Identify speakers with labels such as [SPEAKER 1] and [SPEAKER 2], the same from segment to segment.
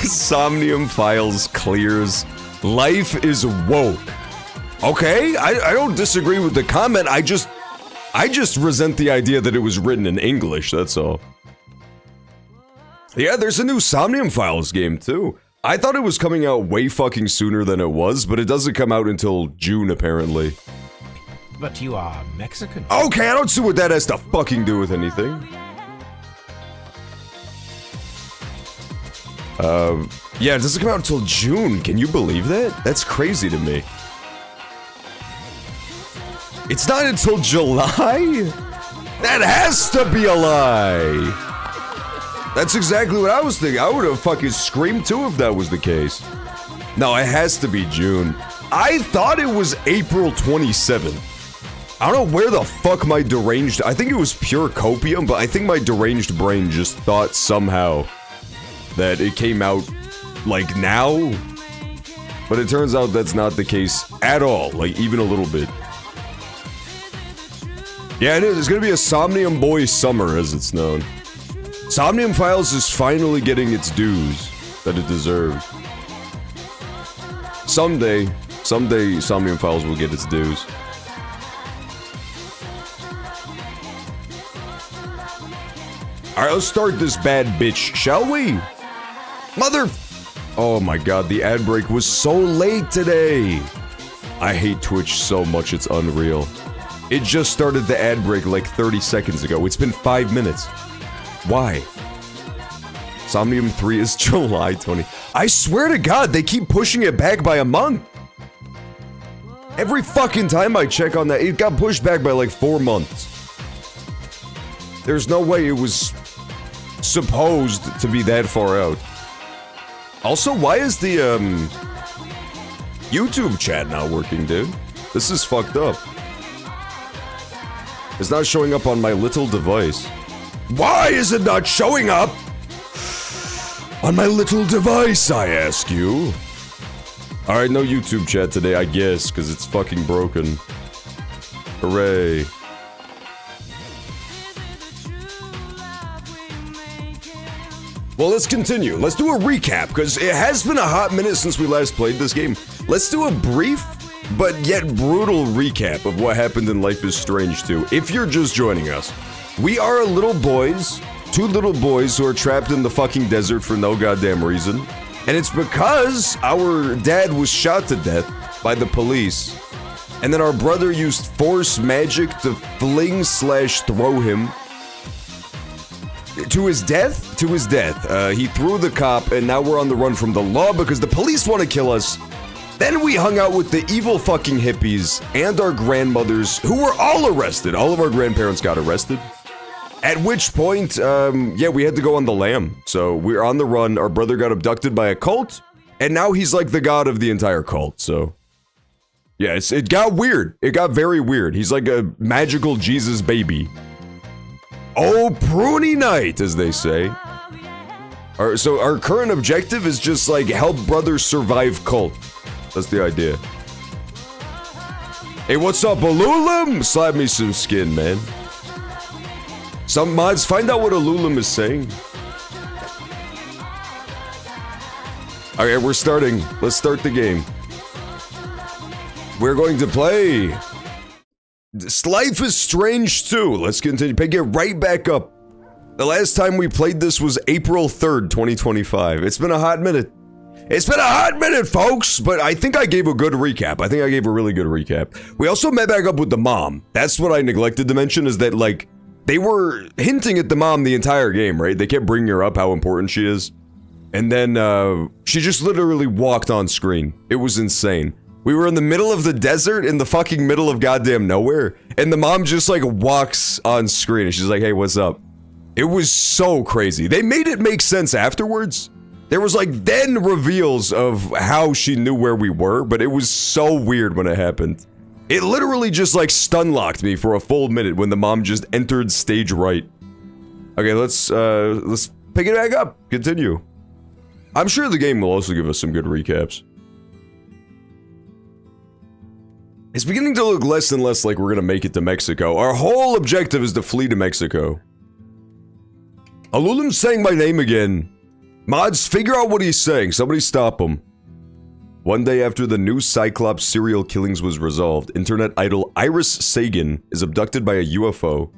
[SPEAKER 1] Somnium Files clears. Life is woke. Okay, I don't disagree with the comment. I just resent the idea that it was written in English, that's all. Yeah, there's a new Somnium Files game too. I thought it was coming out way fucking sooner than it was, but it doesn't come out until June apparently.
[SPEAKER 2] But you are Mexican.
[SPEAKER 1] Okay, I don't see what that has to fucking do with anything. Yeah, it doesn't come out until June. Can you believe that? That's crazy to me. It's not until July? That has to be a lie. That's exactly what I was thinking. I would have fucking screamed too if that was the case. No, it has to be June. I thought it was April 27th. I don't know where the fuck my deranged... I think it was pure copium, but I think my deranged brain just thought somehow that it came out, like, now. But it turns out that's not the case at all, like, even a little bit. Yeah, it is. It's gonna be a Somnium Boy summer, as it's known. Somnium Files is finally getting its dues that it deserves. Someday, Somnium Files will get its dues. Alright, let's start this bad bitch, shall we? Mother... Oh my god, the ad break was so late today! I hate Twitch so much, it's unreal. It just started the ad break like 30 seconds ago. It's been 5 minutes. Why? Somnium 3 is July 20. I swear to god, they keep pushing it back by a month! Every fucking time I check on that, it got pushed back by like 4 months. There's no way it was supposed to be that far out. Also, why is the, YouTube chat not working, dude? This is fucked up. It's not showing up on my little device. Why is it not showing up? On my little device, I ask you. Alright, no YouTube chat today, I guess, because it's fucking broken. Hooray. Well, let's continue. Let's do a recap, because it has been a hot minute since we last played this game. Let's do a brief, but yet brutal recap of what happened in Life is Strange 2, if you're just joining us. We are little boys, 2 little boys who are trapped in the fucking desert for no goddamn reason. And it's because our dad was shot to death by the police. And then our brother used force magic to fling/throw him to his death? To his death. He threw the cop, and now we're on the run from the law because the police want to kill us. Then we hung out with the evil fucking hippies and our grandmothers, who were all arrested. All of our grandparents got arrested. At which point, yeah, we had to go on the lam. So we're on the run, our brother got abducted by a cult, and now he's like the god of the entire cult, so... Yeah, it got weird. It got very weird. He's like a magical Jesus baby. Oh, pruny night, as they say. So our current objective is just like help brothers survive cult. That's the idea. Hey, what's up, Alulim? Slap me some skin, man. Some mods, find out what Alulim is saying. Okay, we're starting. Let's start the game. We're going to play Life is Strange 2. Let's continue. Pick it right back up. The last time we played this was April 3rd, 2025. It's been a hot minute. It's been a hot minute, folks, but I think I gave a good recap. I think I gave a really good recap. We also met back up with the mom. That's what I neglected to mention, is that, like, they were hinting at the mom the entire game, right? They kept bringing her up, how important she is. And then, she just literally walked on screen. It was insane. We were in the middle of the desert, in the fucking middle of goddamn nowhere, and the mom just, like, walks on screen, and she's like, hey, what's up? It was so crazy. They made it make sense afterwards. There was, like, then reveals of how she knew where we were, but it was so weird when it happened. It literally just, like, stun-locked me for a full minute when the mom just entered stage right. Okay, let's pick it back up. Continue. I'm sure the game will also give us some good recaps. It's beginning to look less and less like we're gonna make it to Mexico. Our whole objective is to flee to Mexico. Alulim's saying my name again. Mods, figure out what he's saying. Somebody stop him. One day after the new Cyclops serial killings was resolved, internet idol Iris Sagan is abducted by a UFO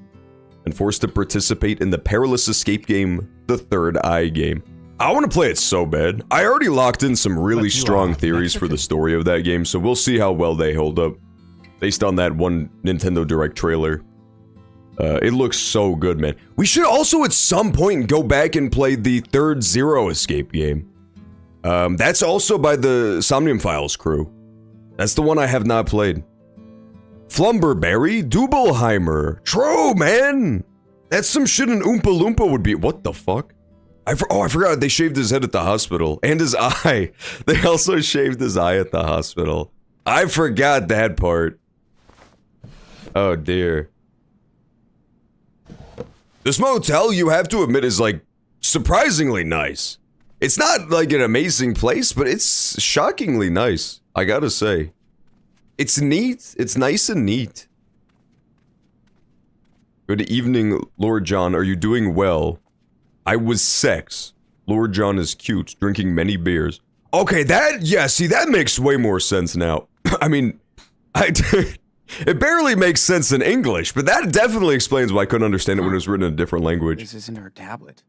[SPEAKER 1] and forced to participate in the perilous escape game, The Third Eye Game. I want to play it so bad. I already locked in some really strong theories for the story of that game, so we'll see how well they hold up. Based on that one Nintendo Direct trailer. It looks so good, man. We should also at some point go back and play the third Zero Escape game. That's also by the Somnium Files crew. That's the one I have not played. Flumberberry, Dubelheimer. True, man! That's some shit an Oompa Loompa would be. What the fuck? I forgot they shaved his head at the hospital. And his eye. They also shaved his eye at the hospital. I forgot that part. Oh dear. This motel, you have to admit, is like surprisingly nice. It's not like an amazing place, but it's shockingly nice, I gotta say. It's neat. It's nice and neat. Good evening, Lord John. Are you doing well? I was sex. Lord John is cute, drinking many beers. Okay, see, that makes way more sense now. I mean, it barely makes sense in English, but that definitely explains why I couldn't understand it when it was written in a different language.
[SPEAKER 3] This isn't her tablet.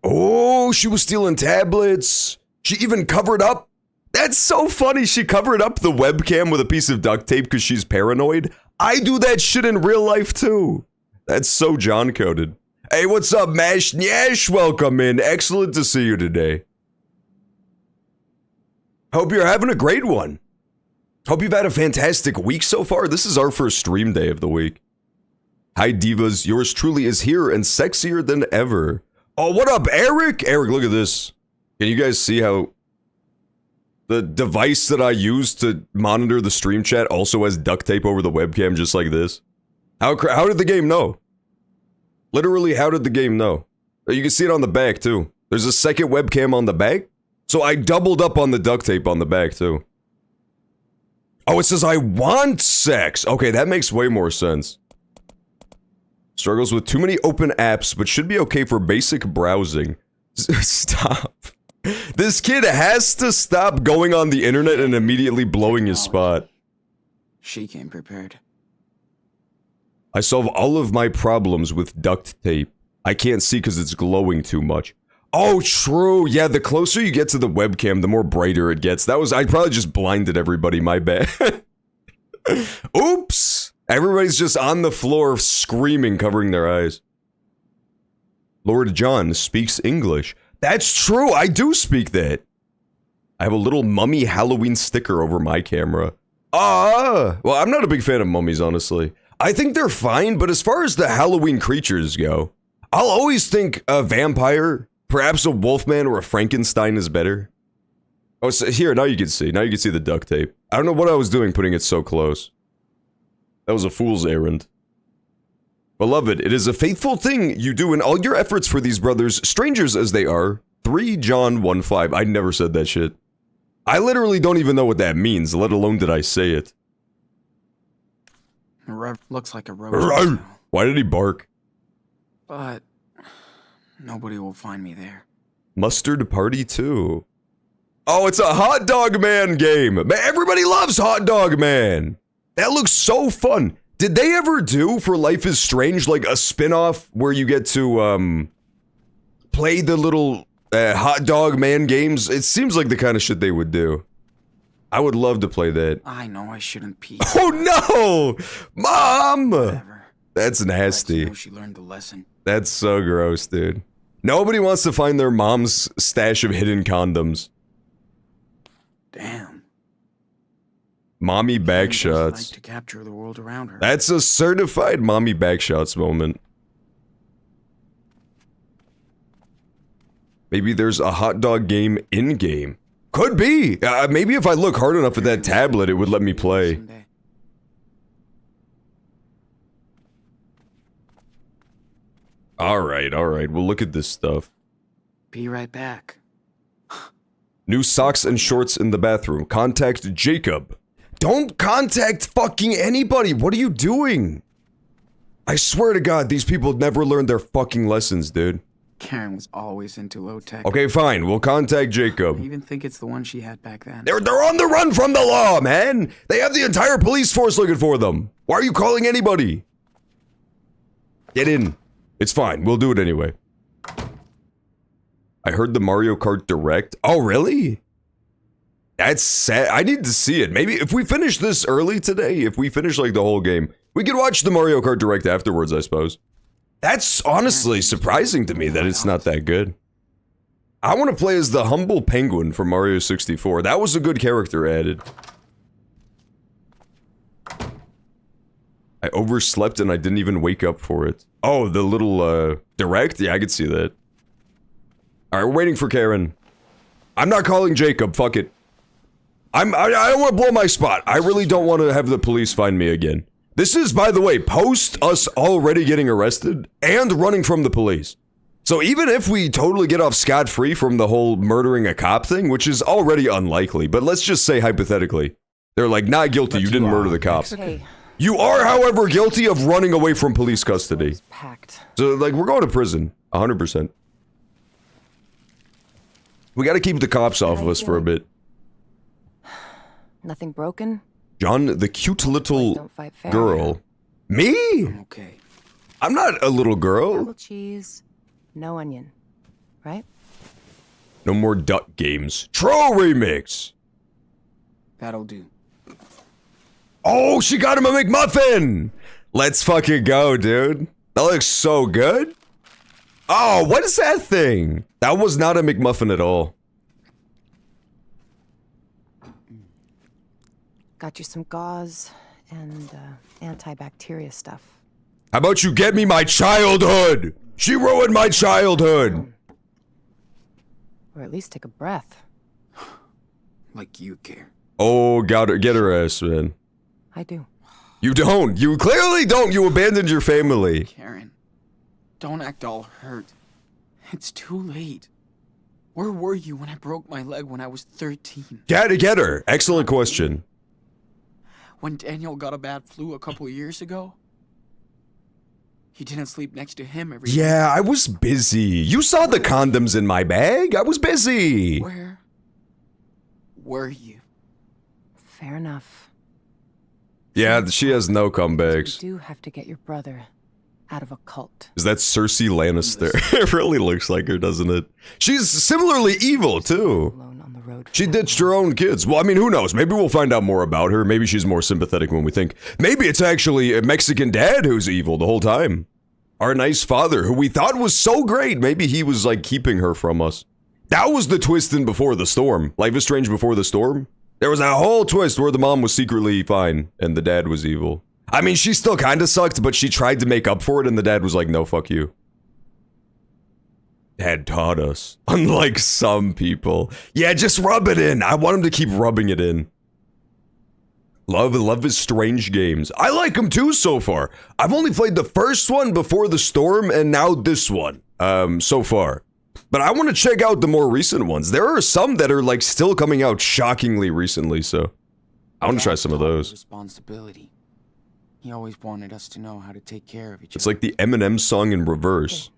[SPEAKER 1] Oh, she was stealing tablets. She even covered up. That's so funny. She covered up the webcam with a piece of duct tape because she's paranoid. I do that shit in real life too. That's so John-coded. Hey, what's up, Mash Nyash? Welcome in. Excellent to see you today. Hope you're having a great one. Hope you've had a fantastic week so far. This is our first stream day of the week. Hi, divas. Yours truly is here and sexier than ever. Oh, what up, Eric? Eric, look at this. Can you guys see how the device that I use to monitor the stream chat also has duct tape over the webcam just like this? How did the game know? Literally, how did the game know? You can see it on the back, too. There's a second webcam on the back. So I doubled up on the duct tape on the back, too. Oh, it says I want sex. Okay, that makes way more sense. Struggles with too many open apps, but should be okay for basic browsing. Stop. This kid has to stop going on the internet and immediately blowing his spot.
[SPEAKER 3] She came prepared.
[SPEAKER 1] I solve all of my problems with duct tape. I can't see because it's glowing too much. Oh, true. Yeah, the closer you get to the webcam, the more brighter it gets. I probably just blinded everybody, my bad. Oops! Everybody's just on the floor screaming, covering their eyes. Lord John speaks English. That's true, I do speak that. I have a little mummy Halloween sticker over my camera. Well, I'm not a big fan of mummies, honestly. I think they're fine, but as far as the Halloween creatures go, I'll always think a vampire, perhaps a wolfman or a Frankenstein is better. Oh, so here, now you can see. Now you can see the duct tape. I don't know what I was doing putting it so close. That was a fool's errand. Beloved, it is a faithful thing you do in all your efforts for these brothers, strangers as they are. 3 John 1:5. I never said that shit. I literally don't even know what that means, let alone did I say it.
[SPEAKER 3] Looks like a roach.
[SPEAKER 1] Why did he bark?
[SPEAKER 3] But nobody will find me there.
[SPEAKER 1] Mustard Party 2. Oh, it's a Hot Dog Man game. Man, everybody loves Hot Dog Man. That looks so fun. Did they ever do for Life is Strange like a spin-off where you get to play the little Hot Dog Man games? It seems like the kind of shit they would do. I would love to play that.
[SPEAKER 3] I know I shouldn't pee.
[SPEAKER 1] Oh no! Mom!
[SPEAKER 3] Whatever.
[SPEAKER 1] That's nasty.
[SPEAKER 3] I know she learned the lesson.
[SPEAKER 1] That's so gross, dude. Nobody wants to find their mom's stash of hidden condoms.
[SPEAKER 3] Damn.
[SPEAKER 1] Mommy back
[SPEAKER 3] Like
[SPEAKER 1] shots.
[SPEAKER 3] to capture the world around her.
[SPEAKER 1] That's a certified mommy back shots moment. Maybe there's a hot dog game in-game. Could be! Maybe if I look hard enough at that tablet, it would let me play.
[SPEAKER 3] Someday.
[SPEAKER 1] Alright, we'll look at this stuff.
[SPEAKER 3] Be right back.
[SPEAKER 1] New socks and shorts in the bathroom. Contact Jacob. Don't contact fucking anybody! What are you doing? I swear to God, these people never learned their fucking lessons, dude.
[SPEAKER 3] Karen was always into low tech.
[SPEAKER 1] Okay, fine. We'll contact
[SPEAKER 3] I
[SPEAKER 1] Jacob.
[SPEAKER 3] even think it's the one she had back then.
[SPEAKER 1] They're on the run from the law, man. They have the entire police force looking for them. Why are you calling anybody? Get in. It's fine. We'll do it anyway. I heard the Mario Kart Direct. Oh, really? That's sad. I need to see it. Maybe if we finish this early today, if we finish like the whole game, we could watch the Mario Kart Direct afterwards, I suppose. That's honestly surprising to me that it's not that good. I want to play as the humble penguin from Mario 64. That was a good character added. I overslept and I didn't even wake up for it. Oh, the little, direct? Yeah, I could see that. Alright, we're waiting for Karen. I'm not calling Jacob, fuck it. I don't want to blow my spot. I really don't want to have the police find me again. This is, by the way, post us already getting arrested and running from the police. So even if we totally get off scot-free from the whole murdering a cop thing, which is already unlikely, but let's just say hypothetically, they're like, not guilty, you didn't murder the cop.
[SPEAKER 4] Hey,
[SPEAKER 1] You are, however, guilty of running away from police custody.
[SPEAKER 4] it's packed.
[SPEAKER 1] So, like, we're going to prison. 100%. We gotta keep the cops off of us for a bit.
[SPEAKER 4] Nothing broken?
[SPEAKER 1] John, the cute
[SPEAKER 4] Boys
[SPEAKER 1] little
[SPEAKER 4] don't fight fair.
[SPEAKER 1] girl. Me?
[SPEAKER 3] Okay.
[SPEAKER 1] I'm not a little girl.
[SPEAKER 4] Double cheese, no onion. Right?
[SPEAKER 1] No more duck games. Troll remix.
[SPEAKER 3] That'll do.
[SPEAKER 1] Oh, she got him a McMuffin. Let's fucking go, dude. That looks so good. Oh, what is that thing? That was not a McMuffin at all.
[SPEAKER 4] Got you some gauze and antibacteria stuff.
[SPEAKER 1] How about you get me my childhood? She ruined my childhood.
[SPEAKER 4] Or at least take a breath.
[SPEAKER 3] Like you care.
[SPEAKER 1] Oh, got her, get her ass, man.
[SPEAKER 4] I do.
[SPEAKER 1] You don't. You clearly don't. You abandoned your family.
[SPEAKER 3] Karen, don't act all hurt. It's too late. Where were you when I broke my leg when I was 13?
[SPEAKER 1] Get her. Excellent question.
[SPEAKER 3] When Daniel got a bad flu a couple years ago? He didn't sleep next to him every night.
[SPEAKER 1] Yeah, I was busy. You saw the condoms in my bag. I was busy.
[SPEAKER 3] Where were you?
[SPEAKER 4] Fair enough.
[SPEAKER 1] Yeah, she has no
[SPEAKER 4] You
[SPEAKER 1] comebacks.
[SPEAKER 4] do have to get your brother out of a cult.
[SPEAKER 1] Is that Cersei Lannister? It really looks like her, doesn't it? She's similarly evil, too.
[SPEAKER 4] Alone on the road.
[SPEAKER 1] She
[SPEAKER 4] for that
[SPEAKER 1] ditched her
[SPEAKER 4] long.
[SPEAKER 1] own kids. Well, I mean, who knows? Maybe we'll find out more about her. Maybe she's more sympathetic when we think. Maybe it's actually a Mexican dad who's evil the whole time. Our nice father, who we thought was so great. Maybe he was, like, keeping her from us. That was the twist in Before the Storm. Life is Strange Before the Storm. There was a whole twist where the mom was secretly fine and the dad was evil. I mean, she still kind of sucked, but she tried to make up for it and the dad was like, no, fuck you. Dad taught us. Unlike some people. Yeah, just rub it in. I want him to keep rubbing it in. Love is Strange games. I like them too so far. I've only played the first one, Before the Storm, and now this one. So far. But I want to check out the more recent ones. There are some that are like still coming out shockingly recently, so I want to try
[SPEAKER 3] Dad
[SPEAKER 1] some of
[SPEAKER 3] taught me
[SPEAKER 1] those.
[SPEAKER 3] Responsibility. He always wanted us to know how to take care of each
[SPEAKER 1] It's
[SPEAKER 3] other.
[SPEAKER 1] like the Eminem song in reverse,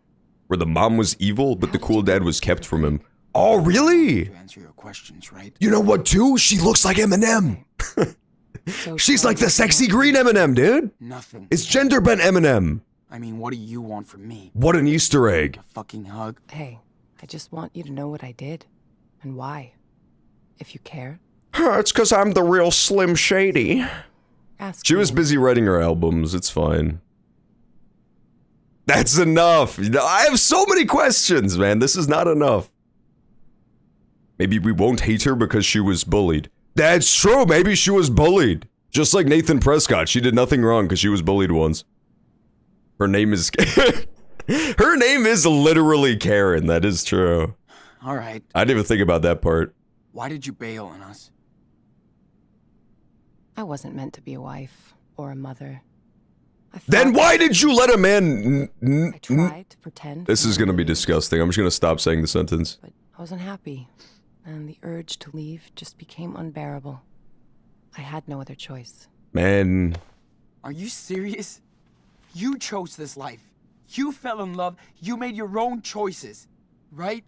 [SPEAKER 1] where the mom was evil, but the cool dad was kept from him. Oh, really?
[SPEAKER 3] To answer your questions, right?
[SPEAKER 1] You know what, too? She looks like Eminem.
[SPEAKER 4] So
[SPEAKER 1] She's
[SPEAKER 4] tell
[SPEAKER 1] like the
[SPEAKER 4] me
[SPEAKER 1] sexy
[SPEAKER 4] what-
[SPEAKER 1] green Eminem, dude.
[SPEAKER 3] Nothing.
[SPEAKER 1] It's gender bent Eminem.
[SPEAKER 3] I mean, what do you want from me?
[SPEAKER 1] What an Easter egg.
[SPEAKER 3] A fucking hug?
[SPEAKER 4] Hey, I just want you to know what I did and why. If you care,
[SPEAKER 1] It's because I'm the real Slim Shady.
[SPEAKER 4] ask
[SPEAKER 1] She was
[SPEAKER 4] me.
[SPEAKER 1] busy writing her albums. It's fine. That's enough. I have so many questions, man. This is not enough. Maybe we won't hate her because she was bullied. That's true. Maybe she was bullied. Just like Nathan Prescott. She did nothing wrong because she was bullied once. Her name is... Her name is literally Karen. That is true.
[SPEAKER 3] All right.
[SPEAKER 1] I didn't even think about that part.
[SPEAKER 3] Why did you bail on us?
[SPEAKER 4] I wasn't meant to be a wife or a mother. I
[SPEAKER 1] Then
[SPEAKER 4] thought-
[SPEAKER 1] why did you let a man...
[SPEAKER 4] I tried to pretend.
[SPEAKER 1] This
[SPEAKER 4] for
[SPEAKER 1] is gonna be
[SPEAKER 4] years,
[SPEAKER 1] disgusting. I'm just gonna stop saying the sentence.
[SPEAKER 4] But I wasn't happy, and the urge to leave just became unbearable. I had no other choice.
[SPEAKER 1] Man...
[SPEAKER 3] Are you serious? You chose this life. You fell in love. You made your own choices, right?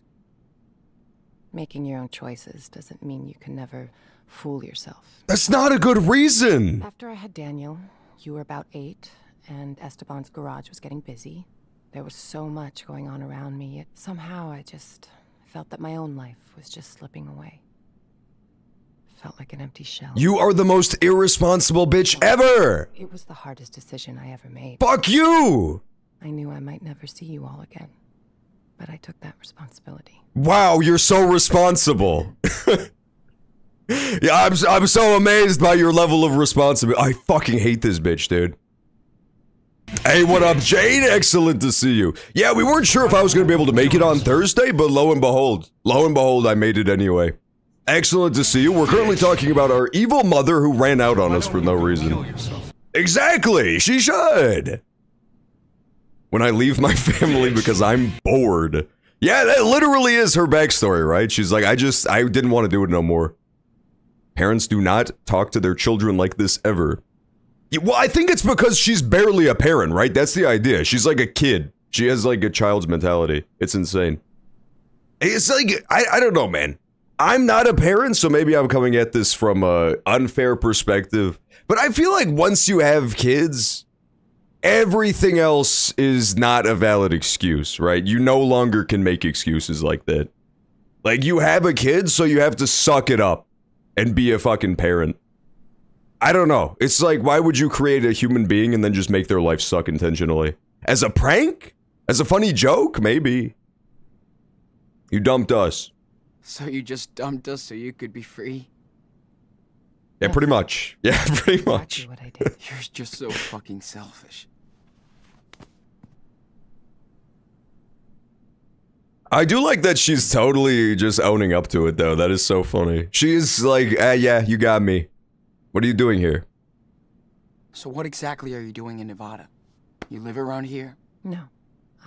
[SPEAKER 4] Making your own choices doesn't mean you can never fool yourself.
[SPEAKER 1] That's not a good reason.
[SPEAKER 4] After I had Daniel, you were about 8, and Esteban's garage was getting busy. There was so much going on around me, yet somehow I just felt that my own life was just slipping away. Felt like an empty shell.
[SPEAKER 1] You are the most irresponsible bitch ever.
[SPEAKER 4] It was the hardest decision I ever made.
[SPEAKER 1] Fuck you.
[SPEAKER 4] I knew I might never see you all again, but I took that responsibility.
[SPEAKER 1] Wow, you're so responsible. Yeah, I'm so amazed by your level of responsibility. I fucking hate this bitch, dude. Hey, what up, Jane? Excellent to see you. Yeah, we weren't sure if I was going to be able to make it on Thursday, but lo and behold, I made it anyway. Excellent to see you. We're currently talking about our evil mother who ran out on us for no reason. Exactly, she should. When I leave my family because I'm bored. Yeah, that literally is her backstory, right? She's like, I didn't want to do it no more. Parents do not talk to their children like this ever. Well, I think it's because she's barely a parent, right? That's the idea. She's like a kid. She has like a child's mentality. It's insane. It's like, I don't know, man. I'm not a parent, so maybe I'm coming at this from a unfair perspective. But I feel like once you have kids, everything else is not a valid excuse, right? You no longer can make excuses like that. Like, you have a kid, so you have to suck it up and be a fucking parent. I don't know. It's like, why would you create a human being and then just make their life suck intentionally? As a prank? As a funny joke? Maybe. You dumped us.
[SPEAKER 3] So you just dumped us so you could be free?
[SPEAKER 1] Yeah, pretty much. Yeah, pretty much.
[SPEAKER 4] Exactly what I did.
[SPEAKER 3] You're just so fucking selfish.
[SPEAKER 1] I do like that she's totally just owning up to it, though. That is so funny. She's like, yeah, you got me. What are you doing here?
[SPEAKER 3] So what exactly are you doing in Nevada? You live around here?
[SPEAKER 4] No,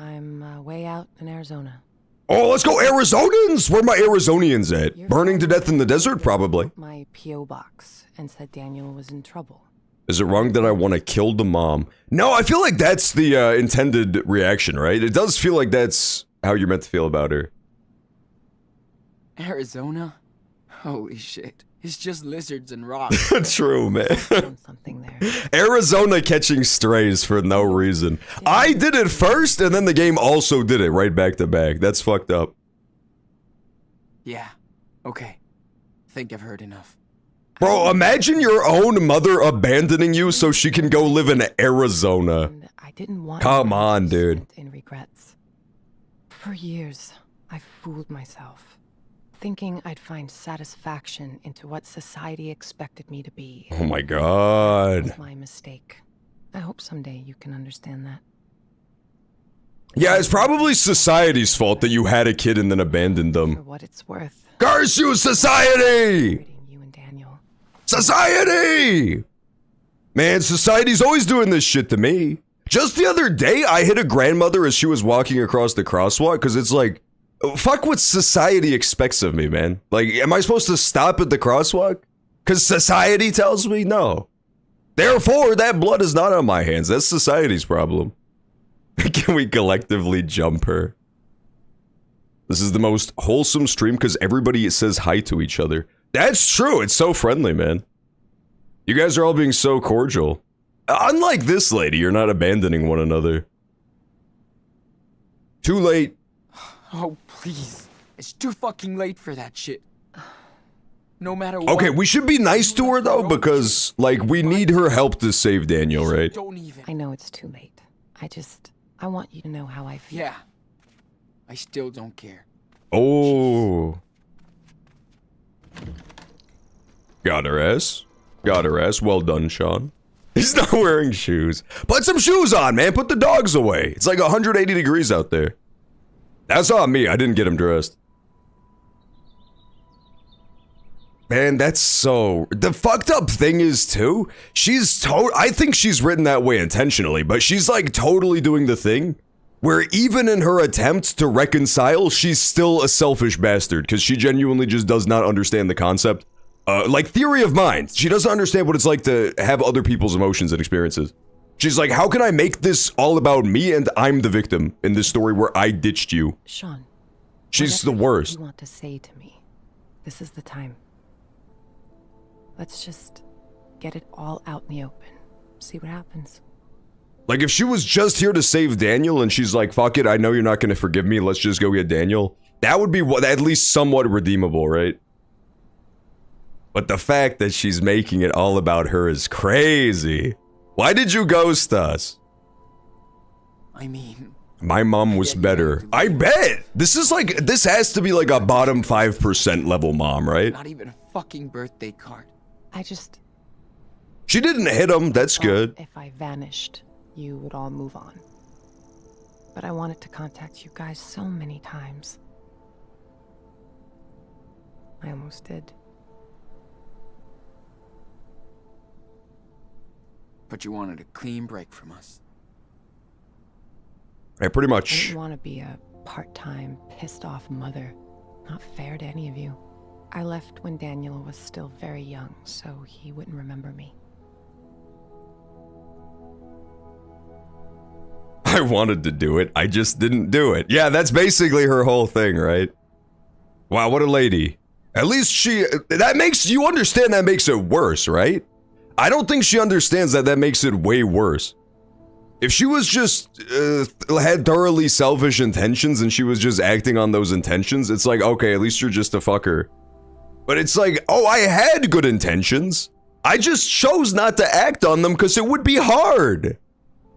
[SPEAKER 4] I'm way out in Arizona.
[SPEAKER 1] Oh, let's go Arizonans! Where are my Arizonians at?
[SPEAKER 4] Your
[SPEAKER 1] Burning to
[SPEAKER 4] father
[SPEAKER 1] death in the desert, probably.
[SPEAKER 4] My P.O. box and said Daniel was in trouble.
[SPEAKER 1] Is it wrong that I want to kill the mom? No, I feel like that's the intended reaction, right? It does feel like that's how you're meant to feel about her.
[SPEAKER 3] Arizona? Holy shit. It's just lizards and rocks.
[SPEAKER 1] True, man.
[SPEAKER 4] Found something there.
[SPEAKER 1] Arizona catching strays for no reason. I did it first, and then the game also did it right back to back. That's fucked up.
[SPEAKER 3] Yeah. Okay. Think I've heard enough.
[SPEAKER 1] Bro, imagine your own mother abandoning you so she can go live in Arizona.
[SPEAKER 4] And I didn't want
[SPEAKER 1] Come
[SPEAKER 4] my
[SPEAKER 1] on,
[SPEAKER 4] life
[SPEAKER 1] dude.
[SPEAKER 4] spent in regrets. For years, I fooled myself, thinking I'd find satisfaction into what society expected me to be.
[SPEAKER 1] Oh my god.
[SPEAKER 4] That's my mistake. I hope someday you can understand that.
[SPEAKER 1] Yeah, it's probably society's fault that you had a kid and then abandoned
[SPEAKER 4] For
[SPEAKER 1] them.
[SPEAKER 4] what it's worth,
[SPEAKER 1] Curse you, society!
[SPEAKER 4] treating you and Daniel.
[SPEAKER 1] Society! Man, society's always doing this shit to me. Just the other day, I hit a grandmother as she was walking across the crosswalk, because it's like, fuck what society expects of me, man. Like, am I supposed to stop at the crosswalk? Because society tells me no. Therefore, that blood is not on my hands. That's society's problem. Can we collectively jump her? This is the most wholesome stream because everybody says hi to each other. That's true. It's so friendly, man. You guys are all being so cordial. Unlike this lady, you're not abandoning one another. Too late.
[SPEAKER 3] Oh, please. It's too fucking late for that shit. No matter what.
[SPEAKER 1] Okay, we should be nice to her though, because, like, we need her help to save Daniel, right?
[SPEAKER 3] Don't even.
[SPEAKER 4] I know it's too late. I want you to know how I feel.
[SPEAKER 3] Yeah. I still don't care.
[SPEAKER 1] Oh. Got her ass. Got her ass. Well done, Sean. He's not wearing shoes. Put some shoes on, man. Put the dogs away. It's like 180 degrees out there. That's on me. I didn't get him dressed. Man, that's so... The fucked up thing is, too, I think she's written that way intentionally, but she's, like, totally doing the thing where even in her attempt to reconcile, she's still a selfish bastard, because she genuinely just does not understand the concept. Like, theory of mind. She doesn't understand what it's like to have other people's emotions and experiences. She's like, how can I make this all about me and I'm the victim in this story where I ditched you?
[SPEAKER 4] Sean.
[SPEAKER 1] She's the
[SPEAKER 4] whatever
[SPEAKER 1] worst.
[SPEAKER 4] You want to say to me? This is the time. Let's just get it all out in the open. See what happens.
[SPEAKER 1] Like, if she was just here to save Daniel and she's like, fuck it, I know you're not going to forgive me, let's just go get Daniel. That would be at least somewhat redeemable, right? But the fact that she's making it all about her is crazy. Why did you ghost us?
[SPEAKER 3] I mean,
[SPEAKER 1] My mom was better. I bet! This has to be like a bottom 5% level mom, right?
[SPEAKER 3] not even a fucking birthday card.
[SPEAKER 4] I just
[SPEAKER 1] She didn't hit him, that's
[SPEAKER 4] thought
[SPEAKER 1] good.
[SPEAKER 4] if I vanished, you would all move on. But I wanted to contact you guys so many times. I almost did.
[SPEAKER 3] But you wanted a clean break from us.
[SPEAKER 1] Yeah, pretty
[SPEAKER 4] I
[SPEAKER 1] much.
[SPEAKER 4] didn't want to be a part-time, pissed-off mother. Not fair to any of you. I left when Daniel was still very young, so he wouldn't remember me.
[SPEAKER 1] I wanted to do it, I just didn't do it. Yeah, that's basically her whole thing, right? Wow, what a lady. At least you understand that makes it worse, right? I don't think she understands that makes it way worse. If she was just, had thoroughly selfish intentions and she was just acting on those intentions, it's like, okay, at least you're just a fucker. But it's like, oh, I had good intentions. I just chose not to act on them because it would be hard.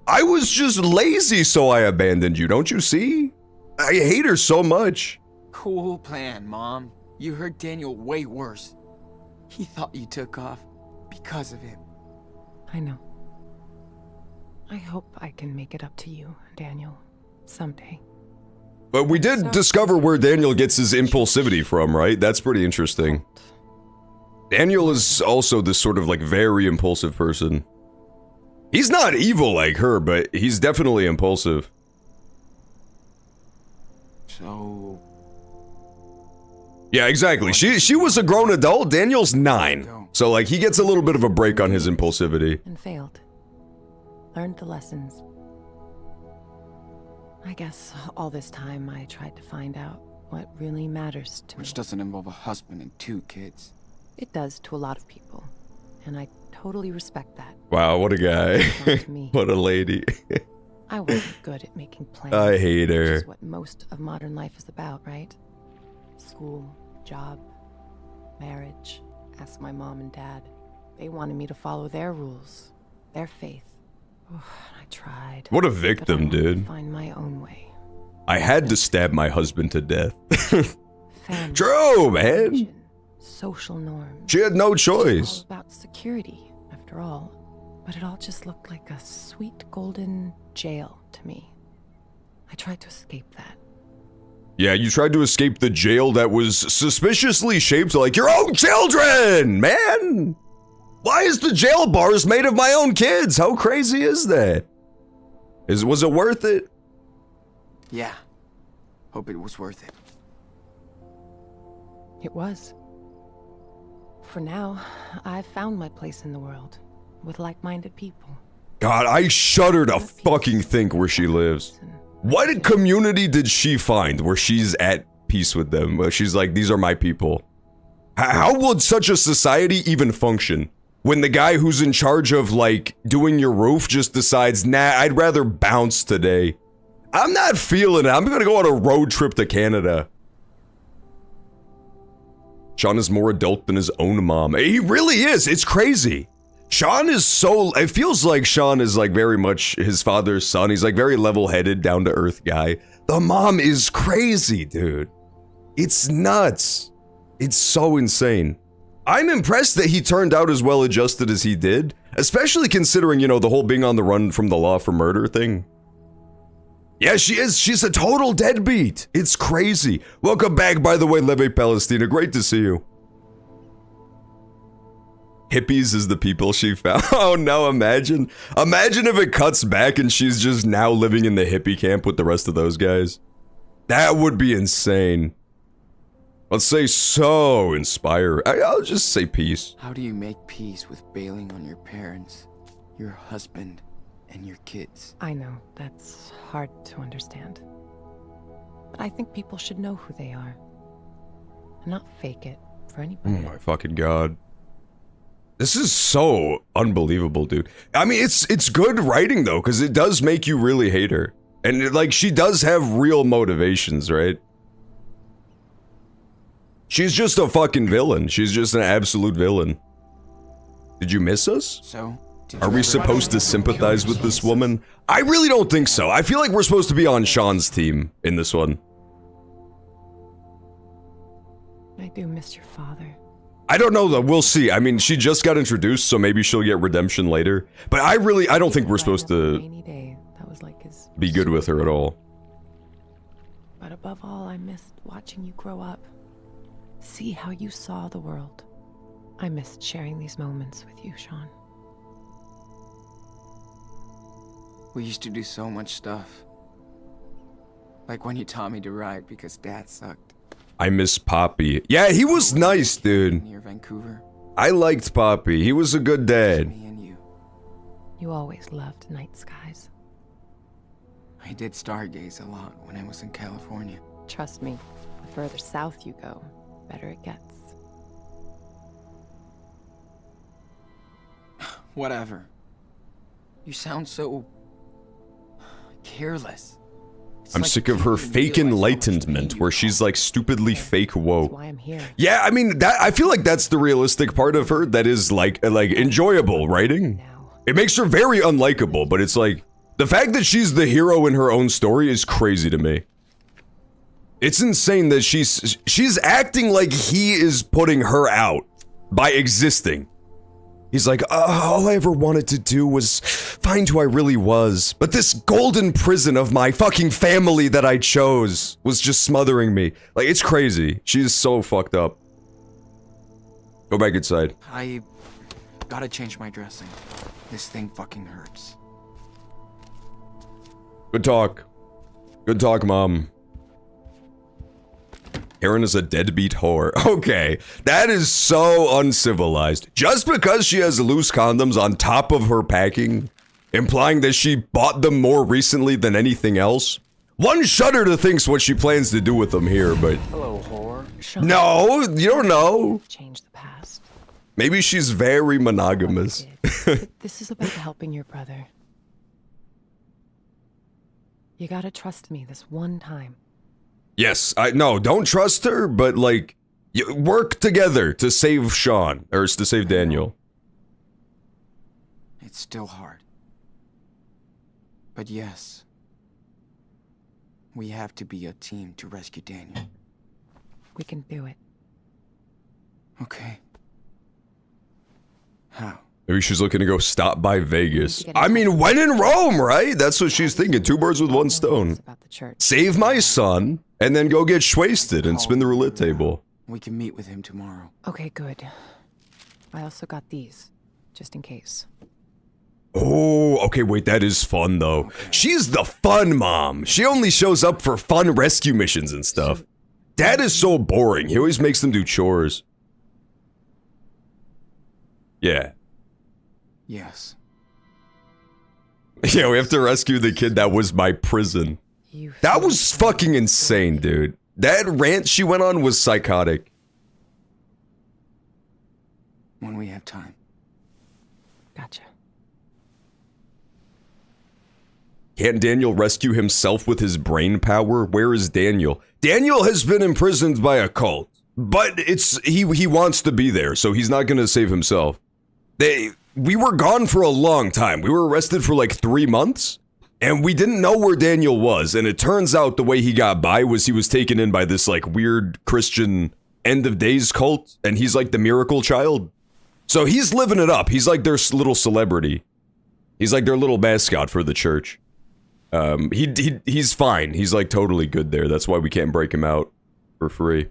[SPEAKER 1] I was just lazy, so I abandoned you, don't you see? I hate her so much.
[SPEAKER 3] Cool plan, Mom. You hurt Daniel way worse. He thought you took off because of him.
[SPEAKER 4] I know. I hope I can make it up to you, Daniel, someday.
[SPEAKER 1] But we did discover where Daniel gets his impulsivity from, right? That's pretty interesting. Daniel is also this sort of like very impulsive person. He's not evil like her, but he's definitely impulsive.
[SPEAKER 3] So...
[SPEAKER 1] Yeah, exactly. She was a grown adult. Daniel's 9. So like he gets a little bit of a break on his impulsivity.
[SPEAKER 4] And failed. Learned the lessons. I guess all this time I tried to find out what really matters to me.
[SPEAKER 3] Which doesn't involve a husband and 2 kids.
[SPEAKER 4] It does to a lot of people, and I totally respect that.
[SPEAKER 1] Wow, what a guy.
[SPEAKER 4] Not to me.
[SPEAKER 1] What a lady.
[SPEAKER 4] I wasn't good at making plans.
[SPEAKER 1] I hate her.
[SPEAKER 4] Which is what most of modern life is about, right? School, job, marriage. Ask my mom and dad. They wanted me to follow their rules, their faith. Oh, I tried.
[SPEAKER 1] What a
[SPEAKER 4] but I
[SPEAKER 1] victim,
[SPEAKER 4] wanted to
[SPEAKER 1] dude.
[SPEAKER 4] find my own way.
[SPEAKER 1] I had to stab my husband to death.
[SPEAKER 4] Family,
[SPEAKER 1] True, man.
[SPEAKER 4] religion, social norms.
[SPEAKER 1] She had no
[SPEAKER 4] All
[SPEAKER 1] choice.
[SPEAKER 4] about security, after all. But it all just looked like a sweet golden jail to me. I tried to escape that.
[SPEAKER 1] Yeah, you tried to escape the jail that was suspiciously shaped like your own children, man! Why is the jail bars made of my own kids? How crazy is that? Was it worth it?
[SPEAKER 3] Yeah. Hope it was worth it.
[SPEAKER 4] It was. For now, I've found my place in the world, with like-minded people.
[SPEAKER 1] God, I shudder to fucking think where she lives. What community did she find where she's at peace with them? Where she's like, these are my people. How would such a society even function? When the guy who's in charge of, like, doing your roof just decides, nah, I'd rather bounce today. I'm not feeling it. I'm gonna go on a road trip to Canada. Sean is more adult than his own mom. He really is. It's crazy. Sean is so... It feels like Sean is, like, very much his father's son. He's, like, very level-headed, down-to-earth guy. The mom is crazy, dude. It's nuts. It's so insane. I'm impressed that he turned out as well-adjusted as he did. Especially considering, you know, the whole being on the run from the law for murder thing. Yeah, she is. She's a total deadbeat. It's crazy. Welcome back, by the way, Leve Palestina. Great to see you. Hippies is the people she found. Oh no, imagine. Imagine if it cuts back and she's just now living in the hippie camp with the rest of those guys. That would be insane. Let's say so inspire. I'll just say peace.
[SPEAKER 3] How do you make peace with bailing on your parents, your husband, and your kids.
[SPEAKER 4] I know, that's hard to understand. But I think people should know who they are. And not fake it for
[SPEAKER 1] Oh
[SPEAKER 4] anybody.
[SPEAKER 1] my fucking god. This is so unbelievable, dude. I mean, it's good writing though, because it does make you really hate her. And like, she does have real motivations, right? She's just a fucking villain. She's just an absolute villain. Did you miss us?
[SPEAKER 3] So, did
[SPEAKER 1] Are
[SPEAKER 3] you
[SPEAKER 1] we
[SPEAKER 3] ever-
[SPEAKER 1] supposed to sympathize with this woman? I really don't think so. I feel like we're supposed to be on Sean's team in this one.
[SPEAKER 4] I do miss your father.
[SPEAKER 1] I don't know though, we'll see. I mean, she just got introduced, so maybe she'll get redemption later. But I don't think we're supposed to
[SPEAKER 4] Rainy day, that was like his
[SPEAKER 1] be good with her at all.
[SPEAKER 4] But above all, I missed watching you grow up. See how you saw the world. I missed sharing these moments with you, Sean.
[SPEAKER 3] We used to do so much stuff. Like when you taught me to ride because Dad sucked.
[SPEAKER 1] I miss Poppy. Yeah, he was nice, dude.
[SPEAKER 3] Near Vancouver.
[SPEAKER 1] I liked Poppy. He was a good dad.
[SPEAKER 3] Me and you.
[SPEAKER 4] You always loved night skies.
[SPEAKER 3] I did stargaze a lot when I was in California.
[SPEAKER 4] Trust me, the further south you go, better it gets.
[SPEAKER 3] Whatever. You sound so careless. It's
[SPEAKER 1] I'm
[SPEAKER 3] like
[SPEAKER 1] sick
[SPEAKER 3] you
[SPEAKER 1] of her
[SPEAKER 3] didn't
[SPEAKER 1] fake
[SPEAKER 3] realize how much
[SPEAKER 1] enlightenment
[SPEAKER 3] pain
[SPEAKER 1] where
[SPEAKER 3] you
[SPEAKER 1] she's
[SPEAKER 3] caused.
[SPEAKER 1] like stupidly fake
[SPEAKER 4] That's
[SPEAKER 1] woke.
[SPEAKER 4] why I'm here.
[SPEAKER 1] Yeah, I mean, that I feel like that's the realistic part of her that is like enjoyable writing.
[SPEAKER 4] Now,
[SPEAKER 1] It makes her very unlikable, but it's like the fact that she's the hero in her own story is crazy to me. It's insane that she's acting like he is putting her out by existing. He's like, all I ever wanted to do was find who I really was. But this golden prison of my fucking family that I chose was just smothering me. Like, it's crazy. She's so fucked up. Go back inside.
[SPEAKER 3] I gotta change my dressing. This thing fucking hurts.
[SPEAKER 1] Good talk. Good talk, Mom. Karen is a deadbeat whore. Okay, that is so uncivilized. Just because she has loose condoms on top of her packing, implying that she bought them more recently than anything else. One shudder to think's what she plans to do with them here, but
[SPEAKER 3] Hello, whore.
[SPEAKER 4] Sean,
[SPEAKER 1] no, you don't know.
[SPEAKER 4] change the past.
[SPEAKER 1] Maybe she's very monogamous.
[SPEAKER 4] This is about helping your brother. You gotta trust me this one time.
[SPEAKER 1] Yes, no, don't trust her, but like, work together to save Sean, or to save Daniel.
[SPEAKER 3] It's still hard. But yes. We have to be a team to rescue Daniel.
[SPEAKER 4] We can do it.
[SPEAKER 3] Okay. How?
[SPEAKER 1] Maybe she's looking to go stop by Vegas. I mean, when in Rome, right? That's what she's thinking. Two birds with one stone.
[SPEAKER 4] It's about the church.
[SPEAKER 1] Save my son, and then go get shwasted and spin the roulette table.
[SPEAKER 3] We can meet with him tomorrow.
[SPEAKER 4] Okay, good. I also got these, just in case.
[SPEAKER 1] Oh, okay, wait, that is fun, though. She's the fun mom. She only shows up for fun rescue missions and stuff. Dad is so boring. He always makes them do chores. Yeah.
[SPEAKER 3] Yes.
[SPEAKER 1] Yeah, we have to rescue the kid that was my prison.
[SPEAKER 4] You
[SPEAKER 1] That
[SPEAKER 4] feel
[SPEAKER 1] was fucking insane, dude. That rant she went on was psychotic.
[SPEAKER 3] When we have time.
[SPEAKER 4] Gotcha.
[SPEAKER 1] Can't Daniel rescue himself with his brain power? Where is Daniel? Daniel has been imprisoned by a cult, but he wants to be there, so he's not gonna save himself. We were gone for a long time. We were arrested for like 3 months, and we didn't know where Daniel was, and it turns out the way he got by was he was taken in by this like weird Christian end of days cult, and he's like the miracle child. So he's living it up. He's like their little celebrity. He's like their little mascot for the church. He's fine. He's like totally good there. That's why we can't break him out for free.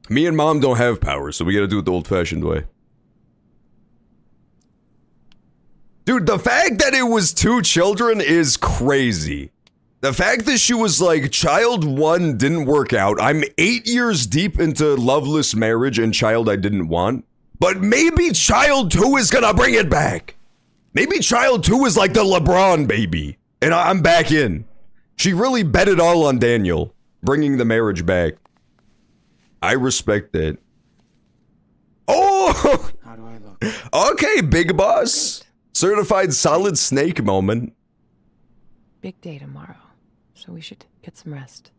[SPEAKER 1] Me and Mom don't have powers, so we gotta do it the old-fashioned way. Dude, the fact that it was 2 children is crazy. The fact that she was like, child 1 didn't work out. I'm 8 years deep into loveless marriage and child I didn't want. But maybe child 2 is gonna bring it back. Maybe child 2 is like the LeBron baby. And I'm back in. She really bet it all on Daniel, bringing the marriage back. I respect it. Oh!
[SPEAKER 3] How do I look?
[SPEAKER 1] Okay, big boss. Certified solid snake moment.
[SPEAKER 4] Big day tomorrow, so we should get some rest.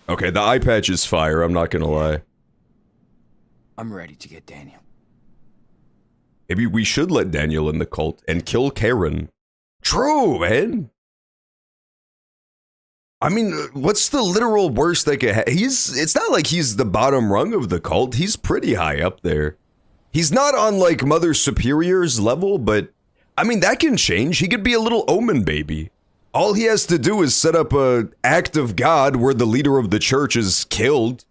[SPEAKER 1] Okay, the eye patch is fire, I'm not gonna lie.
[SPEAKER 3] I'm ready to get Daniel.
[SPEAKER 1] Maybe we should let Daniel in the cult and kill Karen. True, man. I mean, what's the literal worst that could happen? It's not like he's the bottom rung of the cult. He's pretty high up there. He's not on, like, Mother Superior's level, but, I mean, that can change. He could be a little omen baby. All he has to do is set up a act of God where the leader of the church is killed,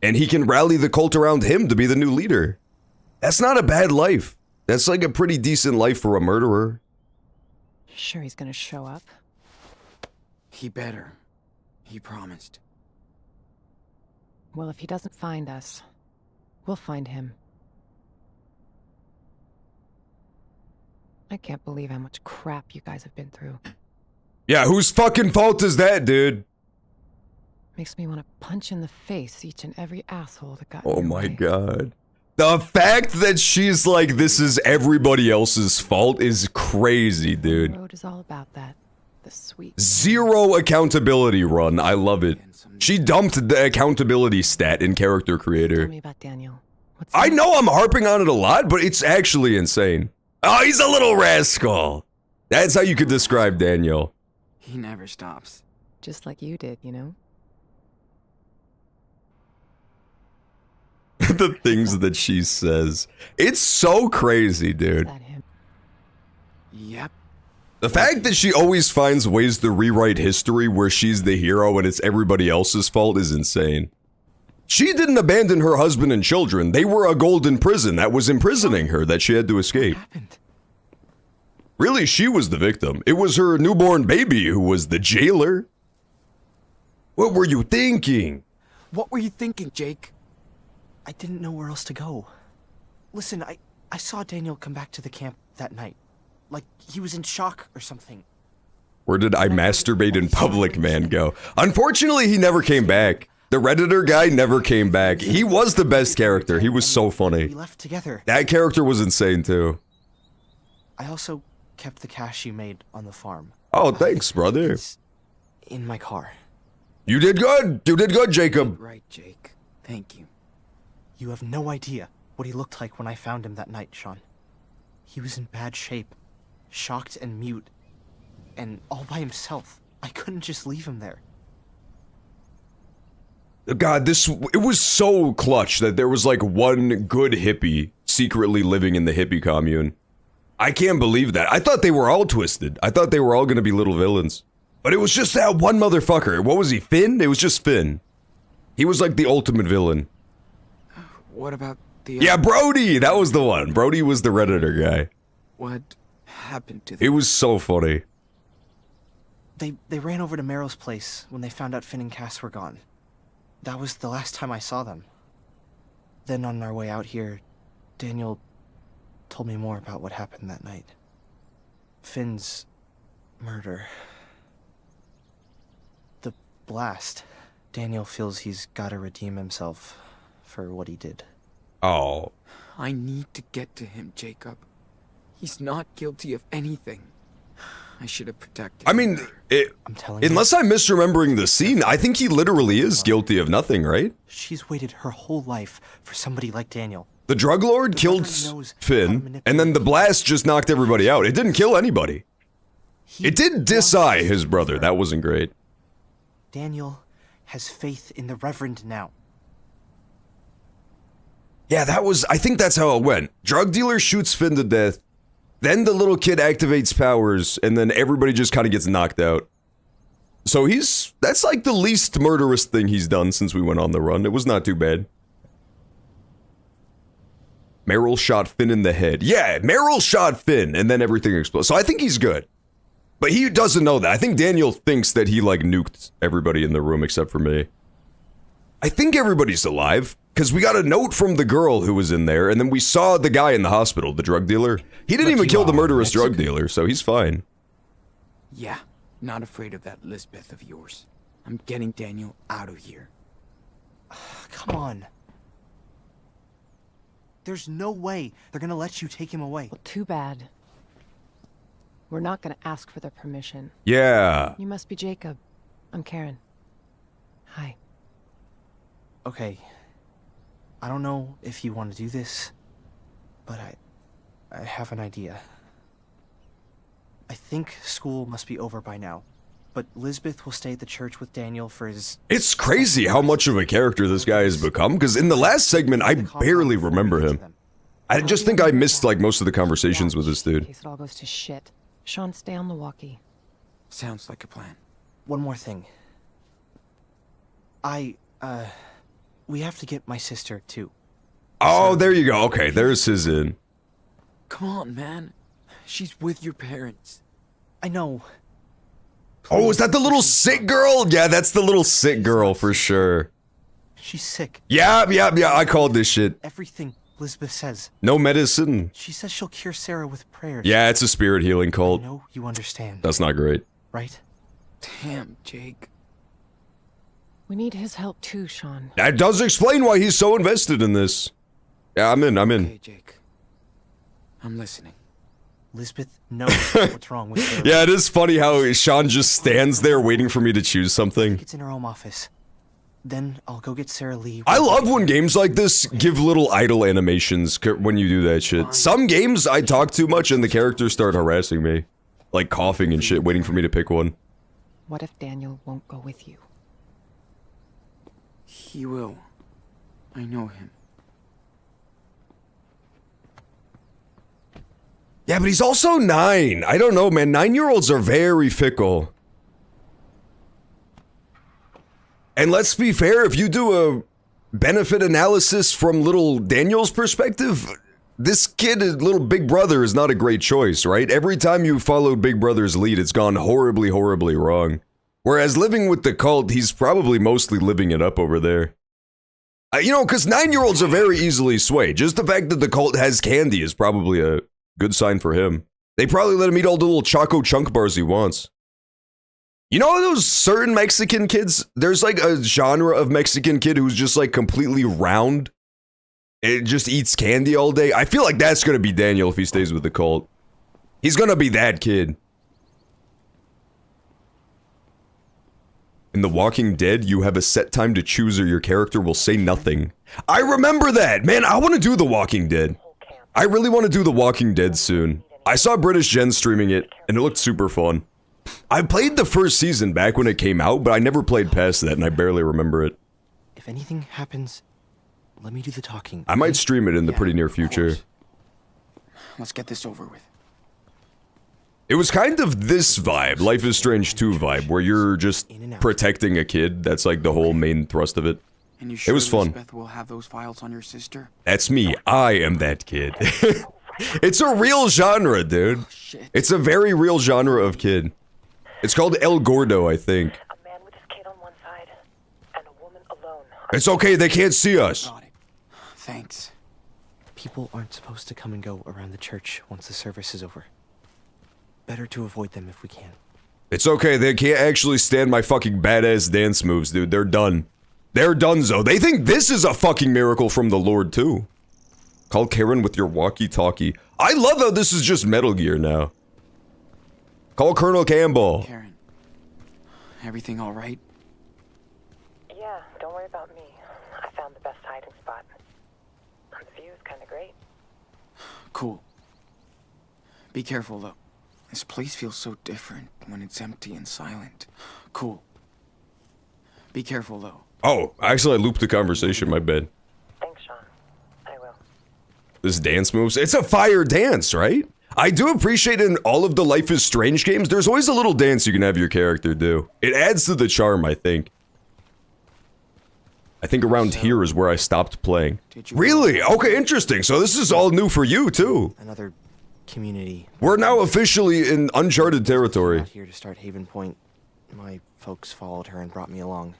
[SPEAKER 1] and he can rally the cult around him to be the new leader. That's not a bad life. That's like a pretty decent life for a murderer.
[SPEAKER 4] Sure he's gonna show up?
[SPEAKER 3] He better. He promised.
[SPEAKER 4] Well, if he doesn't find us, we'll find him. I can't believe how much crap you guys have been through.
[SPEAKER 1] Yeah, whose fucking fault is that, dude?
[SPEAKER 4] Makes me want to punch in the face each and every asshole that got in
[SPEAKER 1] Oh
[SPEAKER 4] your
[SPEAKER 1] my
[SPEAKER 4] way.
[SPEAKER 1] god. The fact that she's like, this is everybody else's fault is crazy,
[SPEAKER 4] The
[SPEAKER 1] dude.
[SPEAKER 4] road is all about that. The sweet.
[SPEAKER 1] Zero accountability run. I love it. She dumped the accountability stat in Character
[SPEAKER 4] Tell
[SPEAKER 1] Creator.
[SPEAKER 4] me about Daniel. What's
[SPEAKER 1] I
[SPEAKER 4] he-
[SPEAKER 1] know I'm harping on it a lot, but it's actually insane. Oh, he's a little rascal. That's how you could describe Daniel.
[SPEAKER 3] He never stops.
[SPEAKER 4] Just like you did, you know?
[SPEAKER 1] The things that she says. It's so crazy,
[SPEAKER 4] Is
[SPEAKER 1] dude.
[SPEAKER 4] that him?
[SPEAKER 3] Yep.
[SPEAKER 1] The fact that she always finds ways to rewrite history where she's the hero and it's everybody else's fault is insane. She didn't abandon her husband and children. They were a golden prison that was imprisoning her that she had to escape.
[SPEAKER 3] What happened?
[SPEAKER 1] Really, she was the victim. It was her newborn baby who was the jailer. What were you thinking?
[SPEAKER 3] What were you thinking, Jake?
[SPEAKER 5] I didn't know where else to go. Listen, I saw Daniel come back to the camp that night. Like, he was in shock or something.
[SPEAKER 1] Where did I masturbate in public, man, go? Unfortunately, he never came back. The Redditor guy never came back. He was the best character. He was so
[SPEAKER 5] We
[SPEAKER 1] funny.
[SPEAKER 5] left together.
[SPEAKER 1] That character was insane, too.
[SPEAKER 5] I also kept the cash you made on the farm.
[SPEAKER 1] Oh, thanks, brother.
[SPEAKER 5] It's in my car.
[SPEAKER 1] You did good. You did good, Jacob.
[SPEAKER 3] Right, Jake. Thank you.
[SPEAKER 5] You have no idea what he looked like when I found him that night, Sean. He was in bad shape, shocked and mute, and all by himself. I couldn't just leave him there.
[SPEAKER 1] God, it was so clutch that there was like one good hippie secretly living in the hippie commune. I can't believe that. I thought they were all twisted. I thought they were all gonna be little villains. But it was just that one motherfucker. What was he, Finn? It was just Finn. He was like the ultimate villain.
[SPEAKER 3] What about the...
[SPEAKER 1] Yeah, Brody! That was the one. Brody was the Redditor guy.
[SPEAKER 3] What happened to
[SPEAKER 1] It
[SPEAKER 3] them?
[SPEAKER 1] was so funny.
[SPEAKER 5] They ran over to Meryl's place when they found out Finn and Cass were gone. That was the last time I saw them. Then on our way out here, Daniel told me more about what happened that night. Finn's murder. The blast. Daniel feels he's gotta redeem himself for what he did.
[SPEAKER 1] Oh.
[SPEAKER 3] I need to get to him, Jacob. He's not guilty of anything. I should have protected
[SPEAKER 1] I
[SPEAKER 3] him
[SPEAKER 1] mean,
[SPEAKER 3] better.
[SPEAKER 5] I'm telling you,
[SPEAKER 1] unless I'm misremembering the scene, I think he literally is guilty of nothing, right?
[SPEAKER 5] she's waited her whole life for somebody like Daniel.
[SPEAKER 1] The drug lord
[SPEAKER 5] The
[SPEAKER 1] killed
[SPEAKER 5] Reverend knows how to
[SPEAKER 1] Finn,
[SPEAKER 5] manipulate
[SPEAKER 1] and then the
[SPEAKER 5] people.
[SPEAKER 1] blast just knocked everybody out. It didn't kill anybody.
[SPEAKER 5] He
[SPEAKER 1] It did
[SPEAKER 5] wants
[SPEAKER 1] dis-eye
[SPEAKER 5] to
[SPEAKER 1] his
[SPEAKER 5] save
[SPEAKER 1] brother.
[SPEAKER 5] her.
[SPEAKER 1] That wasn't great.
[SPEAKER 5] Daniel has faith in the Reverend now.
[SPEAKER 1] Yeah, I think that's how it went. Drug dealer shoots Finn to death, then the little kid activates powers, and then everybody just kind of gets knocked out. So that's like the least murderous thing he's done since we went on the run. It was not too bad. Meryl shot Finn in the head. Yeah, Meryl shot Finn, and then everything exploded. So I think he's good. But he doesn't know that. I think Daniel thinks that he, like, nuked everybody in the room except for me. I think everybody's alive, because we got a note from the girl who was in there, and then we saw the guy in the hospital, the drug dealer. He didn't
[SPEAKER 2] But
[SPEAKER 1] even
[SPEAKER 2] you
[SPEAKER 1] kill the
[SPEAKER 2] are
[SPEAKER 1] murderous drug
[SPEAKER 2] Mexican.
[SPEAKER 1] dealer, so he's fine.
[SPEAKER 3] Yeah, not afraid of that Lisbeth of yours. I'm getting Daniel out of here.
[SPEAKER 5] Come on. There's no way they're gonna let you take him away.
[SPEAKER 4] Well, too bad. We're not gonna ask for their permission.
[SPEAKER 1] Yeah.
[SPEAKER 4] You must be Jacob. I'm Karen. Hi.
[SPEAKER 5] Okay. I don't know if you want to do this, but I have an idea. I think school must be over by now, but Lisbeth will stay at the church with Daniel for his...
[SPEAKER 1] It's crazy how much of a character this guy has become, because in the last segment, I barely remember him. I just think I missed, like, most of the conversations with this
[SPEAKER 4] In
[SPEAKER 1] dude.
[SPEAKER 4] case it all goes to shit. Sean, stay on the walkie.
[SPEAKER 3] Sounds like a plan.
[SPEAKER 5] One more thing. We have to get my sister, too.
[SPEAKER 1] Oh, there you go. Okay, there's his in.
[SPEAKER 3] Come on, man. She's with your parents.
[SPEAKER 5] I know.
[SPEAKER 1] Oh, is that the little sick girl? Yeah, that's the little sick girl for sure.
[SPEAKER 5] She's sick.
[SPEAKER 1] Yeah, I called this shit.
[SPEAKER 5] Everything Lisbeth says.
[SPEAKER 1] No medicine.
[SPEAKER 5] She says she'll cure Sarah with prayers.
[SPEAKER 1] Yeah, it's a spirit healing
[SPEAKER 5] I
[SPEAKER 1] cult.
[SPEAKER 5] know you understand,
[SPEAKER 1] That's not great.
[SPEAKER 5] right?
[SPEAKER 3] Damn, Jake.
[SPEAKER 4] We need his help too, Sean.
[SPEAKER 1] That does explain why he's so invested in this. Yeah, I'm in.
[SPEAKER 3] Okay, Jake. I'm listening.
[SPEAKER 5] Lisbeth knows what's wrong with Sarah.
[SPEAKER 1] Yeah, it is funny how Sean just stands there waiting for me to choose something.
[SPEAKER 5] It's in her home office. Then I'll go get Sarah Lee.
[SPEAKER 1] I love when games like this give little idle animations when you do that shit. Some games I talk too much and the characters start harassing me. Like coughing and shit, waiting for me to pick one.
[SPEAKER 4] What if Daniel won't go with you?
[SPEAKER 3] He will. I know him.
[SPEAKER 1] Yeah, but he's also 9. I don't know, man. 9-year-olds are very fickle. And let's be fair, if you do a benefit analysis from little Daniel's perspective, this kid, little Big Brother, is not a great choice, right? Every time you followed Big Brother's lead, it's gone horribly, horribly wrong. Whereas living with the cult, he's probably mostly living it up over there. You know, because 9-year-olds are very easily swayed. Just the fact that the cult has candy is probably a good sign for him. They probably let him eat all the little Choco Chunk bars he wants. You know those certain Mexican kids? There's like a genre of Mexican kid who's just like completely round. It just eats candy all day. I feel like that's gonna be Daniel if he stays with the cult. He's gonna be that kid. In The Walking Dead, you have a set time to choose or your character will say nothing. I remember that! Man, I want to do The Walking Dead. I really want to do The Walking Dead soon. I saw British Jen streaming it, and it looked super fun. I played the first season back when it came out, but I never played past that, and I barely remember it.
[SPEAKER 5] If anything happens, let me do the talking.
[SPEAKER 1] I might stream it in the
[SPEAKER 3] Yeah,
[SPEAKER 1] pretty near
[SPEAKER 3] of
[SPEAKER 1] future.
[SPEAKER 3] course. Let's get this over with.
[SPEAKER 1] It was kind of this vibe, Life is Strange 2 vibe, where you're just protecting a kid. That's like the whole main thrust of it.
[SPEAKER 3] And you sure
[SPEAKER 1] was fun.
[SPEAKER 3] Lisbeth will have those files on your sister?
[SPEAKER 1] That's me. I am that kid. It's a real genre, dude.
[SPEAKER 3] Shit.
[SPEAKER 1] It's a very real genre of kid. It's called El Gordo, I think.
[SPEAKER 6] A man with his kid on one side and a woman alone.
[SPEAKER 1] It's okay, they can't see us.
[SPEAKER 3] Got it. Thanks.
[SPEAKER 5] People aren't supposed to come and go around the church once the service is over. Better to avoid them if we can.
[SPEAKER 1] It's okay, they can't actually stand my fucking badass dance moves, dude. They're done. They're donezo. They think this is a fucking miracle from the Lord, too. Call Karen with your walkie-talkie. I love how this is just Metal Gear now. Call Colonel Campbell.
[SPEAKER 3] Karen. Everything all right?
[SPEAKER 6] Yeah, don't worry about me. I found the best hiding spot. The view is kind of great.
[SPEAKER 3] Cool. Be careful, though. This place feels so different when it's empty and silent. Cool. Be careful, though.
[SPEAKER 1] Oh, actually I looped the conversation, my bad.
[SPEAKER 6] Thanks, Sean. I will.
[SPEAKER 1] This dance moves. It's a fire dance, right? I do appreciate in all of the Life is Strange games, there's always a little dance you can have your character do. It adds to the charm, I think. I think around here is where I stopped playing.
[SPEAKER 3] Did you
[SPEAKER 1] Really? Okay, interesting. So this is all new for you, too.
[SPEAKER 5] Another community.
[SPEAKER 1] We're now officially in uncharted territory.
[SPEAKER 5] Not here to start Haven Point. My folks followed her and brought me along.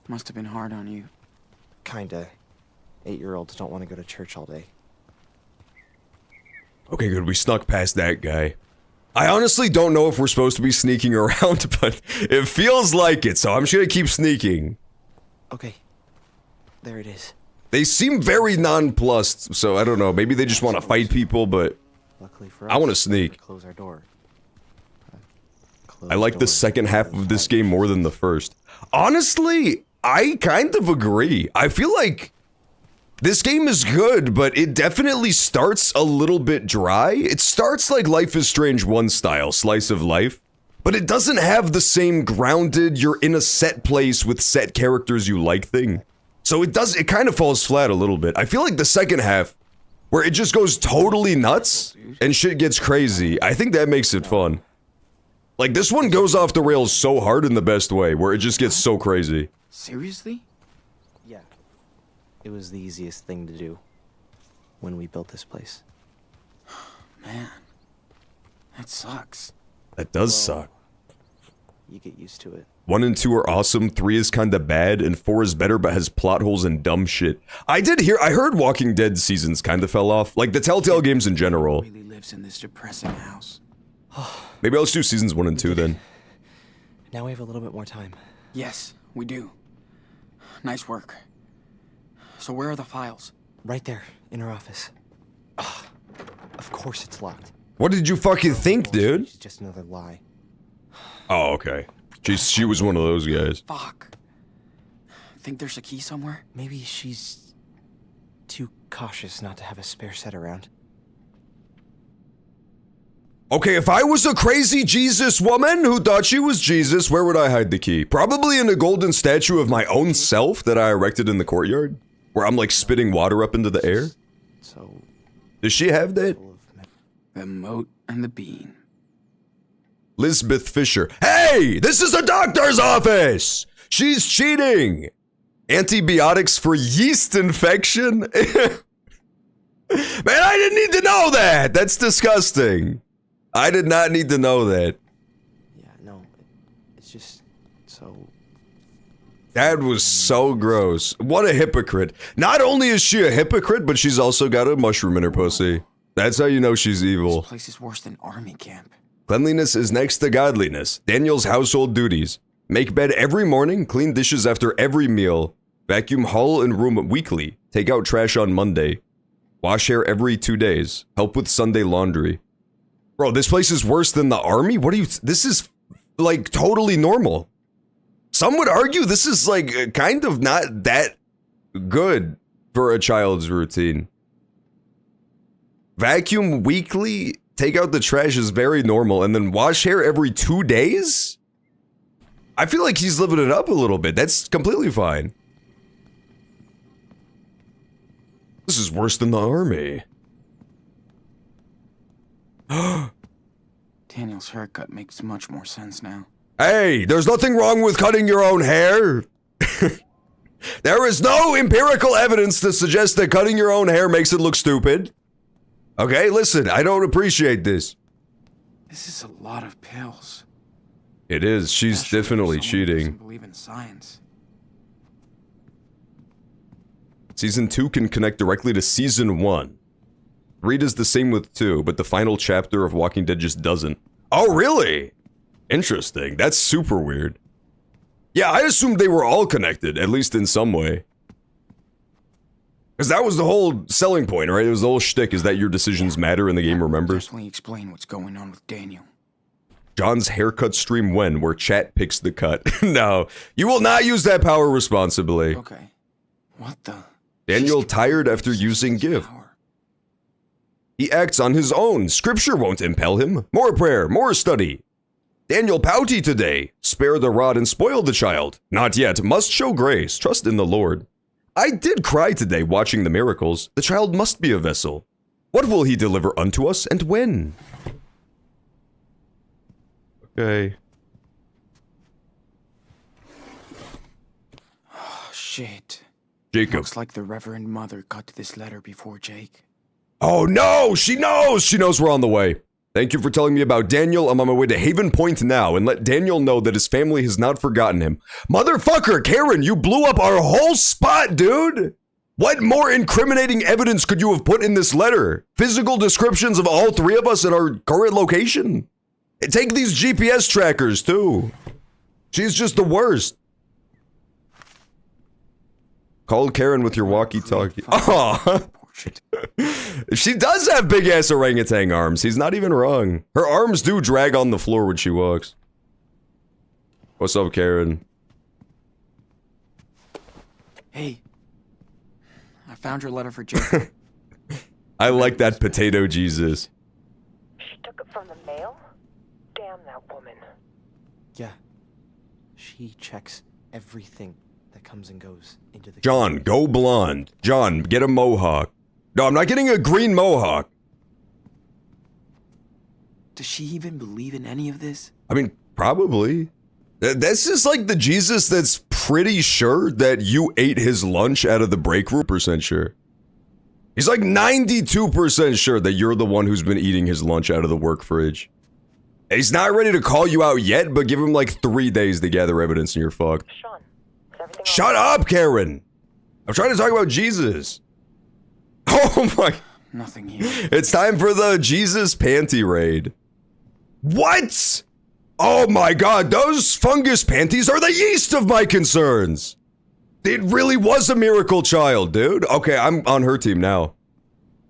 [SPEAKER 3] Must have been hard on you.
[SPEAKER 5] Kinda. 8-year-olds don't want to go to church all day.
[SPEAKER 1] Okay, good. We snuck past that guy. I honestly don't know if we're supposed to be sneaking around, but it feels like it, so I'm just gonna keep sneaking.
[SPEAKER 5] Okay. There it is.
[SPEAKER 1] They seem very nonplussed, so I don't know. Maybe they just want to fight people, but
[SPEAKER 5] Luckily for us,
[SPEAKER 1] I wanna
[SPEAKER 5] we
[SPEAKER 1] sneak.
[SPEAKER 5] close our door.
[SPEAKER 1] I like the second half of this game more than the first. Honestly, I kind of agree. I feel like this game is good, but it definitely starts a little bit dry. It starts like Life is Strange 1 style, slice of life, but it doesn't have the same grounded, you're in a set place with set characters you like thing. So it kind of falls flat a little bit. I feel like the second half, where it just goes totally nuts and shit gets crazy, I think that makes it fun. Like, this one goes off the rails so hard in the best way, where it just gets so crazy.
[SPEAKER 3] Seriously?
[SPEAKER 5] Yeah. It was the easiest thing to do when we built this place.
[SPEAKER 3] Man. That sucks.
[SPEAKER 1] That does suck.
[SPEAKER 5] You get used to it.
[SPEAKER 1] 1 and 2 are awesome, 3 is kinda bad, and 4 is better but has plot holes and dumb shit. I heard Walking Dead seasons kinda fell off. Like, the Telltale games in general.
[SPEAKER 3] Really lives in this depressing house.
[SPEAKER 1] Maybe I'll just do seasons 1 and 2 then.
[SPEAKER 5] Now we have a little bit more time.
[SPEAKER 3] Yes, we do. Nice work. So where are the files?
[SPEAKER 5] Right there, in her office. Ugh, of course it's locked.
[SPEAKER 1] What did you fucking think, dude?
[SPEAKER 5] It's just another lie.
[SPEAKER 1] Oh, okay. She was one of those guys.
[SPEAKER 3] Fuck. Think there's a key somewhere?
[SPEAKER 5] Maybe she's too cautious not to have a spare set around.
[SPEAKER 1] Okay, if I was a crazy Jesus woman who thought she was Jesus, where would I hide the key? Probably in a golden statue of my own self that I erected in the courtyard? Where I'm like spitting water up into the air?
[SPEAKER 5] So,
[SPEAKER 1] Does she have that?
[SPEAKER 5] full of
[SPEAKER 3] The moat and the bean.
[SPEAKER 1] Lisbeth Fisher. Hey! This is a doctor's office! She's cheating! Antibiotics for yeast infection? Man, I didn't need to know that! That's disgusting. I did not need to know that.
[SPEAKER 5] Yeah, no, it's just so...
[SPEAKER 1] That was so gross. What a hypocrite. Not only is she a hypocrite, but she's also got a mushroom in her pussy. That's how you know she's evil.
[SPEAKER 3] This place is worse than army camp.
[SPEAKER 1] Cleanliness is next to godliness. Daniel's household duties. Make bed every morning, clean dishes after every meal, vacuum hall and room weekly, take out trash on Monday, wash hair every 2 days, help with Sunday laundry. Bro, this place is worse than the army? What are you... This is, like, totally normal. Some would argue this is, like, kind of not that good for a child's routine. Vacuum weekly, take out the trash is very normal, and then wash hair every 2 days? I feel like he's living it up a little bit. That's completely fine. This is worse than the army.
[SPEAKER 3] Daniel's haircut makes much more sense now.
[SPEAKER 1] Hey, there's nothing wrong with cutting your own hair. There is no empirical evidence to suggest that cutting your own hair makes it look stupid. Okay, listen, I don't appreciate this.
[SPEAKER 3] This is a lot of pills.
[SPEAKER 1] It is. She's
[SPEAKER 3] Especially for
[SPEAKER 1] definitely
[SPEAKER 3] someone who doesn't
[SPEAKER 1] cheating.
[SPEAKER 3] believe in science.
[SPEAKER 1] Season 2 can connect directly to Season 1. 3 does the same with 2, but the final chapter of Walking Dead just doesn't. Oh, really? Interesting. That's super weird. Yeah, I assumed they were all connected, at least in some way. Because that was the whole selling point, right? It was the whole shtick, is that your decisions matter and the game remembers.
[SPEAKER 3] Definitely explain what's going on with Daniel.
[SPEAKER 1] John's haircut stream when, where chat picks the cut. No, you will not use that power responsibly.
[SPEAKER 3] Okay. What the?
[SPEAKER 1] Daniel
[SPEAKER 3] She's
[SPEAKER 1] tired after using
[SPEAKER 3] his
[SPEAKER 1] gift.
[SPEAKER 3] power.
[SPEAKER 1] He acts on his own. Scripture won't impel him. More prayer, more study. Daniel pouty today. Spare the rod and spoil the child. Not yet. Must show grace. Trust in the Lord. I did cry today watching the miracles. The child must be a vessel. What will he deliver unto us and when? Okay.
[SPEAKER 3] Oh, shit.
[SPEAKER 1] Jacob.
[SPEAKER 3] Looks like the Reverend Mother got to this letter before Jake.
[SPEAKER 1] Oh no! She knows! She knows we're on the way. Thank you for telling me about Daniel. I'm on my way to Haven Point now, and let Daniel know that his family has not forgotten him. Motherfucker, Karen, you blew up our whole spot, dude! What more incriminating evidence could you have put in this letter? Physical descriptions of all three of us at our current location? Take these GPS trackers, too. She's just the worst. Call Karen with your walkie-talkie. Aw. She does have big-ass orangutan arms. He's not even wrong. Her arms do drag on the floor when she walks. What's up, Karen?
[SPEAKER 3] Hey. I found your letter for Jacob.
[SPEAKER 1] I like that potato Jesus.
[SPEAKER 6] She took it from the mail? Damn that woman.
[SPEAKER 5] Yeah. She checks everything that comes and goes into the...
[SPEAKER 1] John, go blonde. John, get a mohawk. No, I'm not getting a green mohawk.
[SPEAKER 3] Does she even believe in any of this?
[SPEAKER 1] I mean, probably. That's just like the Jesus that's pretty sure that you ate his lunch out of the break room. Percent sure. He's like 92% sure that you're the one who's been eating his lunch out of the work fridge. He's not ready to call you out yet, but give him like 3 days to gather evidence and you're fucked.
[SPEAKER 6] Sean, is everything
[SPEAKER 1] Shut up, Karen! I'm trying to talk about Jesus. Oh my...
[SPEAKER 3] Nothing here.
[SPEAKER 1] It's time for the Jesus panty raid. What? Oh my god, those fungus panties are the yeast of my concerns! It really was a miracle child, dude. Okay, I'm on her team now.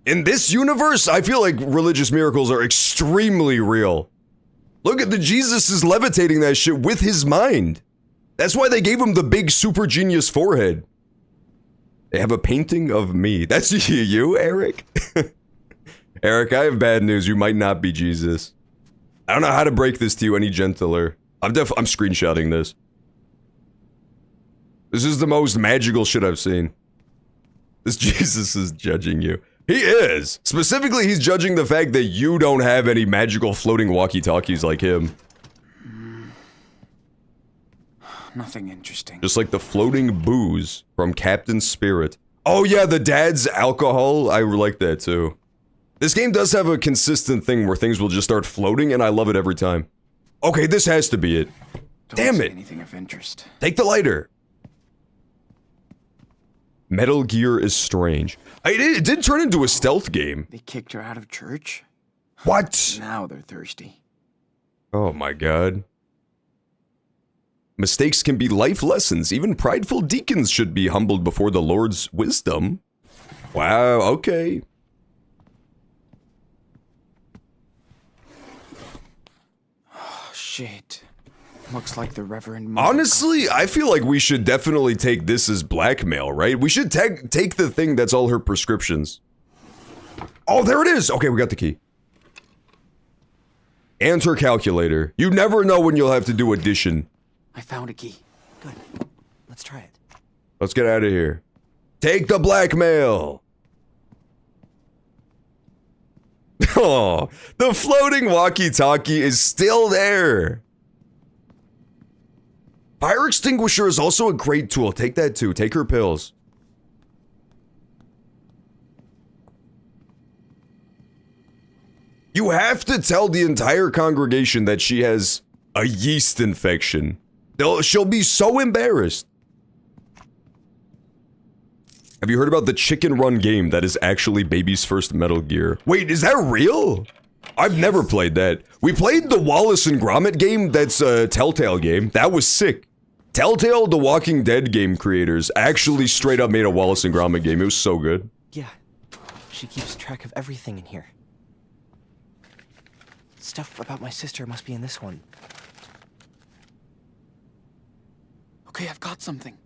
[SPEAKER 1] In this universe, I feel like religious miracles are extremely real. Look at the Jesus is levitating that shit with his mind. That's why they gave him the big super genius forehead. They have a painting of me. That's you, Eric? Eric, I have bad news. You might not be Jesus. I don't know how to break this to you any gentler. I'm screenshotting this. This is the most magical shit I've seen. This Jesus is judging you. He is! Specifically, he's judging the fact that you don't have any magical floating walkie-talkies like him.
[SPEAKER 3] Nothing interesting.
[SPEAKER 1] Just like the floating booze from Captain Spirit. Oh yeah, the dad's alcohol. I like that too. This game does have a consistent thing where things will just start floating, and I love it every time. Okay, this has to be it. Damn
[SPEAKER 3] Don't see
[SPEAKER 1] it!
[SPEAKER 3] anything of interest.
[SPEAKER 1] Take the lighter. Metal Gear is strange. It did turn into a stealth game.
[SPEAKER 3] They kicked her out of church?
[SPEAKER 1] What?
[SPEAKER 3] Now they're thirsty.
[SPEAKER 1] Oh my god. Mistakes can be life lessons. Even prideful deacons should be humbled before the Lord's wisdom. Wow, okay.
[SPEAKER 3] Oh, shit. Looks like the Reverend...
[SPEAKER 1] Honestly, I feel like we should definitely take this as blackmail, right? We should take the thing that's all her prescriptions. Oh, there it is! Okay, we got the key. And her calculator. You never know when you'll have to do addition.
[SPEAKER 3] I found a key.
[SPEAKER 5] Good. Let's try it.
[SPEAKER 1] Let's get out of here. Take the blackmail! Oh, the floating walkie-talkie is still there! Fire extinguisher is also a great tool. Take that too. Take her pills. You have to tell the entire congregation that she has a yeast infection. She'll be so embarrassed. Have you heard about the Chicken Run game that is actually baby's first Metal Gear? Wait, is that real? I've never played that. We played the Wallace and Gromit game that's a Telltale game. That was sick. Telltale, the Walking Dead game creators, actually straight up made a Wallace and Gromit game. It was so good.
[SPEAKER 5] Yeah. She keeps track of everything in here. Stuff about my sister must be in this one.
[SPEAKER 3] Okay, I've got something.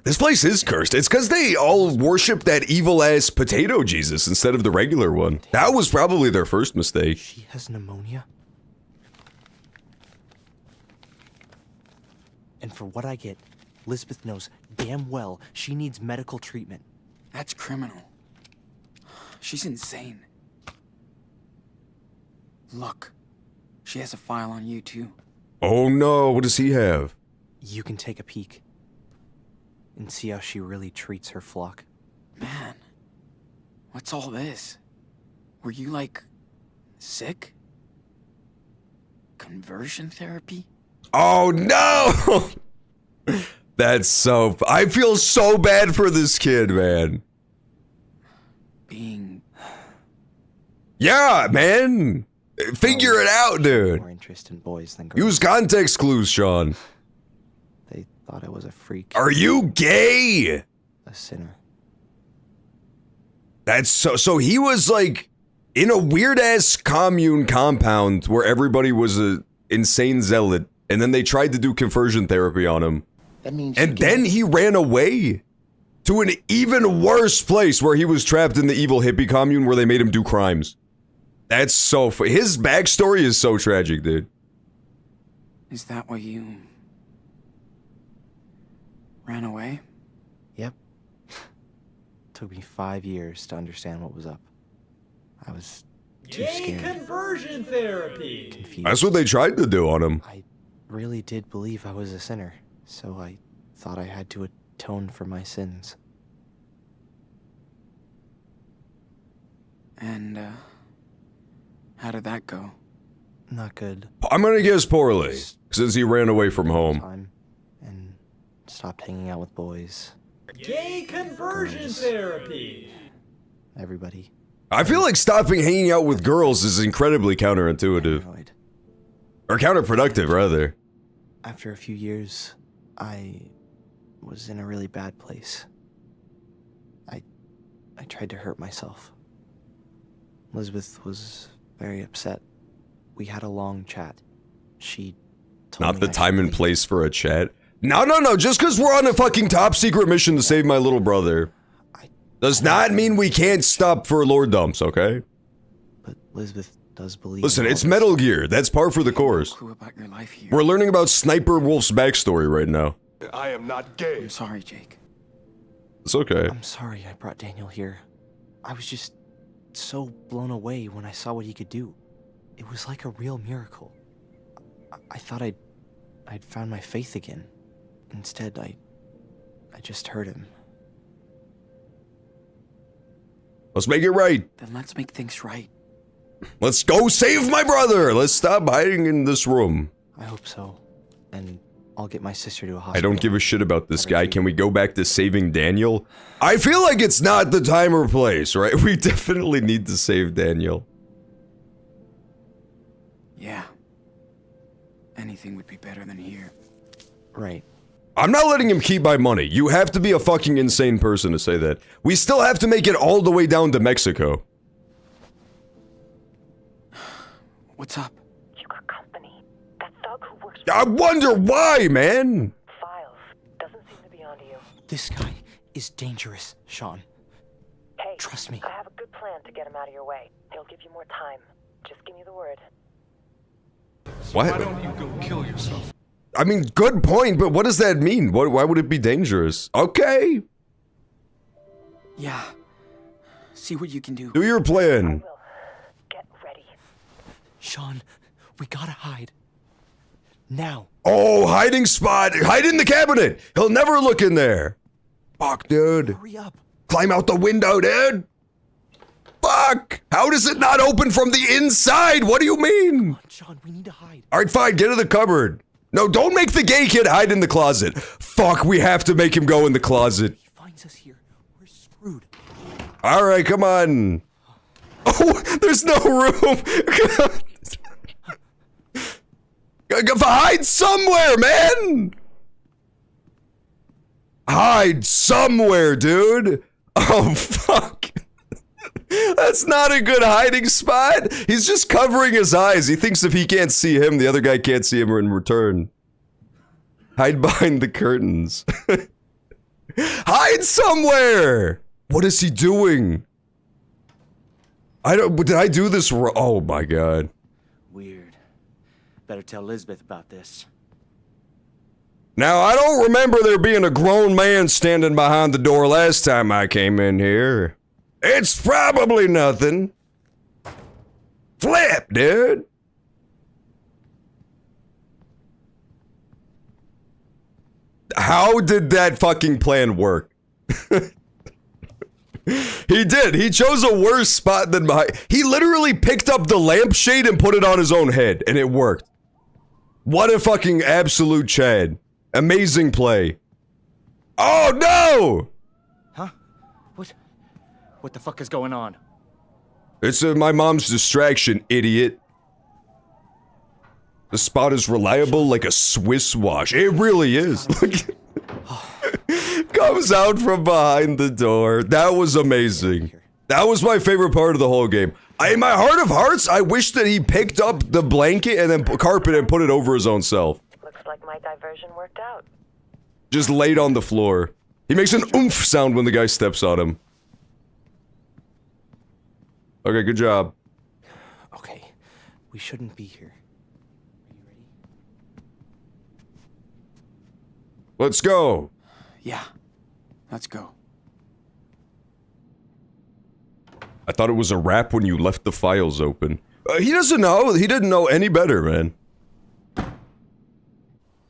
[SPEAKER 1] This place is cursed. It's because they all worship that evil-ass potato Jesus instead of the regular one. That was probably their first mistake.
[SPEAKER 5] She has pneumonia? And for what I get, Lisbeth knows damn well she needs medical treatment.
[SPEAKER 3] That's criminal. She's insane. Look. She has a file on you, too.
[SPEAKER 1] Oh no, what does he have?
[SPEAKER 5] You can take a peek and see how she really treats her flock.
[SPEAKER 3] Man. What's all this? Were you, like, sick? Conversion therapy?
[SPEAKER 1] Oh no! That's so. I feel so bad for this kid, man.
[SPEAKER 3] Being...
[SPEAKER 1] Yeah, man. Figure it out, dude.
[SPEAKER 5] More interest in boys than girls.
[SPEAKER 1] Use context clues, Sean.
[SPEAKER 5] They thought I was a freak,
[SPEAKER 1] Are you gay?
[SPEAKER 5] a sinner.
[SPEAKER 1] That's so he was like in a weird ass commune compound where everybody was a insane zealot, and then they tried to do conversion therapy on him.
[SPEAKER 5] That means
[SPEAKER 1] And then he ran away to an even worse place where he was trapped in the evil hippie commune where they made him do crimes. That's so his backstory is so tragic, dude.
[SPEAKER 3] Is that why you... ran away?
[SPEAKER 5] Yep. Took me 5 years to understand what was up. I was too scared,
[SPEAKER 7] Conversion therapy.
[SPEAKER 5] confused.
[SPEAKER 1] That's what they tried to do on him.
[SPEAKER 5] I really did believe I was a sinner, so I thought I had to atone for my sins.
[SPEAKER 3] And, how did that go?
[SPEAKER 5] Not good.
[SPEAKER 1] I'm gonna guess poorly, since he ran away from home.
[SPEAKER 5] Time and stopped hanging out with boys.
[SPEAKER 7] Gay conversion therapy.
[SPEAKER 5] Everybody.
[SPEAKER 1] I feel like stopping hanging out with girls is incredibly counterintuitive.
[SPEAKER 5] Paranoid.
[SPEAKER 1] Or counterproductive, rather.
[SPEAKER 5] After a few years, I was in a really bad place. I tried to hurt myself. Elizabeth was very upset. We had a long chat. She told
[SPEAKER 1] Not
[SPEAKER 5] me
[SPEAKER 1] the
[SPEAKER 5] I
[SPEAKER 1] time
[SPEAKER 5] should
[SPEAKER 1] and
[SPEAKER 5] leave.
[SPEAKER 1] place for a chat. No, just because we're on a fucking top secret mission to save my little brother does not mean we can't stop for lord dumps, okay?
[SPEAKER 5] But Elizabeth does believe.
[SPEAKER 1] Listen,
[SPEAKER 5] in
[SPEAKER 1] it's
[SPEAKER 5] all this.
[SPEAKER 1] Metal Gear. That's par for the course.
[SPEAKER 3] Clue about your life here.
[SPEAKER 1] We're learning about Sniper Wolf's backstory right now.
[SPEAKER 8] I am not gay.
[SPEAKER 3] I'm sorry, Jake.
[SPEAKER 1] It's okay.
[SPEAKER 5] I'm sorry I brought Daniel here. I was just so blown away when I saw what he could do. It was like a real miracle. I thought I'd found my faith again. Instead, I just hurt him.
[SPEAKER 1] Let's make it right.
[SPEAKER 3] Then let's make things right.
[SPEAKER 1] Let's go save my brother. Let's stop hiding in this room.
[SPEAKER 5] I hope so. And I'll get my sister to a
[SPEAKER 1] I
[SPEAKER 5] hospital.
[SPEAKER 1] don't give a shit about this guy. Can we go back to saving Daniel? I feel like it's not the time or place, right? We definitely need to save Daniel.
[SPEAKER 3] Yeah. Anything would be better than here.
[SPEAKER 5] Right.
[SPEAKER 1] I'm not letting him keep my money. You have to be a fucking insane person to say that. We still have to make it all the way down to Mexico.
[SPEAKER 3] What's up?
[SPEAKER 6] You got company. That thug who works
[SPEAKER 1] I wonder why, man.
[SPEAKER 6] Files doesn't seem to be onto you.
[SPEAKER 5] This guy is dangerous, Sean.
[SPEAKER 6] Hey,
[SPEAKER 5] Trust me.
[SPEAKER 6] I have a good plan to get him out of your way. He'll give you more time. Just give me the word.
[SPEAKER 1] What?
[SPEAKER 8] Why don't you go kill yourself?
[SPEAKER 1] I mean, good point, but what does that mean? Why would it be dangerous? Okay,
[SPEAKER 3] Yeah. See what you can do.
[SPEAKER 1] do your plan.
[SPEAKER 6] Will, get ready.
[SPEAKER 5] Sean, we gotta hide. Now.
[SPEAKER 1] Oh, hiding spot. Hide in the cabinet. He'll never look in there. Fuck, dude.
[SPEAKER 5] Hurry up.
[SPEAKER 1] Climb out the window, dude. Fuck. How does it not open from the inside? What do you mean?
[SPEAKER 5] Sean, we need to hide.
[SPEAKER 1] All right, fine. Get in the cupboard. No, don't make the gay kid hide in the closet. Fuck, we have to make him go in the closet.
[SPEAKER 5] He finds us here. We're screwed.
[SPEAKER 1] All right, come on. Oh, there's no room. Hide somewhere, man. Hide somewhere, dude. Oh, fuck. That's not a good hiding spot. He's just covering his eyes. He thinks if he can't see him, the other guy can't see him in return. Hide behind the curtains. Hide somewhere. What is he doing? Did I do this wrong? Oh my god.
[SPEAKER 9] Weird. Better tell Elizabeth about this.
[SPEAKER 1] Now, I don't remember there being a grown man standing behind the door last time I came in here. It's probably nothing. Flip, dude. How did that fucking plan work? He did. He chose a worse spot than behind. He literally picked up the lampshade and put it on his own head, and it worked. What a fucking absolute Chad. Amazing play. Oh no!
[SPEAKER 9] Huh? What the fuck is going on?
[SPEAKER 1] It's my mom's distraction, idiot. The spot is reliable like a Swiss watch. It really is. Comes out from behind the door. That was amazing. That was my favorite part of the whole game. In my heart of hearts, I wish that he picked up the blanket and then carpet and put it over his own self.
[SPEAKER 6] Looks like my diversion worked out.
[SPEAKER 1] Just laid on the floor. He makes an oomph sound when the guy steps on him. Okay, good job.
[SPEAKER 5] Okay, we shouldn't be here. Are you ready?
[SPEAKER 1] Let's go.
[SPEAKER 3] Yeah. Let's go.
[SPEAKER 1] I thought it was a wrap when you left the files open. He doesn't know. He didn't know any better, man.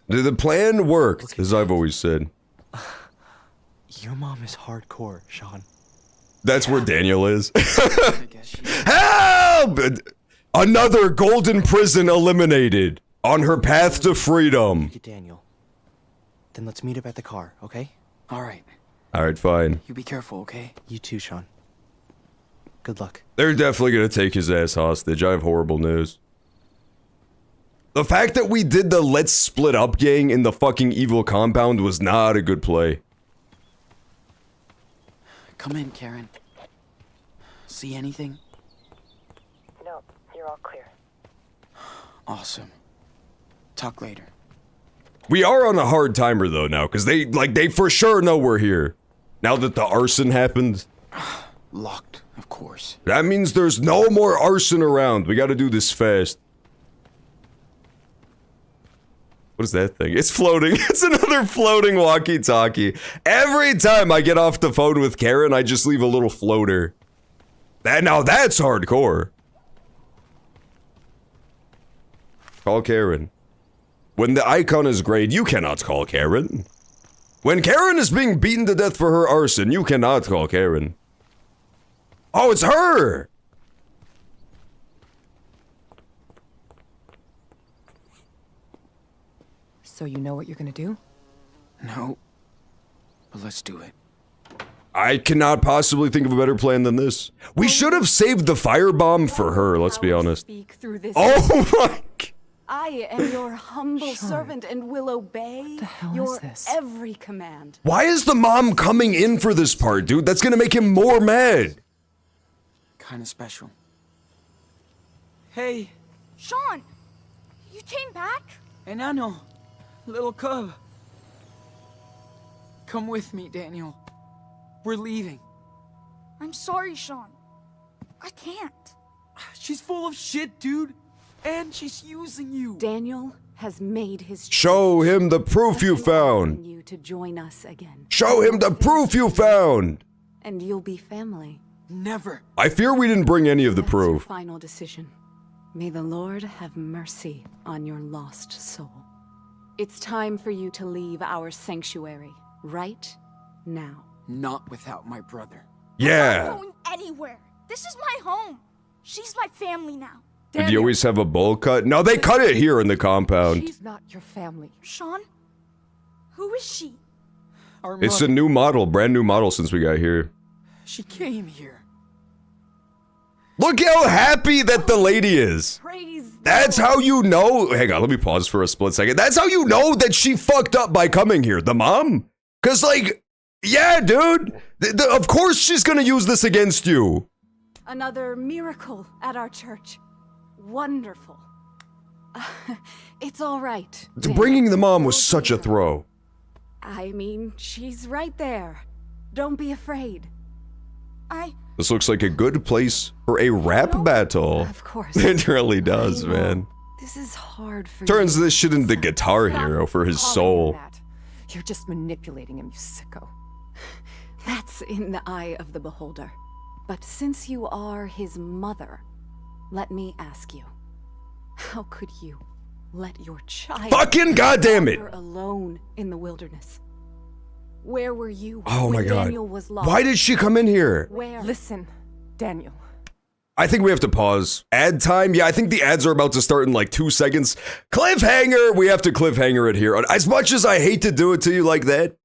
[SPEAKER 1] The plan worked, as I've always said.
[SPEAKER 5] Your mom is hardcore, Sean.
[SPEAKER 1] That's where Daniel is.
[SPEAKER 3] I guess she...
[SPEAKER 1] Help! Another golden prison eliminated on her path to freedom.
[SPEAKER 5] Get Daniel. Then let's meet up at the car, okay?
[SPEAKER 3] All right.
[SPEAKER 1] All right, fine.
[SPEAKER 3] You be careful, okay?
[SPEAKER 5] You too, Sean. Good luck.
[SPEAKER 1] They're definitely gonna take his ass hostage. I have horrible news. The fact that we did the let's split up gang in the fucking evil compound was not a good play.
[SPEAKER 3] Come in, Karen. See anything?
[SPEAKER 6] No, you're all clear.
[SPEAKER 3] Awesome. Talk later.
[SPEAKER 1] We are on a hard timer though now, because they for sure know we're here. Now that the arson happened.
[SPEAKER 3] Locked, of course.
[SPEAKER 1] That means there's no more arson around. We gotta do this fast. What is that thing? It's floating. It's another floating walkie-talkie. Every time I get off the phone with Karen, I just leave a little floater. Now that's hardcore. Call Karen. When the icon is grayed, you cannot call Karen. When Karen is being beaten to death for her arson, you cannot call Karen. Oh, it's her!
[SPEAKER 4] So you know what you're gonna do?
[SPEAKER 3] No. But let's do it.
[SPEAKER 1] I cannot possibly think of a better plan than this. We should have saved the firebomb for her, let's be honest.
[SPEAKER 10] Speak through this.
[SPEAKER 1] Oh my...
[SPEAKER 10] I am your humble servant and will obey
[SPEAKER 4] What the hell
[SPEAKER 10] your
[SPEAKER 4] is this?
[SPEAKER 10] every command.
[SPEAKER 1] Why is the mom coming in for this part, dude? That's gonna make him more mad.
[SPEAKER 3] Kinda special. Hey,
[SPEAKER 11] Sean, you came back?
[SPEAKER 3] Enano, little cub. Come with me, Daniel. We're leaving.
[SPEAKER 11] I'm sorry, Sean. I can't.
[SPEAKER 3] She's full of shit, dude. And she's using you.
[SPEAKER 10] Daniel has made his choice.
[SPEAKER 1] Show him the proof you found.
[SPEAKER 10] You to join us again.
[SPEAKER 1] Show him the proof you found.
[SPEAKER 10] And you'll be family.
[SPEAKER 3] Never.
[SPEAKER 1] I fear we didn't bring any of the
[SPEAKER 10] That's your
[SPEAKER 1] proof.
[SPEAKER 10] final decision. May the Lord have mercy on your lost soul. It's time for you to leave our sanctuary right now.
[SPEAKER 3] Not without my brother.
[SPEAKER 11] I'm
[SPEAKER 1] Yeah.
[SPEAKER 11] not going anywhere. This is my home. She's my family now.
[SPEAKER 1] Did you always have a bowl cut? No, they cut it here in the compound.
[SPEAKER 4] She's not your family.
[SPEAKER 11] Sean? Who is she?
[SPEAKER 3] Our
[SPEAKER 1] It's a
[SPEAKER 3] mother,
[SPEAKER 1] new model, brand new model since we got here.
[SPEAKER 3] she came here.
[SPEAKER 1] Look how happy that the lady is.
[SPEAKER 10] Praise
[SPEAKER 1] That's how you know. Hang on, let me pause for a split second. That's how you know that she fucked up by coming here. The mom? Cause like, yeah, dude. Of course she's gonna use this against you.
[SPEAKER 10] Another miracle at our church. Wonderful. It's all right. Dan.
[SPEAKER 1] Bringing the mom was such a throw.
[SPEAKER 10] I mean, she's right there. Don't be afraid.
[SPEAKER 1] This looks like a good place for a rap battle.
[SPEAKER 10] Of course.
[SPEAKER 1] It really does,
[SPEAKER 10] I know.
[SPEAKER 1] man.
[SPEAKER 10] This is hard for
[SPEAKER 1] Turns
[SPEAKER 10] you.
[SPEAKER 1] this shit into Guitar Hero for his
[SPEAKER 4] Calling
[SPEAKER 1] soul.
[SPEAKER 4] him that. You're just manipulating him, you sicko.
[SPEAKER 10] That's in the eye of the beholder. But since you are his mother, let me ask you, how could you let your child
[SPEAKER 1] Fucking goddamn it!
[SPEAKER 10] wander alone in the wilderness? Where were you
[SPEAKER 1] Oh
[SPEAKER 10] when
[SPEAKER 1] my god.
[SPEAKER 10] Daniel was lost?
[SPEAKER 1] Why did she come in here?
[SPEAKER 10] Where?
[SPEAKER 4] Listen, Daniel.
[SPEAKER 1] I think we have to pause. Ad time? Yeah, I think the ads are about to start in like 2 seconds. Cliffhanger! We have to cliffhanger it here. As much as I hate to do it to you like that,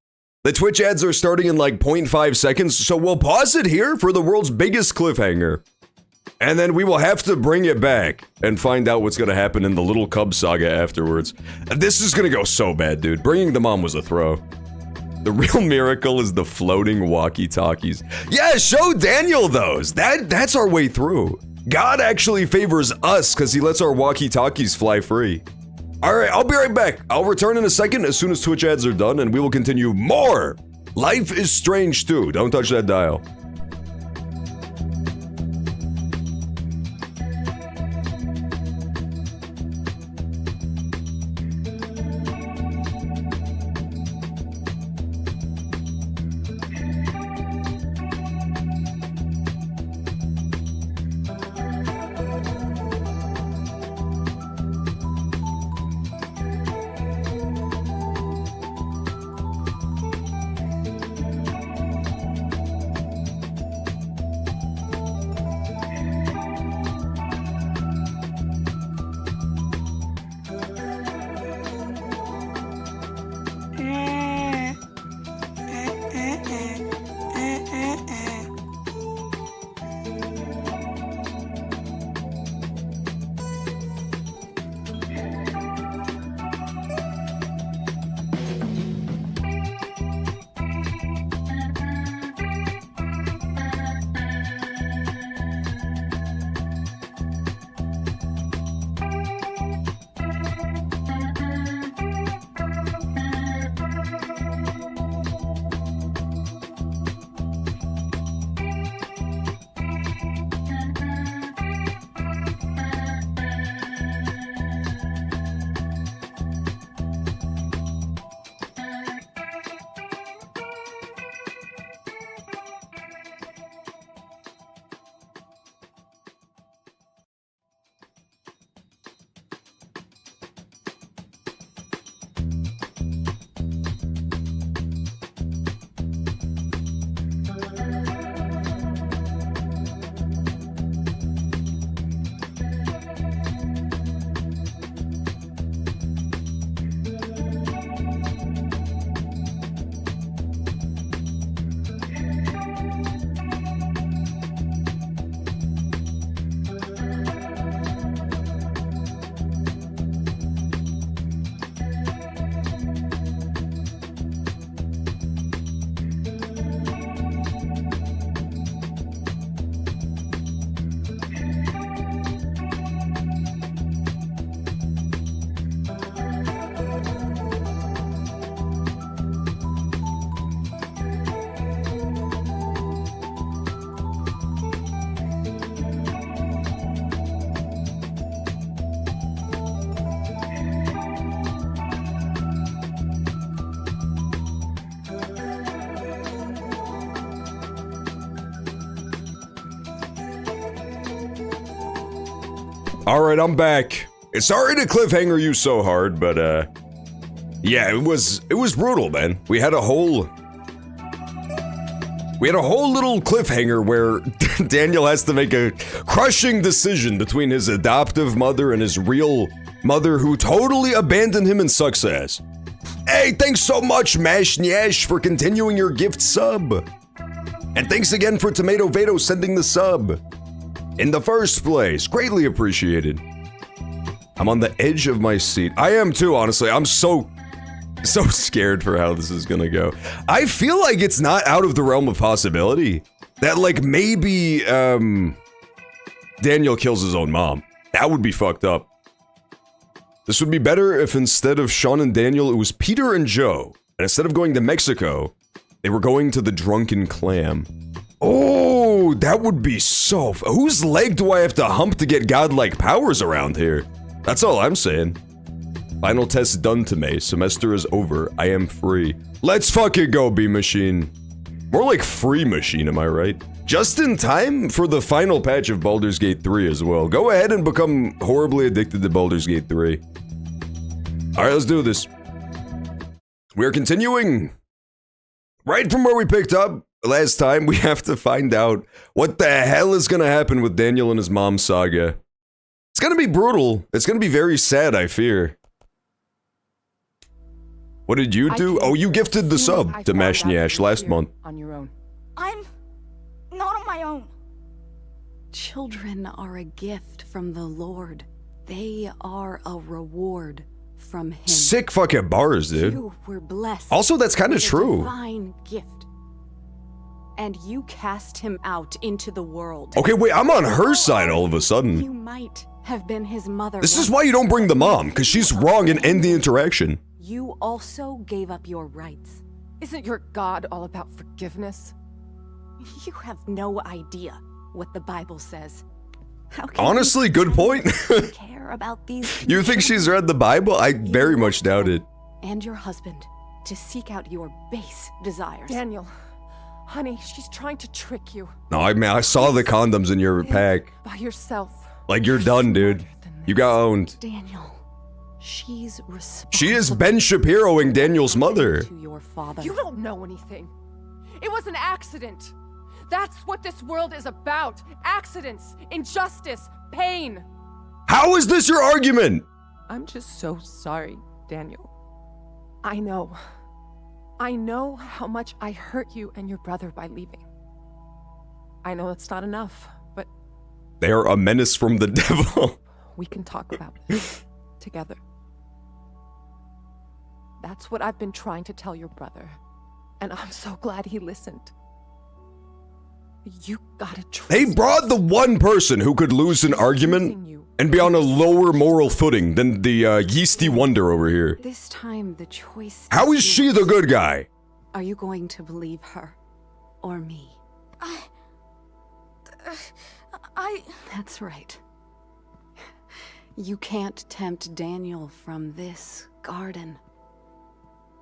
[SPEAKER 1] the Twitch ads are starting in like 0.5 seconds, so we'll pause it here for the world's biggest cliffhanger. And then we will have to bring it back and find out what's gonna happen in the Little Cub saga afterwards. This is gonna go so bad, dude. Bringing the mom was a throw. The real miracle is the floating walkie-talkies. Yeah, show Daniel those. That's our way through. God actually favors us because he lets our walkie-talkies fly free. Alright, I'll be right back. I'll return in a second as soon as Twitch ads are done, and we will continue more Life is Strange 2. Don't touch that dial. Alright, I'm back. Sorry to cliffhanger you so hard, but yeah, it was brutal, man. We had a whole little cliffhanger where Daniel has to make a crushing decision between his adoptive mother and his real mother who totally abandoned him and sucks ass. Hey, thanks so much, Mash Nyash, for continuing your gift sub. And thanks again for Tomato Vado sending the sub. In the first place, greatly appreciated. I'm on the edge of my seat. I am too, honestly. I'm so scared for how this is gonna go. I feel like it's not out of the realm of possibility that, like, maybe, Daniel kills his own mom. That would be fucked up. This would be better if instead of Sean and Daniel, it was Peter and Joe. And instead of going to Mexico, they were going to the Drunken Clam. Oh, that would be so... Whose leg do I have to hump to get godlike powers around here? That's all I'm saying. Final test done to me. Semester is over. I am free. Let's fucking go, B-Machine. More like Free Machine, am I right? Just in time for the final patch of Baldur's Gate 3 as well. Go ahead and become horribly addicted to Baldur's Gate 3. Alright, let's do this. We are continuing right from where we picked up. last time, we have to find out what the hell is gonna happen with Daniel and his mom saga. It's gonna be brutal. It's gonna be very sad, I fear. What did you do? Oh, you gifted the sub to Mashniash last month.
[SPEAKER 4] On your own.
[SPEAKER 11] I'm not on my own.
[SPEAKER 10] Children are a gift from the Lord. They are a reward from Him.
[SPEAKER 1] Sick fucking bars, dude.
[SPEAKER 10] You were blessed.
[SPEAKER 1] Also, that's kind of
[SPEAKER 10] with a
[SPEAKER 1] true.
[SPEAKER 10] Divine gift. And you cast him out into the world.
[SPEAKER 1] Okay, wait, I'm on her side all of a sudden.
[SPEAKER 10] You might have been his mother.
[SPEAKER 1] This is why you don't bring the mom, because she's wrong and end the interaction.
[SPEAKER 10] You also gave up your rights.
[SPEAKER 4] Isn't your God all about forgiveness?
[SPEAKER 10] You have no idea what the Bible says. How can
[SPEAKER 1] Honestly, good point.
[SPEAKER 10] you care about these
[SPEAKER 1] You think she's read the Bible? I very much doubt it.
[SPEAKER 10] and your husband to seek out your base desires?
[SPEAKER 4] Daniel, honey, she's trying to trick you.
[SPEAKER 1] No, I mean, I saw the condoms in your pack.
[SPEAKER 4] By yourself.
[SPEAKER 1] Like, you're done, dude. You got owned.
[SPEAKER 10] Daniel, she's responsible.
[SPEAKER 1] She is Ben Shapiroing Daniel's mother.
[SPEAKER 10] To your father.
[SPEAKER 4] You don't know anything. It was an accident. That's what this world is about. Accidents, injustice, pain.
[SPEAKER 1] How is this your argument?
[SPEAKER 4] I'm just so sorry, Daniel. I know. I know how much I hurt you and your brother by leaving. I know it's not enough, but
[SPEAKER 1] They are a menace from the devil.
[SPEAKER 4] we can talk about it together. That's what I've been trying to tell your brother, and I'm so glad he listened. You gotta trust.
[SPEAKER 1] They brought the one person who could lose an argument and be on a lower moral footing than the yeasty wonder over here.
[SPEAKER 10] This time the choice.
[SPEAKER 1] How is she the good guy?
[SPEAKER 10] Are you going to believe her or me? That's right. You can't tempt Daniel from this garden.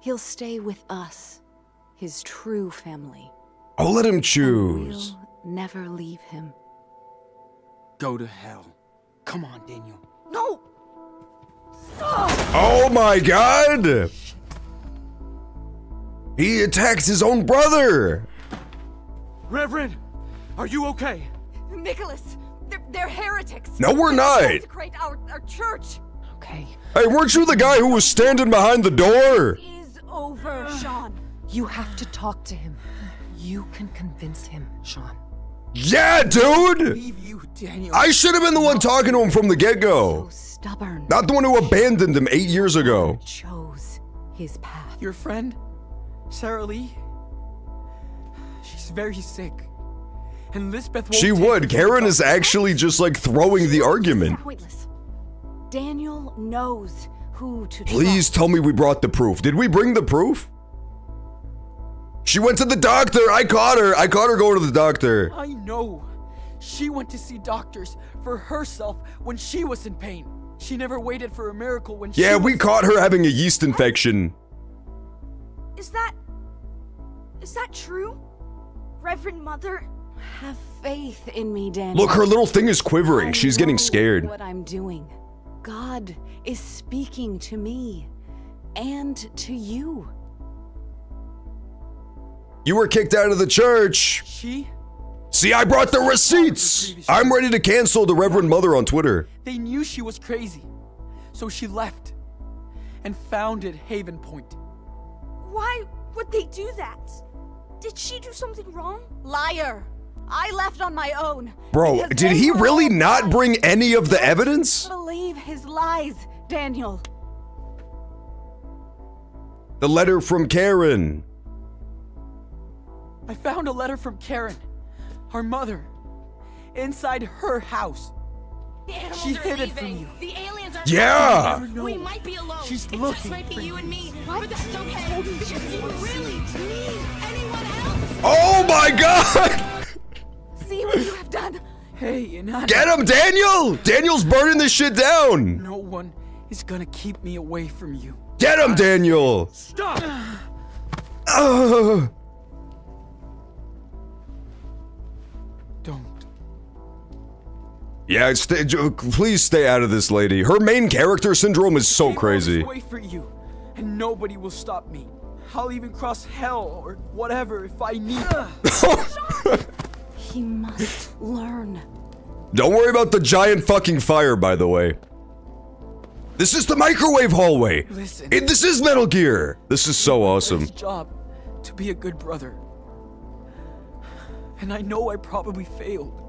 [SPEAKER 10] He'll stay with us, his true family.
[SPEAKER 1] I'll let him
[SPEAKER 10] And
[SPEAKER 1] choose.
[SPEAKER 10] we'll never leave him.
[SPEAKER 3] Go to hell. Come on, Daniel.
[SPEAKER 11] No!
[SPEAKER 1] Oh my god! He attacked his own brother!
[SPEAKER 9] Reverend, are you okay?
[SPEAKER 11] Nicholas, they're heretics.
[SPEAKER 1] No, we're
[SPEAKER 11] They
[SPEAKER 1] not.
[SPEAKER 11] desecrate our church.
[SPEAKER 4] Okay.
[SPEAKER 1] Hey, weren't you the guy who was standing behind the door?
[SPEAKER 10] Is over, Sean.
[SPEAKER 4] You have to talk to him. You can convince him, Sean.
[SPEAKER 1] Yeah, dude!
[SPEAKER 3] Leave you, Daniel.
[SPEAKER 1] I should have been the one talking to him from the get-go.
[SPEAKER 10] So stubborn.
[SPEAKER 1] Not the one who abandoned him 8 years ago.
[SPEAKER 10] Chose his path.
[SPEAKER 3] Your friend, Sarah Lee, she's very sick. And Lisbeth won't
[SPEAKER 1] She
[SPEAKER 3] take
[SPEAKER 1] would.
[SPEAKER 3] her to
[SPEAKER 1] Karen
[SPEAKER 3] the
[SPEAKER 1] is
[SPEAKER 3] doctor.
[SPEAKER 1] actually just like throwing the argument.
[SPEAKER 10] Pointless. Daniel knows who to
[SPEAKER 1] Please
[SPEAKER 10] trust.
[SPEAKER 1] tell me we brought the proof. Did we bring the proof? She went to the doctor. I caught her. I caught her going to the doctor.
[SPEAKER 3] I know. She went to see doctors for herself when she was in pain. She never waited for a miracle when
[SPEAKER 1] Yeah,
[SPEAKER 3] she
[SPEAKER 1] we
[SPEAKER 3] was...
[SPEAKER 1] caught her having a yeast infection.
[SPEAKER 11] Is that true? Reverend Mother?
[SPEAKER 10] Have faith in me, Daniel.
[SPEAKER 1] Look, her little thing is quivering.
[SPEAKER 10] I
[SPEAKER 1] She's getting
[SPEAKER 10] know
[SPEAKER 1] scared.
[SPEAKER 10] What I'm doing. God is speaking to me and to you.
[SPEAKER 1] You were kicked out of the church.
[SPEAKER 3] She?
[SPEAKER 1] See, I brought the receipts. I'm ready to cancel the Reverend Mother on Twitter.
[SPEAKER 3] They knew she was crazy. So she left and founded Haven Point.
[SPEAKER 11] Why would they do that? Did she do something wrong?
[SPEAKER 10] Liar! I left on my own.
[SPEAKER 1] Bro,
[SPEAKER 10] because
[SPEAKER 1] did
[SPEAKER 10] they
[SPEAKER 1] he
[SPEAKER 10] were
[SPEAKER 1] really
[SPEAKER 10] all
[SPEAKER 1] not
[SPEAKER 10] lies.
[SPEAKER 1] bring any of the evidence?
[SPEAKER 10] Believe his lies, Daniel.
[SPEAKER 1] The letter from Karen.
[SPEAKER 3] I found a letter from Karen, our mother, inside her house.
[SPEAKER 11] The animals
[SPEAKER 3] She
[SPEAKER 11] are
[SPEAKER 3] hid it
[SPEAKER 11] leaving.
[SPEAKER 3] from you.
[SPEAKER 11] The aliens are
[SPEAKER 1] Yeah.
[SPEAKER 11] coming. We might be alone.
[SPEAKER 3] She's
[SPEAKER 11] it
[SPEAKER 3] looking
[SPEAKER 11] just might be
[SPEAKER 3] for
[SPEAKER 11] you
[SPEAKER 3] you.
[SPEAKER 11] and me. But that's okay. Because you really need anyone else.
[SPEAKER 1] Oh my god!
[SPEAKER 10] See what you have done.
[SPEAKER 3] Hey, and I...
[SPEAKER 1] Get him, Daniel! Daniel's burning this shit down!
[SPEAKER 3] No one is gonna keep me away from you.
[SPEAKER 1] Get him, Daniel!
[SPEAKER 3] Stop! Don't.
[SPEAKER 1] Yeah, please stay out of this, lady. Her main character syndrome is so
[SPEAKER 3] Take all
[SPEAKER 1] crazy.
[SPEAKER 3] this away for you, and nobody will stop me. I'll even cross hell or whatever if I need.
[SPEAKER 10] He must learn.
[SPEAKER 1] Don't worry about the giant fucking fire, by the way. This is the microwave hallway.
[SPEAKER 3] Listen.
[SPEAKER 1] This is Metal Gear. This is so awesome.
[SPEAKER 3] It's job to be a good brother. And I know I probably failed.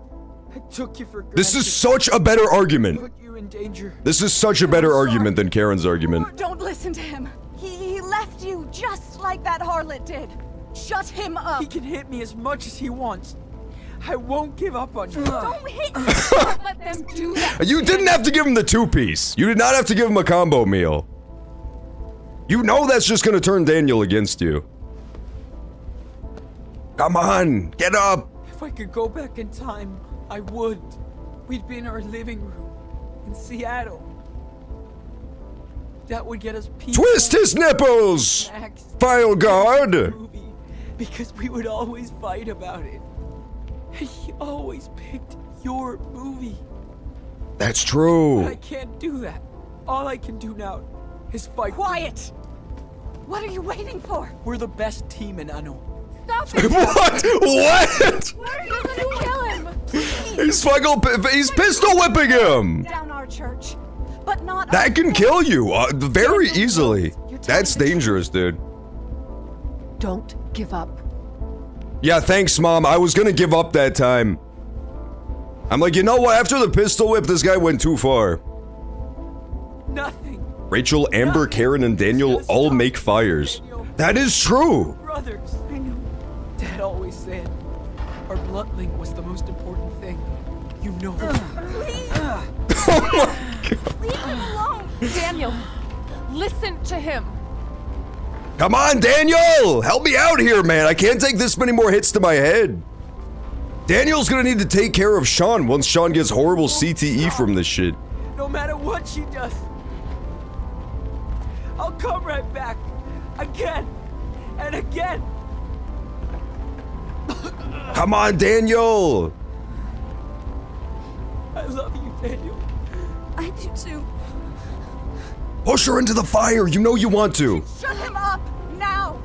[SPEAKER 3] I took you for granted.
[SPEAKER 1] This is such a better argument.
[SPEAKER 3] Put you in danger.
[SPEAKER 1] This is such a better argument than Karen's argument.
[SPEAKER 10] Don't listen to him. He left you just like that harlot did. Shut him up.
[SPEAKER 3] He can hit me as much as he wants. I won't give up on you.
[SPEAKER 10] Don't hit me. Don't let them do that.
[SPEAKER 1] You didn't have to give him the 2-piece. You did not have to give him a combo meal. You know that's just gonna turn Daniel against you. Come on, get up.
[SPEAKER 3] If I could go back in time, I would. We'd be in our living room in Seattle. That would get us pizza.
[SPEAKER 1] Twist his nipples!
[SPEAKER 3] Snacks,
[SPEAKER 1] File guard!
[SPEAKER 3] movie, because we would always fight about it. And he always picked your movie.
[SPEAKER 1] That's
[SPEAKER 3] But
[SPEAKER 1] true.
[SPEAKER 3] I can't do that. All I can do now is fight.
[SPEAKER 10] Quiet. What are you waiting for?
[SPEAKER 3] We're the best team in Anno.
[SPEAKER 10] Stop it.
[SPEAKER 1] What? What?
[SPEAKER 10] Where are you gonna kill him? Please.
[SPEAKER 1] He's pistol whipping him!
[SPEAKER 10] Down our church. But not
[SPEAKER 1] That can kill you very easily. That's dangerous, dude.
[SPEAKER 4] Don't give up.
[SPEAKER 1] Yeah, thanks, Mom. I was gonna give up that time. I'm like, you know what? After the pistol whip, this guy went too far.
[SPEAKER 3] Nothing.
[SPEAKER 1] Rachel, Amber, Karen, and Daniel all make fires. That is true.
[SPEAKER 3] Brothers. I know. Dad always said our blood link was the most important thing. You know.
[SPEAKER 11] Please,
[SPEAKER 1] Oh my God.
[SPEAKER 11] leave him alone.
[SPEAKER 4] Daniel, listen to him.
[SPEAKER 1] Come on, Daniel! Help me out here, man. I can't take this many more hits to my head. Daniel's gonna need to take care of Sean once Sean gets horrible CTE from this shit.
[SPEAKER 3] No matter what she does, I'll come right back. Again and again.
[SPEAKER 1] Come on, Daniel!
[SPEAKER 3] I love you, Daniel.
[SPEAKER 11] I do too.
[SPEAKER 1] Push her into the fire. You know you want to.
[SPEAKER 10] Shut him up now.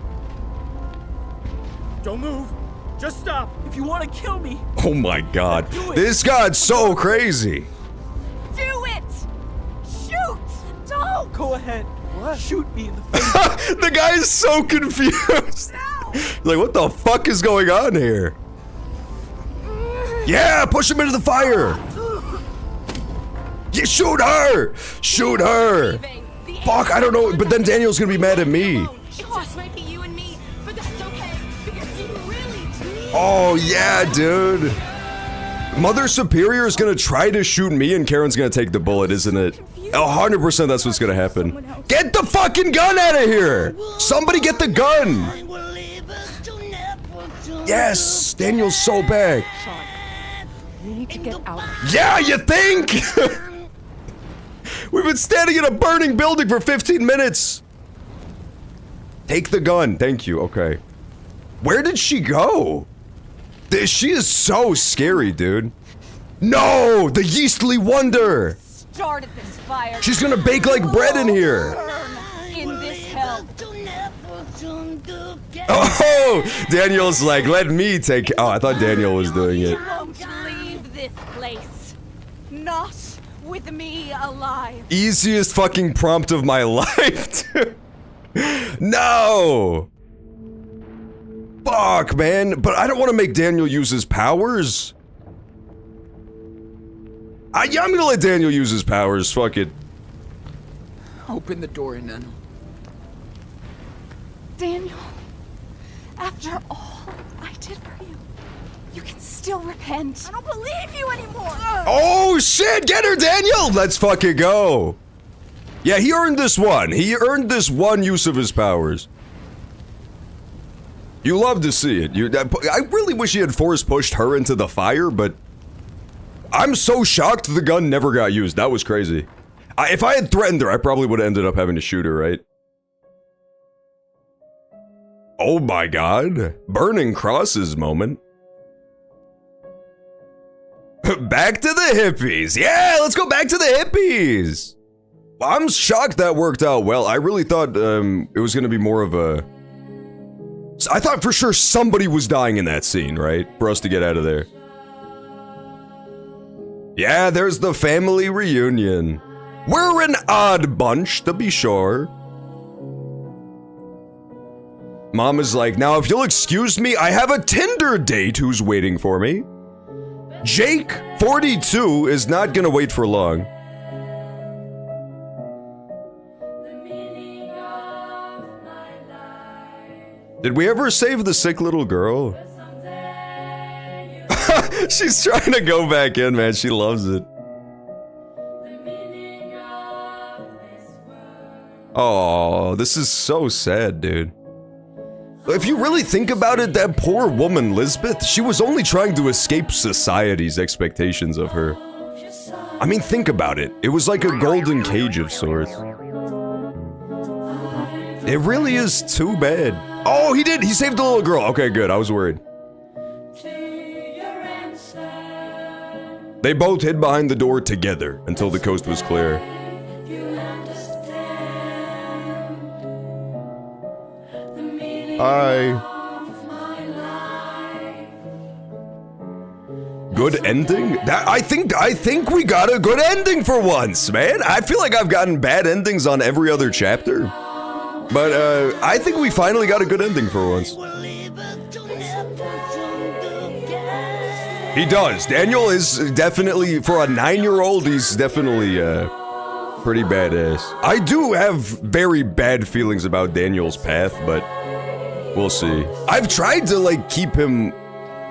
[SPEAKER 7] Don't move. Just stop.
[SPEAKER 3] If you want to kill me,
[SPEAKER 1] Oh my God. This guy's so crazy.
[SPEAKER 11] Do it. Shoot. Don't.
[SPEAKER 3] go ahead. Shoot me in the face.
[SPEAKER 1] The guy is so confused. Like, what the fuck is going on here? Yeah, push him into the fire. Yeah, shoot her. Shoot her. Fuck, I don't know, but then Daniel's gonna be mad at me. Oh yeah, dude. Mother Superior is gonna try to shoot me and Karen's gonna take the bullet, isn't it? 100% that's what's gonna happen. Get the fucking gun out of here! Somebody get the gun! Yes! Daniel's so back.
[SPEAKER 4] You need to get out.
[SPEAKER 1] Yeah, you think? We've been standing in a burning building for 15 minutes. Take the gun. Thank you. Okay. Where did she go? She is so scary, dude. No! The Yeastly Wonder!
[SPEAKER 10] Started this fire.
[SPEAKER 1] She's gonna bake like bread in here.
[SPEAKER 10] Burn in this hell.
[SPEAKER 1] Oh! Daniel's like, let me take... Oh, I thought Daniel was doing it.
[SPEAKER 10] You won't leave this place. Not with me alive.
[SPEAKER 1] Easiest fucking prompt of my life, dude. No! Fuck, man. But I don't want to make Daniel use his powers. Yeah, I'm gonna let Daniel use his powers. Fuck it.
[SPEAKER 3] Open the door, Nano.
[SPEAKER 10] Daniel, after all I did for you, you can still repent.
[SPEAKER 11] I don't believe you anymore.
[SPEAKER 1] Oh, shit! Get her, Daniel! Let's fucking go. Yeah, he earned this one. He earned this one use of his powers. You love to see it. I really wish he had force pushed her into the fire, but I'm so shocked the gun never got used. That was crazy. If I had threatened her, I probably would have ended up having to shoot her, right? Oh my god. Burning crosses moment. Back to the hippies. Yeah, let's go back to the hippies. I'm shocked that worked out well. I really thought it was going to be more of a I thought for sure somebody was dying in that scene, right? For us to get out of there. Yeah, there's the family reunion. We're an odd bunch, to be sure. Mom is like, now if you'll excuse me, I have a Tinder date who's waiting for me. Jake, 42, is not gonna wait for long. Did we ever save the sick little girl? She's trying to go back in, man. She loves it. Oh, this is so sad, dude. If you really think about it, that poor woman, Lisbeth, she was only trying to escape society's expectations of her. I mean, think about it. It was like a golden cage of sorts. It really is too bad. Oh, he did! He saved the little girl! Okay, good. I was worried. They both hid behind the door together until the coast was clear. Hi. Good ending? I think we got a good ending for once, man. I feel like I've gotten bad endings on every other chapter. But, I think we finally got a good ending for once. He does. Daniel is definitely, for a 9-year-old, he's definitely, pretty badass. I do have very bad feelings about Daniel's path, but we'll see. I've tried to, like, keep him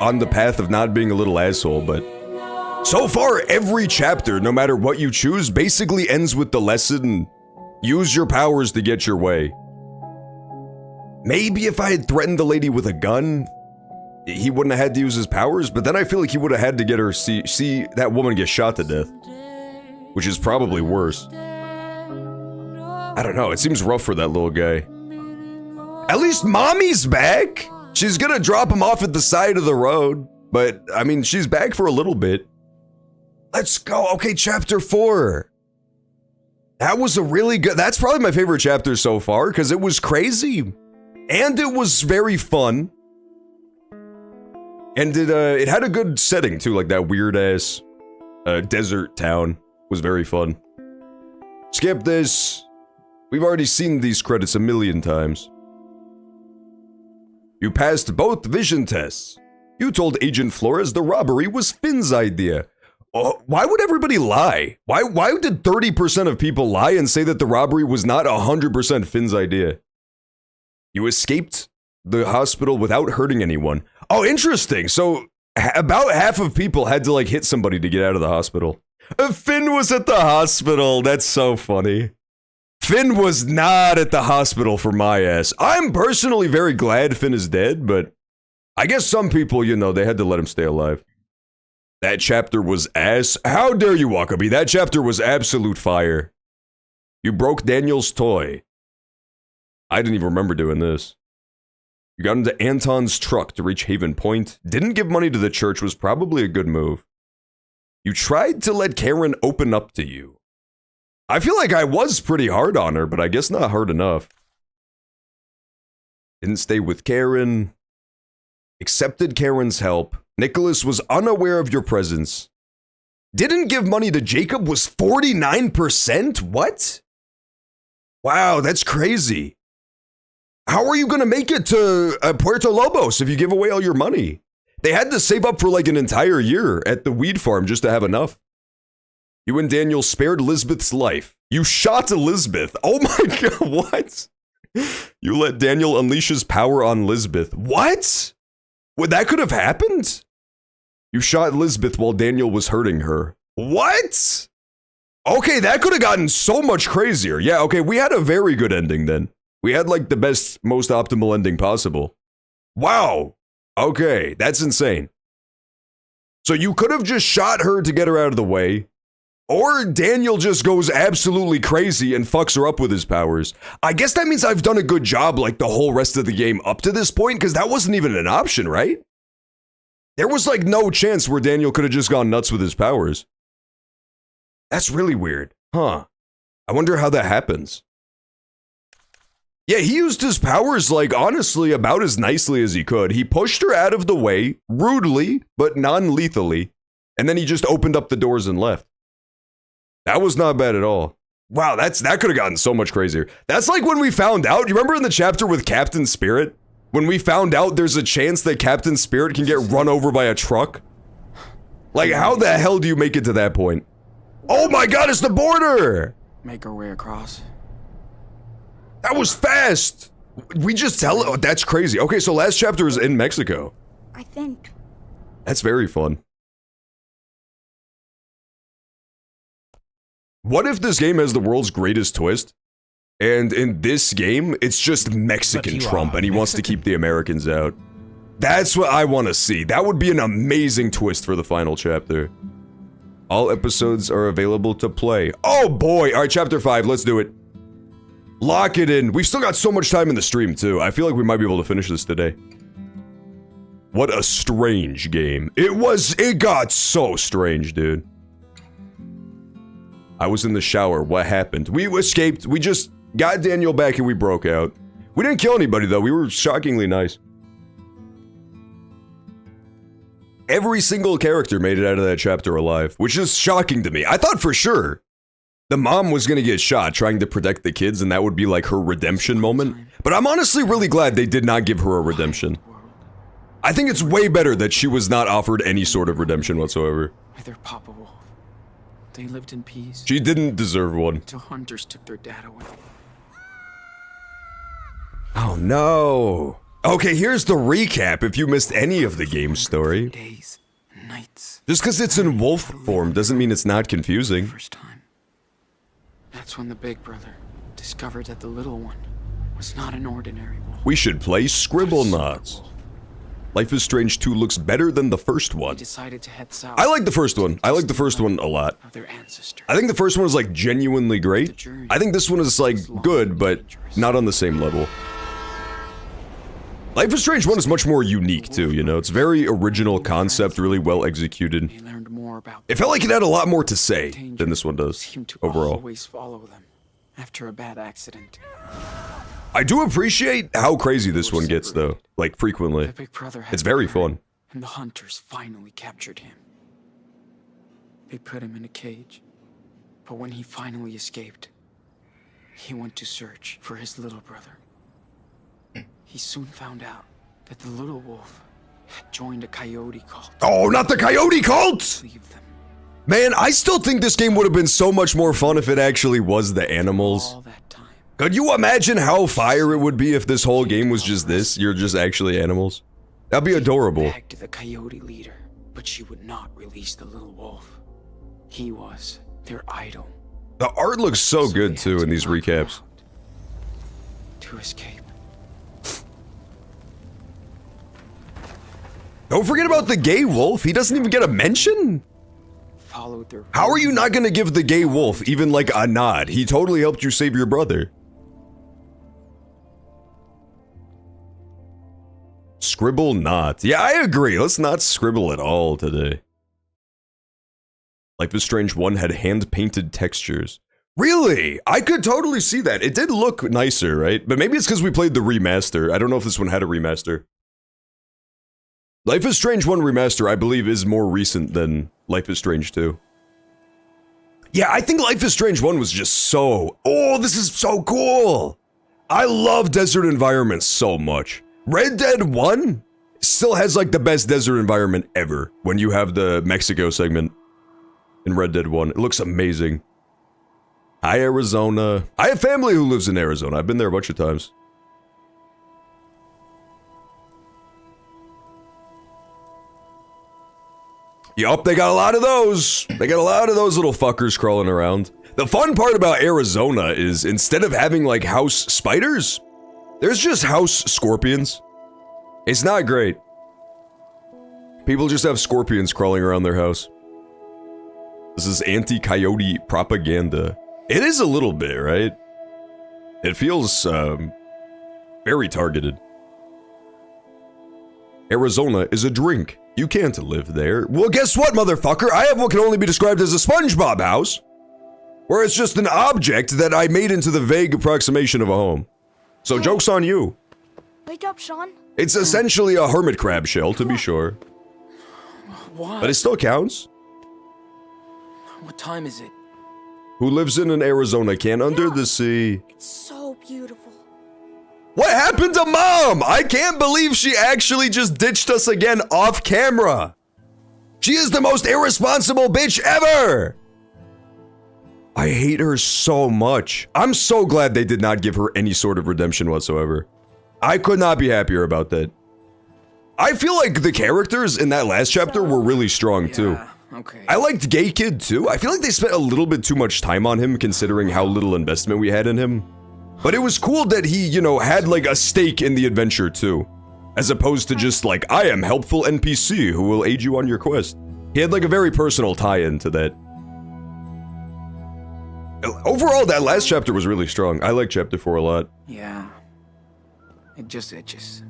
[SPEAKER 1] on the path of not being a little asshole, but so far, every chapter, no matter what you choose, basically ends with the lesson, use your powers to get your way. Maybe if I had threatened the lady with a gun, he wouldn't have had to use his powers, but then I feel like he would have had to get her see that woman get shot to death. Which is probably worse. I don't know, it seems rough for that little guy. At least Mommy's back! She's gonna drop him off at the side of the road, but, I mean, she's back for a little bit. Let's go, okay, chapter 4. That was a really good, that's probably my favorite chapter so far, because it was crazy. And it was very fun. And it had a good setting too, like that weird ass desert town was very fun. Skip this. We've already seen these credits a million times. You passed both vision tests. You told Agent Flores the robbery was Finn's idea. Why would everybody lie? Why did 30% of people lie and say that the robbery was not 100% Finn's idea? You escaped the hospital without hurting anyone. Oh, interesting. So, about half of people had to, like, hit somebody to get out of the hospital. Finn was at the hospital. That's so funny. Finn was not at the hospital for my ass. I'm personally very glad Finn is dead, but I guess some people, you know, they had to let him stay alive. That chapter was ass. How dare you, Wakabi? That chapter was absolute fire. You broke Daniel's toy. I didn't even remember doing this. You got into Anton's truck to reach Haven Point. Didn't give money to the church was probably a good move. You tried to let Karen open up to you. I feel like I was pretty hard on her, but I guess not hard enough. Didn't stay with Karen. Accepted Karen's help. Nicholas was unaware of your presence. Didn't give money to Jacob was 49%? What? Wow, that's crazy. How are you gonna make it to Puerto Lobos if you give away all your money? They had to save up for like an entire year at the weed farm just to have enough. You and Daniel spared Lisbeth's life. You shot Lisbeth. Oh my god, what? You let Daniel unleash his power on Lisbeth. What? Well, that could have happened? You shot Lisbeth while Daniel was hurting her. What? Okay, that could have gotten so much crazier. Yeah, okay, we had a very good ending then. We had like the best, most optimal ending possible. Wow. Okay, that's insane. So you could have just shot her to get her out of the way, or Daniel just goes absolutely crazy and fucks her up with his powers. I guess that means I've done a good job like the whole rest of the game up to this point, because that wasn't even an option, right? There was like no chance where Daniel could have just gone nuts with his powers. That's really weird. Huh. I wonder how that happens. Yeah, he used his powers, like, honestly, about as nicely as he could. He pushed her out of the way, rudely, but non-lethally, and then he just opened up the doors and left. That was not bad at all. Wow, that could have gotten so much crazier. That's like when we found out, you remember in the chapter with Captain Spirit? When we found out there's a chance that Captain Spirit can get run over by a truck? Like, how the hell do you make it to that point? Oh my god, it's the border!
[SPEAKER 3] Make our way across.
[SPEAKER 1] That was fast! We just tell it. Oh, that's crazy. Okay, so last chapter is in Mexico.
[SPEAKER 11] I think.
[SPEAKER 1] That's very fun. What if this game has the world's greatest twist? And in this game, it's just Mexican Trump and he wants to keep the Americans out. That's what I want to see. That would be an amazing twist for the final chapter. All episodes are available to play. Oh boy! Alright, chapter 5, let's do it. Lock it in. We've still got so much time in the stream too. I feel like we might be able to finish this today. What a strange game. It got so strange, dude. I was in the shower. What happened? We escaped. We just got Daniel back and we broke out. We didn't kill anybody though. We were shockingly nice. Every single character made it out of that chapter alive, which is shocking to me. I thought for sure the mom was gonna get shot trying to protect the kids and that would be like her redemption moment. But I'm honestly really glad they did not give her a redemption. I think it's way better that she was not offered any sort of redemption whatsoever.
[SPEAKER 3] Their Papa Wolf. They lived in peace.
[SPEAKER 1] She didn't deserve one.
[SPEAKER 3] Until hunters took their dad away.
[SPEAKER 1] Oh no. Okay, here's the recap if you missed any of the game's story.
[SPEAKER 3] Days, nights.
[SPEAKER 1] Just because it's in wolf form doesn't mean it's not confusing.
[SPEAKER 3] First time. That's when the big brother discovered that the little one was not an ordinary wolf.
[SPEAKER 1] We should play Scribble Knots. Life is Strange 2 looks better than the first one.
[SPEAKER 3] Decided to head south.
[SPEAKER 1] I like the first one. I like the first one a lot. I think the first one is like genuinely great. I think this one is like good, but not on the same level. Life is Strange 1 is much more unique too, you know? It's very original concept, really well executed. It felt like it had a lot more to say than this one does, overall.
[SPEAKER 3] Always follow them after a bad accident.
[SPEAKER 1] I do appreciate how crazy this one gets though, like frequently. It's very fun.
[SPEAKER 3] And the hunters finally captured him. They put him in a cage, but when he finally escaped, he went to search for his little brother. He soon found out that the little wolf had joined a coyote cult.
[SPEAKER 1] Oh, not the coyote cult! Man, I still think this game would have been so much more fun if it actually was the animals. Could you imagine how fire it would be if this whole game was just this? You're just actually animals? That'd be adorable.
[SPEAKER 3] Back to the coyote leader, but she would not release the little wolf. He was their idol.
[SPEAKER 1] The art looks so good too in these recaps.
[SPEAKER 3] To escape.
[SPEAKER 1] Don't forget about the gay wolf. He doesn't even get a mention. How are you not gonna give the gay wolf even like a nod? He totally helped you save your brother. Scribble not. Yeah, I agree. Let's not scribble at all today. Life is Strange 1 had hand-painted textures. Really? I could totally see that. It did look nicer, right? But maybe it's because we played the remaster. I don't know if this one had a remaster. Life is Strange 1 remaster, I believe, is more recent than Life is Strange 2. Yeah, I think Life is Strange 1 was just so... Oh, this is so cool! I love desert environments so much. Red Dead 1 still has like the best desert environment ever when you have the Mexico segment in Red Dead 1. It looks amazing. Hi, Arizona. I have family who lives in Arizona. I've been there a bunch of times. Yup, they got a lot of those. They got a lot of those little fuckers crawling around. The fun part about Arizona is instead of having like house spiders, there's just house scorpions. It's not great. People just have scorpions crawling around their house. This is anti-coyote propaganda. It is a little bit, right? It feels, very targeted. Arizona is a drink. You can't live there. Well, guess what, motherfucker? I have what can only be described as a SpongeBob house, where it's just an object that I made into the vague approximation of a home. So joke's on you.
[SPEAKER 11] Wake up, Sean.
[SPEAKER 1] It's essentially a hermit crab shell, to be sure.
[SPEAKER 3] Why?
[SPEAKER 1] But it still counts.
[SPEAKER 3] What time is it?
[SPEAKER 1] Who lives in an Arizona can under the sea?
[SPEAKER 11] It's so beautiful.
[SPEAKER 1] What happened to Mom? I can't believe she actually just ditched us again off camera. She is the most irresponsible bitch ever. I hate her so much. I'm so glad they did not give her any sort of redemption whatsoever. I could not be happier about that. I feel like the characters in that last chapter were really strong too.
[SPEAKER 3] Okay.
[SPEAKER 1] I liked Gay Kid too. I feel like they spent a little bit too much time on him considering how little investment we had in him. But it was cool that he, you know, had like a stake in the adventure too. As opposed to just like, I am helpful NPC who will aid you on your quest. He had like a very personal tie-in to that. Overall, that last chapter was really strong. I like chapter 4 a lot.
[SPEAKER 3] Yeah. It just itches.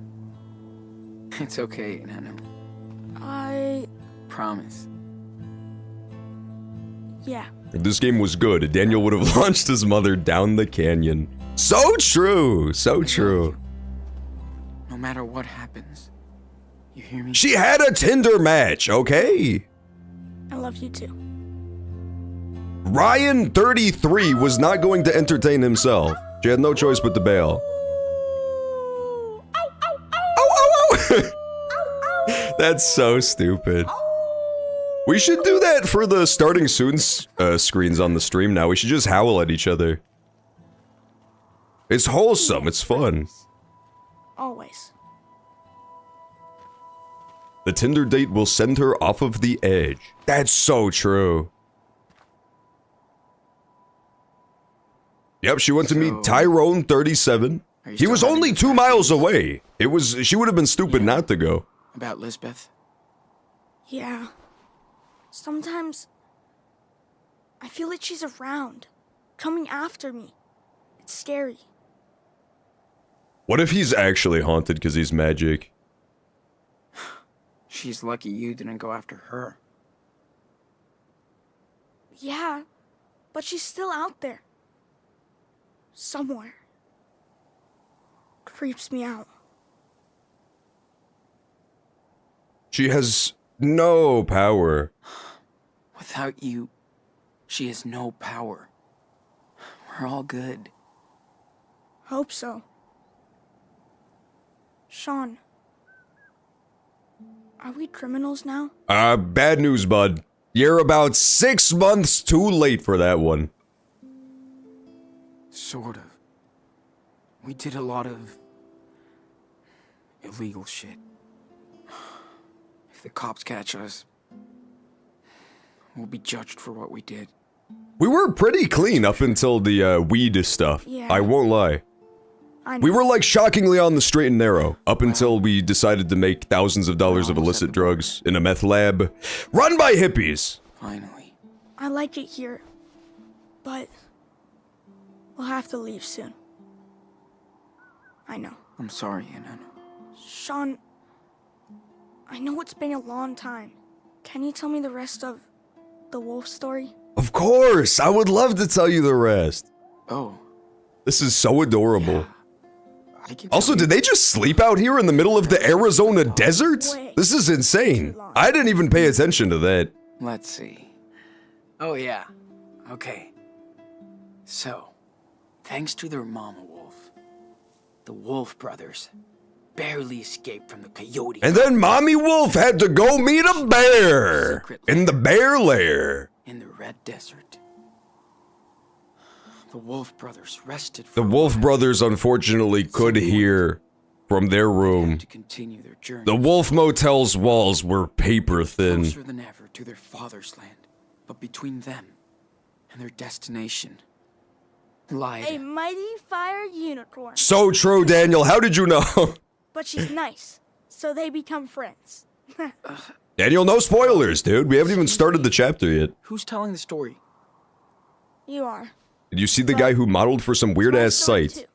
[SPEAKER 3] It's okay, Nano. Promise.
[SPEAKER 11] Yeah.
[SPEAKER 1] If this game was good, Daniel would have launched his mother down the canyon. So true, so true.
[SPEAKER 3] No matter what happens. You hear me?
[SPEAKER 1] She had a Tinder match, okay?
[SPEAKER 11] I love you too.
[SPEAKER 1] Ryan, 33, was not going to entertain himself. She had no choice but to bail. That's so stupid. We should do that for the starting soon screens on the stream now. We should just howl at each other. It's wholesome, it's fun.
[SPEAKER 11] Always.
[SPEAKER 1] The Tinder date will send her off of the edge. That's so true. Yep, she went to meet Tyrone, 37. He was only 2 miles away. She would have been stupid not to go.
[SPEAKER 3] About Lisbeth?
[SPEAKER 11] Yeah. Sometimes I feel like she's around, coming after me. It's scary.
[SPEAKER 1] What if he's actually haunted because he's magic?
[SPEAKER 3] She's lucky you didn't go after her.
[SPEAKER 11] Yeah, but she's still out there. Somewhere. Creeps me out.
[SPEAKER 1] She has no power.
[SPEAKER 3] Without you, she has no power. We're all good.
[SPEAKER 11] Hope so. Sean. Are we criminals now?
[SPEAKER 1] Bad news, bud. You're about 6 months too late for that one.
[SPEAKER 3] Sort of. We did a lot of illegal shit. If the cops catch us, we'll be judged for what we did.
[SPEAKER 1] We were pretty clean up until the weed stuff.
[SPEAKER 11] Yeah.
[SPEAKER 1] I won't lie. We were like shockingly on the straight and narrow up until we decided to make thousands of dollars of illicit drugs in a meth lab run by hippies.
[SPEAKER 3] Finally.
[SPEAKER 11] I like it here, but we'll have to leave soon. I know.
[SPEAKER 3] I'm sorry, Anna.
[SPEAKER 11] Sean, I know it's been a long time. Can you tell me the rest of the wolf story?
[SPEAKER 1] Of course, I would love to tell you the rest.
[SPEAKER 3] Oh.
[SPEAKER 1] This is so adorable.
[SPEAKER 3] Yeah.
[SPEAKER 1] Also, did they just sleep out here in the middle of the Arizona desert? This is insane. I didn't even pay attention to that.
[SPEAKER 3] Let's see. Oh yeah. Okay. So, thanks to their mama wolf, the Wolf brothers barely escaped from the coyote.
[SPEAKER 1] And then Mommy Wolf had to go meet a bear in the bear lair.
[SPEAKER 3] In the Red Desert. The Wolf brothers rested
[SPEAKER 1] The Wolf brothers unfortunately could hear from their room.
[SPEAKER 3] to continue their journey.
[SPEAKER 1] The Wolf Motel's walls were paper thin.
[SPEAKER 3] Closer than ever to their father's land. But between them and their destination lied
[SPEAKER 11] A mighty fire unicorn.
[SPEAKER 1] So true, Daniel. How did you know?
[SPEAKER 11] But she's nice, so they become friends.
[SPEAKER 1] Daniel, no spoilers, dude. We haven't even started the chapter yet.
[SPEAKER 3] Who's telling the story?
[SPEAKER 11] You are.
[SPEAKER 1] Did you see the guy who modeled for some weird-ass site?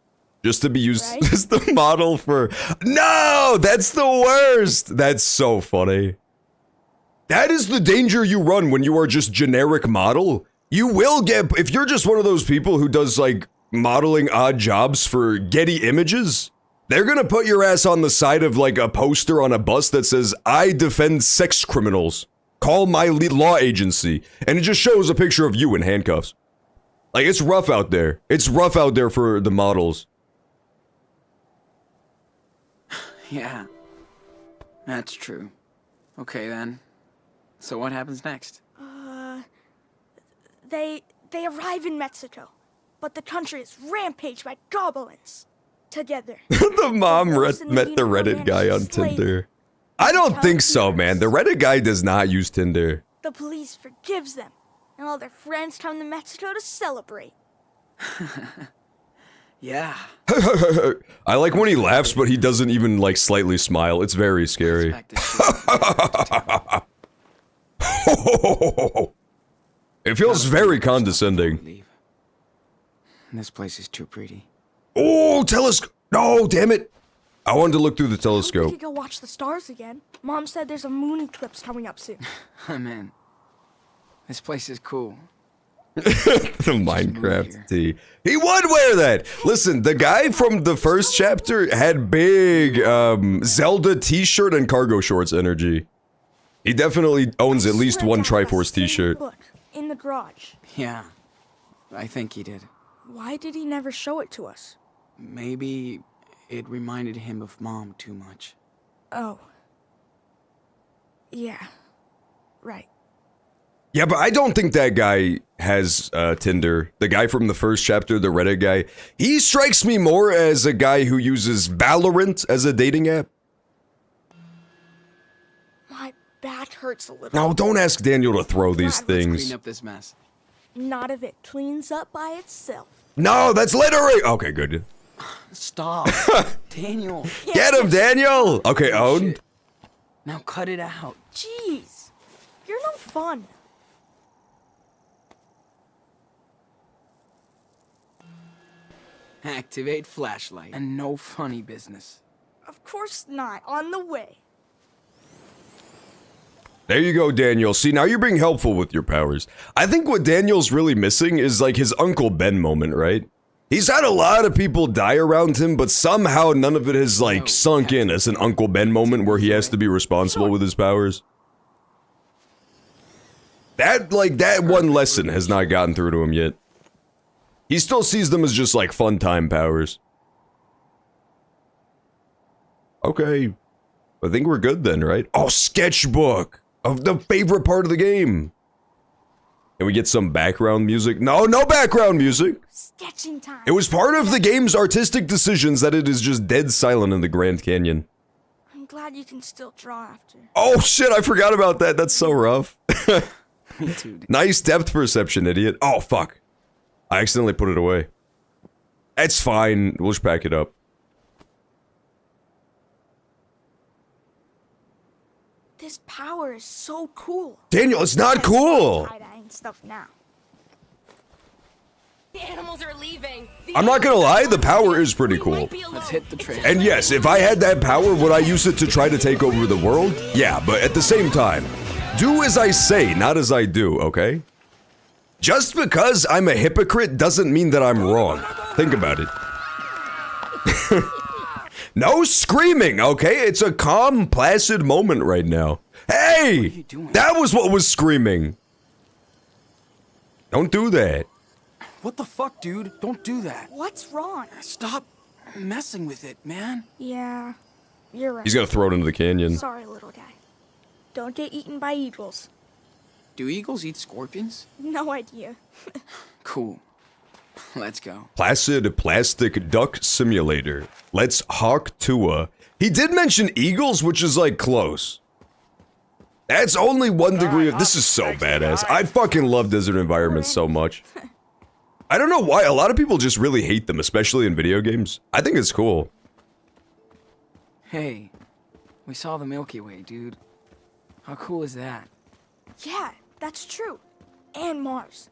[SPEAKER 1] Just to be used
[SPEAKER 11] Right?
[SPEAKER 1] as the model for... No! That's the worst! That's so funny. That is the danger you run when you are just generic model. You will get... If you're just one of those people who does, like, modeling odd jobs for Getty Images, they're gonna put your ass on the side of like a poster on a bus that says, "I defend sex criminals. Call my law agency." And it just shows a picture of you in handcuffs. Like, it's rough out there. It's rough out there for the models.
[SPEAKER 3] Yeah, that's true. Okay then. So what happens next?
[SPEAKER 11] They arrive in Mexico, but the country is rampaged by goblins. Together.
[SPEAKER 1] The mom met the Reddit guy on Tinder. I don't think so, man. The Reddit guy does not use Tinder.
[SPEAKER 11] The police forgives them, and all their friends come to Mexico to celebrate.
[SPEAKER 3] Yeah.
[SPEAKER 1] I like when he laughs, but he doesn't even, like, slightly smile. It's very scary. It feels very condescending.
[SPEAKER 3] This place is too pretty.
[SPEAKER 1] Oh, telescope! No, damn it! I wanted to look through the
[SPEAKER 11] We
[SPEAKER 1] telescope.
[SPEAKER 11] could go watch the stars again. Mom said there's a moon eclipse coming up soon.
[SPEAKER 3] I'm in. This place is cool.
[SPEAKER 1] The Minecraft tee. He would wear that! Listen, the guy from the first chapter had big, Zelda t-shirt and cargo shorts energy. He definitely owns at least one Triforce t-shirt.
[SPEAKER 11] Look, in the garage.
[SPEAKER 3] Yeah, I think he did.
[SPEAKER 11] Why did he never show it to us?
[SPEAKER 3] Maybe it reminded him of Mom too much.
[SPEAKER 11] Oh. Yeah. Right.
[SPEAKER 1] Yeah, but I don't think that guy has Tinder. The guy from the first chapter, the Reddit guy, he strikes me more as a guy who uses Valorant as a dating app.
[SPEAKER 11] My back hurts a little.
[SPEAKER 1] No, don't ask Daniel to throw these things.
[SPEAKER 3] Clean up this mess.
[SPEAKER 11] Not if it cleans up by itself.
[SPEAKER 1] No, that's littering! Okay, good.
[SPEAKER 3] Stop. Daniel.
[SPEAKER 1] Get him, Daniel! Okay, own.
[SPEAKER 3] Now cut it out.
[SPEAKER 11] Jeez. You're no fun.
[SPEAKER 3] Activate flashlight. And no funny business.
[SPEAKER 11] Of course not. On the way.
[SPEAKER 1] There you go, Daniel. See, now you're being helpful with your powers. I think what Daniel's really missing is like his Uncle Ben moment, right? He's had a lot of people die around him, but somehow none of it has like sunk in as an Uncle Ben moment where he has to be responsible with his powers. That one lesson has not gotten through to him yet. He still sees them as just like fun time powers. Okay. I think we're good then, right? Oh, sketchbook of the favorite part of the game. Can we get some background music? No, no background music.
[SPEAKER 11] Sketching time.
[SPEAKER 1] It was part of the game's artistic decisions that it is just dead silent in the Grand Canyon.
[SPEAKER 11] I'm glad you can still draw after.
[SPEAKER 1] Oh shit, I forgot about that. That's so rough.
[SPEAKER 3] Me too.
[SPEAKER 1] Nice depth perception, idiot. Oh, fuck. I accidentally put it away. It's fine. We'll just pack it up.
[SPEAKER 11] This power is so cool.
[SPEAKER 1] Daniel, it's not cool.
[SPEAKER 11] Tie-dyeing stuff now.
[SPEAKER 12] The animals are leaving.
[SPEAKER 1] I'm not gonna lie, the power is pretty cool.
[SPEAKER 3] Let's hit the trail.
[SPEAKER 1] And yes, if I had that power, would I use it to try to take over the world? Yeah, but at the same time, do as I say, not as I do, okay? Just because I'm a hypocrite doesn't mean that I'm wrong. Think about it. No screaming, okay? It's a calm, placid moment right now. Hey! That was what was screaming. Don't do that.
[SPEAKER 3] What the fuck, dude? Don't do that.
[SPEAKER 11] What's wrong?
[SPEAKER 3] Stop messing with it, man.
[SPEAKER 11] Yeah, you're right.
[SPEAKER 1] He's gonna throw it into the canyon.
[SPEAKER 11] Sorry, little guy. Don't get eaten by eagles.
[SPEAKER 3] Do eagles eat scorpions?
[SPEAKER 11] No idea.
[SPEAKER 3] Cool. Let's go.
[SPEAKER 1] Placid Plastic Duck Simulator. Let's hawk Tua. He did mention eagles, which is like close. That's only 1 degree of- This is so badass. I fucking love desert environments so much. I don't know why, a lot of people just really hate them, especially in video games. I think it's cool.
[SPEAKER 3] Hey, we saw the Milky Way, dude. How cool is that?
[SPEAKER 11] Yeah, that's true. And Mars.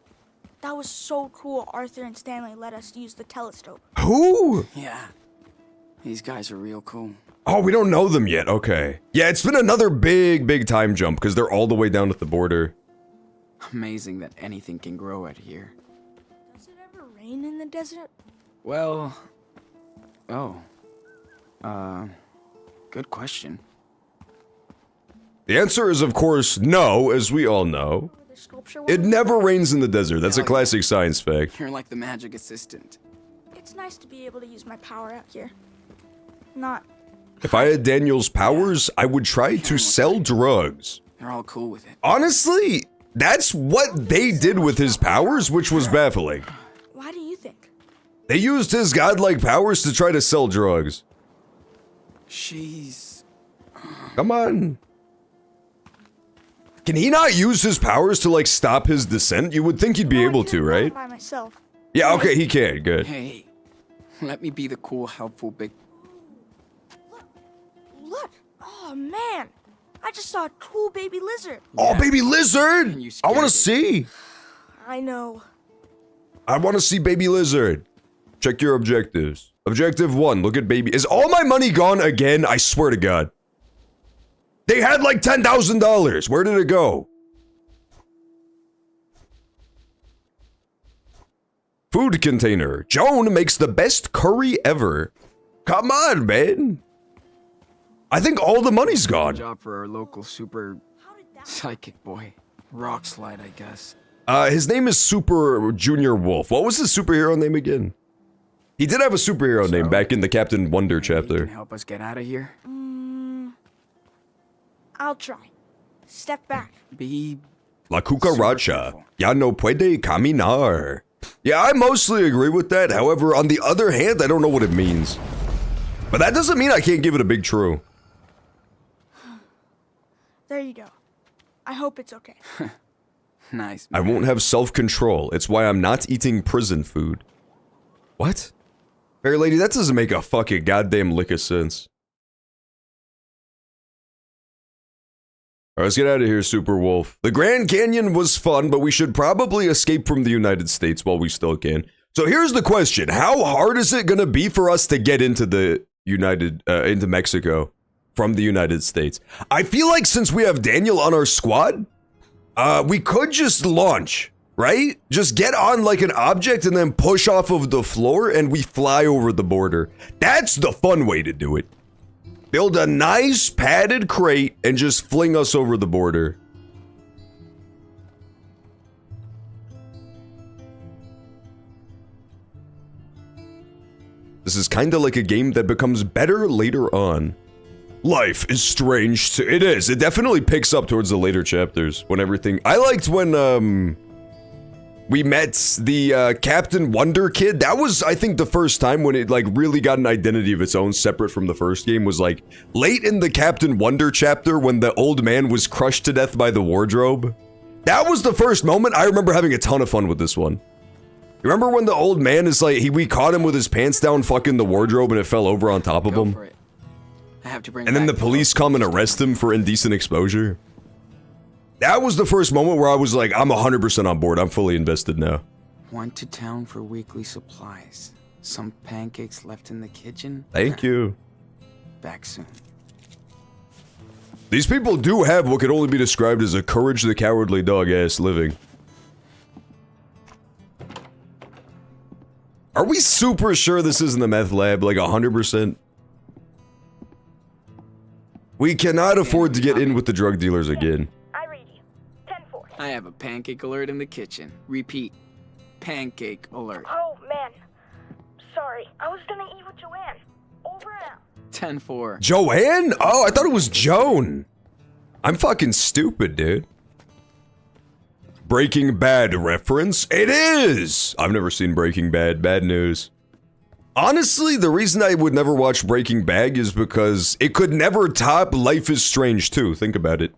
[SPEAKER 11] That was so cool Arthur and Stanley let us use the telescope.
[SPEAKER 1] Who?
[SPEAKER 3] Yeah. These guys are real cool.
[SPEAKER 1] Oh, we don't know them yet, okay. Yeah, it's been another big time jump, because they're all the way down at the border.
[SPEAKER 3] Amazing that anything can grow out here.
[SPEAKER 11] Does it ever rain rain in the desert?
[SPEAKER 3] Well, good question.
[SPEAKER 1] The answer is, of course, no, as we all know.
[SPEAKER 11] The sculpture
[SPEAKER 1] It
[SPEAKER 11] one?
[SPEAKER 1] never rains in the desert. That's a
[SPEAKER 3] Hell yeah.
[SPEAKER 1] classic science fact.
[SPEAKER 3] You're like the magic assistant.
[SPEAKER 11] It's nice to be able to use my power out here. Not.
[SPEAKER 1] If I had Daniel's powers, I would try to sell drugs.
[SPEAKER 3] They're all cool with it.
[SPEAKER 1] Honestly, that's what they did with his powers, which was baffling.
[SPEAKER 11] Why do you think?
[SPEAKER 1] They used his godlike powers to try to sell drugs.
[SPEAKER 3] She's...
[SPEAKER 1] Come on. Can he not use his powers to, like, stop his descent? You would think he'd be
[SPEAKER 11] No, I
[SPEAKER 1] able to,
[SPEAKER 11] could've done
[SPEAKER 1] right?
[SPEAKER 11] it by myself.
[SPEAKER 1] Yeah, okay, he can. Good.
[SPEAKER 3] Hey, let me be the cool, helpful big...
[SPEAKER 11] Look! Oh man! I just saw a cool baby lizard.
[SPEAKER 1] Oh, baby lizard!
[SPEAKER 3] And you
[SPEAKER 1] I want to
[SPEAKER 3] scared
[SPEAKER 1] see.
[SPEAKER 11] I know.
[SPEAKER 1] I want to see baby lizard. Check your objectives. Objective 1, look at baby. Is all my money gone again? I swear to God. They had like $10,000. Where did it go? Food container. Joan makes the best curry ever. Come on, man. I think all the money's
[SPEAKER 3] Good
[SPEAKER 1] gone.
[SPEAKER 3] job for our local super psychic boy. Rock slide, I guess.
[SPEAKER 1] His name is Super Junior Wolf. What was his superhero name again? He did have a superhero name back in the Captain Wonder
[SPEAKER 3] Maybe you
[SPEAKER 1] chapter.
[SPEAKER 3] can help us get out of here?
[SPEAKER 11] I'll try. Step back.
[SPEAKER 3] Be...
[SPEAKER 1] La cucaracha. Ya no puede caminar. Yeah, I mostly agree with that. However, on the other hand, I don't know what it means. But that doesn't mean I can't give it a big true.
[SPEAKER 11] There you go. I hope it's okay.
[SPEAKER 3] Nice.
[SPEAKER 1] I won't have self-control. It's why I'm not eating prison food. What? Fair lady, that doesn't make a fucking goddamn lick of sense. Alright, let's get out of here, Super Wolf. The Grand Canyon was fun, but we should probably escape from the United States while we still can. So here's the question. How hard is it gonna be for us to get into the into Mexico from the United States? I feel like since we have Daniel on our squad, we could just launch, right? Just get on like an object and then push off of the floor and we fly over the border. That's the fun way to do it. Build a nice padded crate and just fling us over the border. This is kinda like a game that becomes better later on. Life is strange too. It is. It definitely picks up towards the later chapters when everything... I liked when, we met the, Captain Wonder kid. That was, I think, the first time when it, like, really got an identity of its own separate from the first game. Was, like, late in the Captain Wonder chapter when the old man was crushed to death by the wardrobe. That was the first moment. I remember having a ton of fun with this one. You remember when the old man is like, we caught him with his pants down fucking the wardrobe and it fell over on top of him?
[SPEAKER 3] For it. I have to bring
[SPEAKER 1] And then the
[SPEAKER 3] back
[SPEAKER 1] police come and arrest him for indecent exposure? That was the first moment where I was like, I'm 100% on board. I'm fully invested now.
[SPEAKER 3] Went to town for weekly supplies. Some pancakes left in the kitchen.
[SPEAKER 1] Thank you.
[SPEAKER 3] Back soon.
[SPEAKER 1] These people do have what could only be described as a courage the cowardly dog-ass living. Are we super sure this isn't the meth lab? Like 100%? We cannot afford to get in with the drug dealers again.
[SPEAKER 11] I read you. 10-4.
[SPEAKER 3] I have a pancake alert in the kitchen. Repeat. Pancake alert.
[SPEAKER 11] Oh, man. Sorry. I was gonna eat with Joanne. Over and out.
[SPEAKER 3] 10-4.
[SPEAKER 1] Joanne? Oh, I thought it was Joan. I'm fucking stupid, dude. Breaking Bad reference? It is! I've never seen Breaking Bad. Bad news. Honestly, the reason I would never watch Breaking Bad is because it could never top Life is Strange 2. Think about it.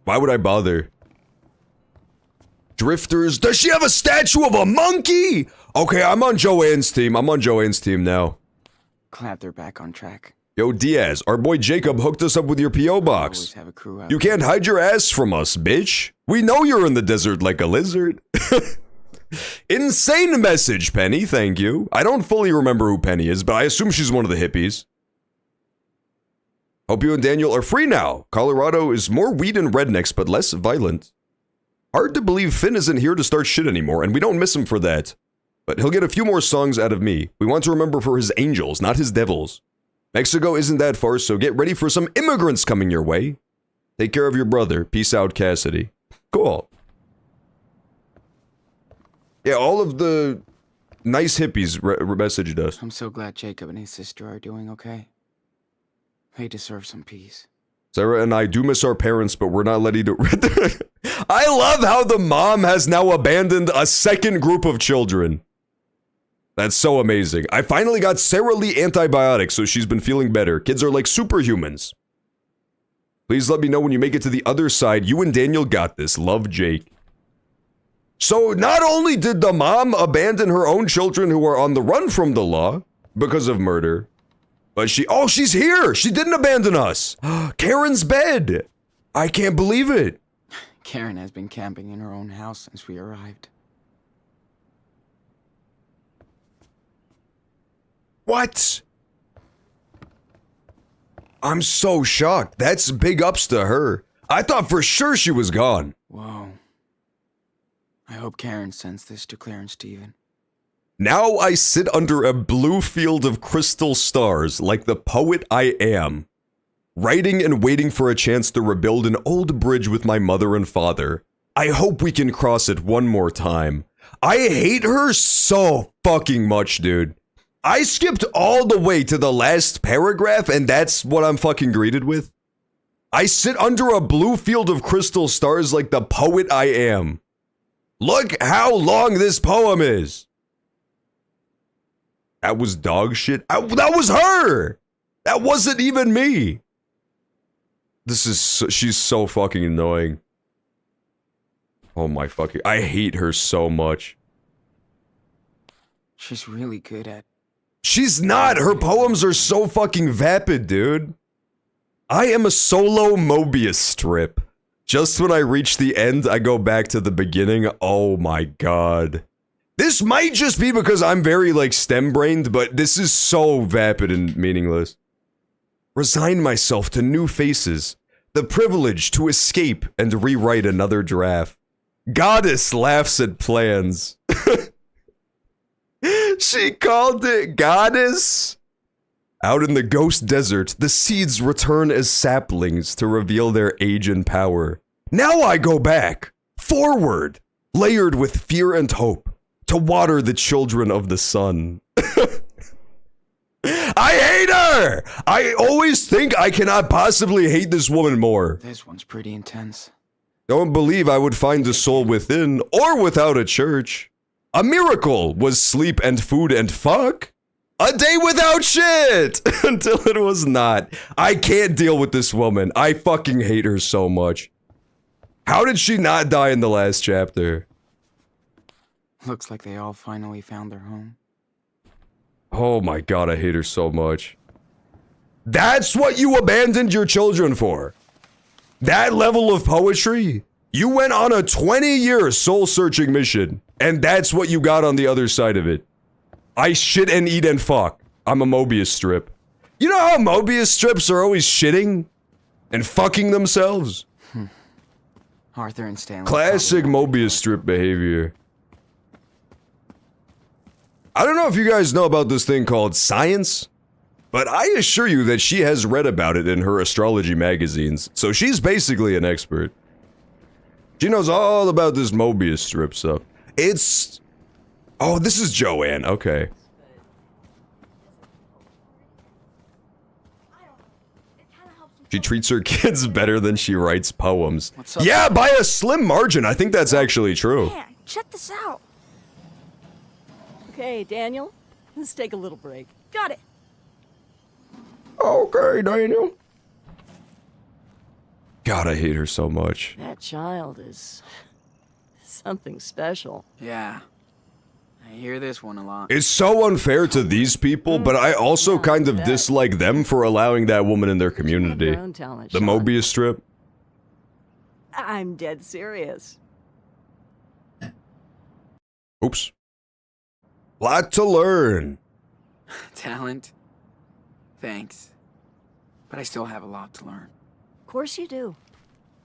[SPEAKER 1] Why would I bother? Drifters. Does she have a statue of a monkey? Okay, I'm on Joanne's team. I'm on Joanne's team now.
[SPEAKER 3] Glad they're back on track.
[SPEAKER 1] Yo, Diaz, our boy Jacob hooked us up with your P.O.
[SPEAKER 3] Always
[SPEAKER 1] box.
[SPEAKER 3] have a crew out.
[SPEAKER 1] You can't hide your ass from us, bitch. We know you're in the desert like a lizard. Insane message, Penny, thank you. I don't fully remember who Penny is, but I assume she's one of the hippies. Hope you and Daniel are free now. Colorado is more weed and rednecks, but less violent. Hard to believe Finn isn't here to start shit anymore, and we don't miss him for that. But he'll get a few more songs out of me. We want to remember for his angels, not his devils. Mexico isn't that far, so get ready for some immigrants coming your way. Take care of your brother. Peace out, Cassidy. Cool. Yeah, all of the nice hippies messaged us.
[SPEAKER 3] I'm so glad Jacob and his sister are doing okay. They deserve some peace.
[SPEAKER 1] Sarah and I do miss our parents, but we're not letting it... I love how the mom has now abandoned a second group of children. That's so amazing. I finally got Sarah Lee antibiotics, so she's been feeling better. Kids are like superhumans. Please let me know when you make it to the other side. You and Daniel got this. Love, Jake. So not only did the mom abandon her own children who are on the run from the law because of murder, but she's here! She didn't abandon us! Karen's bed! I can't believe it!
[SPEAKER 3] Karen has been camping in her own house since we arrived.
[SPEAKER 1] What? I'm so shocked. That's big ups to her. I thought for sure she was gone.
[SPEAKER 3] Whoa. I hope Karen sends this to Claire and Steven.
[SPEAKER 1] Now I sit under a blue field of crystal stars like the poet I am, writing and waiting for a chance to rebuild an old bridge with my mother and father. I hope we can cross it one more time. I hate her so fucking much, dude. I skipped all the way to the last paragraph and that's what I'm fucking greeted with. I sit under a blue field of crystal stars like the poet I am. Look how long this poem is. That was dog shit. That was her. That wasn't even me. She's so fucking annoying. Oh my fucking, I hate her so much.
[SPEAKER 3] She's really good at...
[SPEAKER 1] She's not. Her poems are so fucking vapid, dude. I am a solo Mobius strip. Just when I reach the end, I go back to the beginning. Oh my god. This might just be because I'm very, like, STEM-brained, but this is so vapid and meaningless. Resign myself to new faces. The privilege to escape and rewrite another draft. Goddess laughs at plans. She called it Goddess. Out in the ghost desert, the seeds return as saplings to reveal their age and power. Now I go back, forward, layered with fear and hope, to water the children of the sun. I hate her! I always think I cannot possibly hate this woman more.
[SPEAKER 3] This one's pretty intense.
[SPEAKER 1] Don't believe I would find a soul within or without a church. A miracle was sleep and food and fuck. A day without shit! Until it was not. I can't deal with this woman. I fucking hate her so much. How did she not die in the last chapter?
[SPEAKER 3] Looks like they all finally found their home.
[SPEAKER 1] Oh my god, I hate her so much. That's what you abandoned your children for. That level of poetry? You went on a 20-year soul-searching mission, and that's what you got on the other side of it. I shit and eat and fuck. I'm a Mobius strip. You know how Mobius strips are always shitting? And fucking themselves?
[SPEAKER 3] Arthur and Stanley.
[SPEAKER 1] Classic Mobius strip behavior. I don't know if you guys know about this thing called science, but I assure you that she has read about it in her astrology magazines, so she's basically an expert. She knows all about this Mobius strip stuff. It's... Oh, this is Joanne, okay. She treats her kids better than she writes poems. Yeah, by a slim margin, I think that's actually true.
[SPEAKER 11] Man, check this out.
[SPEAKER 12] Okay, Daniel, let's take a little break.
[SPEAKER 11] Got it.
[SPEAKER 1] Okay, Daniel. God, I hate her so much.
[SPEAKER 12] That child is something special.
[SPEAKER 3] Yeah. I hear this one a lot.
[SPEAKER 1] It's so unfair to these people, but I also kind of dislike them for allowing that woman in their community. The Mobius strip.
[SPEAKER 12] I'm dead serious.
[SPEAKER 1] Oops. Lot to learn.
[SPEAKER 3] Talent? Thanks. But I still have a lot to learn.
[SPEAKER 12] Of course you do.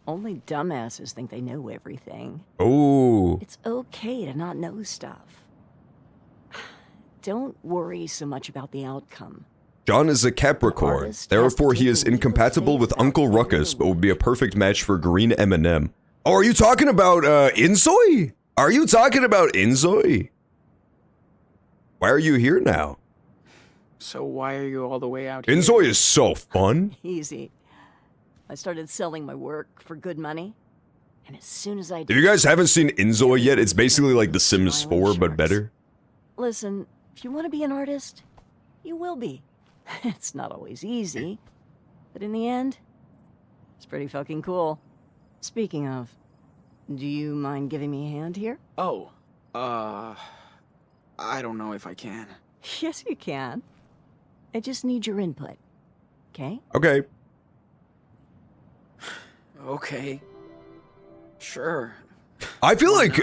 [SPEAKER 12] Only dumbasses think they know everything.
[SPEAKER 1] Ooh.
[SPEAKER 12] It's okay to not know stuff. don't worry so much about the outcome.
[SPEAKER 1] John is a Capricorn, therefore he is incompatible with Uncle Ruckus, but would be a perfect match for Green M&M. Oh, are you talking about, Inzoi? Are you talking about Inzoi? Why are you here now?
[SPEAKER 3] So why are you all the way out here?
[SPEAKER 1] Inzoi is so fun.
[SPEAKER 12] Easy. I started selling my work for good money, and as soon as I
[SPEAKER 1] If you guys haven't seen Inzoi yet, it's basically like The Sims 4, but better.
[SPEAKER 12] Listen, if you want to be an artist, you will be. It's not always easy, but in the end, it's pretty fucking cool. Speaking of, do you mind giving me a hand here?
[SPEAKER 3] Oh, I don't know if I can.
[SPEAKER 12] Yes, you can. I just need your input, okay?
[SPEAKER 1] Okay.
[SPEAKER 3] Okay. Sure.
[SPEAKER 1] I feel like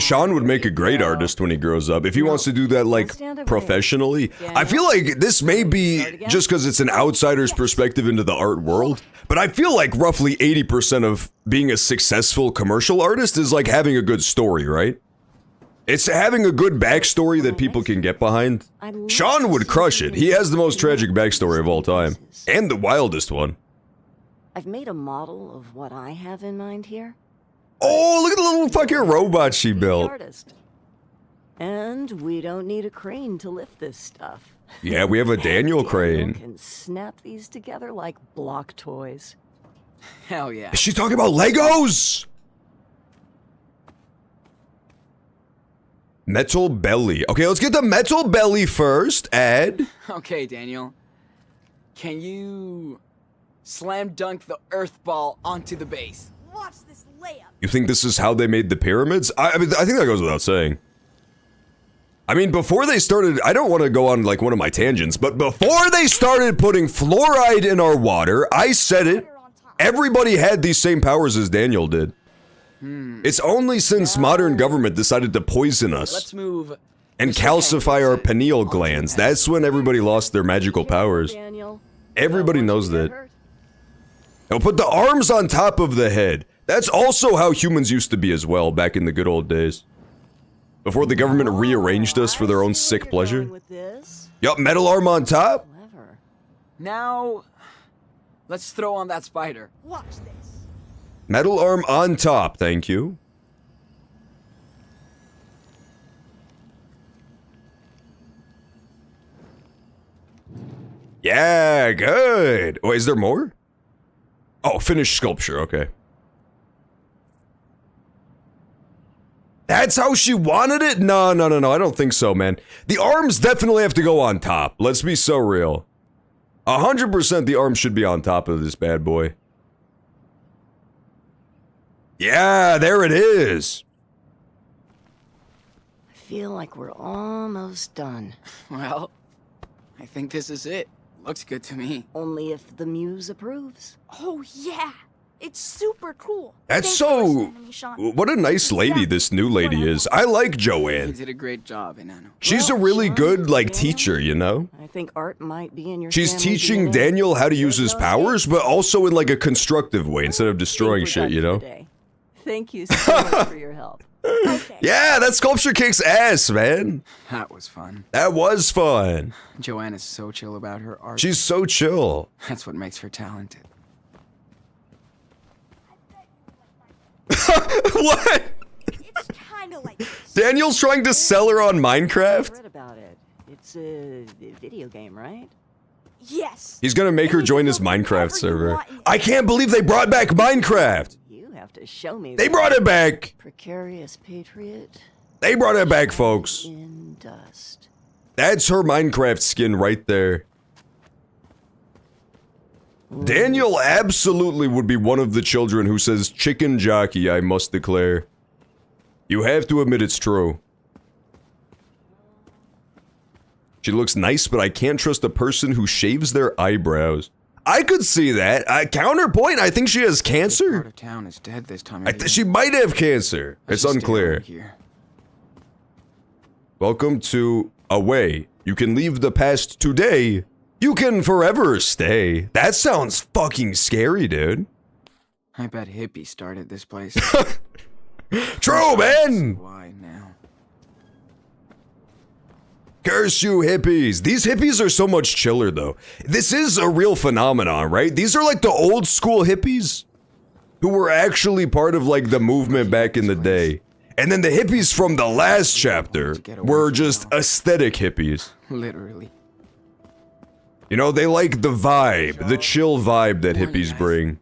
[SPEAKER 1] Sean would make a great artist when he grows up if he wants to do that like professionally. I feel like this may be just because it's an outsider's perspective into the art world, but I feel like roughly 80% of being a successful commercial artist is like having a good story, right? It's having a good backstory that people can get behind. Sean would crush it. He has the most tragic backstory of all time, and the wildest one.
[SPEAKER 12] I've made a model of what I have in mind here.
[SPEAKER 1] Oh, look at the little fucking robot she built.
[SPEAKER 12] Artist. And we don't need a crane to lift this stuff.
[SPEAKER 1] Yeah, we have a Daniel crane.
[SPEAKER 12] Can snap these together like block toys.
[SPEAKER 3] Hell yeah.
[SPEAKER 1] Is she talking about Legos? Metal Belly. Okay, let's get the Metal Belly first, Ed.
[SPEAKER 3] Okay, Daniel. Can you slam dunk the earth ball onto the base?
[SPEAKER 11] Watch this layup.
[SPEAKER 1] You think this is how they made the pyramids? I mean, I think that goes without saying. I mean, before they started, I don't want to go on like one of my tangents, but before they started putting fluoride in our water, I said it, everybody had these same powers as Daniel did. It's only since modern government decided to poison us
[SPEAKER 3] Let's move
[SPEAKER 1] and calcify our pineal glands. That's when everybody lost their magical powers. Everybody knows that. Now put the arms on top of the head. That's also how humans used to be as well back in the good old days. Before the government rearranged us for their own sick pleasure. Yup, metal arm on top.
[SPEAKER 3] Now, let's throw on that spider.
[SPEAKER 11] Watch this.
[SPEAKER 1] Metal arm on top, thank you. Yeah, good. Oh, is there more? Oh, finished sculpture, okay. That's how she wanted it? No, I don't think so, man. The arms definitely have to go on top. Let's be so real. 100% the arms should be on top of this bad boy. Yeah, there it is.
[SPEAKER 12] I feel like we're almost done.
[SPEAKER 3] Well, I think this is it. Looks good to me.
[SPEAKER 12] Only if the muse approves.
[SPEAKER 11] Oh yeah, it's super cool.
[SPEAKER 1] That's
[SPEAKER 11] Thanks for
[SPEAKER 1] so...
[SPEAKER 11] listening to me, Sean.
[SPEAKER 1] What a nice lady this new lady is. I like
[SPEAKER 3] You
[SPEAKER 1] Joanne.
[SPEAKER 3] did a great job, Enano.
[SPEAKER 1] She's a really good, like, teacher, you know?
[SPEAKER 12] I think art might be in your
[SPEAKER 1] She's
[SPEAKER 12] family
[SPEAKER 1] teaching
[SPEAKER 12] DNA.
[SPEAKER 1] Daniel how to use
[SPEAKER 12] There's
[SPEAKER 1] his
[SPEAKER 12] no
[SPEAKER 1] powers,
[SPEAKER 12] escape.
[SPEAKER 1] but also in, like, a constructive way instead of destroying
[SPEAKER 12] Think we're
[SPEAKER 1] shit, you
[SPEAKER 12] done
[SPEAKER 1] know?
[SPEAKER 12] for the day. Thank you so much for your help.
[SPEAKER 11] Okay.
[SPEAKER 1] Yeah, that sculpture kicks ass, man.
[SPEAKER 3] That was fun.
[SPEAKER 1] That was fun.
[SPEAKER 3] Joanne is so chill about her art.
[SPEAKER 1] She's so chill.
[SPEAKER 3] That's what makes her talented.
[SPEAKER 1] What?
[SPEAKER 11] It's kind of like this.
[SPEAKER 1] Daniel's trying to sell her on
[SPEAKER 12] I
[SPEAKER 1] Minecraft?
[SPEAKER 12] read about it. It's a video game, right?
[SPEAKER 11] Yes.
[SPEAKER 1] He's gonna make her join his Minecraft server. I can't believe they brought back Minecraft!
[SPEAKER 12] You have to show me.
[SPEAKER 1] They
[SPEAKER 12] that.
[SPEAKER 1] brought it back!
[SPEAKER 12] Precarious Patriot
[SPEAKER 1] They brought it back, folks.
[SPEAKER 12] in dust.
[SPEAKER 1] That's her Minecraft skin right there. Daniel absolutely would be one of the children who says, "Chicken jockey, I must declare." You have to admit it's true. She looks nice, but I can't trust a person who shaves their eyebrows. I could see that. Counterpoint, I think she has
[SPEAKER 3] Part
[SPEAKER 1] cancer.
[SPEAKER 3] of town is dead this time of year.
[SPEAKER 1] She might have cancer.
[SPEAKER 3] I
[SPEAKER 1] It's
[SPEAKER 3] should stay
[SPEAKER 1] unclear.
[SPEAKER 3] around here.
[SPEAKER 1] Welcome to Away. You can leave the past today. You can forever stay. That sounds fucking scary, dude.
[SPEAKER 3] I bet Hippie started this place.
[SPEAKER 1] True, man.
[SPEAKER 3] Why now?
[SPEAKER 1] Curse you hippies. These hippies are so much chiller though. This is a real phenomenon, right? These are like the old school hippies who were actually part of like the movement back in the day. And then the hippies from the last chapter were just aesthetic hippies.
[SPEAKER 3] Literally.
[SPEAKER 1] You know, they like the vibe, the chill vibe that hippies bring.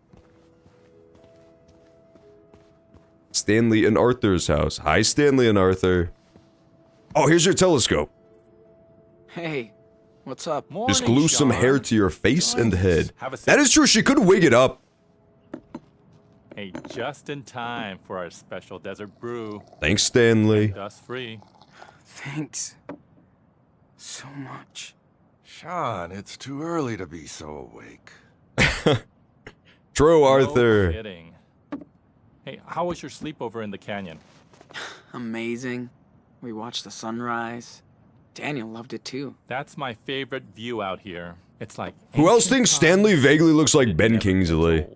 [SPEAKER 1] Stanley and Arthur's house. Hi, Stanley and Arthur. Oh, here's your telescope.
[SPEAKER 3] Hey, what's up?
[SPEAKER 1] Just glue some hair to your face and head. That is true, she could wig it up.
[SPEAKER 13] Hey, just in time for our special desert brew.
[SPEAKER 1] Thanks, Stanley.
[SPEAKER 13] Dust free.
[SPEAKER 3] Thanks. So much.
[SPEAKER 8] Sean, it's too early to be so awake.
[SPEAKER 1] True, Arthur.
[SPEAKER 13] No kidding. Hey, how was your sleepover in the canyon?
[SPEAKER 3] Amazing. We watched the sunrise. Daniel loved it too.
[SPEAKER 13] That's my favorite view out here. It's like...
[SPEAKER 1] Who else thinks Stanley vaguely looks like Ben Kingsley?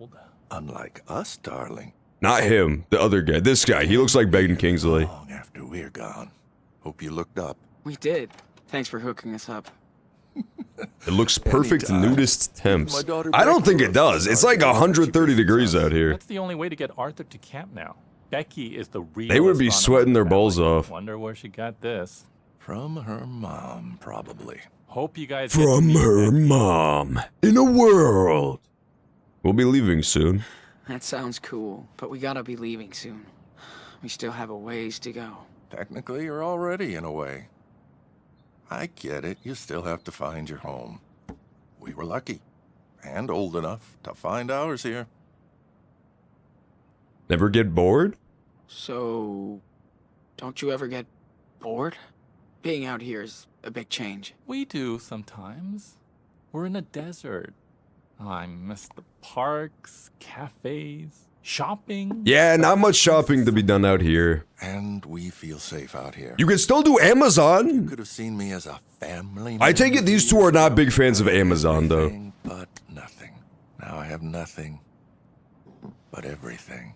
[SPEAKER 8] Unlike us, darling.
[SPEAKER 1] Not him, the other guy. This guy, he looks like Ben Kingsley.
[SPEAKER 8] Long after we're gone. Hope you looked up.
[SPEAKER 3] We did. Thanks for hooking us up.
[SPEAKER 1] It looks perfect nudist temps. I don't think it does. It's like 130 degrees out here.
[SPEAKER 13] That's the only way to get Arthur to camp now. Becky is the real...
[SPEAKER 1] They would be sweating their balls off.
[SPEAKER 13] Wonder where she got this.
[SPEAKER 8] From her mom, probably.
[SPEAKER 13] Hope you guys...
[SPEAKER 1] From her mom. In a world. We'll be leaving soon.
[SPEAKER 3] That sounds cool, but we gotta be leaving soon. We still have a ways to go.
[SPEAKER 8] Technically, you're already in a way. I get it. You still have to find your home. We were lucky. And old enough to find ours here.
[SPEAKER 1] Never get bored?
[SPEAKER 3] So... don't you ever get bored? Being out here is a big change.
[SPEAKER 13] We do sometimes. We're in a desert. I miss the parks, cafes, shopping.
[SPEAKER 1] Yeah, not much shopping to be done out here.
[SPEAKER 8] And we feel safe out here.
[SPEAKER 1] You can still do Amazon.
[SPEAKER 8] You could have seen me as a family
[SPEAKER 1] I take it these two are not big fans of Amazon, though.
[SPEAKER 8] But nothing. Now I have nothing but everything.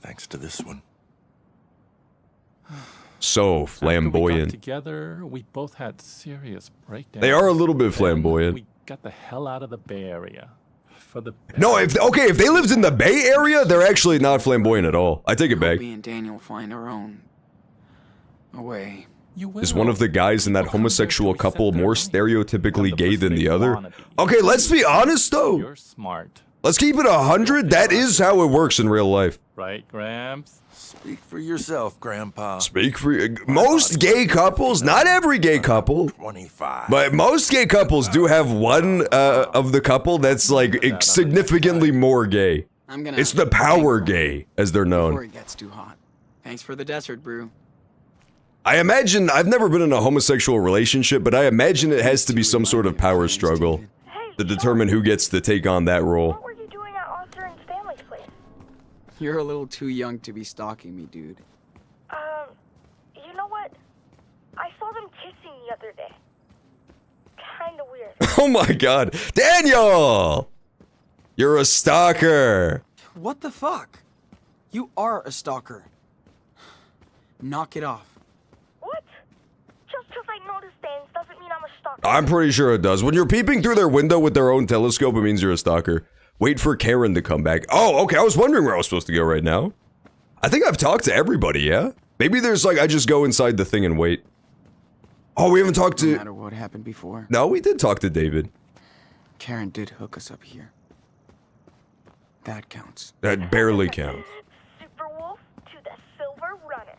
[SPEAKER 8] Thanks to this one.
[SPEAKER 1] So flamboyant.
[SPEAKER 13] Together, we both had serious breakdowns.
[SPEAKER 1] They are a little bit flamboyant.
[SPEAKER 13] We got the hell out of the Bay Area. For the
[SPEAKER 1] No, if they lived in the Bay Area, they're actually not flamboyant at all. I take it back.
[SPEAKER 3] Me and Daniel find our own way.
[SPEAKER 1] Is one of the guys in that homosexual couple more stereotypically gay than the other? Okay, let's be honest though.
[SPEAKER 13] You're smart.
[SPEAKER 1] Let's keep it 100. That is how it works in real life.
[SPEAKER 13] Right, Gramps?
[SPEAKER 8] Speak for yourself, Grandpa.
[SPEAKER 1] Speak for most gay couples, not every gay couple,
[SPEAKER 8] 25.
[SPEAKER 1] but most gay couples do have one of the couple that's like significantly more gay. It's the power gay, as they're known.
[SPEAKER 3] Before it gets too hot. Thanks for the desert brew.
[SPEAKER 1] I imagine, I've never been in a homosexual relationship, but I imagine it has to be some sort of power struggle to determine who gets to take on that role.
[SPEAKER 11] What were you doing at Arthur and Stanley's place?
[SPEAKER 3] You're a little too young to be stalking me, dude.
[SPEAKER 11] You know what? I saw them kissing the other day. Kinda weird.
[SPEAKER 1] Oh my god. Daniel! You're a stalker.
[SPEAKER 3] What the fuck? You are a stalker. Knock it off.
[SPEAKER 11] What? Just because I noticed things doesn't mean I'm a stalker.
[SPEAKER 1] I'm pretty sure it does. When you're peeping through their window with their own telescope, it means you're a stalker. Wait for Karen to come back. Oh, okay, I was wondering where I was supposed to go right now. I think I've talked to everybody, yeah? Maybe there's like, I just go inside the thing and wait. Oh, we haven't talked to...
[SPEAKER 3] No matter what happened before.
[SPEAKER 1] No, we did talk to David.
[SPEAKER 3] Karen did hook us up here. That counts.
[SPEAKER 1] That barely counts.
[SPEAKER 11] Superwolf to the Silver Runner.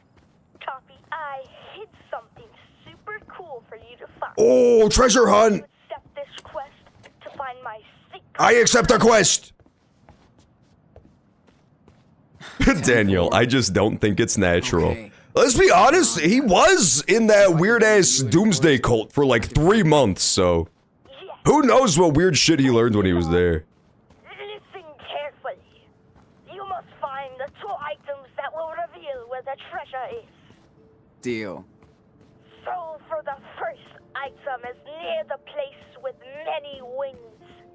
[SPEAKER 11] Copy. I hid something super cool for you to find.
[SPEAKER 1] Oh, treasure hunt!
[SPEAKER 11] Accept this quest to find my secret.
[SPEAKER 1] I accept the quest! Daniel, I just don't think it's natural.
[SPEAKER 3] Okay.
[SPEAKER 1] Let's be honest, he was in that weird-ass doomsday cult for like 3 months, so... Who knows what weird shit he learned when he was there.
[SPEAKER 11] Listen carefully. You must find the 2 items that will reveal where the treasure is.
[SPEAKER 3] Deal.
[SPEAKER 11] So for the first item is near the place with many wings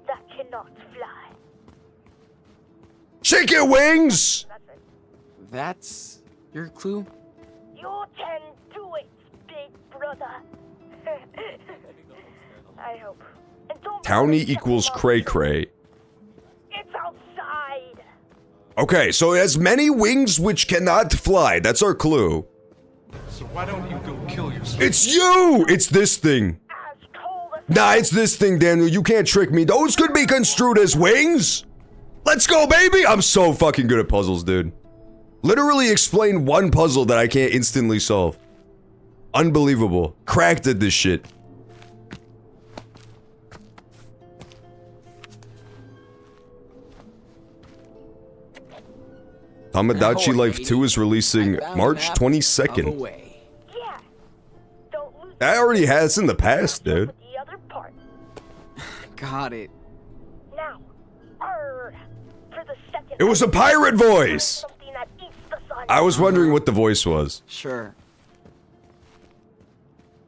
[SPEAKER 11] that cannot fly.
[SPEAKER 1] Chicken wings!
[SPEAKER 3] That's your clue?
[SPEAKER 11] You can do it, brother. I hope. And don't
[SPEAKER 1] Townie equals cray cray.
[SPEAKER 11] It's outside.
[SPEAKER 1] Okay, so it has many wings which cannot fly. That's our clue.
[SPEAKER 14] So why don't you go kill yourself?
[SPEAKER 1] It's you! It's this thing. Nah, it's this thing, Daniel. You can't trick me. Those could be construed as wings. Let's go, baby! I'm so fucking good at puzzles, dude. Literally explain one puzzle that I can't instantly solve. Unbelievable. Cracked at this shit. Tamagotchi Life 2 is releasing March 22nd. That already has in the past, dude.
[SPEAKER 3] Got it.
[SPEAKER 11] Now, for the second.
[SPEAKER 1] It was a pirate voice! I was wondering what the voice was.
[SPEAKER 3] Sure.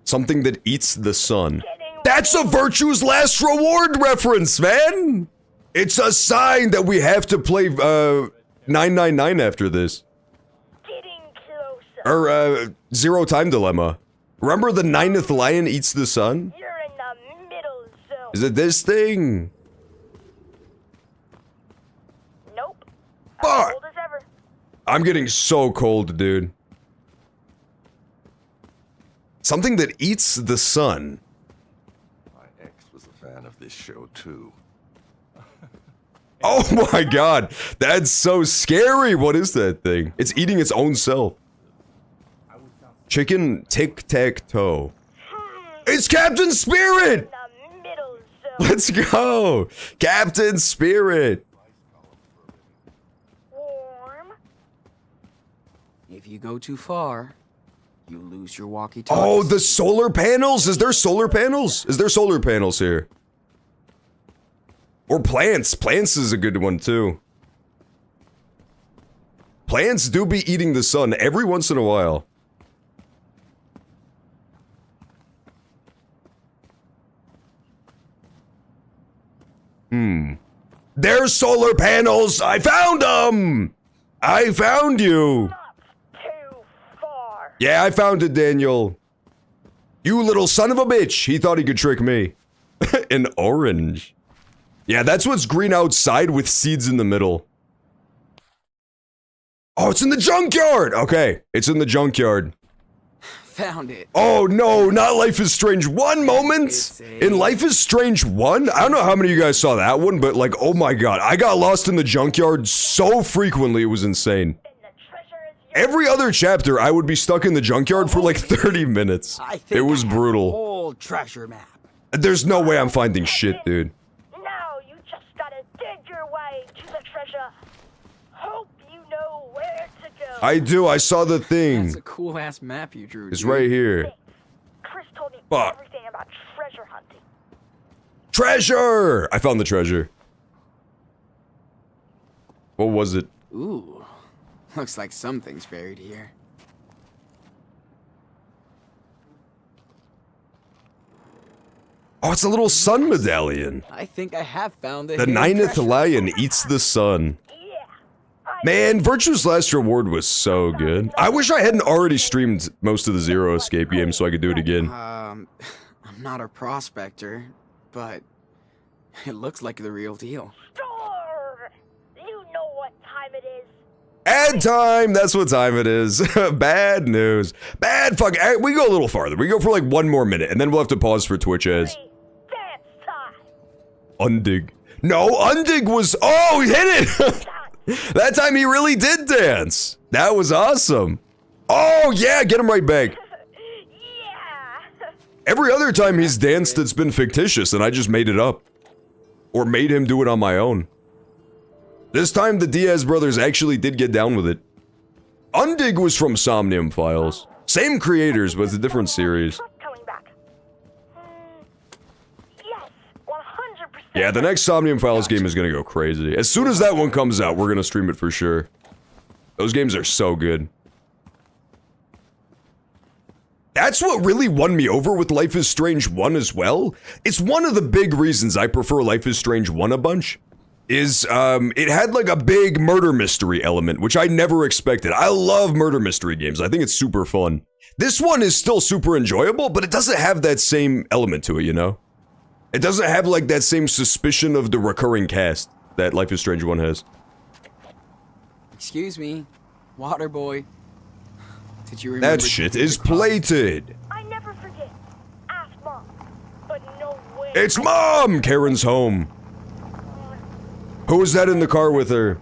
[SPEAKER 1] Something that eats the sun. That's a Virtue's Last Reward reference, man! It's a sign that we have to play, 999 after this. Or, Zero Time Dilemma. Remember the 9th lion eats the sun?
[SPEAKER 11] You're in the middle zone.
[SPEAKER 1] Is it this thing?
[SPEAKER 11] Nope.
[SPEAKER 1] Fuck!
[SPEAKER 11] Cold as ever.
[SPEAKER 1] I'm getting so cold, dude. Something that eats the sun.
[SPEAKER 8] My ex was a fan of this show, too.
[SPEAKER 1] Oh my god, that's so scary. What is that thing? It's eating its own self. Chicken tic-tac-toe. It's Captain Spirit! Let's go! Captain Spirit!
[SPEAKER 3] If you go too far, you lose your walkie-talkie.
[SPEAKER 1] Oh, the solar panels? Is there solar panels? Is there solar panels here? Or plants. Plants is a good one, too. Plants do be eating the sun every once in a while. There's solar panels! I found them! I found you! Yeah, I found it, Daniel. You little son of a bitch! He thought he could trick me. An orange. Yeah, that's what's green outside with seeds in the middle. Oh, it's in the junkyard! Okay, it's in the junkyard.
[SPEAKER 3] Found it.
[SPEAKER 1] Oh no, not Life is Strange 1 moment! In Life is Strange 1? I don't know how many of you guys saw that one, but like, oh my god, I got lost in the junkyard so frequently, it was insane. Every other chapter, I would be stuck in the junkyard for like 30 minutes. It was brutal.
[SPEAKER 3] Whole treasure map.
[SPEAKER 1] There's no way I'm finding shit, dude.
[SPEAKER 11] Now you just gotta dig your way to the treasure. Hope you know where to go.
[SPEAKER 1] I do, I saw the thing.
[SPEAKER 3] That's a cool ass map you drew.
[SPEAKER 1] It's
[SPEAKER 3] dude.
[SPEAKER 1] right here.
[SPEAKER 11] Chris told me
[SPEAKER 1] Fuck.
[SPEAKER 11] everything about treasure hunting.
[SPEAKER 1] Treasure! I found the treasure. What was it?
[SPEAKER 3] Ooh. Looks like something's buried here.
[SPEAKER 1] Oh, it's a little sun medallion.
[SPEAKER 3] I think I have found the
[SPEAKER 1] The 9th lion eats the sun. Man, Virtue's Last Reward was so good. I wish I hadn't already streamed most of the Zero Escape games so I could do it again.
[SPEAKER 3] I'm not a prospector, but it looks like the real deal.
[SPEAKER 11] Sure. You know what time it is.
[SPEAKER 1] Ad time! That's what time it is. Bad news. Bad fuck. We go a little farther. We go for like 1 more minute, and then we'll have to pause for Twitch ads. Undig. No, Undig was. Oh, he hit it! That time he really did dance. That was awesome. Oh, yeah, get him right back. Every other time he's danced, it's been fictitious, and I just made it up. Or made him do it on my own. This time, the Diaz brothers actually did get down with it. Undig was from Somnium Files. Same creators, but it's a different series. Yeah, the next Somnium Files game is gonna go crazy. As soon as that one comes out, we're gonna stream it for sure. Those games are so good. That's what really won me over with Life is Strange 1 as well. It's one of the big reasons I prefer Life is Strange 1 a bunch. Is, it had like a big murder mystery element, which I never expected. I love murder mystery games. I think it's super fun. This one is still super enjoyable, but it doesn't have that same element to it, you know? It doesn't have like that same suspicion of the recurring cast that Life is Strange 1 has.
[SPEAKER 3] Excuse me, water boy. Did you remember?
[SPEAKER 1] That shit is plated.
[SPEAKER 11] I never forget. Ask Mom. But no way.
[SPEAKER 1] It's Mom! Karen's home. Who was that in the car with her?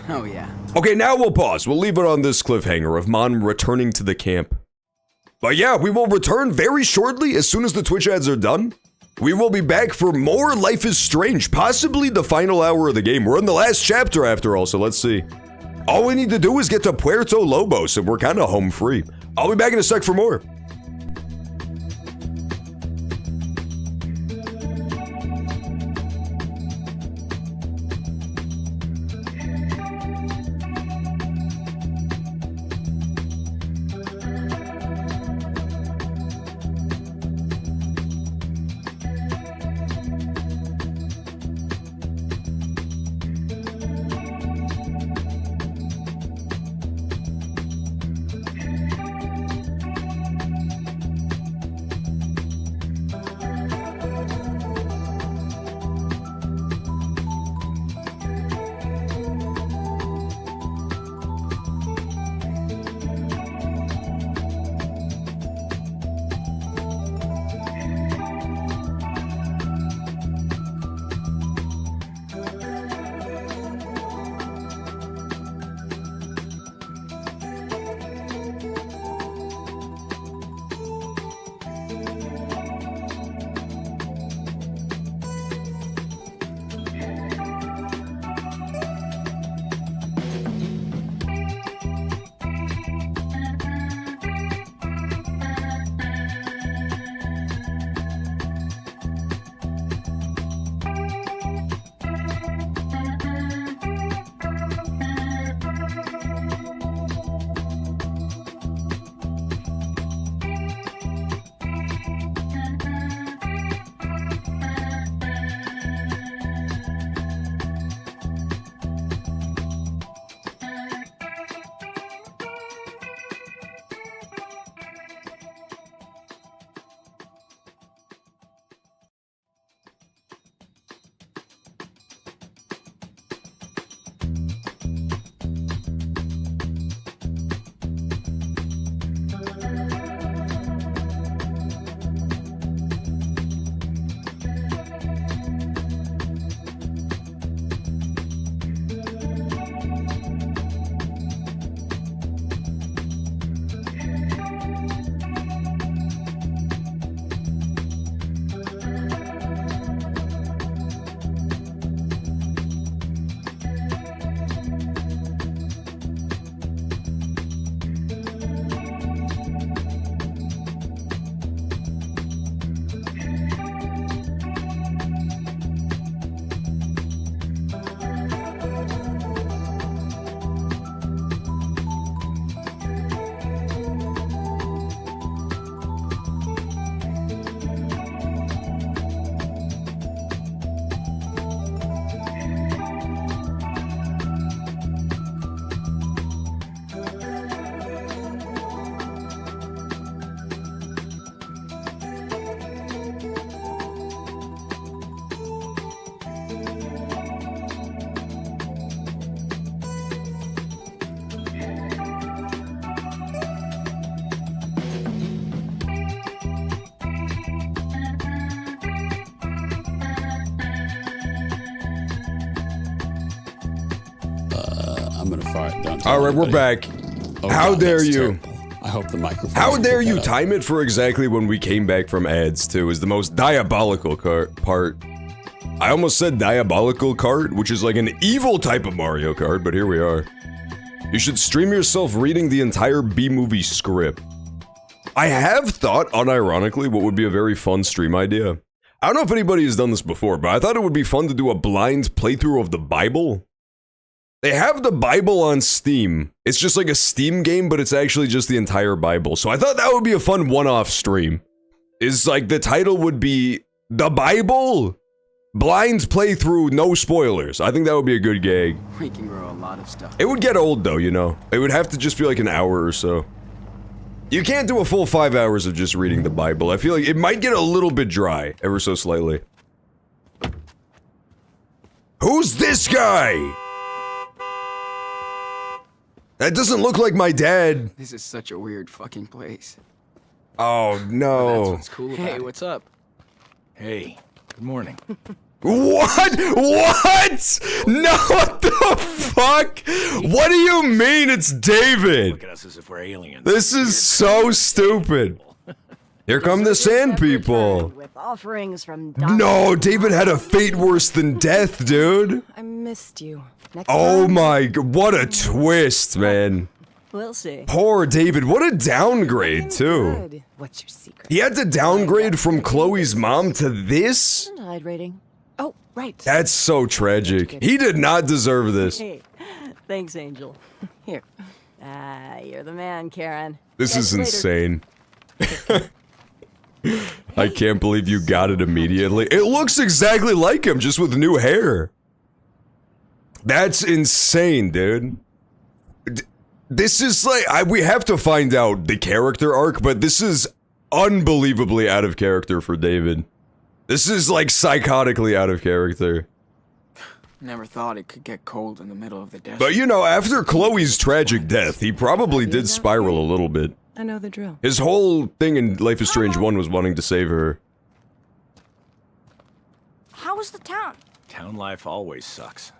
[SPEAKER 3] Oh yeah.
[SPEAKER 1] Okay, now we'll pause. We'll leave it on this cliffhanger of Mon returning to the camp. But yeah, we will return very shortly as soon as the Twitch ads are done. We will be back for more Life is Strange, possibly the final hour of the game. We're in the last chapter after all, so let's see. All we need to do is get to Puerto Lobos, and we're kind of home free. I'll be back in a sec for more.
[SPEAKER 15] I'm gonna fart. Don't.
[SPEAKER 1] All right, we're back.
[SPEAKER 15] Oh,
[SPEAKER 1] How
[SPEAKER 15] God,
[SPEAKER 1] dare
[SPEAKER 15] that's
[SPEAKER 1] you?
[SPEAKER 15] terrible. I hope the microphone.
[SPEAKER 1] How dare
[SPEAKER 15] pick
[SPEAKER 1] you
[SPEAKER 15] that up.
[SPEAKER 1] time it for exactly when we came back from ads, too, is the most diabolical part. I almost said diabolical cart, which is like an evil type of Mario Kart, but here we are. You should stream yourself reading the entire B-movie script. I have thought, unironically, what would be a very fun stream idea. I don't know if anybody has done this before, but I thought it would be fun to do a blind playthrough of the Bible. They have the Bible on Steam. It's just like a Steam game, but it's actually just the entire Bible. So I thought that would be a fun one-off stream. Is like the title would be The Bible? Blind playthrough, no spoilers. I think that would be a good gag.
[SPEAKER 3] We can grow a lot of stuff.
[SPEAKER 1] It would get old though, you know. It would have to just be like an hour or so. You can't do a full 5 hours of just reading the Bible. I feel like it might get a little bit dry, ever so slightly. Who's this guy? That doesn't look like my dad.
[SPEAKER 3] This is such a weird fucking place.
[SPEAKER 1] Oh, no.
[SPEAKER 3] What's cool about it. What's up?
[SPEAKER 2] Hey, good morning.
[SPEAKER 1] What? What? No, what the fuck? What do you mean it's David?
[SPEAKER 2] Look at us as if we're aliens.
[SPEAKER 1] This is so stupid. Here come the sand people.
[SPEAKER 12] With offerings from
[SPEAKER 1] No, David had a fate worse than death, dude.
[SPEAKER 4] I missed you. Next
[SPEAKER 1] Oh
[SPEAKER 4] time?
[SPEAKER 1] my god, what a twist, man.
[SPEAKER 12] We'll see.
[SPEAKER 1] Poor David, what a downgrade, too.
[SPEAKER 4] Good. What's your secret?
[SPEAKER 1] He had to downgrade from Chloe's mom to this?
[SPEAKER 12] Hide rating.
[SPEAKER 4] Oh, right.
[SPEAKER 1] That's so tragic. He did not deserve this.
[SPEAKER 12] Hey, thanks, Angel.
[SPEAKER 4] Here.
[SPEAKER 12] Ah, you're the man, Karen.
[SPEAKER 1] This
[SPEAKER 12] Catch
[SPEAKER 1] is
[SPEAKER 12] you later.
[SPEAKER 1] insane. I can't believe you got it immediately. It looks exactly like him, just with new hair. That's insane, dude. This is like, we have to find out the character arc, but this is unbelievably out of character for David. This is like psychotically out of character.
[SPEAKER 3] Never thought it could get cold in the middle of the desert.
[SPEAKER 1] But you know, after Chloe's tragic death, he probably did spiral a little bit.
[SPEAKER 4] I know the drill.
[SPEAKER 1] His whole thing in Life is Strange 1 was wanting to save her.
[SPEAKER 11] How was the town?
[SPEAKER 2] Town life always sucks.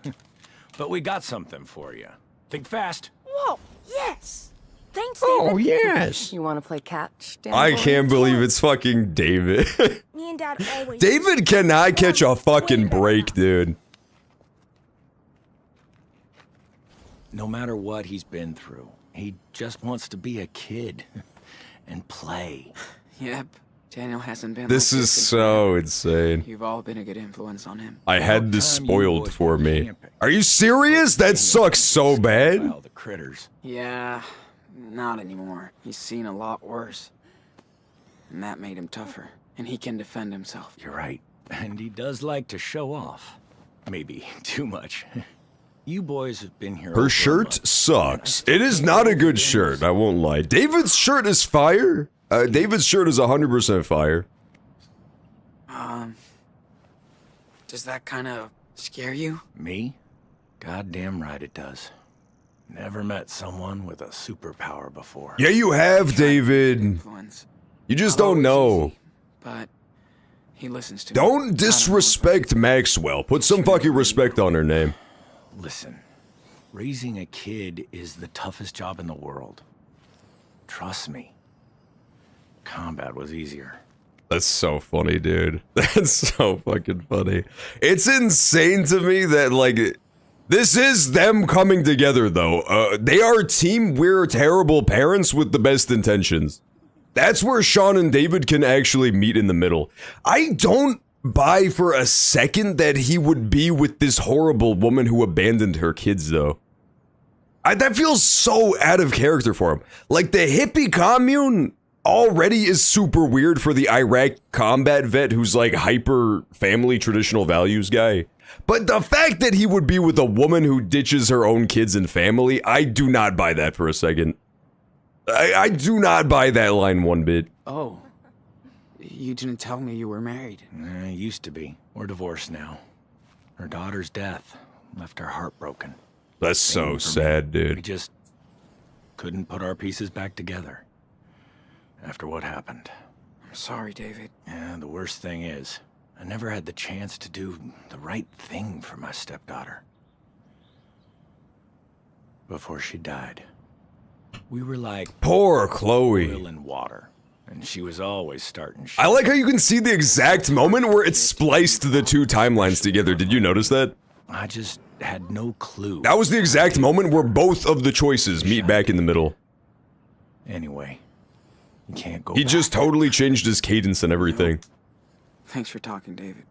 [SPEAKER 2] But we got something for you. Think fast.
[SPEAKER 11] Whoa, yes. Thanks, David.
[SPEAKER 1] yes.
[SPEAKER 4] You want to play catch, Dan?
[SPEAKER 1] I can't believe it's fucking David.
[SPEAKER 11] Me and Dad always.
[SPEAKER 1] David cannot catch a fucking break, dude.
[SPEAKER 2] No matter what he's been through, he just wants to be a kid and play.
[SPEAKER 3] Yep, Daniel hasn't been.
[SPEAKER 1] This
[SPEAKER 3] like
[SPEAKER 1] is
[SPEAKER 3] since
[SPEAKER 1] so insane.
[SPEAKER 3] You've all been a good influence on him.
[SPEAKER 1] I had this spoiled for me. Are you serious? That sucks so bad.
[SPEAKER 2] Well, the critters.
[SPEAKER 3] Yeah, not anymore. He's seen a lot worse. And that made him tougher. And he can defend himself.
[SPEAKER 2] You're right. And he does like to show off. Maybe too much. You boys have been here.
[SPEAKER 1] Her shirt sucks. It is not a good shirt, I won't lie. David's shirt is fire. David's shirt is 100% fire.
[SPEAKER 3] Does that kind of scare you?
[SPEAKER 2] Me? Goddamn right it does. Never met someone with a superpower before.
[SPEAKER 1] Yeah, you have, David.
[SPEAKER 3] Influence.
[SPEAKER 1] You just don't know.
[SPEAKER 3] But he listens to me.
[SPEAKER 1] Don't disrespect Maxwell. Put some fucking respect on her name.
[SPEAKER 2] Listen, raising a kid is the toughest job in the world. Trust me. Combat was easier.
[SPEAKER 1] That's so funny, dude. That's so fucking funny. It's insane to me that, like, this is them coming together, though. They are team We're Terrible Parents with the best intentions. That's where Sean and David can actually meet in the middle. I don't buy for a second that he would be with this horrible woman who abandoned her kids, though. That feels so out of character for him. Like, the hippie commune already is super weird for the Iraq combat vet who's like hyper family traditional values guy. But the fact that he would be with a woman who ditches her own kids and family, I do not buy that for a second. I do not buy that line one bit.
[SPEAKER 3] Oh. You didn't tell me you were married.
[SPEAKER 2] Used to be. We're divorced now. Her daughter's death left her heartbroken.
[SPEAKER 1] That's so sad, dude.
[SPEAKER 2] We just couldn't put our pieces back together after what happened.
[SPEAKER 3] I'm sorry, David.
[SPEAKER 2] Yeah, the worst thing is, I never had the chance to do the right thing for my stepdaughter. Before she died, we were like
[SPEAKER 1] poor Chloe.
[SPEAKER 2] Oil and water. And she was always starting shit.
[SPEAKER 1] I like how you can see the exact moment where it spliced the two timelines together. Did you notice that?
[SPEAKER 2] I just had no clue.
[SPEAKER 1] That was the exact moment where both of the choices meet back in the middle.
[SPEAKER 2] Anyway, you can't go
[SPEAKER 1] He
[SPEAKER 2] back.
[SPEAKER 1] just totally changed his cadence and everything.
[SPEAKER 3] Thanks for talking, David.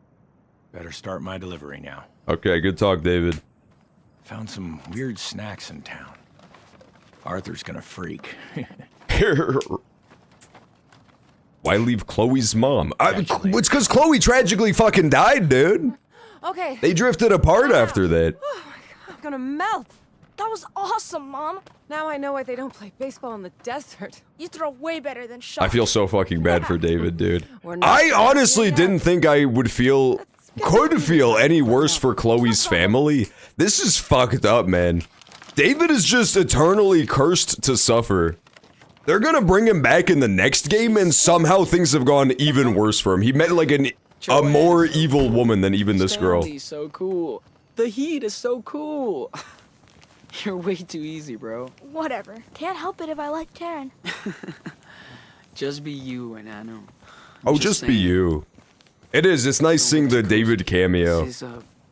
[SPEAKER 2] Better start my delivery now.
[SPEAKER 1] Okay, good talk, David.
[SPEAKER 2] Found some weird snacks in town. Arthur's gonna freak.
[SPEAKER 1] Why leave Chloe's mom? It's because Chloe tragically fucking died, dude.
[SPEAKER 4] Okay.
[SPEAKER 1] They drifted apart after that.
[SPEAKER 4] Oh my God, I'm gonna melt.
[SPEAKER 11] That was awesome, Mom.
[SPEAKER 4] Now I know why they don't play baseball in the desert.
[SPEAKER 11] You throw way better than Sean.
[SPEAKER 1] I feel so fucking bad for David, dude.
[SPEAKER 4] We're not
[SPEAKER 1] I
[SPEAKER 4] done
[SPEAKER 1] honestly
[SPEAKER 4] yet.
[SPEAKER 1] didn't think I would could feel any worse for Chloe's family. This is fucked up, man. David is just eternally cursed to suffer. They're gonna bring him back in the next game, and somehow things have gone even worse for him. He met like a more evil woman than even this girl.
[SPEAKER 3] Family's so cool. The heat is so cool. You're way too easy, bro.
[SPEAKER 11] Whatever. Can't help it if I like Karen.
[SPEAKER 3] Just be you, and I know.
[SPEAKER 1] Oh, just be you. It is. It's nice seeing the David cameo.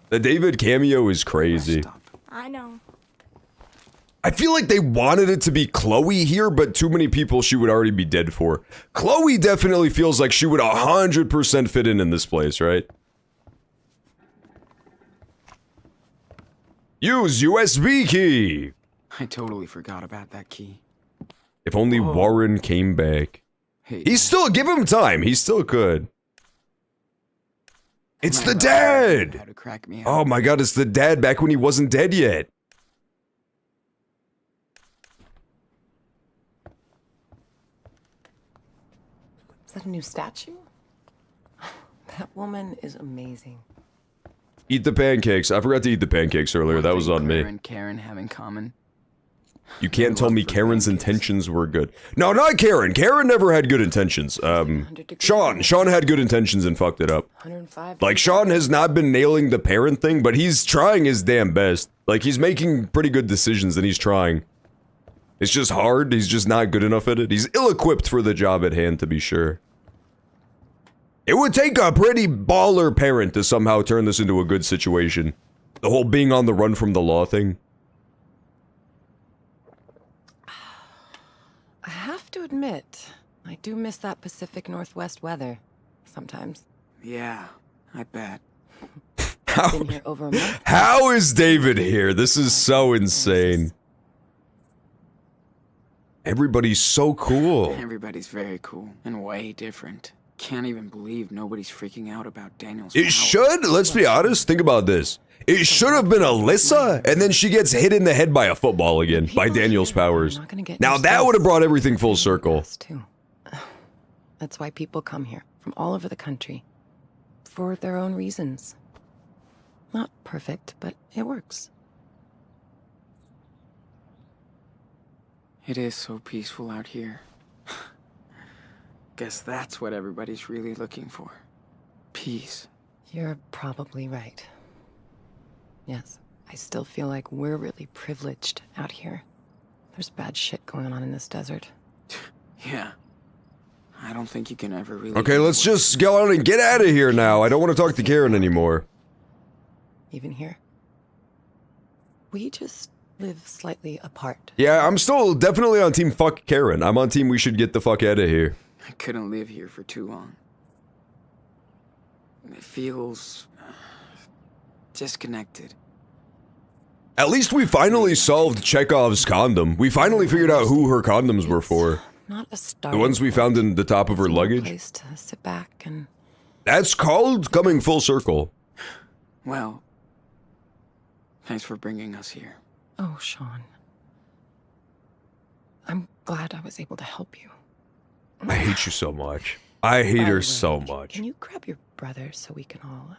[SPEAKER 1] The David cameo is crazy.
[SPEAKER 11] I know.
[SPEAKER 1] I feel like they wanted it to be Chloe here, but too many people she would already be dead for. Chloe definitely feels like she would 100% fit in this place, right? Use USB key!
[SPEAKER 3] I totally forgot about that key.
[SPEAKER 1] If only Warren came back.
[SPEAKER 3] Hey,
[SPEAKER 1] He's still, give him time, he's still good. It's the dad!
[SPEAKER 3] How to crack me out.
[SPEAKER 1] Oh my god, it's the dad back when he wasn't dead yet.
[SPEAKER 4] Is that a new statue? That woman is amazing.
[SPEAKER 1] Eat the pancakes. I forgot to eat the pancakes earlier. That was on me.
[SPEAKER 3] Claire and Karen have in common.
[SPEAKER 1] You can't tell me Karen's intentions were good. No, not Karen. Karen never had good intentions. Sean had good intentions and fucked it up.
[SPEAKER 4] 105.
[SPEAKER 1] Like, Sean has not been nailing the parent thing, but he's trying his damn best. Like, he's making pretty good decisions and he's trying. It's just hard. He's just not good enough at it. He's ill-equipped for the job at hand, to be sure. It would take a pretty baller parent to somehow turn this into a good situation. The whole being on the run from the law thing.
[SPEAKER 4] I have to admit, I do miss that Pacific Northwest weather. Sometimes.
[SPEAKER 3] Yeah, I bet.
[SPEAKER 4] I've been here over a month.
[SPEAKER 1] How is David here? This is so insane. Everybody's so cool.
[SPEAKER 3] Everybody's very cool and way different. Can't even believe nobody's freaking out about Daniel's
[SPEAKER 1] It
[SPEAKER 3] powers.
[SPEAKER 1] should, let's be honest, think about this. It should have been Alyssa, and then she gets hit in the head by a football again, by Daniel's powers. Now that would have brought everything full circle.
[SPEAKER 4] That's why people come here, from all over the country. For their own reasons. Not perfect, but it works.
[SPEAKER 3] It is so peaceful out here. Guess that's what everybody's really looking for. Peace.
[SPEAKER 4] You're probably right. Yes, I still feel like we're really privileged out here. There's bad shit going on in this desert.
[SPEAKER 3] Yeah. I don't think you can ever really...
[SPEAKER 1] Okay, let's just go on and get out of here now. I don't want to talk to Karen anymore.
[SPEAKER 4] Even here. We just live slightly apart.
[SPEAKER 1] Yeah, I'm still definitely on team fuck Karen. I'm on team we should get the fuck out of here.
[SPEAKER 3] I couldn't live here for too long. It feels... disconnected.
[SPEAKER 1] At least we finally solved Chekhov's condom. We finally figured out who her condoms were for.
[SPEAKER 4] Not a
[SPEAKER 1] The
[SPEAKER 4] starting
[SPEAKER 1] ones we found in the top of her luggage.
[SPEAKER 4] place to sit back and...
[SPEAKER 1] That's called coming full circle.
[SPEAKER 3] Well, thanks for bringing us here.
[SPEAKER 4] Oh, Sean. I'm glad I was able to help you.
[SPEAKER 1] I hate you so much. I hate her so much.
[SPEAKER 4] Can you grab your brother so we can all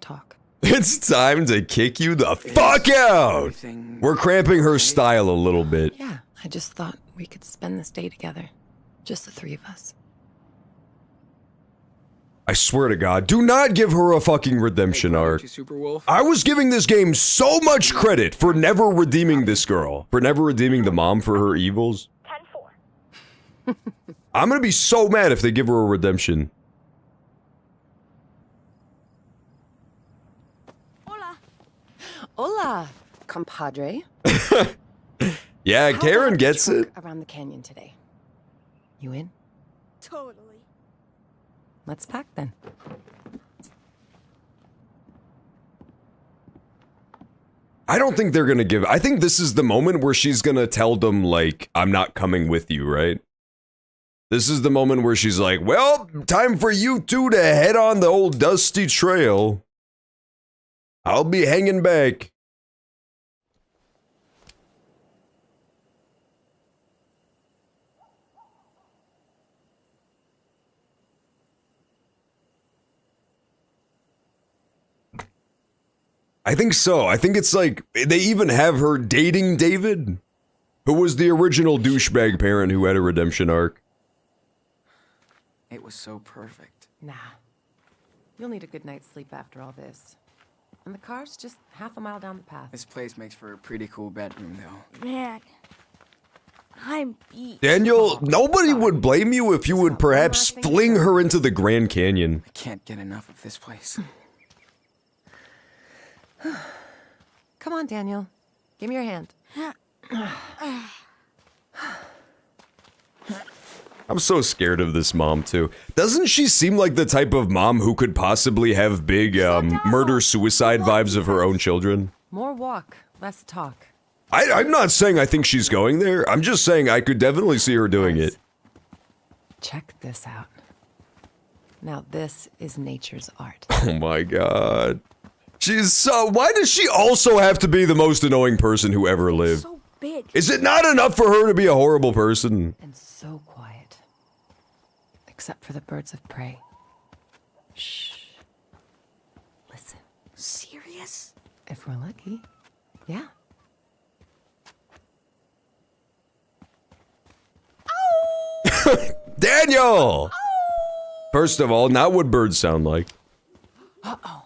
[SPEAKER 4] talk?
[SPEAKER 1] It's time to kick you the fuck out! We're cramping her style a little bit.
[SPEAKER 4] Yeah, I just thought we could spend this day together. Just the three of us.
[SPEAKER 1] I swear to God, do not give her a fucking redemption arc. I was giving this game so much credit for never redeeming this girl. For never redeeming the mom for her evils.
[SPEAKER 11] 10-4.
[SPEAKER 1] I'm gonna be so mad if they give her a redemption.
[SPEAKER 4] Hola, compadre.
[SPEAKER 1] Yeah,
[SPEAKER 4] How
[SPEAKER 1] Karen
[SPEAKER 4] about a
[SPEAKER 1] gets
[SPEAKER 4] trek
[SPEAKER 1] it.
[SPEAKER 4] around the canyon today. You in?
[SPEAKER 11] Totally.
[SPEAKER 4] Let's pack then.
[SPEAKER 1] I don't think they're gonna give. I think this is the moment where she's gonna tell them, like, I'm not coming with you, right? This is the moment where she's like, well, time for you two to head on the old dusty trail. I'll be hanging back. I think so. I think it's like, they even have her dating David, who was the original douchebag parent who had a redemption arc.
[SPEAKER 3] It was so perfect.
[SPEAKER 4] Nah. You'll need a good night's sleep after all this. And the car's just half a mile down the path.
[SPEAKER 3] This place makes for a pretty cool bedroom, though.
[SPEAKER 11] Man, I'm beat.
[SPEAKER 1] Daniel, nobody would blame you if you would perhaps fling her into the Grand Canyon.
[SPEAKER 3] I can't get enough of this place.
[SPEAKER 4] Come on, Daniel. Give me your hand.
[SPEAKER 1] I'm so scared of this mom, too. Doesn't she seem like the type of mom who could possibly have big, murder-suicide vibes of her own children?
[SPEAKER 4] More walk, less talk.
[SPEAKER 1] I'm not saying I think she's going there. I'm just saying I could definitely see her doing it.
[SPEAKER 4] Check this out. Now, this is nature's art.
[SPEAKER 1] Oh my god. She's so... Why does she also have to be the most annoying person who ever lived?
[SPEAKER 11] So big.
[SPEAKER 1] Is it not enough for her to be a horrible person?
[SPEAKER 4] And so quiet. Except for the birds of prey. Shh. Listen.
[SPEAKER 11] Serious?
[SPEAKER 4] If we're lucky. Yeah.
[SPEAKER 1] Daniel! First of all, not what birds sound like.
[SPEAKER 4] Uh-oh.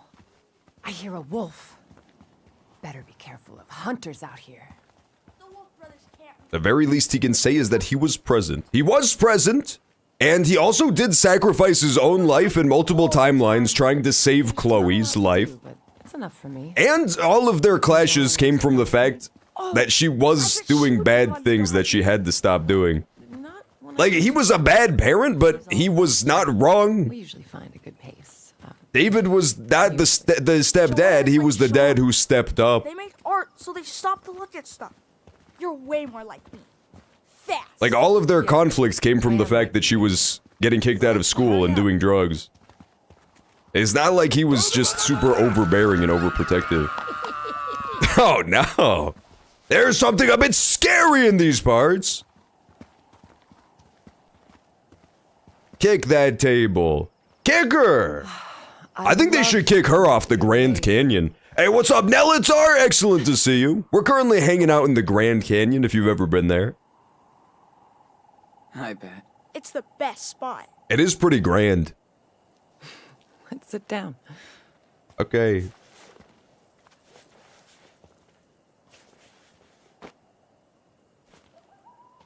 [SPEAKER 4] I hear a wolf. Better be careful of hunters out here.
[SPEAKER 1] The very least he can say is that he was present. He was present! And he also did sacrifice his own life in multiple timelines trying to save Chloe's life.
[SPEAKER 4] It's enough for me.
[SPEAKER 1] And all of their clashes came from the fact that she was doing bad things that she had to stop doing. Like, he was a bad parent, but he was not wrong.
[SPEAKER 4] We usually find a good pace.
[SPEAKER 1] David was not the stepdad, he was the dad who stepped up.
[SPEAKER 11] They make art, so they stop to look at stuff. You're way more like me. Fast.
[SPEAKER 1] Like, all of their conflict came from the fact that she was getting kicked out of school and doing drugs. It's not like he was just super overbearing and overprotective. Oh no! There's something a bit scary in these parts! Kick that table. Kick her! I think they should kick her off the Grand Canyon. Hey, what's up, Nelitar? Excellent to see you. We're currently hanging out in the Grand Canyon, if you've ever been there.
[SPEAKER 3] I bet.
[SPEAKER 11] It's the best spot.
[SPEAKER 1] It is pretty grand.
[SPEAKER 4] Let's sit down.
[SPEAKER 1] Okay.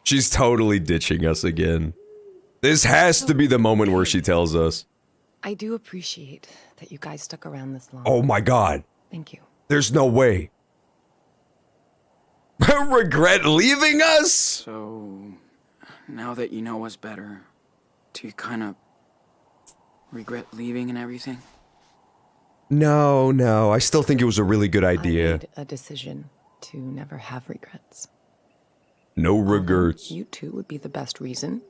[SPEAKER 1] She's totally ditching us again. This has to be the moment where she tells us.
[SPEAKER 4] I do appreciate that you guys stuck around this long.
[SPEAKER 1] Oh my god.
[SPEAKER 4] Thank you.
[SPEAKER 1] There's no way. Regret leaving us?
[SPEAKER 3] So, now that you know us better, do you kind of regret leaving and everything?
[SPEAKER 1] No. I still think it was a really good idea.
[SPEAKER 4] I made a decision to never have regrets.
[SPEAKER 1] No regrets.
[SPEAKER 4] You two would be the best reason.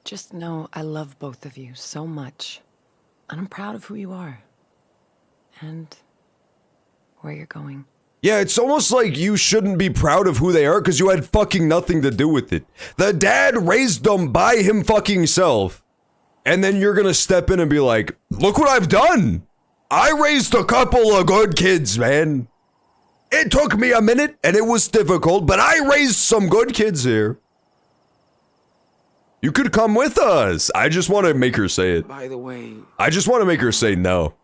[SPEAKER 4] Just know I love both of you so much. And I'm proud of who you are. And where you're going.
[SPEAKER 1] Yeah, it's almost like you shouldn't be proud of who they are because you had fucking nothing to do with it. The dad raised them by him fucking self. And then you're gonna step in and be like, look what I've done! I raised a couple of good kids, man. It took me a minute and it was difficult, but I raised some good kids here. You could come with us. I just want to make her say it.
[SPEAKER 3] By the way...
[SPEAKER 1] I just want to make her say no.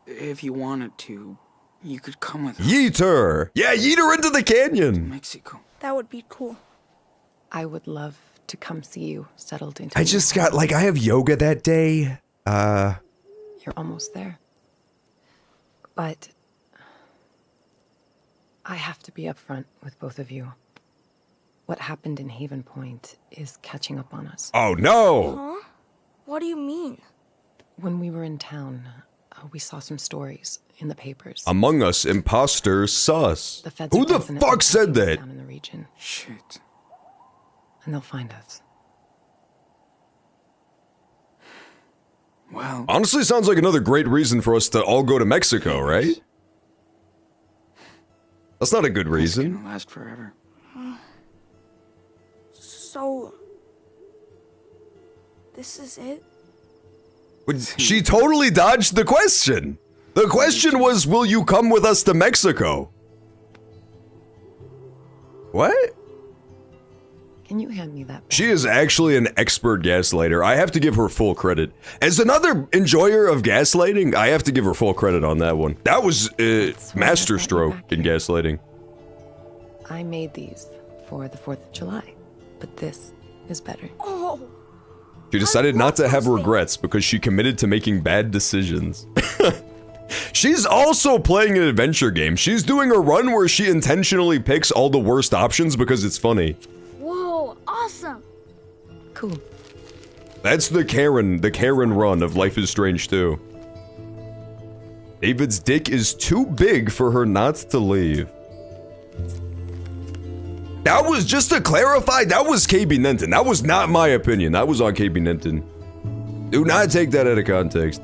[SPEAKER 3] If you wanted to, you could come with us.
[SPEAKER 1] Yeet her! Yeah, yeet her into the canyon!
[SPEAKER 3] Mexico.
[SPEAKER 11] That would be cool.
[SPEAKER 4] I would love to come see you settled into...
[SPEAKER 1] I just got, like, I have yoga that day.
[SPEAKER 4] You're almost there. But... I have to be upfront with both of you. What happened in Haven Point is catching up on us.
[SPEAKER 1] Oh no!
[SPEAKER 11] Huh? What do you mean?
[SPEAKER 4] When we were in town, we saw some stories in the papers.
[SPEAKER 1] Among Us, imposter sus.
[SPEAKER 4] The feds
[SPEAKER 1] Who
[SPEAKER 4] are
[SPEAKER 1] the
[SPEAKER 4] definitely
[SPEAKER 1] fuck said
[SPEAKER 4] tracking us
[SPEAKER 1] that?
[SPEAKER 4] down in the region.
[SPEAKER 3] Shit.
[SPEAKER 4] And they'll find us.
[SPEAKER 3] Well...
[SPEAKER 1] Honestly, sounds like another great reason for us to all go to Mexico, right? That's not a good reason.
[SPEAKER 3] It's gonna last forever.
[SPEAKER 11] So... this is it?
[SPEAKER 1] She totally dodged the question. The question was, will you come with us to Mexico? What?
[SPEAKER 4] Can you hand me that?
[SPEAKER 1] She is actually an expert gaslighter. I have to give her full credit. As another enjoyer of gaslighting, I have to give her full credit on that one. That was masterstroke in gaslighting.
[SPEAKER 4] I made these for the 4th of July, but this is better.
[SPEAKER 11] Oh,
[SPEAKER 1] She decided not to have regrets because she committed to making bad decisions. She's also playing an adventure game. She's doing a run where she intentionally picks all the worst options because it's funny.
[SPEAKER 11] whoa, awesome.
[SPEAKER 4] Cool.
[SPEAKER 1] That's the Karen run of Life is Strange 2. David's dick is too big for her not to leave. That was, just to clarify, that was KB Nenton. That was not my opinion. That was on KB Nenton. Do not take that out of context.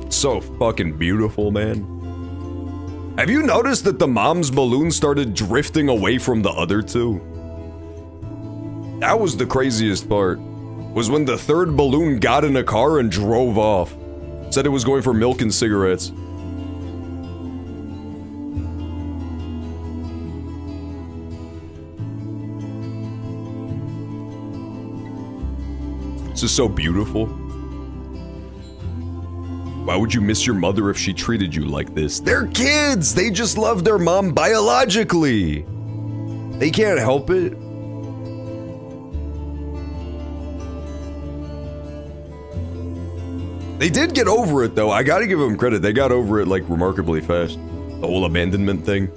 [SPEAKER 1] So fucking beautiful, man. Have you noticed that the mom's balloon started drifting away from the other two? That was the craziest part. Was when the third balloon got in a car and drove off. Said it was going for milk and cigarettes. This is so beautiful. Why would you miss your mother if she treated you like this? They're kids! They just love their mom biologically! They can't help it. They did get over it though, I gotta give them credit. They got over it like remarkably fast. The whole abandonment thing.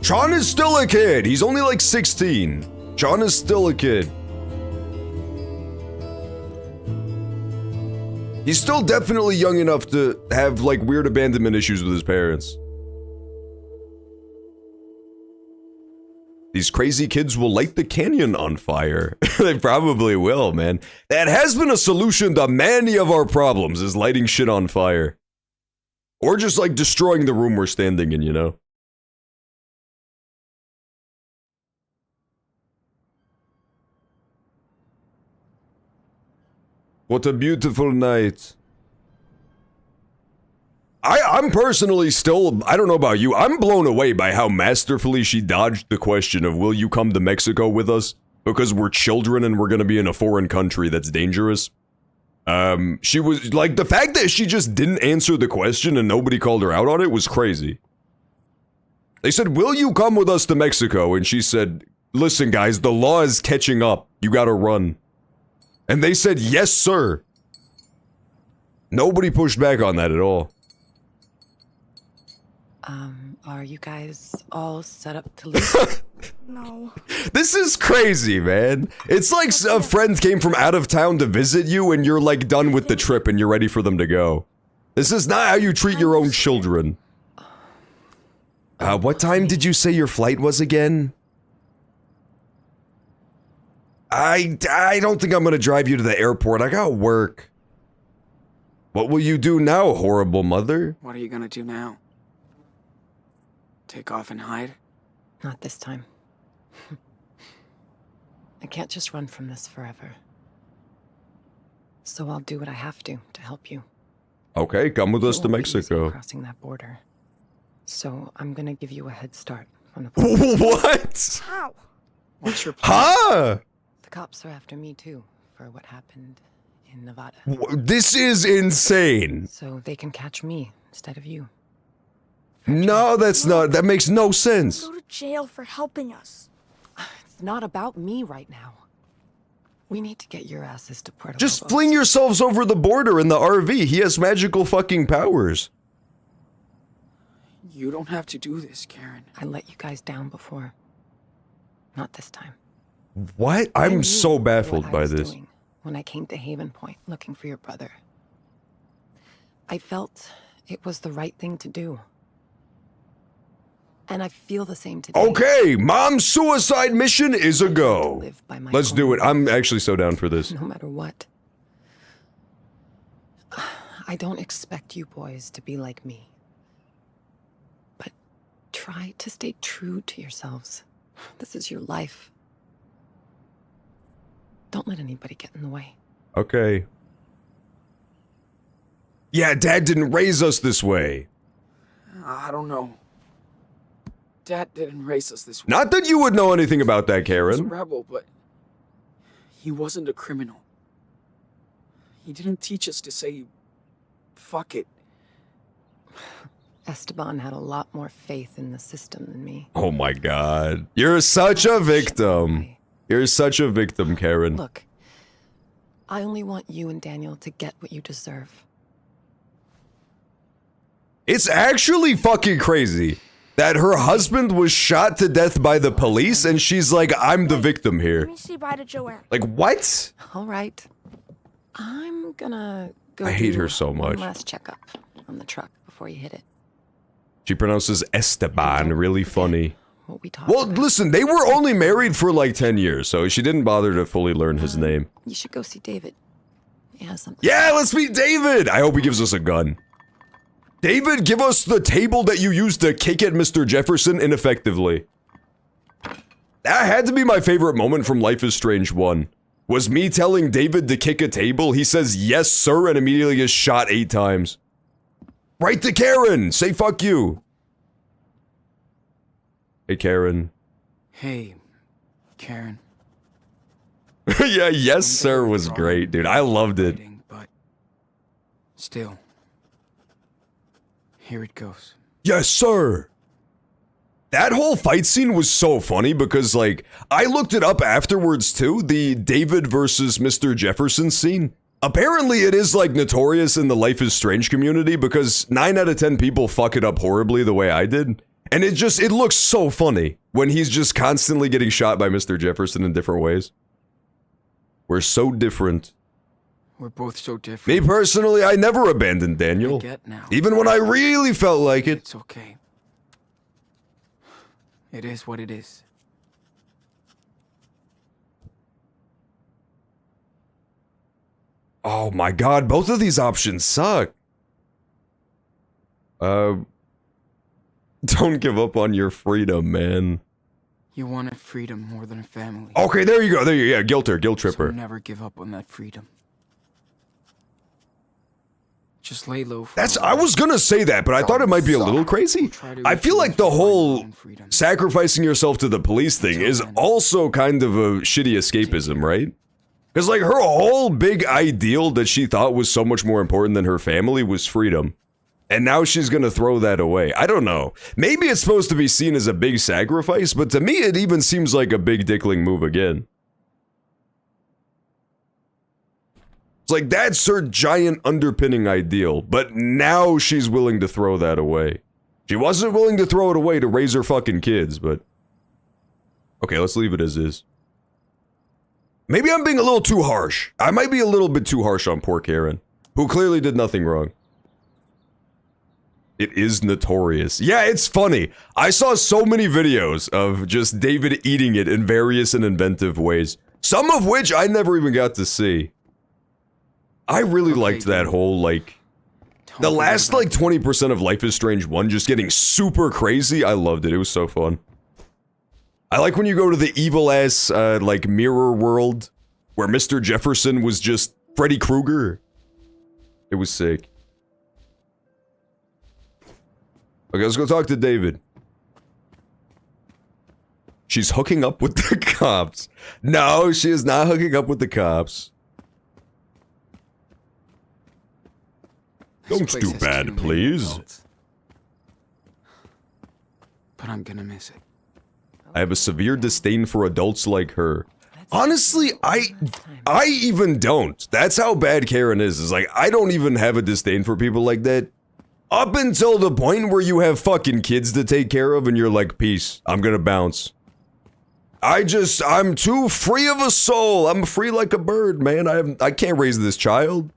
[SPEAKER 1] Sean is still a kid. He's only like 16. Sean is still a kid. He's still definitely young enough to have like weird abandonment issues with his parents. These crazy kids will light the canyon on fire. They probably will, man. That has been a solution to many of our problems, is lighting shit on fire. Or just like destroying the room we're standing in, you know? What a beautiful night. I'm personally still, I don't know about you, I'm blown away by how masterfully she dodged the question of will you come to Mexico with us? Because we're children and we're gonna be in a foreign country that's dangerous. She was, like, the fact that she just didn't answer the question and nobody called her out on it was crazy. They said, will you come with us to Mexico? And she said, listen guys, the law is catching up, you gotta run. And they said, yes, sir. Nobody pushed back on that at all.
[SPEAKER 4] Are you guys all set up to leave?
[SPEAKER 11] No.
[SPEAKER 1] This is crazy, man. It's like a friend came from out of town to visit you and you're like done with the trip and you're ready for them to go. This is not how you treat your own children. What time did you say your flight was again? I don't think I'm gonna drive you to the airport. I got work. What will you do now, horrible mother?
[SPEAKER 3] What are you gonna do now? Take off and hide?
[SPEAKER 4] Not this time. I can't just run from this forever. So I'll do what I have to help you.
[SPEAKER 1] Okay, come with us to
[SPEAKER 4] It won't be easy
[SPEAKER 1] Mexico.
[SPEAKER 4] crossing that border. So I'm gonna give you a head start on the
[SPEAKER 1] What?
[SPEAKER 11] How?
[SPEAKER 3] What's your plan?
[SPEAKER 1] Huh?
[SPEAKER 4] The cops are after me too, for what happened in Nevada.
[SPEAKER 1] This is insane.
[SPEAKER 4] So they can catch me instead of you.
[SPEAKER 1] No, that makes no sense.
[SPEAKER 11] Go to jail for helping us.
[SPEAKER 4] It's not about me right now. We need to get your asses to Puerto
[SPEAKER 1] Just
[SPEAKER 4] Lobos.
[SPEAKER 1] fling yourselves over the border in the RV. He has magical fucking powers.
[SPEAKER 3] You don't have to do this, Karen.
[SPEAKER 4] I let you guys down before. Not this time.
[SPEAKER 1] What?
[SPEAKER 4] I
[SPEAKER 1] I'm
[SPEAKER 4] knew
[SPEAKER 1] so baffled
[SPEAKER 4] what I
[SPEAKER 1] by
[SPEAKER 4] was
[SPEAKER 1] this.
[SPEAKER 4] doing when I came to Haven Point looking for your brother. I felt it was the right thing to do. And I feel the same today.
[SPEAKER 1] Okay, mom's suicide mission is a go.
[SPEAKER 4] By my
[SPEAKER 1] Let's do
[SPEAKER 4] own
[SPEAKER 1] it. I'm actually so down for this.
[SPEAKER 4] No matter what. I don't expect you boys to be like me. But Try to stay true to yourselves. This is your life. Don't let anybody get in the way.
[SPEAKER 1] Okay. Yeah, Dad didn't raise us this way.
[SPEAKER 3] I don't know. Dad didn't raise us this way.
[SPEAKER 1] Not that you would know anything about that,
[SPEAKER 3] He was a
[SPEAKER 1] Karen.
[SPEAKER 3] rebel, but he wasn't a criminal. He didn't teach us to say, fuck it.
[SPEAKER 4] Esteban had a lot more faith in the system than me.
[SPEAKER 1] Oh my god. You're such a victim. You're such a victim, Karen.
[SPEAKER 4] Look, I only want you and Daniel to get what you deserve.
[SPEAKER 1] It's actually fucking crazy that her husband was shot to death by the police and she's like, I'm the victim here.
[SPEAKER 11] Let me say bye to Joanne.
[SPEAKER 1] Like, what?
[SPEAKER 4] All right. I'm gonna go
[SPEAKER 1] I hate
[SPEAKER 4] do
[SPEAKER 1] her so much.
[SPEAKER 4] one last checkup on the truck before you hit it.
[SPEAKER 1] She pronounces Esteban really funny.
[SPEAKER 4] What we talked
[SPEAKER 1] Well,
[SPEAKER 4] about.
[SPEAKER 1] listen, they were only married for like 10 years, so she didn't bother to fully learn his name.
[SPEAKER 4] You should go see David. He has something.
[SPEAKER 1] Yeah, let's meet David! I hope he gives us a gun. David, give us the table that you used to kick at Mr. Jefferson ineffectively. That had to be my favorite moment from Life is Strange 1. Was me telling David to kick a table, he says, yes, sir, and immediately gets shot 8 times. Right to Karen! Say fuck you! Hey, Karen.
[SPEAKER 3] Hey, Karen.
[SPEAKER 1] Yeah, yes, sir was great, dude. I loved it.
[SPEAKER 3] But still, here it goes.
[SPEAKER 1] Yes, sir! That whole fight scene was so funny because, like, I looked it up afterwards too, the David versus Mr. Jefferson scene. Apparently it is, like, notorious in the Life is Strange community because 9 out of 10 people fuck it up horribly the way I did. And it looks so funny when he's just constantly getting shot by Mr. Jefferson in different ways. We're so different.
[SPEAKER 3] We're both so different.
[SPEAKER 1] Me personally, I never abandoned Daniel.
[SPEAKER 3] I get now.
[SPEAKER 1] Even when I really felt like it.
[SPEAKER 3] It's okay. It is what it is.
[SPEAKER 1] Oh my god, both of these options suck. Don't give up on your freedom, man.
[SPEAKER 3] You wanted freedom more than a family.
[SPEAKER 1] Okay, there you go. There you go. Yeah, guilt tripper.
[SPEAKER 3] So never give up on that freedom. Just lay low for
[SPEAKER 1] I was gonna say that, but I thought it might be a little crazy. I feel like the whole sacrificing yourself to the police thing is also kind of a shitty escapism, right? Because, like, her whole big ideal that she thought was so much more important than her family was freedom. And now she's gonna throw that away. I don't know. Maybe it's supposed to be seen as a big sacrifice, but to me it even seems like a big dickling move again. It's like, that's her giant underpinning ideal, but now she's willing to throw that away. She wasn't willing to throw it away to raise her fucking kids, but... Okay, let's leave it as is. Maybe I'm being a little too harsh. I might be a little bit too harsh on poor Karen, who clearly did nothing wrong. It is notorious. Yeah, it's funny. I saw so many videos of just David eating it in various and inventive ways. Some of which I never even got to see. I really liked that whole, like... The last, like, 20% of Life is Strange 1 just getting super crazy. I loved it. It was so fun. I like when you go to the evil-ass, like, mirror world, where Mr. Jefferson was just Freddy Krueger. It was sick. Okay, let's go talk to David. She's hooking up with the cops. No, she is not hooking up with the cops. Don't do bad, please.
[SPEAKER 3] But I'm gonna miss it.
[SPEAKER 1] I have a severe disdain for adults like her. Honestly, I even don't. That's how bad Karen is like, I don't even have a disdain for people like that. Up until the point where you have fucking kids to take care of and you're like, peace, I'm gonna bounce. I'm too free of a soul. I'm free like a bird, man. I can't raise this child.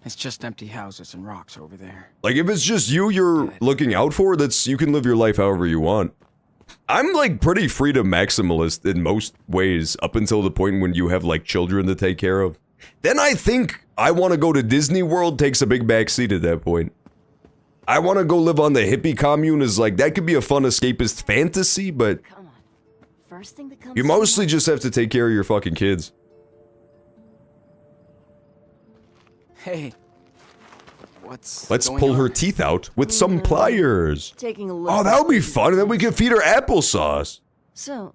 [SPEAKER 3] It's just empty houses and rocks over there.
[SPEAKER 1] Like, if it's just you're looking out for, you can live your life however you want. I'm, like, pretty freedom maximalist in most ways, up until the point when you have, like, children to take care of. Then I think I want to go to Disney World takes a big backseat at that point. I want to go live on the hippie commune is like, that could be a fun escapist fantasy, but
[SPEAKER 12] First thing that comes
[SPEAKER 1] you mostly just have to take care of your fucking kids.
[SPEAKER 3] Hey. What's
[SPEAKER 1] Let's
[SPEAKER 3] going
[SPEAKER 1] pull
[SPEAKER 3] on?
[SPEAKER 1] her teeth out with some pliers.
[SPEAKER 12] Taking a look.
[SPEAKER 1] Oh, that would be fun, and then we can feed her applesauce.
[SPEAKER 12] So,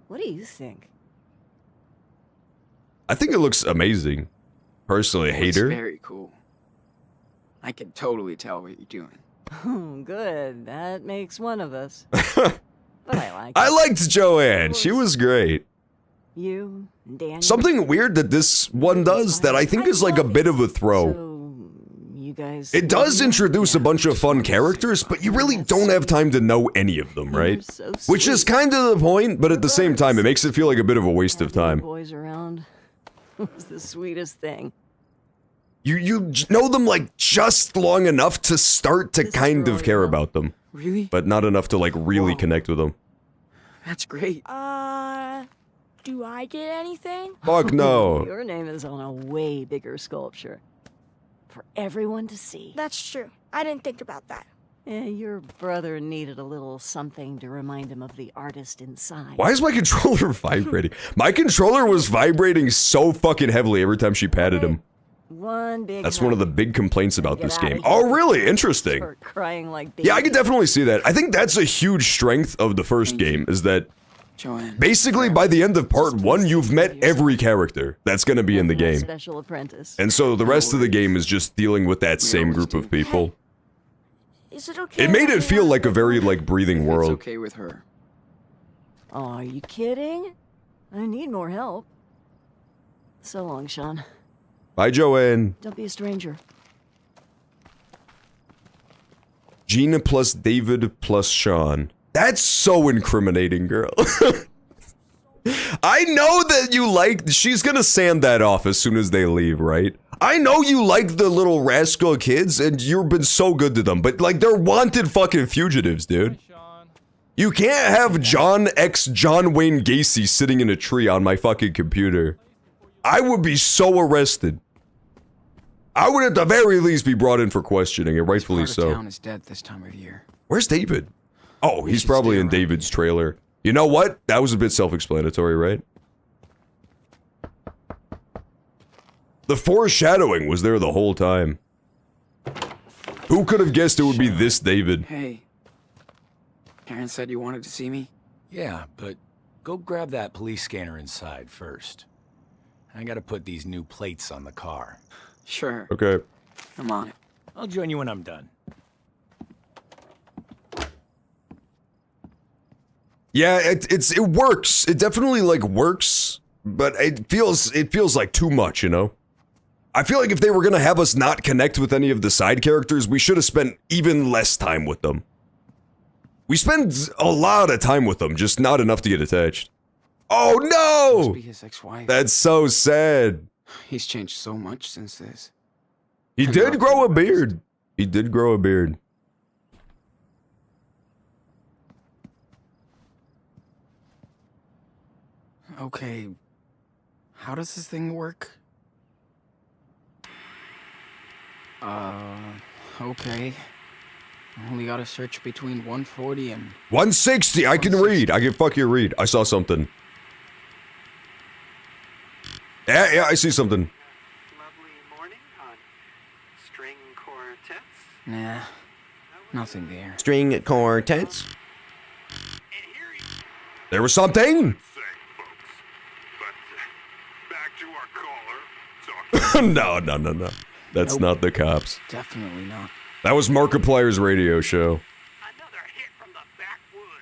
[SPEAKER 12] what do you think?
[SPEAKER 1] I think it looks amazing. Personally, hate
[SPEAKER 3] It's
[SPEAKER 1] her.
[SPEAKER 3] very cool. I can totally tell what you're doing.
[SPEAKER 12] Oh, good. That makes one of us. But I like
[SPEAKER 1] I
[SPEAKER 12] it.
[SPEAKER 1] liked Joanne. She was great.
[SPEAKER 12] You, Daniel.
[SPEAKER 1] Something weird that this one does that I think is like a bit of a throw.
[SPEAKER 12] So, you guys.
[SPEAKER 1] It does introduce a bunch of fun characters, but you really don't have time to know any of them, right?
[SPEAKER 12] so
[SPEAKER 1] Which is kind of the point, but at the same time, it makes it feel like a bit of a waste of time.
[SPEAKER 12] Boys around was the sweetest thing.
[SPEAKER 1] You know them like just long enough to start to kind of care about them.
[SPEAKER 3] Really?
[SPEAKER 1] But not enough to like really connect with them.
[SPEAKER 3] That's great.
[SPEAKER 11] Do I get anything?
[SPEAKER 1] Fuck no.
[SPEAKER 12] Your name is on a way bigger sculpture. For everyone to see.
[SPEAKER 11] That's true. I didn't think about that.
[SPEAKER 12] Your brother needed a little something to remind him of the artist inside.
[SPEAKER 1] Why is my controller vibrating? My controller was vibrating so fucking heavily every time she patted him.
[SPEAKER 12] One big
[SPEAKER 1] That's one of the big complaints about
[SPEAKER 12] Get
[SPEAKER 1] this
[SPEAKER 12] outta
[SPEAKER 1] game.
[SPEAKER 12] here.
[SPEAKER 1] Oh, really? Interesting.
[SPEAKER 12] Start crying like babies.
[SPEAKER 1] Yeah, I can definitely see that. I think that's a huge strength of the first game, is that
[SPEAKER 3] Joanne.
[SPEAKER 1] basically by the end of part 1, you've met every character that's going to be in the game.
[SPEAKER 12] Special apprentice.
[SPEAKER 1] And so the rest of the game is just dealing with that same group of people.
[SPEAKER 11] Is it okay?
[SPEAKER 1] It made it feel like a very, like, breathing
[SPEAKER 3] It's
[SPEAKER 1] world.
[SPEAKER 3] okay with her.
[SPEAKER 12] Oh, are you kidding? I need more help. So long, Sean.
[SPEAKER 1] Bye, Joanne.
[SPEAKER 12] Don't be a stranger.
[SPEAKER 1] Gina plus David plus Sean. That's so incriminating, girl. I know that you like... She's gonna sand that off as soon as they leave, right? I know you like the little rascal kids, and you've been so good to them, but, like, they're wanted fucking fugitives, dude. You can't have John Wayne Gacy sitting in a tree on my fucking computer. I would be so arrested. I would at the very least be brought in for questioning, and rightfully
[SPEAKER 3] Part of
[SPEAKER 1] so.
[SPEAKER 3] town is dead this time of year.
[SPEAKER 1] Where's David? Oh, he's probably in David's trailer. You know what? That was a bit self-explanatory, right? The foreshadowing was there the whole time. Who could have guessed it would be this David?
[SPEAKER 3] Hey. Karen said you wanted to see me?
[SPEAKER 2] Yeah, but go grab that police scanner inside first. I gotta put these new plates on the car.
[SPEAKER 3] Sure.
[SPEAKER 1] Okay.
[SPEAKER 3] I'm on it.
[SPEAKER 2] I'll join you when I'm done.
[SPEAKER 1] Yeah, it works. It definitely like works, but it feels like too much, you know? I feel like if they were gonna have us not connect with any of the side characters, we should have spent even less time with them. We spend a lot of time with them, just not enough to get attached. Oh
[SPEAKER 3] Must
[SPEAKER 1] no!
[SPEAKER 3] be his ex-wife.
[SPEAKER 1] That's so sad.
[SPEAKER 3] He's changed so much since this.
[SPEAKER 1] He did grow a beard. He did grow a beard.
[SPEAKER 3] Okay. How does this thing work? Okay. I only gotta search between 140 and...
[SPEAKER 1] 160, I can read. I can fucking read. I saw something. Yeah, I see something.
[SPEAKER 3] Nah. Nothing there.
[SPEAKER 1] String quartets. There was something. No. That's not the cops.
[SPEAKER 3] Definitely not.
[SPEAKER 1] That was Markiplier's radio show.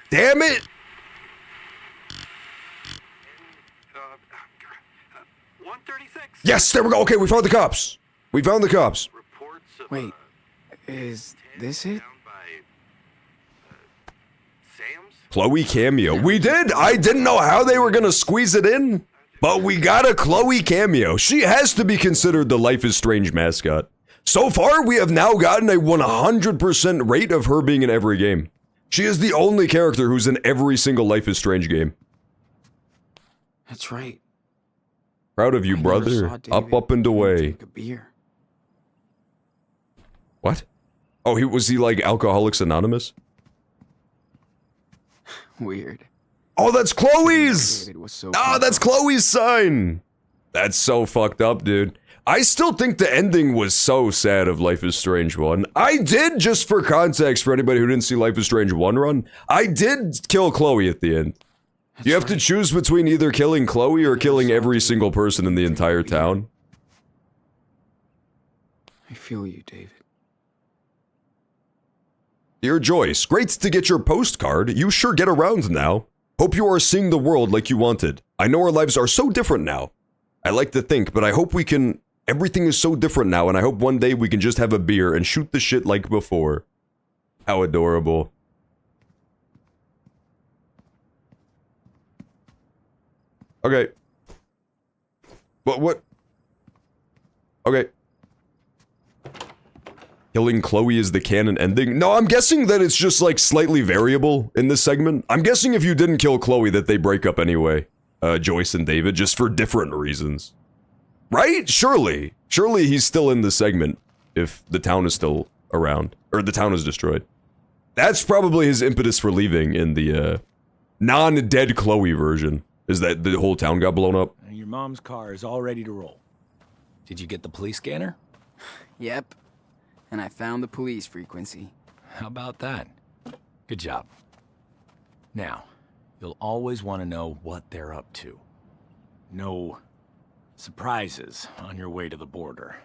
[SPEAKER 1] Damn it! Yes, there we go. Okay, we found the cops. We found the cops.
[SPEAKER 3] Wait. Is this it?
[SPEAKER 1] Chloe cameo. We did. I didn't know how they were gonna squeeze it in, but we got a Chloe cameo. She has to be considered the Life is Strange mascot. So far, we have now gotten a 100% rate of her being in every game. She is the only character who's in every single Life is Strange game.
[SPEAKER 3] That's right.
[SPEAKER 1] Proud of you, brother. Up and away.
[SPEAKER 3] Take a beer.
[SPEAKER 1] What? Oh, was he like Alcoholics Anonymous?
[SPEAKER 3] Weird.
[SPEAKER 1] Oh, that's Chloe's!
[SPEAKER 3] David was so
[SPEAKER 1] Ah, that's Chloe's sign! That's so fucked up, dude. I still think the ending was so sad of Life is Strange 1. I did, just for context, for anybody who didn't see Life is Strange 1 run, I did kill Chloe at the end. You have to choose between either killing Chloe or killing every single person in the entire town.
[SPEAKER 3] I feel you, David.
[SPEAKER 1] Dear Joyce, great to get your postcard. You sure get around now. Hope you are seeing the world like you wanted. I know our lives are so different now. I like to think, but I hope we can... Everything is so different now, and I hope one day we can just have a beer and shoot the shit like before. How adorable. Okay. What? Okay. Killing Chloe is the canon ending? No, I'm guessing that it's just, like, slightly variable in this segment. I'm guessing if you didn't kill Chloe that they break up anyway. Joyce and David, just for different reasons. Right? Surely. Surely he's still in the segment if the town is still around. Or the town is destroyed. That's probably his impetus for leaving in the, non-dead Chloe version. Is that the whole town got blown up?
[SPEAKER 2] Your mom's car is all ready to roll. Did you get the police scanner?
[SPEAKER 3] Yep. And I found the police frequency.
[SPEAKER 2] How about that? Good job. Now, you'll always want to know what they're up to. No surprises on your way to the border.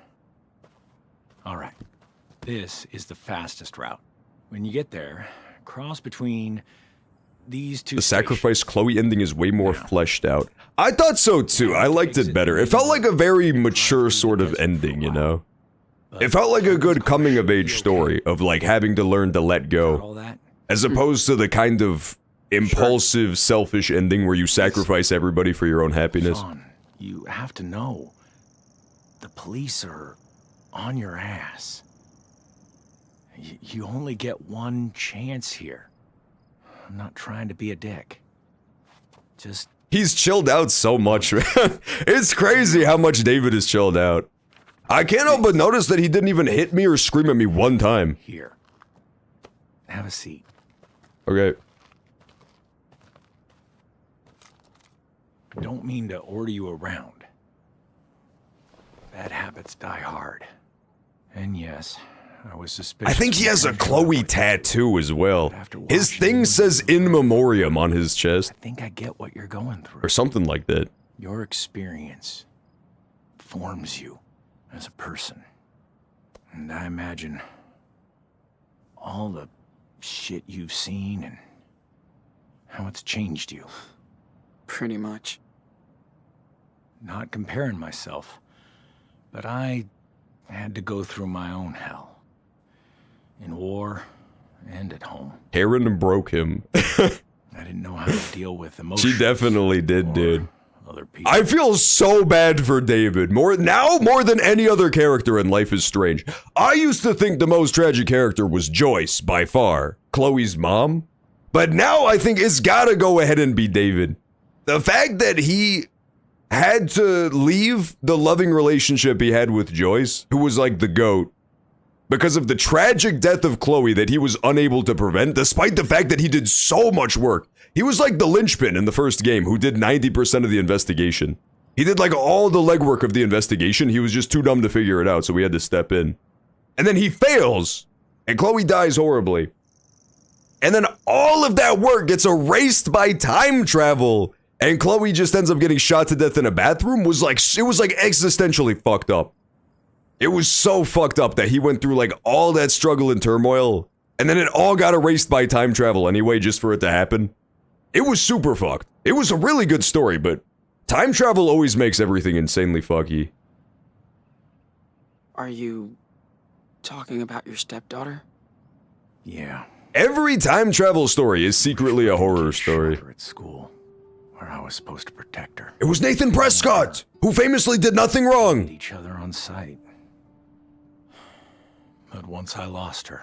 [SPEAKER 2] All right. This is the fastest route. When you get there, cross between these two
[SPEAKER 1] The sacrifice Chloe ending is way more fleshed out. I thought so too. I liked it better. It felt like a very mature sort of ending, you know? It felt like a good coming-of-age story of, like, having to learn to let go. As opposed to the kind of impulsive, selfish ending where you sacrifice everybody for your own happiness.
[SPEAKER 2] Sean, you have to know. The police are on your ass. You only get one chance here. I'm not trying to be a dick. Just...
[SPEAKER 1] He's chilled out so much, man. It's crazy how much David is chilled out. I can't help but notice that he didn't even hit me or scream at me one time.
[SPEAKER 2] Here. Have a seat.
[SPEAKER 1] Okay.
[SPEAKER 2] Don't mean to order you around. Bad habits die hard. And yes, I was suspicious.
[SPEAKER 1] I think he has a Chloe tattoo as well. His thing says in memoriam on his chest.
[SPEAKER 2] I think I get what you're going through.
[SPEAKER 1] Or something like that.
[SPEAKER 2] Your experience forms you as a person. And I imagine all the shit you've seen and how it's changed you.
[SPEAKER 3] Pretty much.
[SPEAKER 2] Not comparing myself, but I had to go through my own hell. In war and at home.
[SPEAKER 1] Karen broke him.
[SPEAKER 2] I didn't know how to deal with emotions.
[SPEAKER 1] She definitely did, dude.
[SPEAKER 2] Other people.
[SPEAKER 1] I feel so bad for David. More than any other character in Life is Strange. I used to think the most tragic character was Joyce, by far. Chloe's mom. But now I think it's gotta go ahead and be David. The fact that he had to leave the loving relationship he had with Joyce, who was like the GOAT, because of the tragic death of Chloe that he was unable to prevent, despite the fact that he did so much work. He was like the linchpin in the first game who did 90% of the investigation. He did like all the legwork of the investigation. He was just too dumb to figure it out, so we had to step in. And then he fails, and Chloe dies horribly. And then all of that work gets erased by time travel. And Chloe just ends up getting shot to death in a bathroom. It was like existentially fucked up. It was so fucked up that he went through like all that struggle and turmoil. And then it all got erased by time travel anyway, just for it to happen. It was super fucked. It was a really good story, but time travel always makes everything insanely fucky.
[SPEAKER 3] Are you talking about your stepdaughter?
[SPEAKER 2] Yeah.
[SPEAKER 1] Every time travel story is secretly a horror story.
[SPEAKER 2] At school, where I was supposed to protect her.
[SPEAKER 1] It was Nathan Prescott, who famously did nothing wrong.
[SPEAKER 2] Each other on sight. But once I lost her,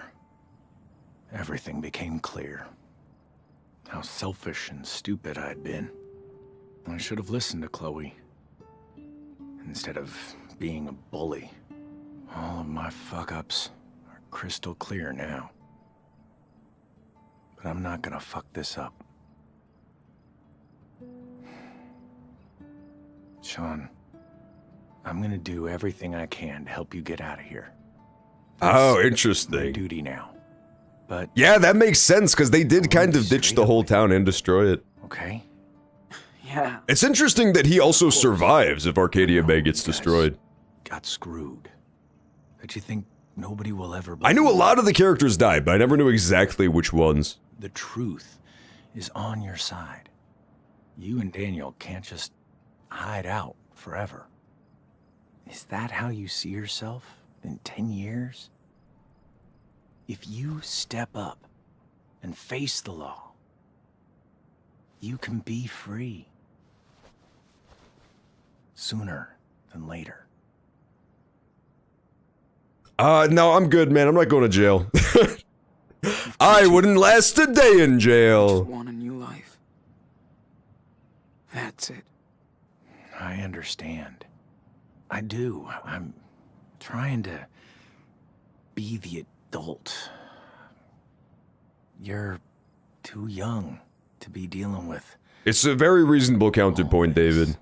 [SPEAKER 2] everything became clear. How selfish and stupid I'd been. I should have listened to Chloe. Instead of being a bully. All of my fuck-ups are crystal clear now. But I'm not gonna fuck this up. Sean, I'm gonna do everything I can to help you get out of here.
[SPEAKER 1] Oh,
[SPEAKER 2] My
[SPEAKER 1] interesting.
[SPEAKER 2] duty now. But
[SPEAKER 1] Yeah, that makes sense, because they did kind of ditch the whole town and destroy it.
[SPEAKER 2] okay,
[SPEAKER 3] Yeah.
[SPEAKER 1] It's interesting that he also survives if Arcadia Bay gets destroyed.
[SPEAKER 2] got screwed. That you think nobody will ever
[SPEAKER 1] I knew a
[SPEAKER 2] believe.
[SPEAKER 1] lot of the characters died, but I never knew exactly which ones.
[SPEAKER 2] The truth is on your side. You and Daniel can't just hide out forever. Is that how you see yourself in 10 years? If you step up and face the law, you can be free. Sooner than later.
[SPEAKER 1] No, I'm good, man. I'm not going to jail. I wouldn't last a day in
[SPEAKER 3] Just
[SPEAKER 1] jail.
[SPEAKER 3] want a new life. That's it.
[SPEAKER 2] I understand. I do. I'm trying to be the adult. You're too young to be dealing with.
[SPEAKER 1] It's a very reasonable counterpoint, David.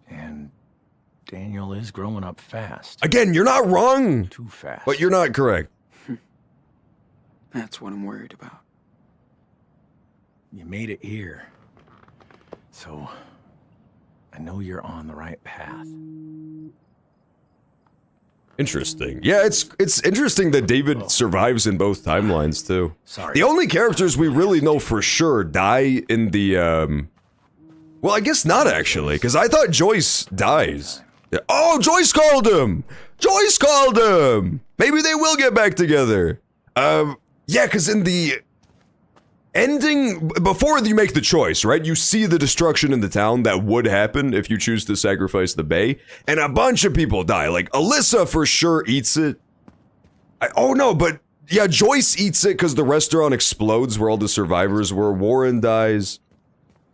[SPEAKER 2] And Daniel is growing up fast.
[SPEAKER 1] Again, you're not wrong,
[SPEAKER 2] Too fast.
[SPEAKER 1] but you're not correct.
[SPEAKER 3] That's what I'm worried about.
[SPEAKER 2] You made it here. So I know you're on the right path.
[SPEAKER 1] Interesting. Yeah, it's interesting that David survives in both timelines, too.
[SPEAKER 2] Sorry.
[SPEAKER 1] The only characters we really know for sure die in the, well, I guess not, actually, because I thought Joyce dies. Yeah. Oh, Joyce called him! Joyce called him! Maybe they will get back together. Yeah, because in the ending, before you make the choice, right, you see the destruction in the town that would happen if you choose to sacrifice the bay, and a bunch of people die. Like, Alyssa for sure eats it. Oh no, but yeah, Joyce eats it because the restaurant explodes where all the survivors were. Warren dies.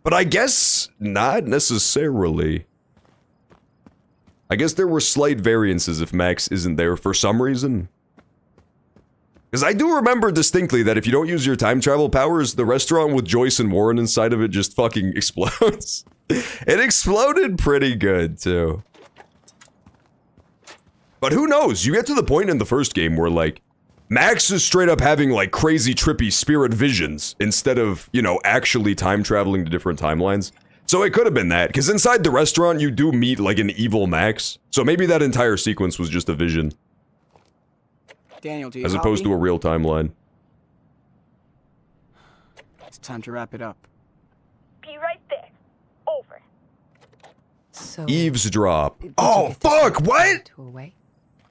[SPEAKER 1] But I guess not necessarily. I guess there were slight variances if Max isn't there for some reason. Because I do remember distinctly that if you don't use your time travel powers, the restaurant with Joyce and Warren inside of it just fucking explodes. It exploded pretty good, too. But who knows? You get to the point in the first game where, like, Max is straight up having, like, crazy, trippy spirit visions instead of, you know, actually time traveling to different timelines. So it could have been that, because inside the restaurant you do meet, like, an evil Max. So maybe that entire sequence was just a vision.
[SPEAKER 3] Daniel, do you
[SPEAKER 1] As opposed to a real timeline.
[SPEAKER 3] It's time to wrap it up.
[SPEAKER 6] Be right there. Over.
[SPEAKER 4] So,
[SPEAKER 1] Eavesdrop.
[SPEAKER 4] did you
[SPEAKER 1] Oh,
[SPEAKER 4] get to
[SPEAKER 1] fuck,
[SPEAKER 4] send
[SPEAKER 1] what?
[SPEAKER 4] Tattoo away?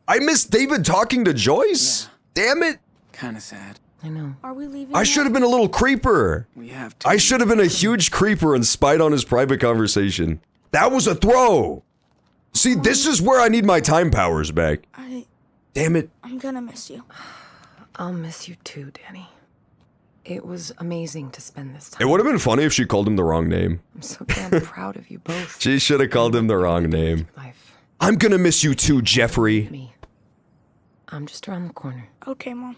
[SPEAKER 1] I missed David talking to Joyce? Damn it.
[SPEAKER 3] Kind of sad.
[SPEAKER 4] I know.
[SPEAKER 11] Are we leaving?
[SPEAKER 1] I
[SPEAKER 11] now?
[SPEAKER 1] should have been a little creeper.
[SPEAKER 3] We have to.
[SPEAKER 1] I should have been a huge creeper and spied on his private conversation. That was a throw. See, this is where I need my time powers back. Damn it.
[SPEAKER 11] I'm gonna miss you.
[SPEAKER 4] I'll miss you too, Danny. It was amazing to spend this
[SPEAKER 1] It
[SPEAKER 4] time.
[SPEAKER 1] would have been funny if she called him the wrong name.
[SPEAKER 4] I'm so damn proud of you both.
[SPEAKER 1] She should have called him the wrong name. I'm gonna miss you too, Jeffrey.
[SPEAKER 4] Me. I'm just around the corner.
[SPEAKER 11] Okay, Mom.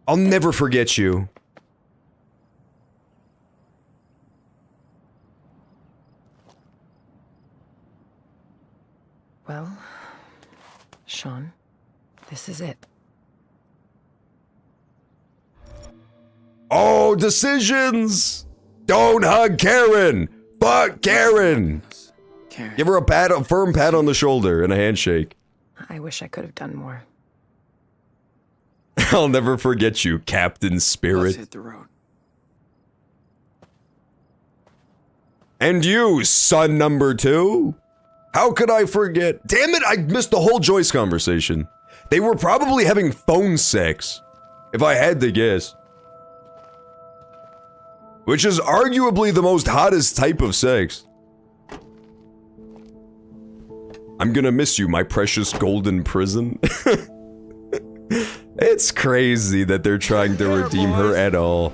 [SPEAKER 1] I'll never forget you.
[SPEAKER 4] Well, Sean, this is it.
[SPEAKER 1] Oh, decisions! Don't hug Karen! Fuck Karen! Give her a firm pat on the shoulder and a handshake.
[SPEAKER 4] I wish I could have done more.
[SPEAKER 1] I'll never forget you, Captain Spirit.
[SPEAKER 3] Let's hit the road.
[SPEAKER 1] And you, son number 2? How could I forget? Damn it, I missed the whole Joyce conversation. They were probably having phone sex, if I had to guess. Which is arguably the most hottest type of sex. I'm gonna miss you, my precious golden prison. It's crazy that they're trying to redeem her at all.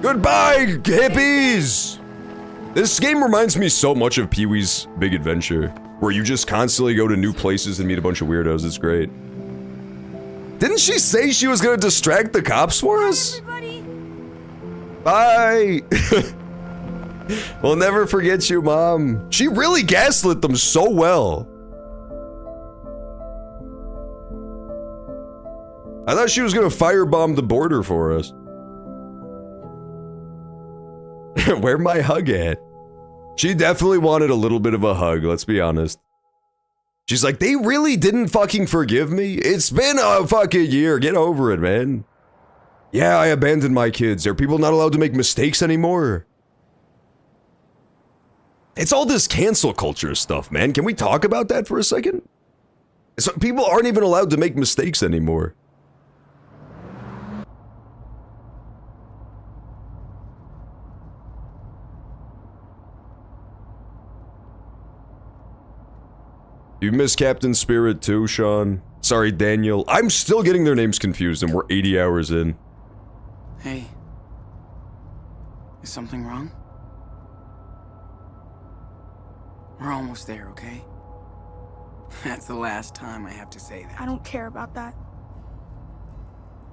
[SPEAKER 1] Goodbye, hippies! This game reminds me so much of Pee-wee's Big Adventure, where you just constantly go to new places and meet a bunch of weirdos. It's great. Didn't she say she was gonna distract the cops for us? Bye! We'll never forget you, Mom. She really gaslit them so well. I thought she was gonna firebomb the border for us. Where my hug at? She definitely wanted a little bit of a hug, let's be honest. She's like, they really didn't fucking forgive me? It's been a fucking year, get over it, man. Yeah, I abandoned my kids. Are people not allowed to make mistakes anymore? It's all this cancel culture stuff, man. Can we talk about that for a second? So people aren't even allowed to make mistakes anymore. You miss Captain Spirit too, Sean? Sorry, Daniel. I'm still getting their names confused and we're 80 hours in.
[SPEAKER 3] Hey. Is something wrong? We're almost there, okay? That's the last time I have to say that.
[SPEAKER 11] I don't care about that.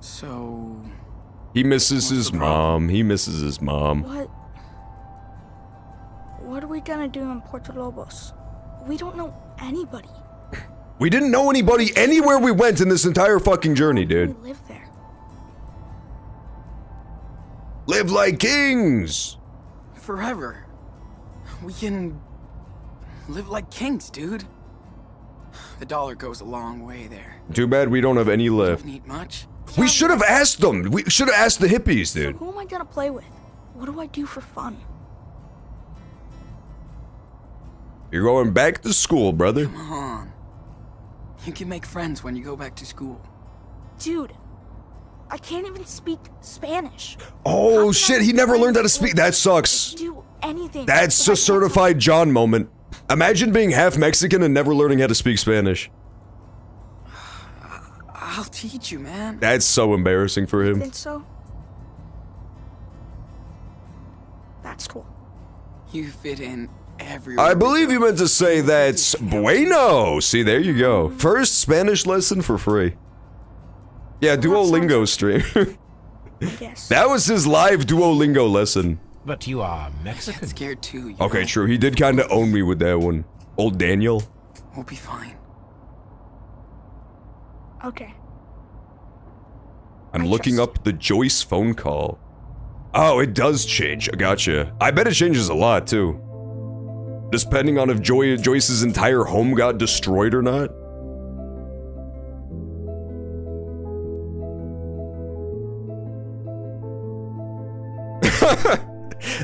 [SPEAKER 3] So...
[SPEAKER 1] He misses his mom. He misses his mom.
[SPEAKER 11] What are we gonna do in Puerto Lobos? We don't know anybody.
[SPEAKER 1] We didn't know anybody anywhere we went in this entire fucking journey, dude.
[SPEAKER 11] We live there.
[SPEAKER 1] Live like kings!
[SPEAKER 3] Forever. We can... live like kings, dude. The dollar goes a long way there.
[SPEAKER 1] Too bad we don't have any left.
[SPEAKER 3] Don't need much.
[SPEAKER 1] We should have asked them! We should have asked the hippies, dude.
[SPEAKER 11] So who am I gonna play with? What do I do for fun?
[SPEAKER 1] You're going back to school, brother.
[SPEAKER 3] Come on. You can make friends when you go back to school.
[SPEAKER 11] Dude, I can't even speak Spanish.
[SPEAKER 1] Oh shit, he never learned how to speak. That sucks.
[SPEAKER 11] Do anything.
[SPEAKER 1] That's a certified John moment. Imagine being half Mexican and never learning how to speak Spanish.
[SPEAKER 3] I'll teach you, man.
[SPEAKER 1] That's so embarrassing for him.
[SPEAKER 11] Think so?
[SPEAKER 3] Oh,
[SPEAKER 11] That's cool.
[SPEAKER 3] You fit in everywhere.
[SPEAKER 1] I believe you meant to say that's bueno. See, there you go. First Spanish lesson for free. Yeah, Duolingo stream. That was his live Duolingo lesson.
[SPEAKER 16] But you are Mexican.
[SPEAKER 3] I get scared too. You
[SPEAKER 1] Okay,
[SPEAKER 3] know?
[SPEAKER 1] true. He did kind of own me with that one. Old Daniel.
[SPEAKER 3] We'll be fine.
[SPEAKER 11] Okay.
[SPEAKER 1] I'm looking up the Joyce phone call. Oh, it does change. I gotcha. I bet it changes a lot, too. Depending on if Joyce's entire home got destroyed or not.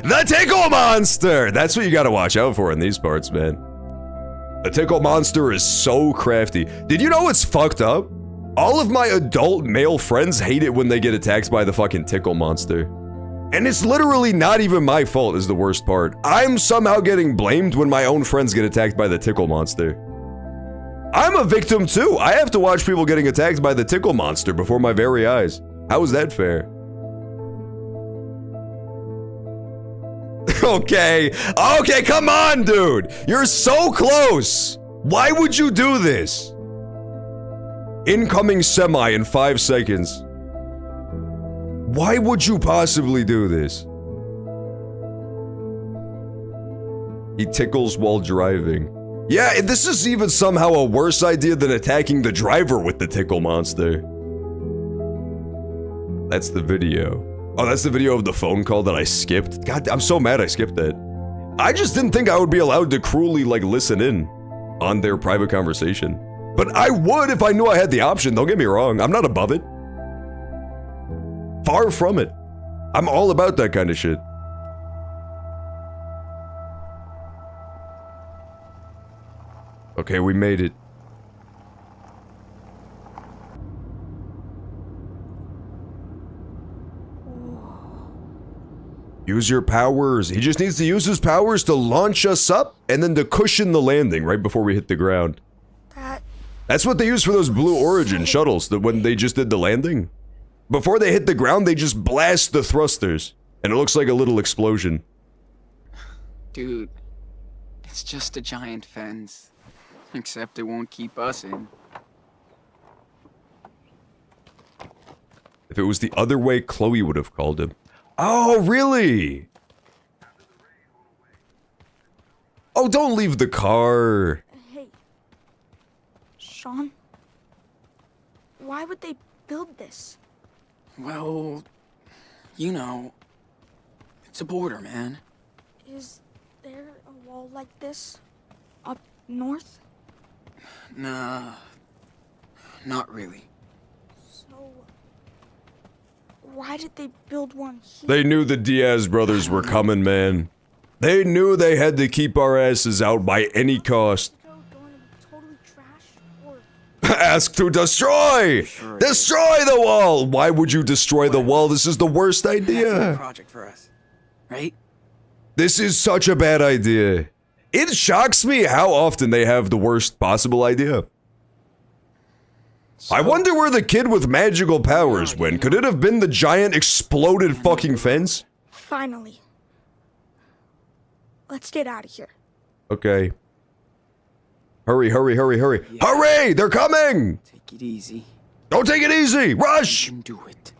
[SPEAKER 1] The Tickle Monster! That's what you gotta watch out for in these parts, man. The Tickle Monster is so crafty. Did you know it's fucked up? All of my adult male friends hate it when they get attacked by the fucking Tickle Monster. And it's literally not even my fault is the worst part. I'm somehow getting blamed when my own friends get attacked by the Tickle Monster. I'm a victim too. I have to watch people getting attacked by the Tickle Monster before my very eyes. How is that fair? Okay, come on, dude. You're so close. Why would you do this? Incoming semi in 5 seconds. Why would you possibly do this? He tickles while driving. Yeah, this is even somehow a worse idea than attacking the driver with the Tickle Monster. That's the video. Oh, that's the video of the phone call that I skipped? God, I'm so mad I skipped that. I just didn't think I would be allowed to cruelly, like, listen in on their private conversation. But I would if I knew I had the option, don't get me wrong. I'm not above it. Far from it. I'm all about that kind of shit. Okay, we made it. Use your powers. He just needs to use his powers to launch us up and then to cushion the landing right before we hit the ground. That's what they use for those Blue Origin shuttles, that when they just did the landing. Before they hit the ground, they just blast the thrusters. And it looks like a little explosion.
[SPEAKER 3] Dude, it's just a giant fence. Except it won't keep us in.
[SPEAKER 1] If it was the other way, Chloe would have called him. Oh, really? Oh, don't leave the car.
[SPEAKER 11] Hey, Sean, why would they build this?
[SPEAKER 3] Well, you know, it's a border, man.
[SPEAKER 11] Is there a wall like this up north?
[SPEAKER 3] Nah, not really.
[SPEAKER 11] So, why did they build one here?
[SPEAKER 1] They knew the Diaz brothers were coming, man. They knew they had to keep our asses out by any cost. Ask to destroy! Destroy the wall! Why would you destroy the wall? This is the worst idea.
[SPEAKER 3] Project for us, right?
[SPEAKER 1] This is such a bad idea. It shocks me how often they have the worst possible idea. I wonder where the kid with magical powers went. Could it have been the giant exploded fucking fence?
[SPEAKER 11] Finally. Let's get out of here.
[SPEAKER 1] Okay. Hurry, hurry, hurry, hurry. Yeah. Hurry! They're coming!
[SPEAKER 3] Take it easy.
[SPEAKER 1] Don't take it easy! Rush!
[SPEAKER 3] You can do it.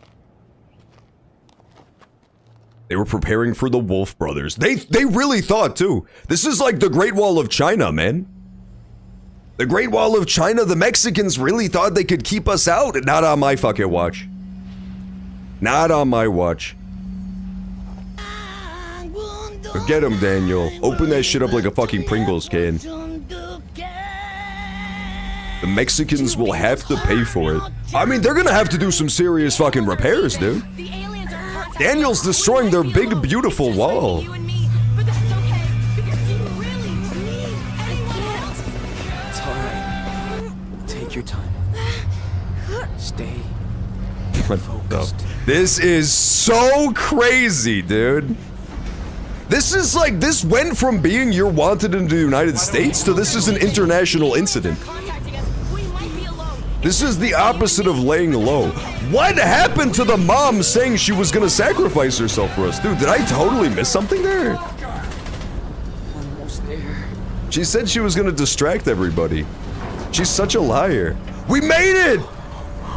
[SPEAKER 1] They were preparing for the Wolf Brothers. They really thought, too. This is like the Great Wall of China, man. The Great Wall of China, the Mexicans really thought they could keep us out. Not on my fucking watch. Not on my watch. Get him, Daniel. Open that shit up like a fucking Pringles can. The Mexicans will have to pay for it. I mean, they're gonna have to do some serious fucking repairs, dude. Daniel's destroying their big, beautiful wall.
[SPEAKER 3] It's alright. Take your time. Stay focused.
[SPEAKER 1] This is so crazy, dude. This is like, this went from being you're wanted in the United States to this is an international incident. This is the opposite of laying low. What happened to the mom saying she was gonna sacrifice herself for us? Dude, did I totally miss something there?
[SPEAKER 3] Almost there.
[SPEAKER 1] She said she was gonna distract everybody. She's such a liar. We made it!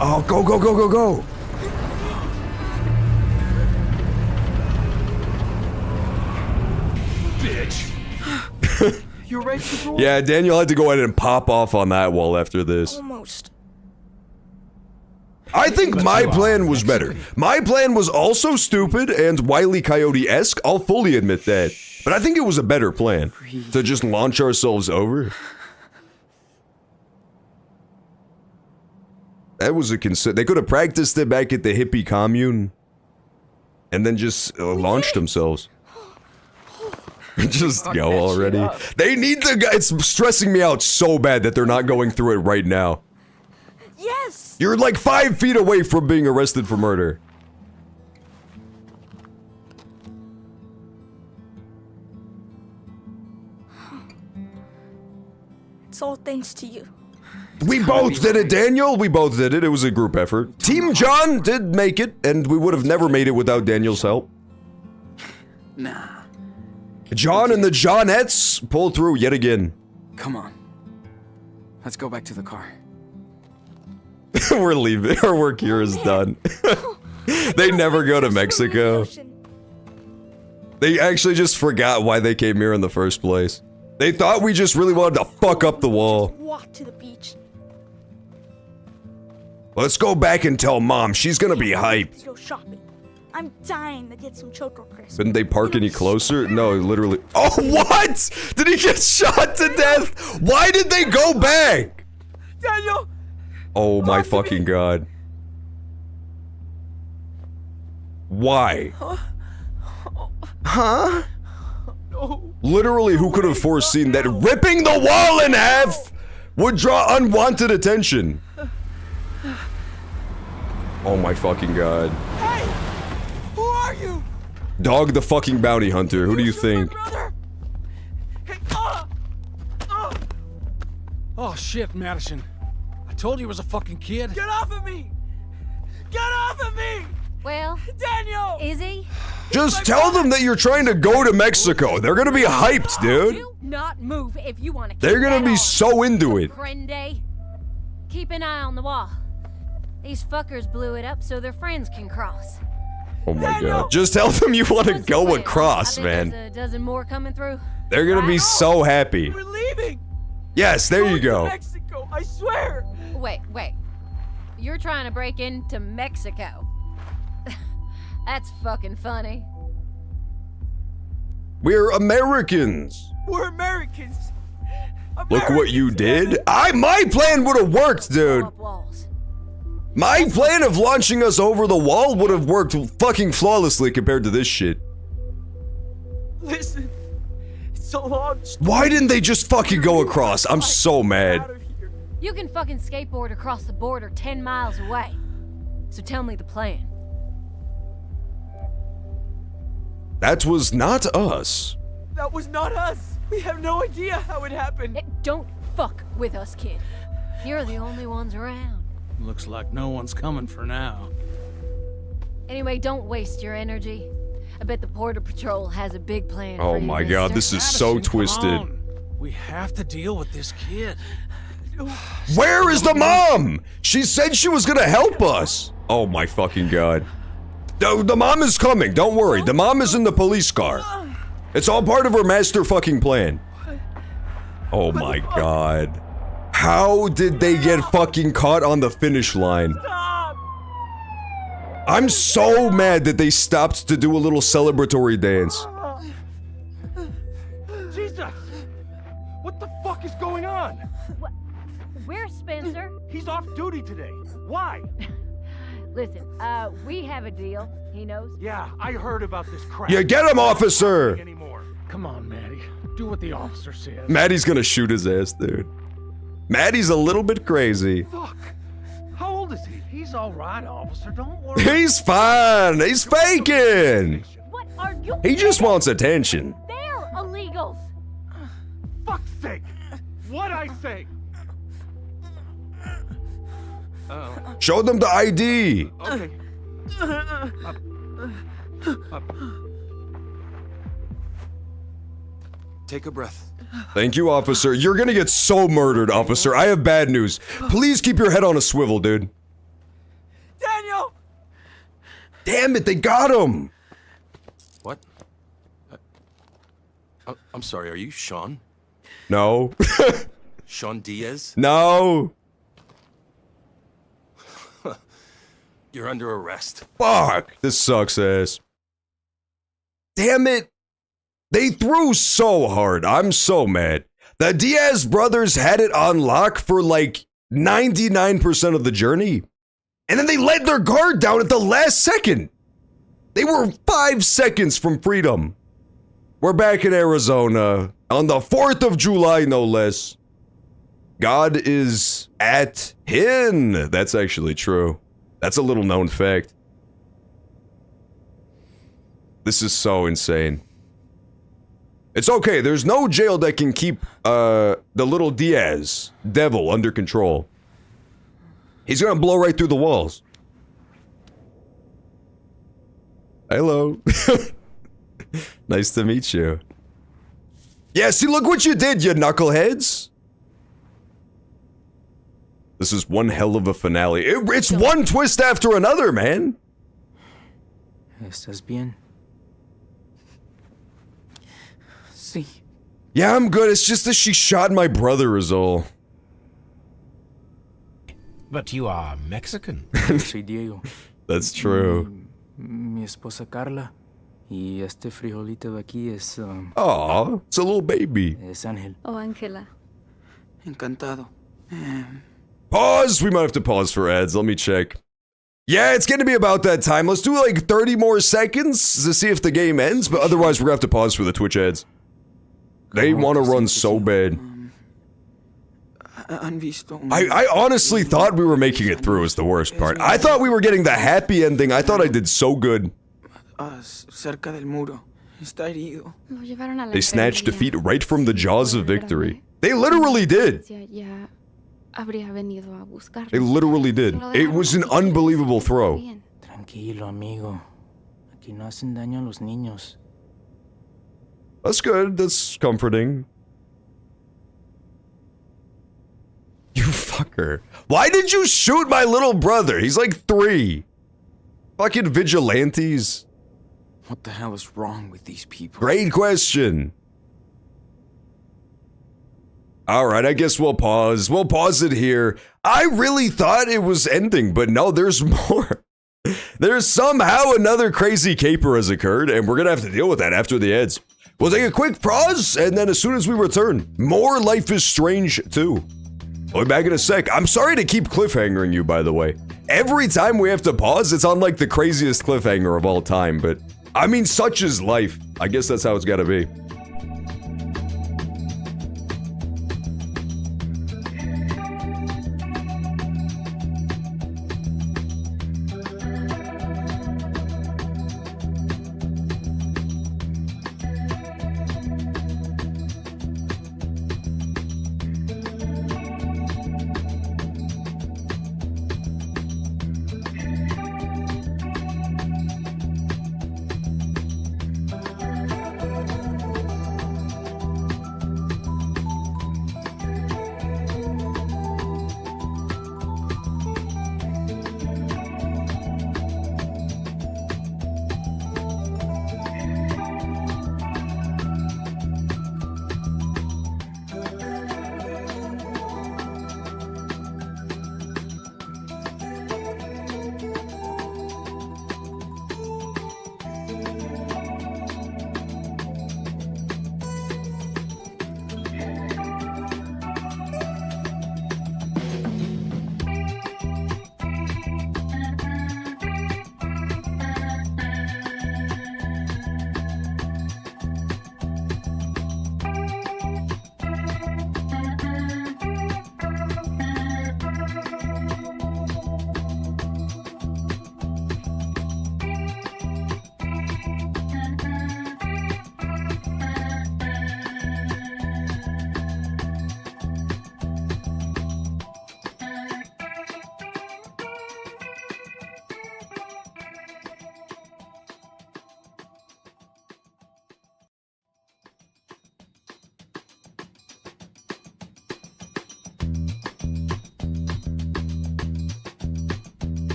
[SPEAKER 1] Oh, go, go, go, go, go.
[SPEAKER 3] Bitch. You're ready to roll?
[SPEAKER 1] Yeah, Daniel had to go ahead and pop off on that wall after this.
[SPEAKER 11] Almost.
[SPEAKER 1] I think my plan was better. My plan was also stupid and Wile E. Coyote-esque, I'll fully admit that. But I think it was a better plan. To just launch ourselves over. That was a they could have practiced it back at the hippie commune. And then just launched themselves. Just go already. They need to go. It's stressing me out so bad that they're not going through it right now.
[SPEAKER 11] Yes!
[SPEAKER 1] You're like 5 feet away from being arrested for murder.
[SPEAKER 11] It's all thanks to you.
[SPEAKER 1] We both did it, Daniel. We both did it. It was a group effort. Team John did make it, and we would have never made it without Daniel's help.
[SPEAKER 3] Nah.
[SPEAKER 1] John and the Johnettes pulled through yet again.
[SPEAKER 3] Come on. Let's go back to the car.
[SPEAKER 1] We're leaving. Our work here is done. They never go to Mexico. They actually just forgot why they came here in the first place. They thought we just really wanted to fuck up the wall.
[SPEAKER 11] Walk to the beach.
[SPEAKER 1] Let's go back and tell Mom. She's gonna be hyped.
[SPEAKER 11] Let's go shopping. I'm dying to get some Choco Crisp.
[SPEAKER 1] Couldn't they park any closer? No, literally. Oh, what? Did he get shot to death? Why did they go back?
[SPEAKER 3] Daniel!
[SPEAKER 1] Oh my fucking god. Why? Huh? Literally, who could have foreseen that ripping the wall in half would draw unwanted attention? Oh my fucking god.
[SPEAKER 3] Hey! Who are you?
[SPEAKER 1] Dog the fucking bounty hunter, who do you think?
[SPEAKER 3] Hey,
[SPEAKER 7] Oh shit, Madison. I told you he was a fucking kid.
[SPEAKER 3] Get off of me! Get off of me!
[SPEAKER 16] Well,
[SPEAKER 3] Daniel!
[SPEAKER 16] Is he?
[SPEAKER 1] Just tell them that you're trying to go to Mexico. They're gonna be hyped, dude.
[SPEAKER 16] Do not move if you want to.
[SPEAKER 1] They're gonna be so into it.
[SPEAKER 16] Prende. Keep an eye on the wall. These fuckers blew it up so their friends can cross.
[SPEAKER 1] Oh my god. Just tell them you want to go
[SPEAKER 16] Wait,
[SPEAKER 1] across,
[SPEAKER 16] I bet
[SPEAKER 1] man.
[SPEAKER 16] there's a dozen more coming through.
[SPEAKER 1] They're gonna be so happy.
[SPEAKER 3] We're leaving!
[SPEAKER 1] Yes, there you go.
[SPEAKER 3] Mexico, I swear!
[SPEAKER 16] Wait. You're trying to break into Mexico. That's fucking funny.
[SPEAKER 1] We're Americans.
[SPEAKER 3] We're Americans!
[SPEAKER 1] Look what you did. My plan would have worked, dude. My plan of launching us over the wall would have worked fucking flawlessly compared to this shit.
[SPEAKER 3] Listen, it's a long story.
[SPEAKER 1] Why didn't they just fucking go across? I'm so mad.
[SPEAKER 16] You can fucking skateboard across the border 10 miles away. So tell me the plan.
[SPEAKER 1] That was not us.
[SPEAKER 3] That was not us. We have no idea how it happened.
[SPEAKER 16] Don't fuck with us, kid. You're the only ones around.
[SPEAKER 7] Looks like no one's coming for now.
[SPEAKER 16] Anyway, don't waste your energy. I bet the Border Patrol has a big plan for
[SPEAKER 1] Oh
[SPEAKER 16] you,
[SPEAKER 1] my god, this is so
[SPEAKER 7] Madison, come
[SPEAKER 1] twisted.
[SPEAKER 7] on. We have to deal with this kid.
[SPEAKER 1] Where is the mom? She said she was gonna help us. Oh my fucking god. The mom is coming, don't worry. The mom is in the police car. It's all part of her master fucking plan. Oh my god. How did they get fucking caught on the finish line? I'm so mad that they stopped to do a little celebratory dance.
[SPEAKER 14] Jesus! What the fuck is going on?
[SPEAKER 16] Where's Spencer?
[SPEAKER 14] He's off duty today. Why?
[SPEAKER 16] Listen, we have a deal. He knows.
[SPEAKER 14] Yeah, I heard about this crap.
[SPEAKER 1] Yeah, get him, officer!
[SPEAKER 14] Come on, Maddie. Do what the officer says.
[SPEAKER 1] Maddie's gonna shoot his ass, dude. Maddie's a little bit crazy.
[SPEAKER 14] Fuck. How old is he? He's all right, officer. Don't worry.
[SPEAKER 1] He's fine. He's faking.
[SPEAKER 16] What are you?
[SPEAKER 1] He just wants attention.
[SPEAKER 16] They're illegals.
[SPEAKER 14] Fuck's sake. What'd I say?
[SPEAKER 1] Show them the ID.
[SPEAKER 14] Okay.
[SPEAKER 17] Take a breath.
[SPEAKER 1] Thank you, officer. You're gonna get so murdered, officer. I have bad news. Please keep your head on a swivel, dude.
[SPEAKER 3] Daniel!
[SPEAKER 1] Damn it, they got him.
[SPEAKER 17] What? I'm sorry, are you Sean?
[SPEAKER 1] No.
[SPEAKER 17] Sean Diaz?
[SPEAKER 1] No.
[SPEAKER 17] You're under arrest.
[SPEAKER 1] Fuck. This sucks ass. Damn it. They threw so hard. I'm so mad. The Diaz brothers had it on lock for like 99% of the journey. And then they let their guard down at the last second. They were 5 seconds from freedom. We're back in Arizona on the 4th of July, no less. God is at Hin. That's actually true. That's a little known fact. This is so insane. It's okay, there's no jail that can keep, the little Diaz devil under control. He's gonna blow right through the walls. Hello. Nice to meet you. Yeah, see, look what you did, you knuckleheads. This is one hell of a finale. It's one twist after another, man.
[SPEAKER 3] ¿Estás bien? Sí.
[SPEAKER 1] Yeah, I'm good. It's just that she shot my brother is all.
[SPEAKER 18] But you are Mexican.
[SPEAKER 3] Soy Diego.
[SPEAKER 1] That's true.
[SPEAKER 3] Mi esposa Carla. Y este frijolito de aquí es...
[SPEAKER 1] Aw, it's a little baby.
[SPEAKER 3] Es Ángel.
[SPEAKER 10] Oh, Ángela.
[SPEAKER 3] Encantado.
[SPEAKER 1] Pause! We might have to pause for ads. Let me check. Yeah, it's gonna be about that time. Let's do like 30 more seconds to see if the game ends, but otherwise we're gonna have to pause for the Twitch ads. They want to run so bad. I honestly thought we were making it through is the worst part. I thought we were getting the happy ending. I thought I did so good.
[SPEAKER 3] Cerca del muro. Está herido.
[SPEAKER 1] They snatched defeat right from the jaws of victory. They literally did. They literally did. It was an unbelievable throw.
[SPEAKER 3] Tranquilo, amigo. Aquí no hacen daño a los niños.
[SPEAKER 1] That's good. That's comforting. You fucker. Why did you shoot my little brother? He's like 3. Fucking vigilantes.
[SPEAKER 3] What the hell is wrong with these people?
[SPEAKER 1] Great question. Alright, I guess we'll pause. We'll pause it here. I really thought it was ending, but no, there's more. There's somehow another crazy caper has occurred, and we're gonna have to deal with that after the ads. We'll take a quick pause, and then as soon as we return, more Life is Strange 2. I'll be back in a sec. I'm sorry to keep cliffhangering you, by the way. Every time we have to pause, it's on like the craziest cliffhanger of all time, but I mean, such is life. I guess that's how it's gotta be.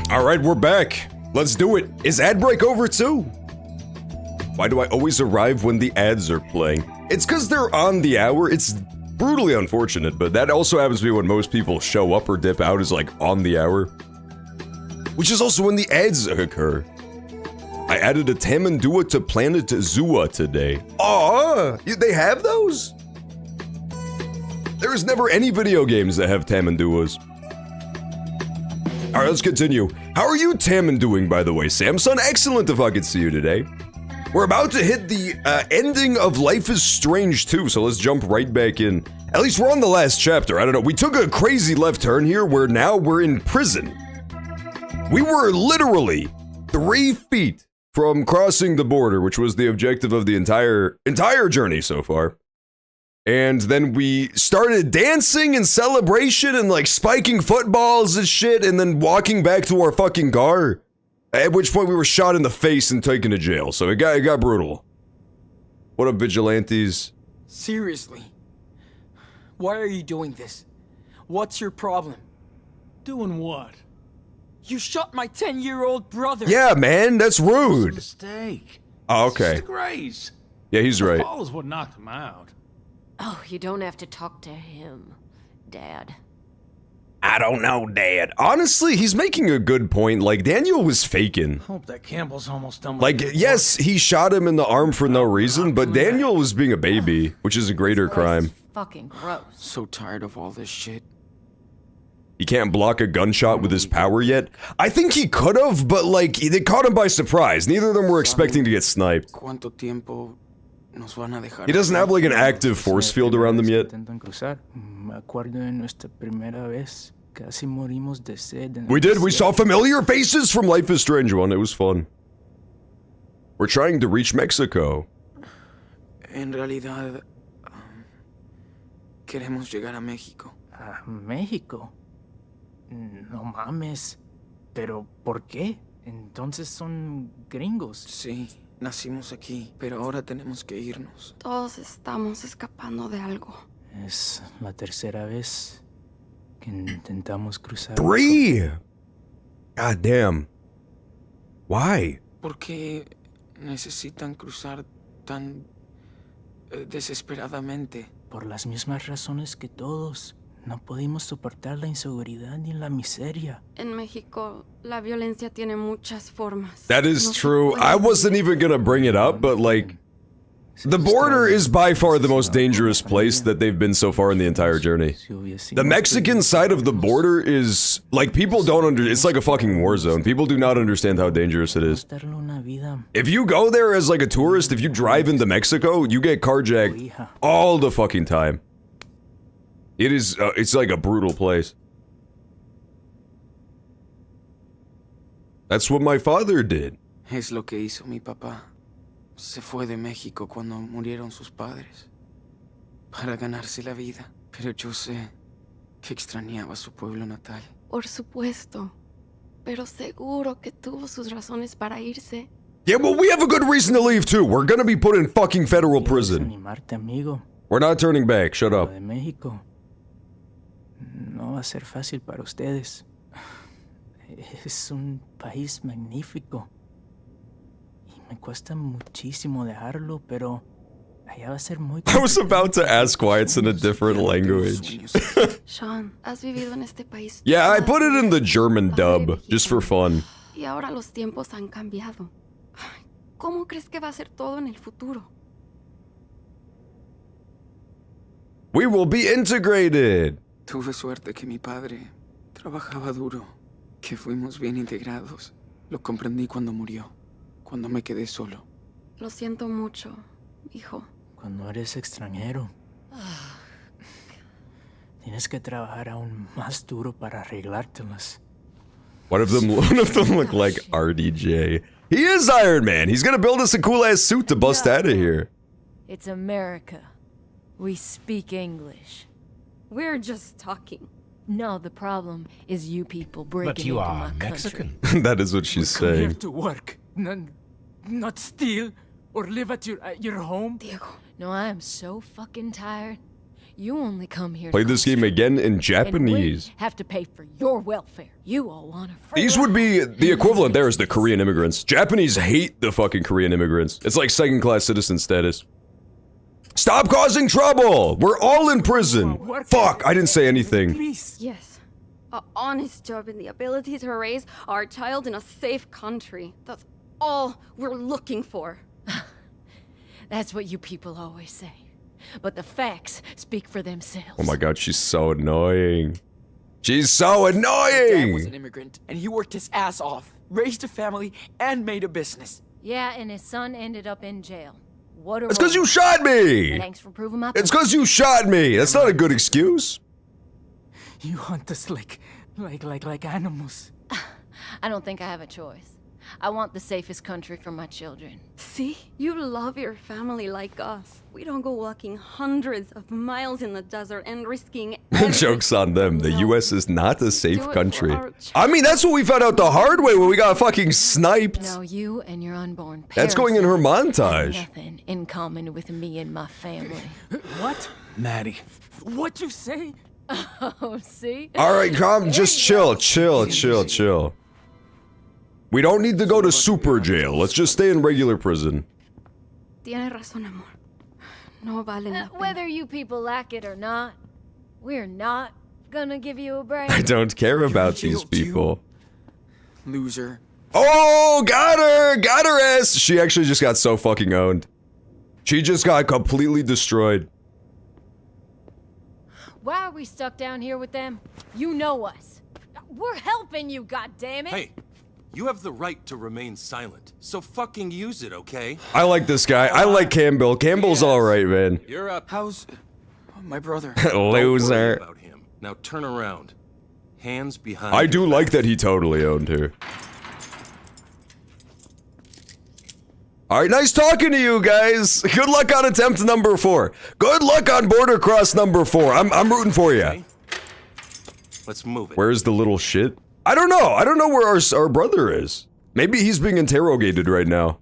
[SPEAKER 1] Alright, we're back. Let's do it. Is ad break over too? Why do I always arrive when the ads are playing? It's because they're on the hour. It's brutally unfortunate, but that also happens to be when most people show up or dip out, is like on the hour. Which is also when the ads occur. I added a Tamandua to Planet Zua today. Aww, they have those? There's never any video games that have Tamanduas. Alright, let's continue. How are you Tamanduing, by the way, Samson? Excellent if I could see you today. We're about to hit the ending of Life is Strange 2, so let's jump right back in. At least we're on the last chapter, I don't know. We took a crazy left turn here where now we're in prison. We were literally 3 feet from crossing the border, which was the objective of the entire journey so far. And then we started dancing in celebration and like spiking footballs and shit and then walking back to our fucking car. At which point we were shot in the face and taken to jail, so it got brutal. What up, vigilantes?
[SPEAKER 3] Seriously. Why are you doing this? What's your problem?
[SPEAKER 7] Doing what?
[SPEAKER 3] You shot my 10-year-old brother!
[SPEAKER 1] Yeah, man, that's rude.
[SPEAKER 7] Mistake.
[SPEAKER 1] Oh, okay.
[SPEAKER 7] It's Grace.
[SPEAKER 1] Yeah, he's right.
[SPEAKER 7] The fall is what knocked him out.
[SPEAKER 16] Oh, you don't have to talk to him, Dad.
[SPEAKER 1] I don't know, Dad. Honestly, he's making a good point. Like, Daniel was faking.
[SPEAKER 7] Hope that Campbell's almost done with
[SPEAKER 1] Like,
[SPEAKER 7] his
[SPEAKER 1] yes, he shot him in the arm for no reason, but Daniel was being a baby, which is a greater crime.
[SPEAKER 16] Fucking gross.
[SPEAKER 3] So tired of all this shit.
[SPEAKER 1] He can't block a gunshot with his power yet? I think he could've, but like, they caught him by surprise. Neither of them were expecting to get sniped.
[SPEAKER 3] ¿Cuánto tiempo nos van a dejar?
[SPEAKER 1] He doesn't have like an active force field around them yet. We did, we saw familiar faces from Life is Strange 1, it was fun. We're trying to reach Mexico.
[SPEAKER 3] En realidad, queremos llegar a México.
[SPEAKER 19] ¿A México? No mames. ¿Pero por qué? Entonces son gringos.
[SPEAKER 3] Sí, nacimos aquí, pero ahora tenemos que irnos.
[SPEAKER 11] Todos estamos escapando de algo.
[SPEAKER 19] Es la tercera vez que intentamos cruzar.
[SPEAKER 1] 3! God damn. Why?
[SPEAKER 3] ¿Por qué necesitan cruzar tan desesperadamente?
[SPEAKER 19] Por las mismas razones que todos. No pudimos soportar la inseguridad ni la miseria.
[SPEAKER 11] En México, la violencia tiene muchas formas.
[SPEAKER 1] That is true. I wasn't even gonna bring it up, but like, the border is by far the most dangerous place that they've been so far in the entire journey. The Mexican side of the border is, like, people don't it's like a fucking war zone. People do not understand how dangerous it is. If you go there as like a tourist, if you drive into Mexico, you get carjacked all the fucking time. It is, it's like a brutal place. That's what my father did.
[SPEAKER 3] Es lo que hizo mi papá. Se fue de México cuando murieron sus padres. Para ganarse la vida. Pero yo sé que extrañaba su pueblo natal.
[SPEAKER 11] Por supuesto. Pero seguro que tuvo sus razones para irse.
[SPEAKER 1] Yeah, well, we have a good reason to leave too. We're gonna be put in fucking federal prison. We're not turning back. Shut up.
[SPEAKER 19] De México. No va a ser fácil para ustedes. Es un país magnífico. Y me cuesta muchísimo dejarlo, pero allá va a ser muy
[SPEAKER 1] I was about to ask why it's in a different language.
[SPEAKER 11] Sean, has vivido en este país.
[SPEAKER 1] Yeah, I put it in the German dub, just for fun.
[SPEAKER 11] Y ahora los tiempos han cambiado. ¿Cómo crees que va a ser todo en el futuro?
[SPEAKER 1] We will be integrated.
[SPEAKER 3] Tuve suerte que mi padre trabajaba duro, que fuimos bien integrados. Lo comprendí cuando murió, cuando me quedé solo.
[SPEAKER 11] Lo siento mucho, hijo.
[SPEAKER 19] Cuando eres extranjero, tienes que trabajar aún más duro para arreglártelas.
[SPEAKER 1] One of them look like RDJ. He is Iron Man. He's gonna build us a cool ass suit to bust out of here.
[SPEAKER 16] It's America. We speak English.
[SPEAKER 11] We're just talking.
[SPEAKER 16] No, the problem is you people breaking
[SPEAKER 18] But you
[SPEAKER 16] into
[SPEAKER 18] are
[SPEAKER 16] my
[SPEAKER 18] Mexican.
[SPEAKER 1] That is what she's
[SPEAKER 19] Come here
[SPEAKER 1] saying.
[SPEAKER 19] to work, not steal or live at your home.
[SPEAKER 11] Diego.
[SPEAKER 16] No, I am so fucking tired. You only come here
[SPEAKER 1] Play
[SPEAKER 16] to
[SPEAKER 1] this game again in Japanese.
[SPEAKER 16] And we have to pay for your welfare. You all want to free
[SPEAKER 1] These would be the equivalent there is the Korean immigrants. Japanese hate the fucking Korean immigrants. It's like second-class citizen status. Stop causing trouble! We're all in prison! Fuck, I didn't say anything.
[SPEAKER 20] Yes. An honest job and the ability to raise our child in a safe country. That's all we're looking for.
[SPEAKER 16] That's what you people always say. But the facts speak for themselves.
[SPEAKER 1] Oh my god, she's so annoying. She's so
[SPEAKER 3] My dad was
[SPEAKER 1] annoying!
[SPEAKER 3] an immigrant, and he worked his ass off, raised a family, and made a business.
[SPEAKER 16] Yeah, and his son ended up in jail. What a
[SPEAKER 1] It's because
[SPEAKER 16] roll.
[SPEAKER 1] you shot me!
[SPEAKER 16] Thanks for proving my
[SPEAKER 1] It's because you shot me! That's not a good excuse.
[SPEAKER 19] You hunt us like animals.
[SPEAKER 16] I don't think I have a choice. I want the safest country for my children.
[SPEAKER 20] See? You love your family like us. We don't go walking hundreds of miles in the desert and risking
[SPEAKER 1] Joke's on them. The US is not a safe
[SPEAKER 20] Do it for
[SPEAKER 1] country.
[SPEAKER 20] our
[SPEAKER 1] I mean, that's what we found out the hard way when we got fucking sniped.
[SPEAKER 16] No, you and your unborn parents.
[SPEAKER 1] That's going in her
[SPEAKER 16] have
[SPEAKER 1] montage.
[SPEAKER 16] nothing in common with me and my family.
[SPEAKER 19] What?
[SPEAKER 3] Maddie.
[SPEAKER 19] What you say?
[SPEAKER 16] Oh, see?
[SPEAKER 1] Alright, calm, just chill. We don't need to go to super jail. Let's just stay in regular prison.
[SPEAKER 20] Tienes razón, amor. No vale la pena.
[SPEAKER 16] Whether you people like it or not, we're not gonna give you a break.
[SPEAKER 1] I don't care about these people.
[SPEAKER 3] Loser.
[SPEAKER 1] Oh, got her ass. She actually just got so fucking owned. She just got completely destroyed.
[SPEAKER 16] Why are we stuck down here with them? You know us. We're helping you, goddammit.
[SPEAKER 17] Hey, you have the right to remain silent, so fucking use it, okay?
[SPEAKER 1] I like this guy. I like Campbell. Campbell's alright, man.
[SPEAKER 17] You're up.
[SPEAKER 3] How's my brother?
[SPEAKER 1] Loser.
[SPEAKER 17] About him. Now turn around. Hands behind.
[SPEAKER 1] I do like that he totally owned her. Alright, nice talking to you guys. Good luck on attempt number 4. Good luck on border cross number 4. I'm rooting for you.
[SPEAKER 17] Okay. Let's move it.
[SPEAKER 1] Where's the little shit? I don't know. I don't know where our brother is. Maybe he's being interrogated right now.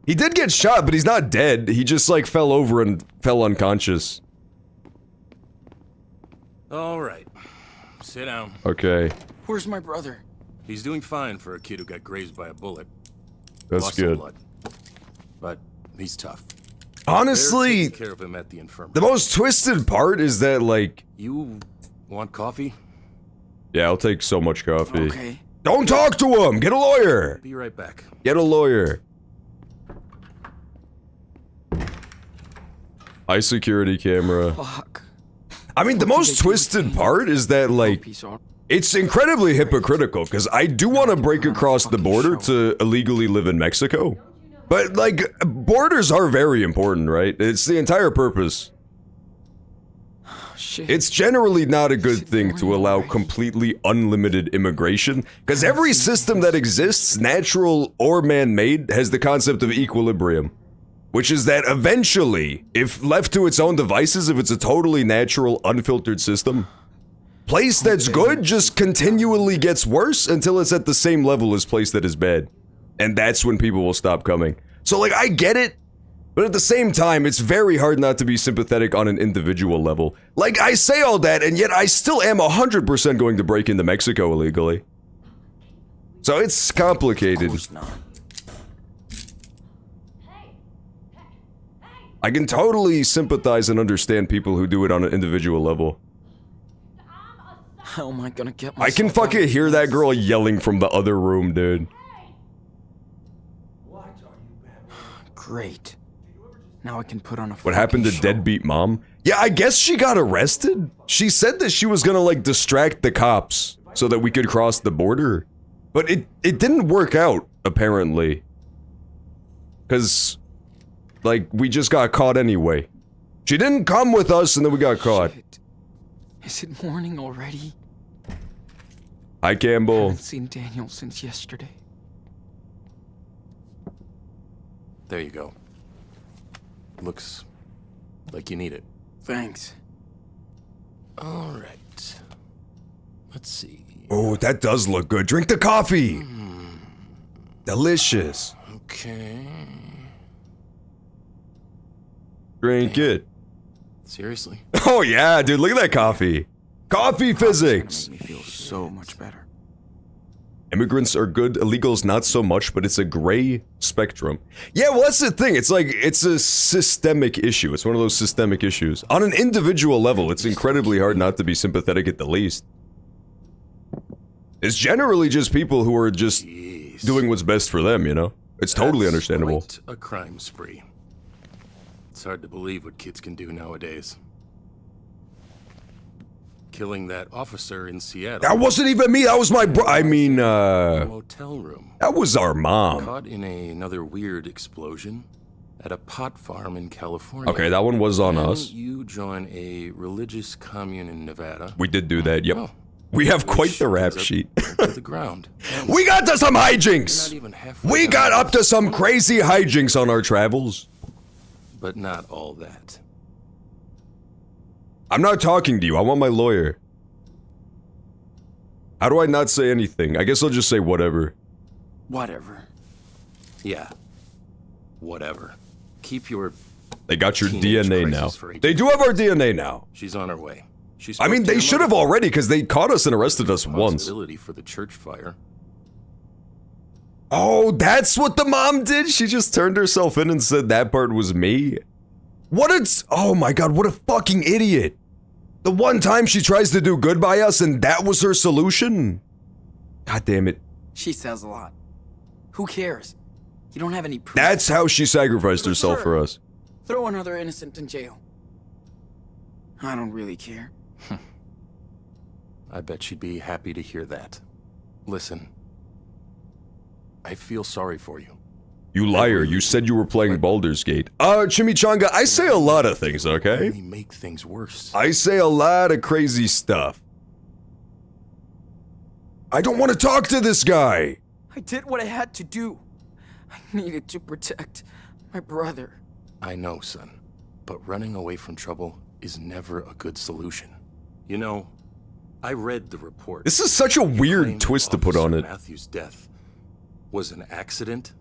[SPEAKER 1] He did get shot, but he's not dead. He just like fell over and fell unconscious.
[SPEAKER 17] All right. Sit down.
[SPEAKER 1] Okay.
[SPEAKER 3] Where's my brother?
[SPEAKER 17] He's doing fine for a kid who got grazed by a bullet.
[SPEAKER 1] That's
[SPEAKER 17] Lost some
[SPEAKER 1] good.
[SPEAKER 17] blood. But he's tough.
[SPEAKER 1] Honestly,
[SPEAKER 17] They're taking care of him at the infirmary.
[SPEAKER 1] the most twisted part is that like...
[SPEAKER 17] You want coffee?
[SPEAKER 1] Yeah, I'll take so much coffee.
[SPEAKER 3] Okay.
[SPEAKER 1] Don't talk to him! Get a lawyer!
[SPEAKER 17] Be right back.
[SPEAKER 1] Get a lawyer. High security camera.
[SPEAKER 3] Fuck.
[SPEAKER 1] I mean, the most twisted part is that, like, it's incredibly hypocritical, because I do want to break across the border to illegally live in Mexico. But, like, borders are very important, right? It's the entire purpose. It's generally not a good thing to allow completely unlimited immigration, because every system that exists, natural or man-made, has the concept of equilibrium. Which is that eventually, if left to its own devices, if it's a totally natural, unfiltered system, place that's good just continually gets worse until it's at the same level as place that is bad. And that's when people will stop coming. So like, I get it, but at the same time, it's very hard not to be sympathetic on an individual level. Like, I say all that, and yet I still am 100% going to break into Mexico illegally. So it's complicated. I can totally sympathize and understand people who do it on an individual level.
[SPEAKER 3] How am I gonna get
[SPEAKER 1] I can fucking hear that girl yelling from the other room, dude.
[SPEAKER 3] Great. Now I can put on a
[SPEAKER 1] What happened to deadbeat mom? Yeah, I guess she got arrested. She said that she was gonna like distract the cops so that we could cross the border. But it didn't work out, apparently. 'Cause like, we just got caught anyway. She didn't come with us and then we got caught.
[SPEAKER 3] Is it morning already?
[SPEAKER 1] Hi,
[SPEAKER 3] I
[SPEAKER 1] Campbell.
[SPEAKER 3] haven't seen Daniel since yesterday.
[SPEAKER 17] There you go. Looks like you need it.
[SPEAKER 3] Thanks.
[SPEAKER 17] All right. Let's see.
[SPEAKER 1] Oh, that does look good. Drink the coffee. Delicious.
[SPEAKER 17] Okay.
[SPEAKER 1] Drink it.
[SPEAKER 17] Seriously?
[SPEAKER 1] Oh yeah, dude, look at that coffee. Coffee physics.
[SPEAKER 3] Make me feel so much better.
[SPEAKER 1] Immigrants are good, illegals not so much, but it's a gray spectrum. Yeah, well, that's the thing. It's like, it's a systemic issue. It's one of those systemic issues. On an individual level, it's incredibly hard not to be sympathetic at the least. It's generally just people who are just doing what's best for them, you know? It's totally understandable.
[SPEAKER 17] Quite a crime spree. It's hard to believe what kids can do nowadays. Killing that officer in Seattle.
[SPEAKER 1] That wasn't even me, that was my
[SPEAKER 17] motel room.
[SPEAKER 1] That was our mom.
[SPEAKER 17] Caught in another weird explosion at a pot farm in California.
[SPEAKER 1] Okay, that one was on
[SPEAKER 17] Then
[SPEAKER 1] us.
[SPEAKER 17] You join a religious commune in Nevada.
[SPEAKER 1] We did do that, yep. We have quite the rap sheet.
[SPEAKER 17] To the ground.
[SPEAKER 1] We got to some hijinks! We got up to some crazy hijinks on our travels.
[SPEAKER 17] But not all that.
[SPEAKER 1] I'm not talking to you, I want my lawyer. How do I not say anything? I guess I'll just say whatever.
[SPEAKER 3] Whatever.
[SPEAKER 17] Yeah. Whatever. Keep your...
[SPEAKER 1] They got your
[SPEAKER 17] teenage
[SPEAKER 1] DNA now.
[SPEAKER 17] crisis for
[SPEAKER 1] They do have our DNA now.
[SPEAKER 17] She's on her way.
[SPEAKER 1] I mean, they should have already, because they caught us and arrested us once.
[SPEAKER 17] Responsibility for the church fire.
[SPEAKER 1] Oh, that's what the mom did? She just turned herself in and said that part was me? What oh my god, what a fucking idiot. The one time she tries to do good by us and that was her solution? God damn it.
[SPEAKER 3] She says a lot. Who cares? You don't have any proof.
[SPEAKER 1] That's how she sacrificed herself for us.
[SPEAKER 3] Throw another innocent in jail. I don't really care.
[SPEAKER 17] I bet she'd be happy to hear that. Listen. I feel sorry for you.
[SPEAKER 1] You liar, you said you were playing Baldur's Gate. Chimichanga, I say a lot of things, okay?
[SPEAKER 17] Only make things worse.
[SPEAKER 1] I say a lot of crazy stuff. I don't want to talk to this guy!
[SPEAKER 3] I did what I had to do. I needed to protect my brother.
[SPEAKER 17] I know, son. But running away from trouble is never a good solution. You know, I read the report.
[SPEAKER 1] This is such a weird twist to put on it.
[SPEAKER 17] Matthew's death was an accident.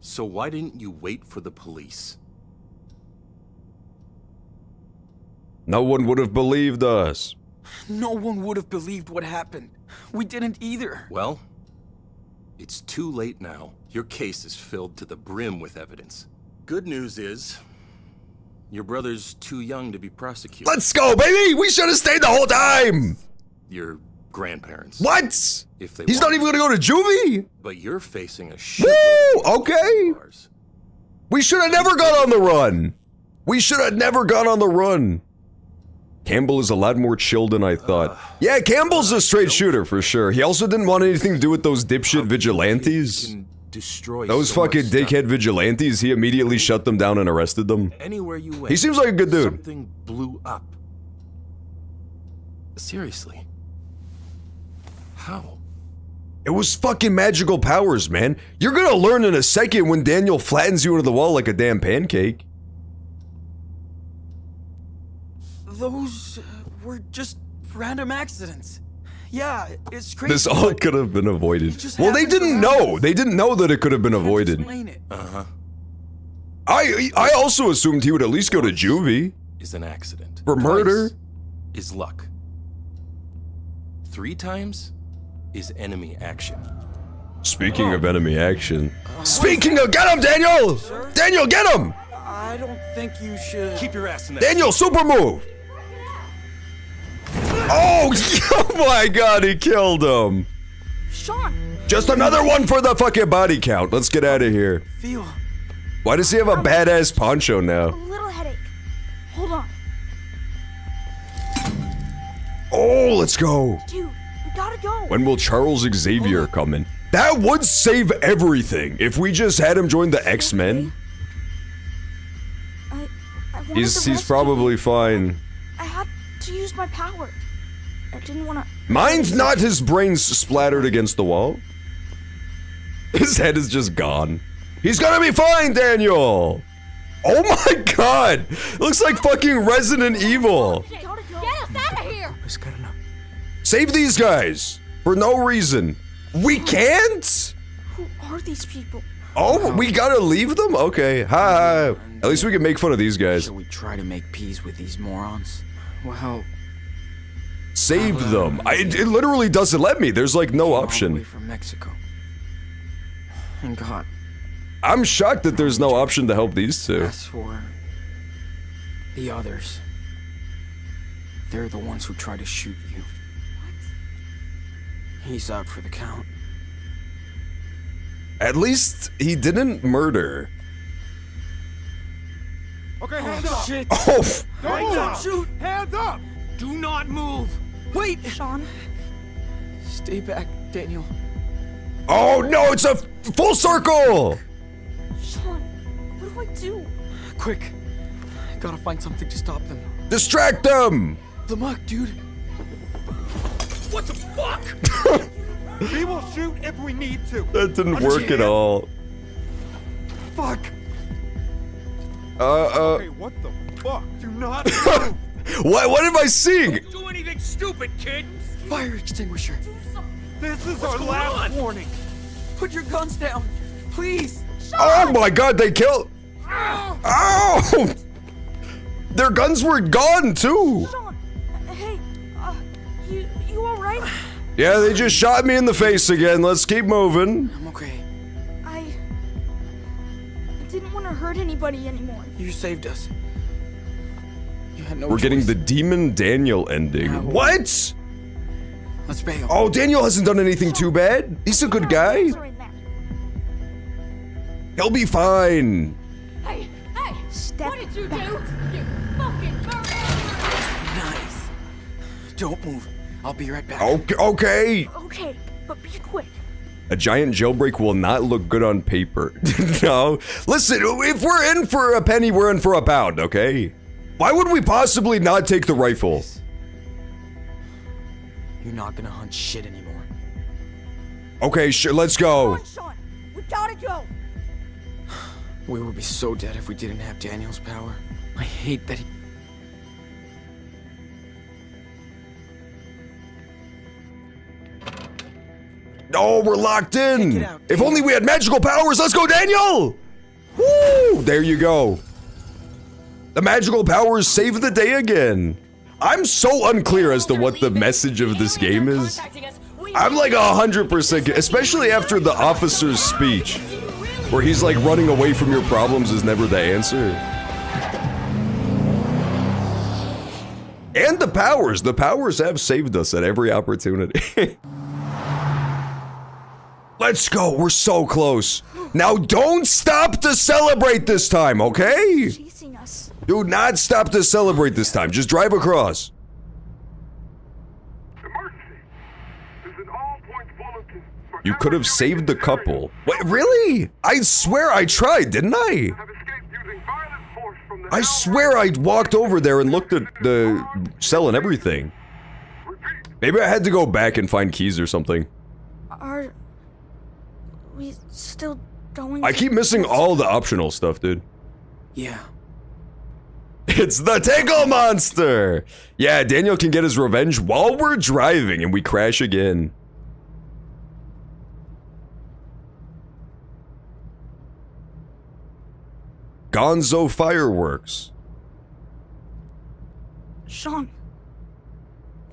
[SPEAKER 17] So why didn't you wait for the police?
[SPEAKER 1] No one would have believed us.
[SPEAKER 3] No one would have believed what happened. We didn't either.
[SPEAKER 17] Well, it's too late now. Your case is filled to the brim with evidence. Good news is, your brother's too young to be prosecuted.
[SPEAKER 1] Let's go, baby! We should have stayed the whole time!
[SPEAKER 17] Your grandparents.
[SPEAKER 1] What?
[SPEAKER 17] If they
[SPEAKER 1] He's not even gonna go to juvie?
[SPEAKER 17] But you're facing a shit.
[SPEAKER 1] Woo! Okay. We should have never gone on the run. We should have never gone on the run. Campbell is a lot more chill than I thought. Yeah, Campbell's a straight shooter for sure. He also didn't want anything to do with those dipshit vigilantes. Those fucking dickhead vigilantes, he immediately shut them down and arrested them.
[SPEAKER 17] Anywhere you went,
[SPEAKER 1] He seems like a good dude.
[SPEAKER 17] Something blew up. Seriously. How?
[SPEAKER 1] It was fucking magical powers, man. You're gonna learn in a second when Daniel flattens you into the wall like a damn pancake.
[SPEAKER 3] Those were just random accidents. Yeah, it's crazy.
[SPEAKER 1] This all could have been avoided. Well, they didn't know. They didn't know that it could have been avoided.
[SPEAKER 17] Uh-huh.
[SPEAKER 1] I also assumed he would at least go to juvie.
[SPEAKER 17] Is an accident.
[SPEAKER 1] For murder.
[SPEAKER 17] Twice is luck. 3 times is enemy action.
[SPEAKER 1] Speaking of enemy action. Speaking of, get him, Daniel! Daniel, get him!
[SPEAKER 3] I don't think you should...
[SPEAKER 17] Keep your ass in that.
[SPEAKER 1] Daniel, super move! Oh, oh my god, he killed him.
[SPEAKER 11] Sean!
[SPEAKER 1] Just another one for the fucking body count. Let's get out of here.
[SPEAKER 3] Feel.
[SPEAKER 1] Why does he have a badass poncho now?
[SPEAKER 11] A little headache. Hold on.
[SPEAKER 1] Oh, let's go.
[SPEAKER 11] Dude, we gotta go.
[SPEAKER 1] When will Charles Xavier come in? That would save everything if we just had him join the X-Men.
[SPEAKER 11] I wanted
[SPEAKER 1] He's
[SPEAKER 11] to rescue
[SPEAKER 1] probably
[SPEAKER 11] you.
[SPEAKER 1] fine.
[SPEAKER 11] I had to use my power. I didn't want to...
[SPEAKER 1] Mine's not his brains splattered against the wall. His head is just gone. He's gonna be fine, Daniel! Oh my god! Looks like fucking Resident Evil!
[SPEAKER 16] Get us out of here!
[SPEAKER 1] Save these guys! For no reason. We can't?
[SPEAKER 11] Who are these people?
[SPEAKER 1] Oh, we gotta leave them? Okay. Hi. At least we can make fun of these guys.
[SPEAKER 3] Should we try to make peace with these morons? Well,
[SPEAKER 1] save them. It literally doesn't let me. There's like no option.
[SPEAKER 3] away from Mexico. And God,
[SPEAKER 1] I'm shocked that there's no option to help these two.
[SPEAKER 3] as for the others, they're the ones who try to shoot you. He's out for the count.
[SPEAKER 1] At least he didn't murder.
[SPEAKER 14] Okay, hands up.
[SPEAKER 3] Shit.
[SPEAKER 1] Oh.
[SPEAKER 14] Don't shoot. Hands up.
[SPEAKER 3] Do not move. Wait,
[SPEAKER 11] Sean.
[SPEAKER 3] Stay back, Daniel.
[SPEAKER 1] Oh no, it's a full circle.
[SPEAKER 11] Sean, what do I do?
[SPEAKER 3] Quick. I gotta find something to stop them.
[SPEAKER 1] Distract them.
[SPEAKER 3] The muck, dude. What the fuck?
[SPEAKER 14] We will shoot if we need to.
[SPEAKER 1] That didn't work at all.
[SPEAKER 14] Fuck.
[SPEAKER 1] Okay,
[SPEAKER 14] what the fuck? Do not move.
[SPEAKER 1] What am I seeing?
[SPEAKER 14] Don't do anything stupid, kid.
[SPEAKER 3] Fire extinguisher.
[SPEAKER 14] This is
[SPEAKER 3] What's
[SPEAKER 14] our
[SPEAKER 3] going
[SPEAKER 14] last
[SPEAKER 3] on?
[SPEAKER 14] warning.
[SPEAKER 3] Put your guns down, please.
[SPEAKER 1] Oh my god, they killed. Oh! Their guns were gone too.
[SPEAKER 11] Sean, hey, you all right?
[SPEAKER 1] Yeah, they just shot me in the face again. Let's keep moving.
[SPEAKER 3] I'm okay.
[SPEAKER 11] I didn't want to hurt anybody anymore.
[SPEAKER 3] You saved us. You had no
[SPEAKER 1] We're getting
[SPEAKER 3] choice.
[SPEAKER 1] the Demon Daniel ending.
[SPEAKER 3] Now-
[SPEAKER 1] What?
[SPEAKER 3] Let's bail.
[SPEAKER 1] Oh, Daniel hasn't done anything too bad. He's a good guy. He'll be fine.
[SPEAKER 16] Hey,
[SPEAKER 11] Step
[SPEAKER 16] what did you
[SPEAKER 11] back.
[SPEAKER 16] do? You fucking murderer!
[SPEAKER 3] Nice. Don't move. I'll be right back.
[SPEAKER 1] Okay.
[SPEAKER 11] Okay, but be quick.
[SPEAKER 1] A giant jailbreak will not look good on paper. No. Listen, if we're in for a penny, we're in for a pound, okay? Why would we possibly not take the rifle?
[SPEAKER 3] You're not gonna hunt shit anymore.
[SPEAKER 1] Okay, sure, let's go.
[SPEAKER 11] Sean, we gotta go.
[SPEAKER 3] We would be so dead if we didn't have Daniel's power. I hate that he...
[SPEAKER 1] Oh, we're locked in.
[SPEAKER 3] Take it out,
[SPEAKER 1] If only we had magical powers. Let's go, Daniel. Woo! There you go. The magical powers save the day again. I'm so unclear as to what the message of this game is. I'm like 100%, especially after the officer's speech, where he's like running away from your problems is never the answer. And the powers have saved us at every opportunity. Let's go, we're so close. Now don't stop to celebrate this time, okay?
[SPEAKER 11] Chasing us.
[SPEAKER 1] Do not stop to celebrate this time, just drive across. You could have saved the couple. Wait, really? I swear I tried, didn't I? I swear I walked over there and looked at the cell and everything. Maybe I had to go back and find keys or something.
[SPEAKER 11] Are we still going?
[SPEAKER 1] I keep missing all the optional stuff, dude.
[SPEAKER 3] Yeah.
[SPEAKER 1] It's the Tickle Monster! Yeah, Daniel can get his revenge while we're driving and we crash again. Gonzo fireworks.
[SPEAKER 11] Sean,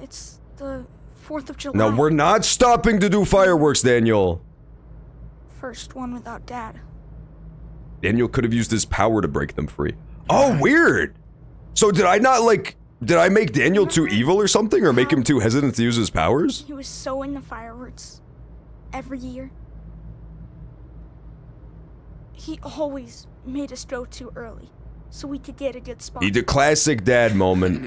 [SPEAKER 11] it's the 4th of July.
[SPEAKER 1] Now we're not stopping to do fireworks, Daniel.
[SPEAKER 11] First one without Dad.
[SPEAKER 1] Daniel could have used his power to break them free. Oh, weird. So did I not did I make Daniel too evil or something, or make him too hesitant to use his powers?
[SPEAKER 11] He was so into fireworks. Every year. He always made us go too early, so we could get a good spot.
[SPEAKER 1] He did classic dad moment.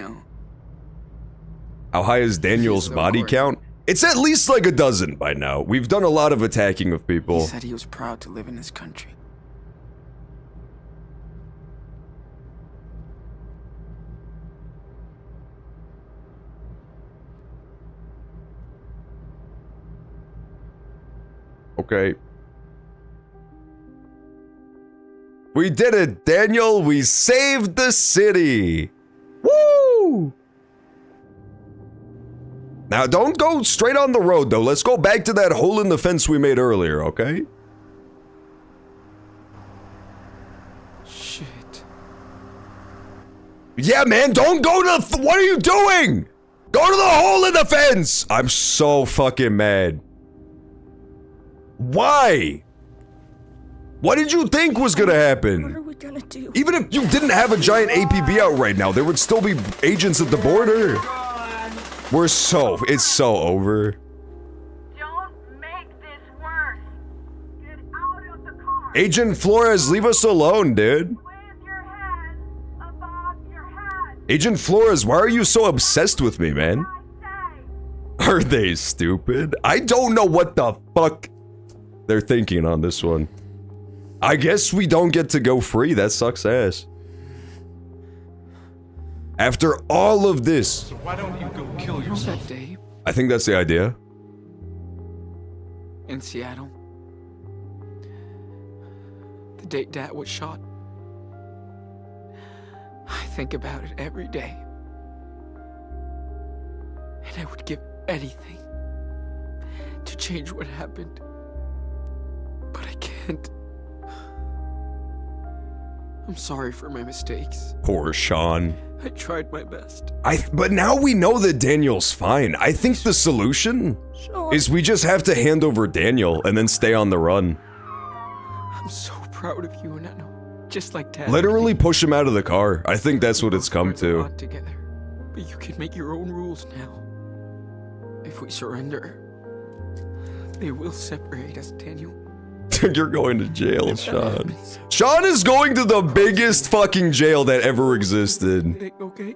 [SPEAKER 1] How high is Daniel's body count? It's at least like a dozen by now. We've done a lot of attacking of people.
[SPEAKER 3] He said he was proud to live in his country.
[SPEAKER 1] Okay. We did it, Daniel. We saved the city. Woo! Now, don't go straight on the road, though. Let's go back to that hole in the fence we made earlier, okay? Yeah, man, don't go to what are you doing? Go to the hole in the fence! I'm so fucking mad. Why? What did you think was gonna happen?
[SPEAKER 11] What are we gonna do?
[SPEAKER 1] Even if you didn't have a giant APB out right now, there would still be agents at the border. It's so over. Agent Flores, leave us alone, dude. Agent Flores, why are you so obsessed with me, man? Are they stupid? I don't know what the fuck they're thinking on this one. I guess we don't get to go free. That sucks ass. After all of this.
[SPEAKER 3] So why don't you go kill yourself? That day
[SPEAKER 1] I think that's the idea.
[SPEAKER 3] in Seattle. The day Dad was shot. I think about it every day. And I would give anything to change what happened. But I can't. I'm sorry for my mistakes.
[SPEAKER 1] Poor Sean.
[SPEAKER 3] I tried my best.
[SPEAKER 1] But now we know that Daniel's fine. I think the solution is we just have to hand over Daniel and then stay on the run.
[SPEAKER 3] I'm so proud of you, and I know, just like Dad.
[SPEAKER 1] Literally push him out of the car. I think that's what it's come to.
[SPEAKER 3] Together, but you can make your own rules now. If we surrender, they will separate us, Daniel.
[SPEAKER 1] You're going to jail, Sean. Sean is going to the biggest fucking jail that ever existed.
[SPEAKER 3] Okay?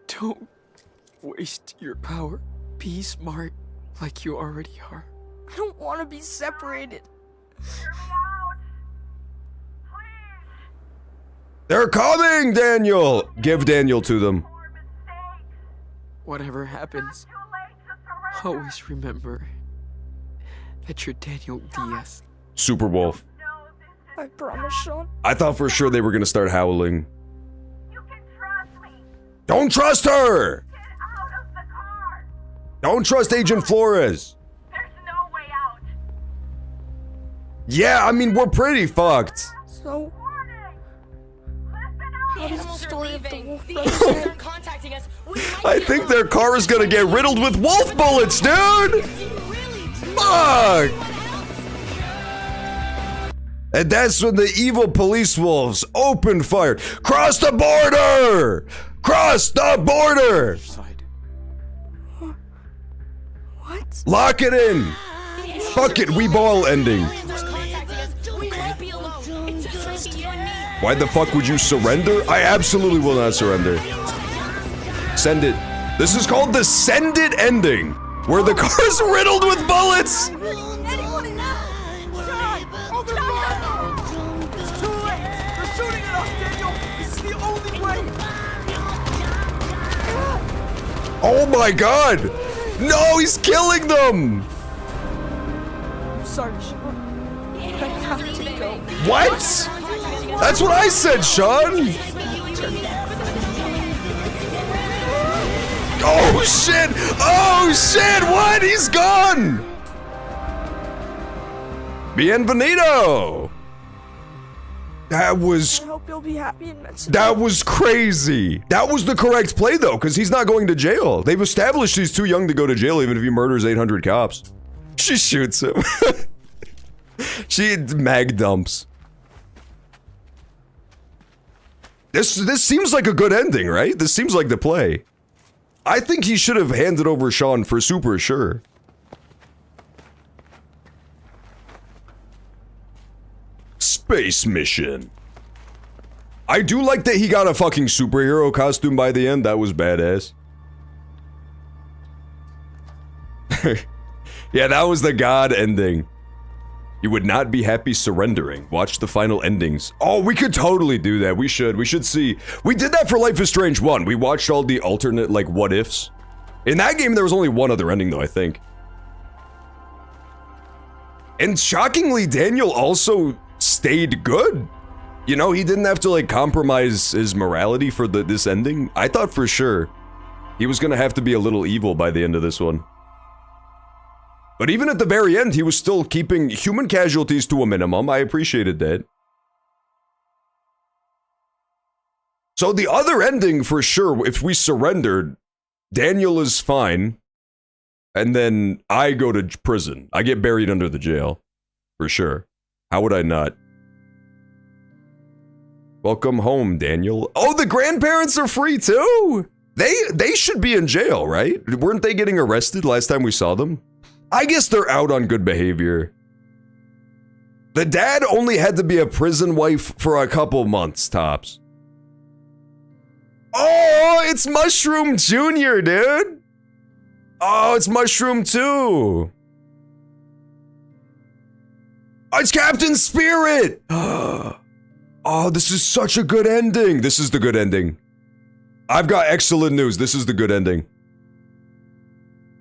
[SPEAKER 3] Don't waste your power. Be smart like you already are.
[SPEAKER 11] I don't want to be separated.
[SPEAKER 1] They're coming, Daniel! Give Daniel to them.
[SPEAKER 3] Whatever happens, always remember that you're Daniel Diaz.
[SPEAKER 1] Super Wolf.
[SPEAKER 11] I promise, Sean.
[SPEAKER 1] I thought for sure they were gonna start howling. You can trust me. Don't trust her! Get out of the car. Don't trust Agent Flores. There's no way out. Yeah, I mean, we're pretty fucked.
[SPEAKER 11] So... How does the story of the wolf
[SPEAKER 1] I think their car is gonna get riddled with wolf bullets, dude! Fuck! And that's when the evil police wolves opened fire. Cross the border! Cross the border!
[SPEAKER 11] What?
[SPEAKER 1] Lock it in! Fuck it, we ball ending. Why the fuck would you surrender? I absolutely will not surrender. Send it. This is called the send it ending, where the car's riddled with bullets. Oh my god! No, he's killing them!
[SPEAKER 11] I'm sorry, Sean. I have to go.
[SPEAKER 1] What? That's what I said, Sean! Oh shit! Oh shit! What? He's gone! Bienvenido! That was...
[SPEAKER 11] I hope you'll be happy in Mexico.
[SPEAKER 1] That was crazy. That was the correct play, though, because he's not going to jail. They've established he's too young to go to jail, even if he murders 800 cops. She shoots him. She mag dumps. This seems like a good ending, right? This seems like the play. I think he should have handed over Sean for super sure. Space mission. I do like that he got a fucking superhero costume by the end. That was badass. Yeah, that was the God ending. You would not be happy surrendering. Watch the final endings. Oh, we could totally do that. We should see. We did that for Life is Strange 1. We watched all the alternate, like, what ifs. In that game, there was only one other ending, though, I think. And shockingly, Daniel also stayed good. You know, he didn't have to, like, compromise his morality for this ending. I thought for sure he was gonna have to be a little evil by the end of this one. But even at the very end, he was still keeping human casualties to a minimum. I appreciated that. So the other ending, for sure, if we surrendered, Daniel is fine, and then I go to prison. I get buried under the jail, for sure. How would I not? Welcome home, Daniel. Oh, the grandparents are free too! They should be in jail, right? Weren't they getting arrested last time we saw them? I guess they're out on good behavior. The dad only had to be a prison wife for a couple months, tops. Oh, it's Mushroom Jr., dude! Oh, it's Mushroom 2! Oh, it's Captain Spirit! Oh, this is such a good ending! This is the good ending. I've got excellent news, this is the good ending.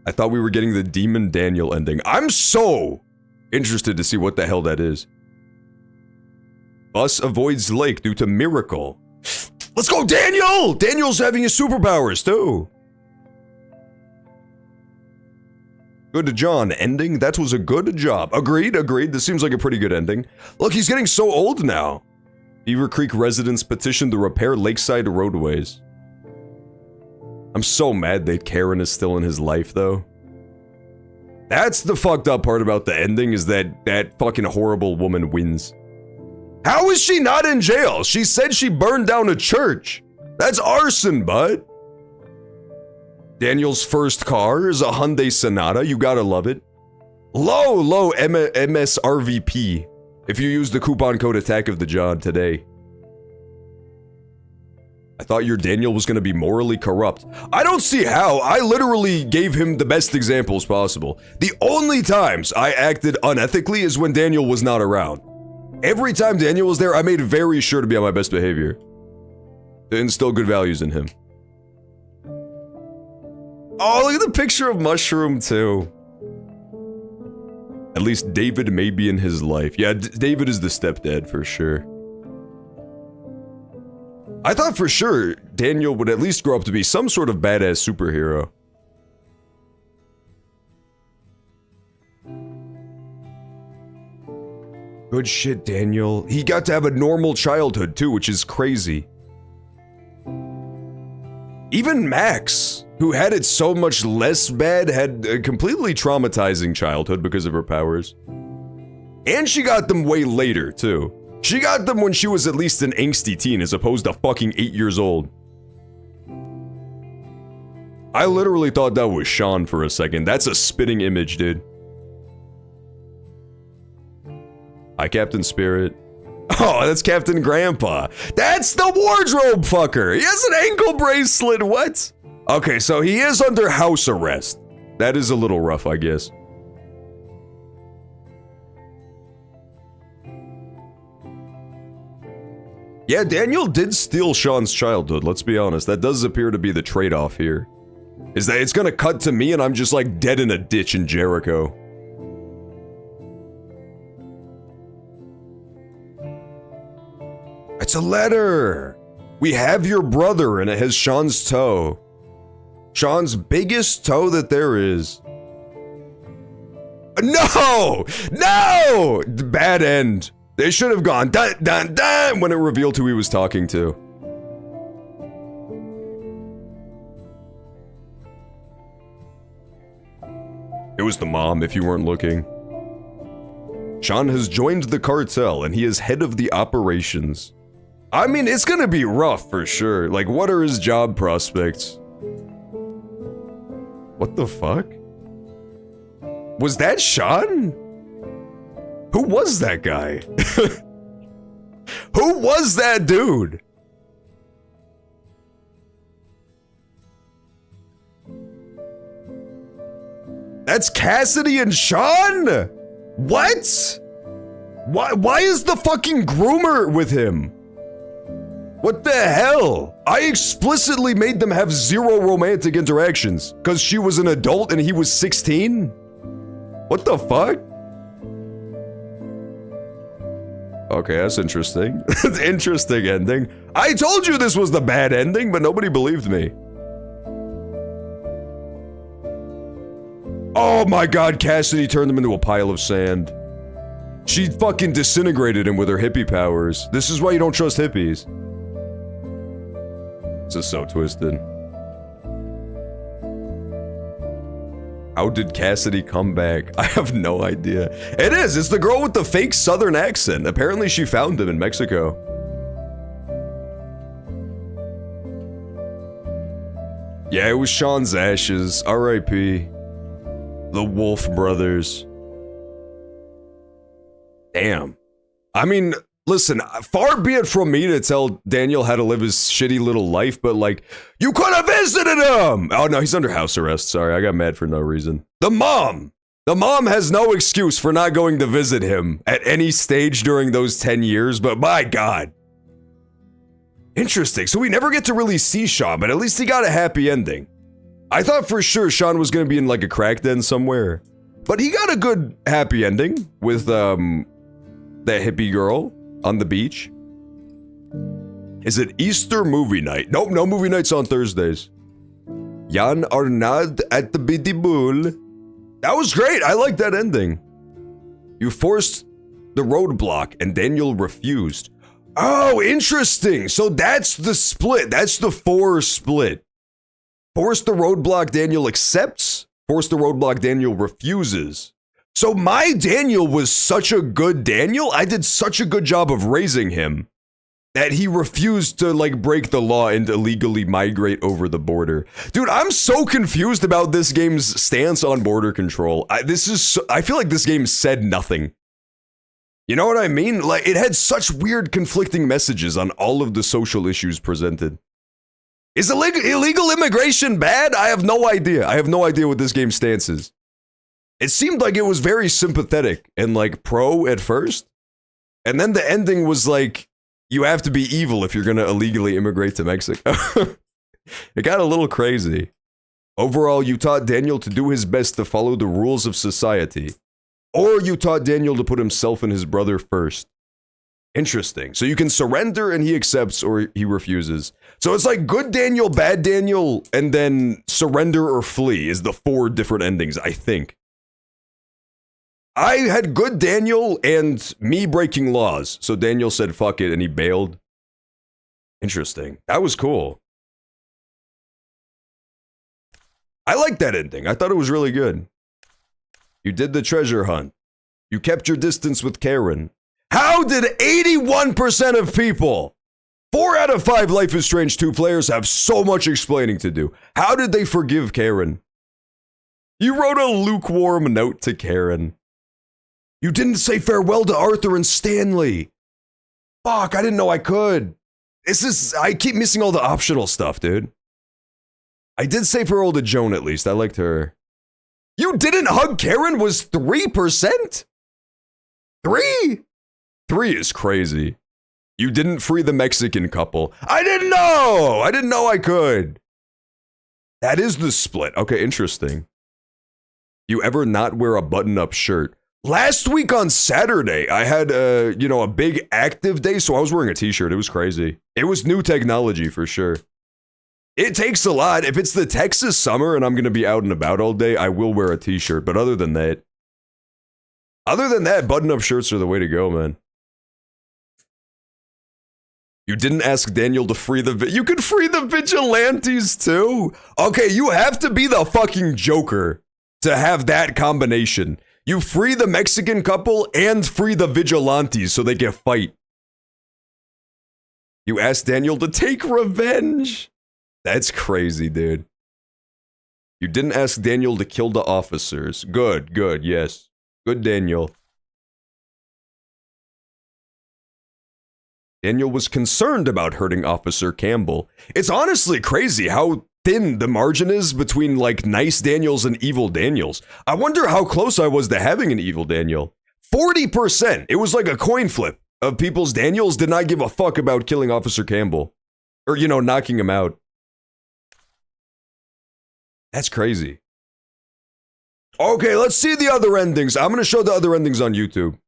[SPEAKER 1] I thought we were getting the Demon Daniel ending. I'm so interested to see what the hell that is. Bus avoids lake due to miracle. Let's go, Daniel! Daniel's having his superpowers, too. Good John ending. That was a good job. Agreed. This seems like a pretty good ending. Look, he's getting so old now. Beaver Creek residents petition to repair lakeside roadways. I'm so mad that Karen is still in his life, though. That's the fucked up part about the ending, is that that fucking horrible woman wins. How is she not in jail? She said she burned down a church. That's arson, bud. Daniel's first car is a Hyundai Sonata. You gotta love it. Low MSRVP. If you use the coupon code Attack of the John today. I thought your Daniel was gonna be morally corrupt. I don't see how. I literally gave him the best examples possible. The only times I acted unethically is when Daniel was not around. Every time Daniel was there, I made very sure to be on my best behavior. To instill good values in him. Oh, look at the picture of Mushroom, too. At least David may be in his life. Yeah, David is the stepdad, for sure. I thought for sure Daniel would at least grow up to be some sort of badass superhero. Good shit, Daniel. He got to have a normal childhood too, which is crazy. Even Max, who had it so much less bad, had a completely traumatizing childhood because of her powers. And she got them way later, too. She got them when she was at least an angsty teen as opposed to fucking 8 years old. I literally thought that was Sean for a second. That's a spitting image, dude. Hi, Captain Spirit. Oh, that's Captain Grandpa. That's the wardrobe fucker. He has an ankle bracelet. What? Okay, so he is under house arrest. That is a little rough, I guess. Yeah, Daniel did steal Sean's childhood, let's be honest. That does appear to be the trade-off here. Is that it's gonna cut to me and I'm just like dead in a ditch in Jericho. It's a letter! We have your brother and it has Sean's toe. Sean's biggest toe that there is. No! No! Bad end. They should have gone dun dun dun when it revealed who he was talking to. It was the mom, if you weren't looking. Sean has joined the cartel and he is head of the operations. I mean, it's gonna be rough for sure. Like, what are his job prospects? What the fuck? Was that Sean? Who was that guy? Who was that dude? That's Cassidy and Sean? What? Why is the fucking groomer with him? What the hell? I explicitly made them have zero romantic interactions because she was an adult and he was 16? What the fuck? Okay, that's interesting. That's interesting ending. I told you this was the bad ending, but nobody believed me. Oh my god, Cassidy turned him into a pile of sand. She fucking disintegrated him with her hippie powers. This is why you don't trust hippies. This is so twisted. How did Cassidy come back? I have no idea. It is! It's the girl with the fake southern accent. Apparently she found him in Mexico. Yeah, it was Sean's ashes. R.I.P. The Wolf brothers. Damn. I mean, listen, far be it from me to tell Daniel how to live his shitty little life, but like, you could have visited him! Oh no, he's under house arrest. Sorry, I got mad for no reason. The mom has no excuse for not going to visit him at any stage during those 10 years, but my God. Interesting, so we never get to really see Sean, but at least he got a happy ending. I thought for sure Sean was gonna be in like a crack den somewhere, but he got a good happy ending with, that hippie girl on the beach. Is it Easter movie night? Nope, no movie nights on Thursdays. Jan Arnad at the Biddy Bull. That was great, I like that ending. You forced the roadblock and Daniel refused. Oh, interesting. So that's the split. That's the 4 split. Force the roadblock, Daniel accepts. Force the roadblock, Daniel refuses. So my Daniel was such a good Daniel. I did such a good job of raising him that he refused to like break the law and illegally migrate over the border. Dude, I'm so confused about this game's stance on border control. I feel like this game said nothing. You know what I mean? Like, it had such weird conflicting messages on all of the social issues presented. Is illegal immigration bad? I have no idea. I have no idea what this game's stance is. It seemed like it was very sympathetic and like pro at first. And then the ending was like, you have to be evil if you're gonna illegally immigrate to Mexico. It got a little crazy. Overall, you taught Daniel to do his best to follow the rules of society. Or you taught Daniel to put himself and his brother first. Interesting. So you can surrender and he accepts or he refuses. So it's like good Daniel, bad Daniel, and then surrender or flee is the 4 different endings, I think. I had good Daniel and me breaking laws. So Daniel said fuck it and he bailed. Interesting. That was cool. I liked that ending. I thought it was really good. You did the treasure hunt. You kept your distance with Karen. How did 81% of people, 4 out of 5 Life is Strange 2 players have so much explaining to do? How did they forgive Karen? You wrote a lukewarm note to Karen. You didn't say farewell to Arthur and Stanley. Fuck, I didn't know I could. I keep missing all the optional stuff, dude. I did say farewell to Joan at least. I liked her. You didn't hug Karen was 3%? 3? 3 is crazy. You didn't free the Mexican couple. I didn't know! I didn't know I could. That is the split. Okay, interesting. You ever not wear a button-up shirt? Last week on Saturday, I had, a big active day, so I was wearing a t-shirt. It was crazy. It was new technology for sure. It takes a lot. If it's the Texas summer and I'm going to be out and about all day, I will wear a t-shirt. But other than that, button-up shirts are the way to go, man. You didn't ask Daniel to free you could free the vigilantes too? Okay, you have to be the fucking Joker to have that combination. You free the Mexican couple and free the vigilantes so they can fight. You asked Daniel to take revenge. That's crazy, dude. You didn't ask Daniel to kill the officers. Good, yes. Good, Daniel. Daniel was concerned about hurting Officer Campbell. It's honestly crazy how thin the margin is between, like, nice Daniels and evil Daniels. I wonder how close I was to having an evil Daniel. 40%! It was like a coin flip of people's Daniels did not give a fuck about killing Officer Campbell. Or, knocking him out. That's crazy. Okay, let's see the other endings. I'm going to show the other endings on YouTube.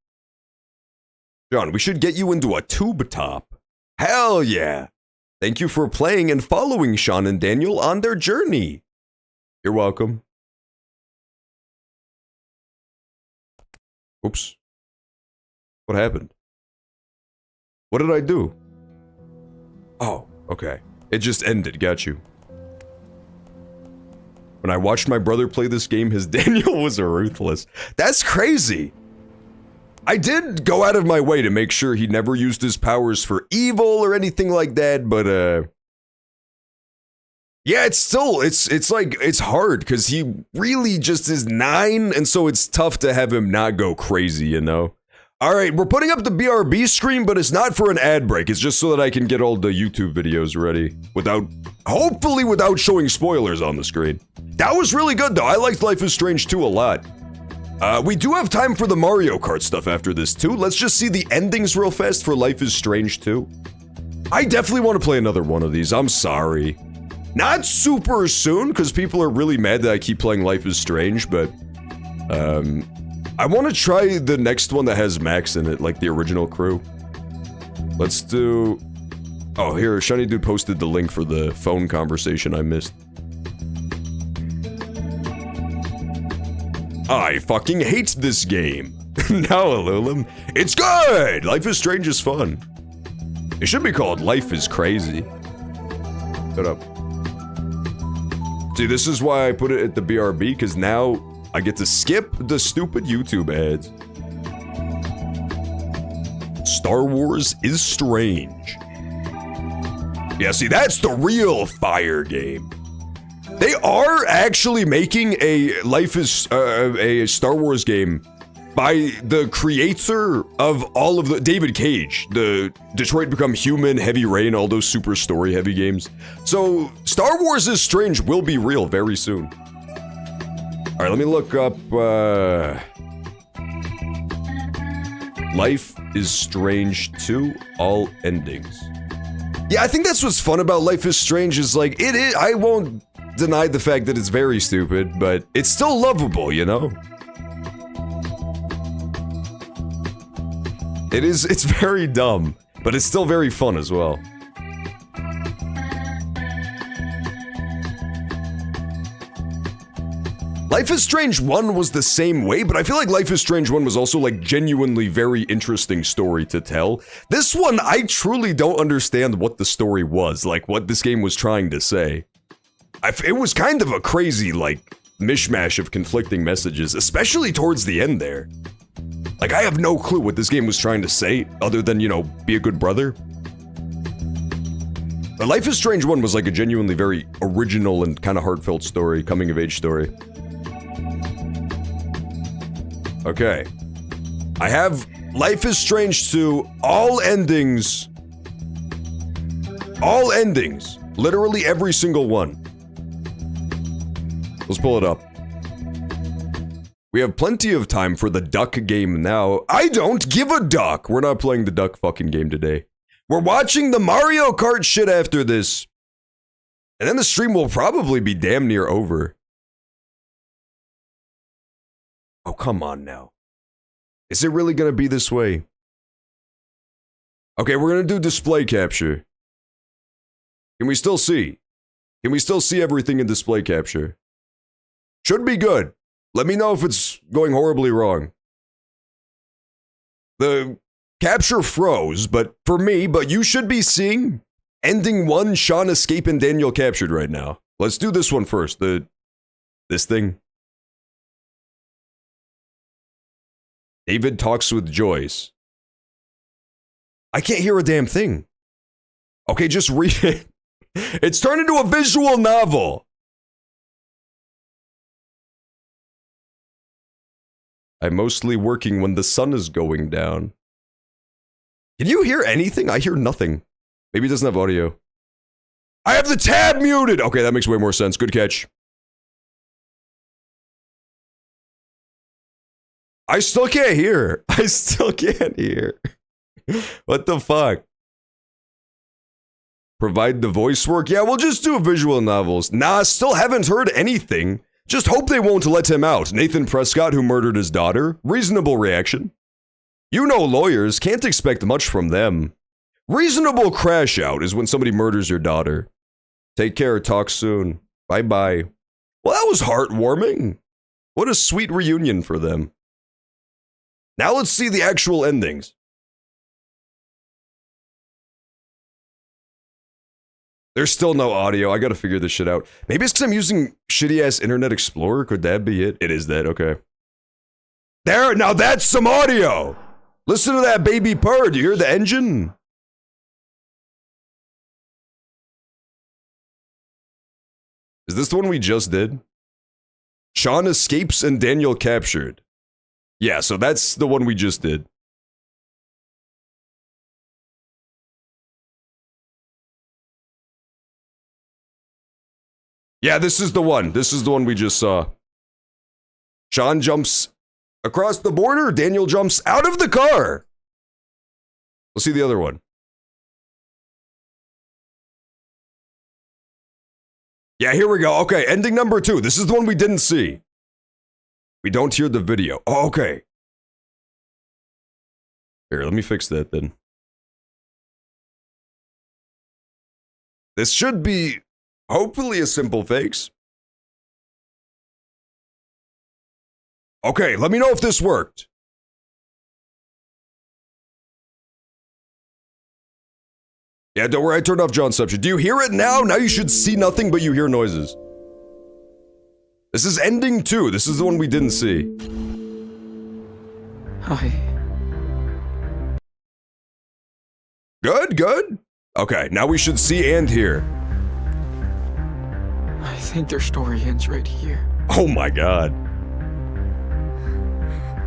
[SPEAKER 1] John, we should get you into a tube top. Hell yeah. Thank you for playing and following Sean and Daniel on their journey. You're welcome. Oops. What happened? What did I do? Oh, okay. It just ended, got you. When I watched my brother play this game, his Daniel was ruthless. That's crazy. I did go out of my way to make sure he never used his powers for evil or anything like that, but yeah, it's still, it's like, it's hard because he really just is 9, and so it's tough to have him not go crazy, you know? Alright, we're putting up the BRB screen, but it's not for an ad break, it's just so that I can get all the YouTube videos ready without, hopefully without showing spoilers on the screen. That was really good though, I liked Life is Strange 2 a lot. We do have time for the Mario Kart stuff after this too. Let's just see the endings real fast for Life is Strange 2. I definitely want to play another one of these, I'm sorry. Not super soon, because people are really mad that I keep playing Life is Strange, but I want to try the next one that has Max in it, like the original crew. Let's do... Oh, here, Shiny Dude posted the link for the phone conversation I missed. I fucking hate this game. Now, Alulim, it's good! Life is Strange is fun. It should be called Life is Crazy. Shut up. See, this is why I put it at the BRB, because now I get to skip the stupid YouTube ads. Star Wars is strange. Yeah, see, that's the real fire game. They are actually making a a Star Wars game by the creator of all of the David Cage, the Detroit Become Human, Heavy Rain, all those super story heavy games. So Star Wars is Strange will be real very soon. All right, let me look up Life is Strange 2 all endings. Yeah, I think that's what's fun about Life is Strange is like it is. I won't deny the fact that it's very stupid, but it's still lovable, you know? It's very dumb, but it's still very fun as well. Life is Strange 1 was the same way, but I feel like Life is Strange 1 was also like genuinely very interesting story to tell. This one, I truly don't understand what the story was, like what this game was trying to say. It was kind of a crazy, like, mishmash of conflicting messages, especially towards the end there. Like, I have no clue what this game was trying to say, other than, you know, be a good brother. But Life is Strange 1 was like a genuinely very original and kind of heartfelt story, coming-of-age story. Okay. I have Life is Strange 2, all endings. All endings. Literally every single one. Let's pull it up. We have plenty of time for the duck game now. I don't give a duck! We're not playing the duck fucking game today. We're watching the Mario Kart shit after this. And then the stream will probably be damn near over. Oh, come on now. Is it really gonna be this way? Okay, we're gonna do display capture. Can we still see? Can we still see everything in display capture? Should be good. Let me know if it's going horribly wrong. The capture froze, but for me, but you should be seeing ending 1, Sean escape and Daniel captured right now. Let's do this one first. This thing. David talks with Joyce. I can't hear a damn thing. Okay, just read it. It's turned into a visual novel. I'm mostly working when the sun is going down. Can you hear anything? I hear nothing. Maybe it doesn't have audio. I have the tab muted! Okay, that makes way more sense. Good catch. I still can't hear. I still can't hear. What the fuck? Provide the voice work? Yeah, we'll just do visual novels. Nah, still haven't heard anything. Just hope they won't let him out. Nathan Prescott, who murdered his daughter. Reasonable reaction. You know lawyers, can't expect much from them. Reasonable crash out is when somebody murders your daughter. Take care, talk soon. Bye-bye. Well, that was heartwarming. What a sweet reunion for them. Now let's see the actual endings. There's still no audio. I gotta figure this shit out. Maybe it's because I'm using shitty-ass Internet Explorer. Could that be it? It is that, okay. There, now that's some audio! Listen to that baby purr. Do you hear the engine? Is this the one we just did? Sean escapes and Daniel captured. Yeah, so that's the one we just did. Yeah, this is the one. This is the one we just saw. Sean jumps across the border. Daniel jumps out of the car. We'll see the other one. Yeah, here we go. Okay, ending number 2. This is the one we didn't see. We don't hear the video. Oh, okay. Here, let me fix that then. This should be, hopefully, a simple fix. Okay, let me know if this worked. Yeah, don't worry, I turned off Johnception. Do you hear it now? Now you should see nothing, but you hear noises. This is ending 2. This is the one we didn't see.
[SPEAKER 3] Hi.
[SPEAKER 1] Good, good. Okay, now we should see and hear.
[SPEAKER 3] I think their story ends right here.
[SPEAKER 1] Oh my god.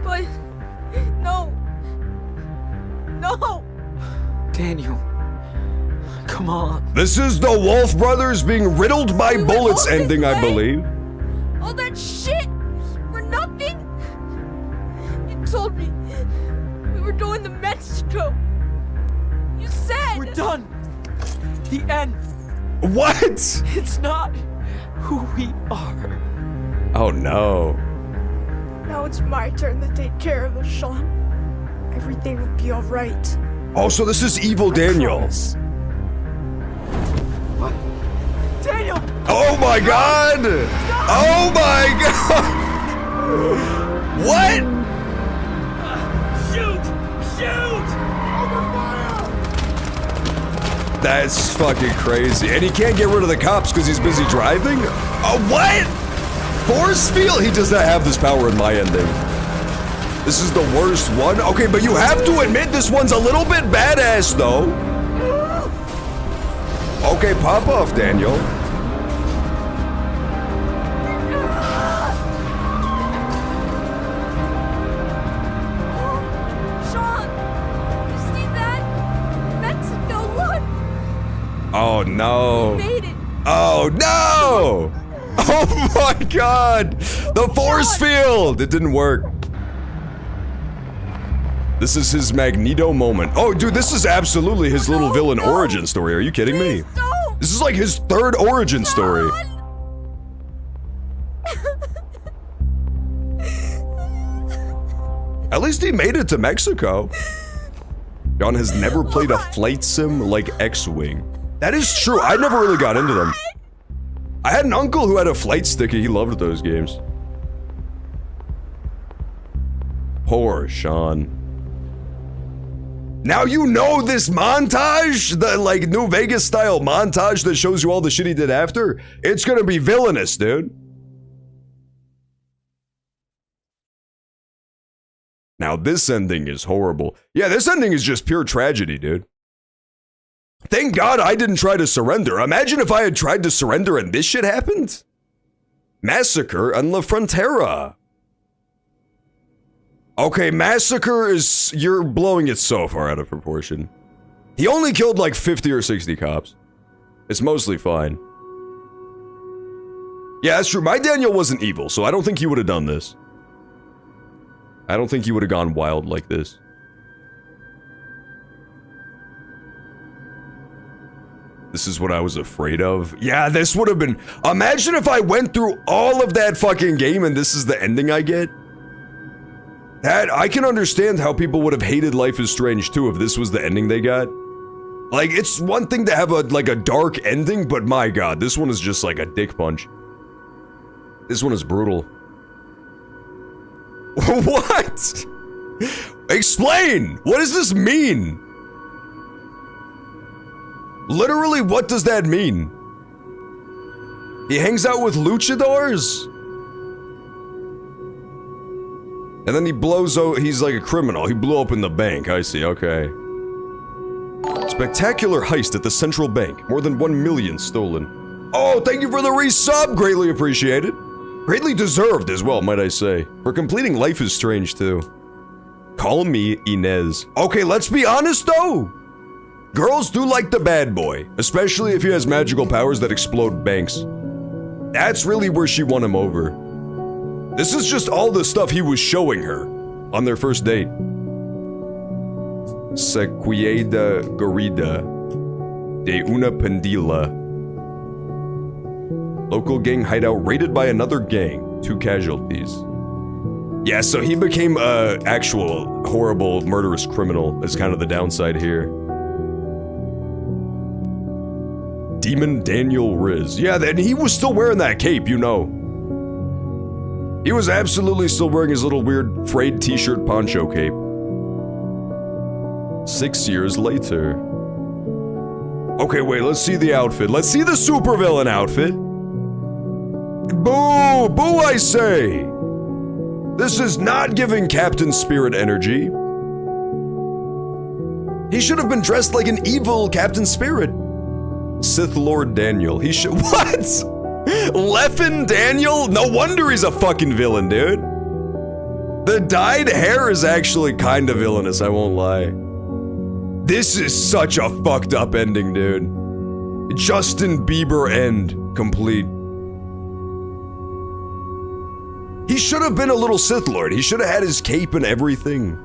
[SPEAKER 11] But... no. No!
[SPEAKER 3] Daniel. Come on.
[SPEAKER 1] This is the Wolf Brothers being riddled by bullets ending, I believe.
[SPEAKER 11] All that shit for nothing? You told me we were going to Mexico. You said...
[SPEAKER 3] We're done. The end.
[SPEAKER 1] What?
[SPEAKER 3] It's not who we are.
[SPEAKER 1] Oh no.
[SPEAKER 11] Now it's my turn to take care of us, Sean. Everything will be alright.
[SPEAKER 1] Oh, so this is evil Daniel.
[SPEAKER 3] What? Daniel!
[SPEAKER 1] Oh my god! Oh my god! What?
[SPEAKER 14] Shoot! Shoot! Over fire!
[SPEAKER 1] That's fucking crazy. And he can't get rid of the cops because he's busy driving? Oh, what? Force field? He does not have this power in my ending. This is the worst one? Okay, but you have to admit this one's a little bit badass, though. Okay, pop off, Daniel.
[SPEAKER 11] Sean! You see that? Mexico, look!
[SPEAKER 1] Oh, no.
[SPEAKER 11] We made it!
[SPEAKER 1] Oh, no! Oh my god! The force field! It didn't work. This is his Magneto moment. Oh, dude, this is absolutely his little villain origin story. Are you kidding me? This is like his 3rd origin story. At least he made it to Mexico. John has never played a flight sim like X-Wing. That is true. I never really got into them. I had an uncle who had a flight sticker. He loved those games. Poor Sean. Now you know this montage, the like New Vegas style montage that shows you all the shit he did after. It's gonna be villainous, dude. Now this ending is horrible. Yeah, this ending is just pure tragedy, dude. Thank God I didn't try to surrender. Imagine if I had tried to surrender and this shit happened. Massacre on La Frontera. Okay, massacre is... You're blowing it so far out of proportion. He only killed like 50 or 60 cops. It's mostly fine. Yeah, that's true. My Daniel wasn't evil, so I don't think he would have done this. I don't think he would have gone wild like this. This is what I was afraid of. Yeah, this would have been... Imagine if I went through all of that fucking game and this is the ending I get. That, I can understand how people would have hated Life is Strange too if this was the ending they got. Like, it's one thing to have a dark ending, but my god, this one is just like a dick punch. This one is brutal. What? Explain! What does this mean? Literally, what does that mean? He hangs out with luchadors? And then he blows out, he's like a criminal. He blew open the bank, I see, okay. Spectacular heist at the central bank. More than 1 million stolen. Oh, thank you for the resub! Greatly appreciated. Greatly deserved as well, might I say. For completing Life is Strange, too. Call me Inez. Okay, let's be honest, though. Girls do like the bad boy. Especially if he has magical powers that explode banks. That's really where she won him over. This is just all the stuff he was showing her on their first date. Sequieda Gorida de una Pendila. Local gang hideout raided by another gang. 2 casualties. Yeah, so he became a actual horrible murderous criminal is kind of the downside here. Demon Daniel Riz. Yeah, and he was still wearing that cape, you know. He was absolutely still wearing his little weird frayed t-shirt poncho cape. 6 years later. Okay, wait, let's see the outfit. Let's see the supervillain outfit. Boo! Boo, I say! This is not giving Captain Spirit energy. He should have been dressed like an evil Captain Spirit. Sith Lord Daniel. He should. What? Leffen Daniel? No wonder he's a fucking villain, dude. The dyed hair is actually kind of villainous, I won't lie. This is such a fucked up ending, dude. Justin Bieber end complete. He should have been a little Sith Lord. He should have had his cape and everything.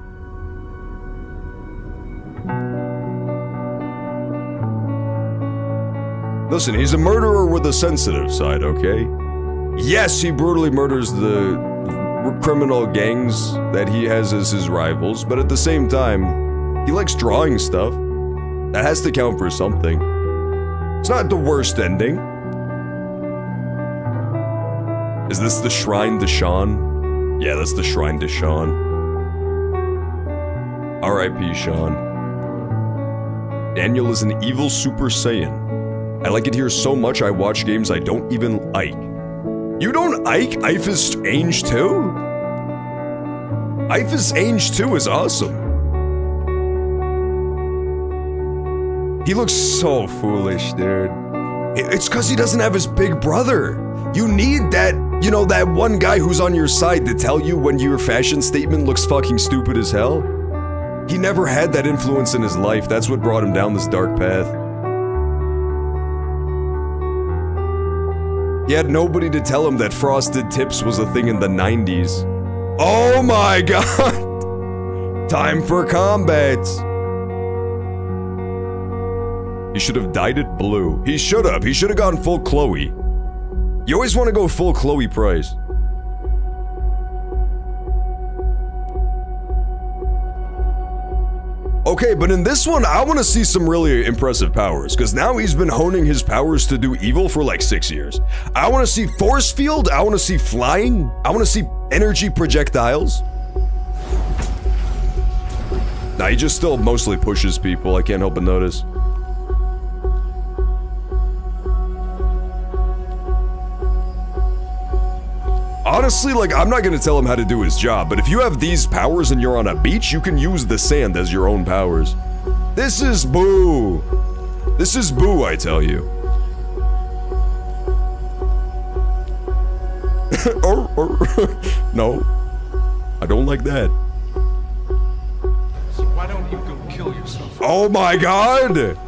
[SPEAKER 1] Listen, he's a murderer with a sensitive side, okay? Yes, he brutally murders the criminal gangs that he has as his rivals, but at the same time, he likes drawing stuff. That has to count for something. It's not the worst ending. Is this the Shrine to Sean? Yeah, that's the Shrine to Sean. R.I.P. Sean. Daniel is an evil Super Saiyan. I like it here so much I watch games I don't even like. You don't Ike Life is Strange 2? Life is Strange 2 is awesome. He looks so foolish, dude. It's because he doesn't have his big brother. You need that, you know, that one guy who's on your side to tell you when your fashion statement looks fucking stupid as hell. He never had that influence in his life. That's what brought him down this dark path. He had nobody to tell him that frosted tips was a thing in the 90s. Oh my god! Time for combat! He should have dyed it blue. He should have. He should have gone full Chloe. You always want to go full Chloe Price. Okay, but in this one, I want to see some really impressive powers, because now he's been honing his powers to do evil for like 6 years. I want to see force field, I want to see flying, I want to see energy projectiles. Nah, he just still mostly pushes people, I can't help but notice. Honestly, like, I'm not gonna tell him how to do his job, but if you have these powers and you're on a beach, you can use the sand as your own powers. This is Boo. This is Boo, I tell you. No, I don't like that.
[SPEAKER 14] So why don't you go kill yourself?
[SPEAKER 1] Oh my god!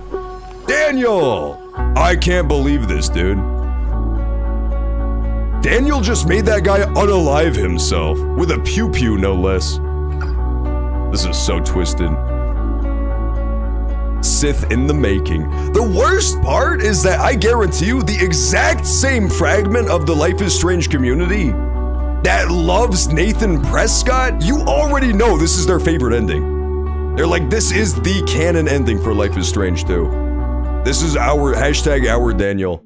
[SPEAKER 1] Daniel! I can't believe this, dude. Daniel just made that guy unalive himself, with a pew-pew no less. This is so twisted. Sith in the making. The worst part is that I guarantee you the exact same fragment of the Life is Strange community that loves Nathan Prescott, you already know this is their favorite ending. They're like, this is the canon ending for Life is Strange 2. This is our #our Daniel.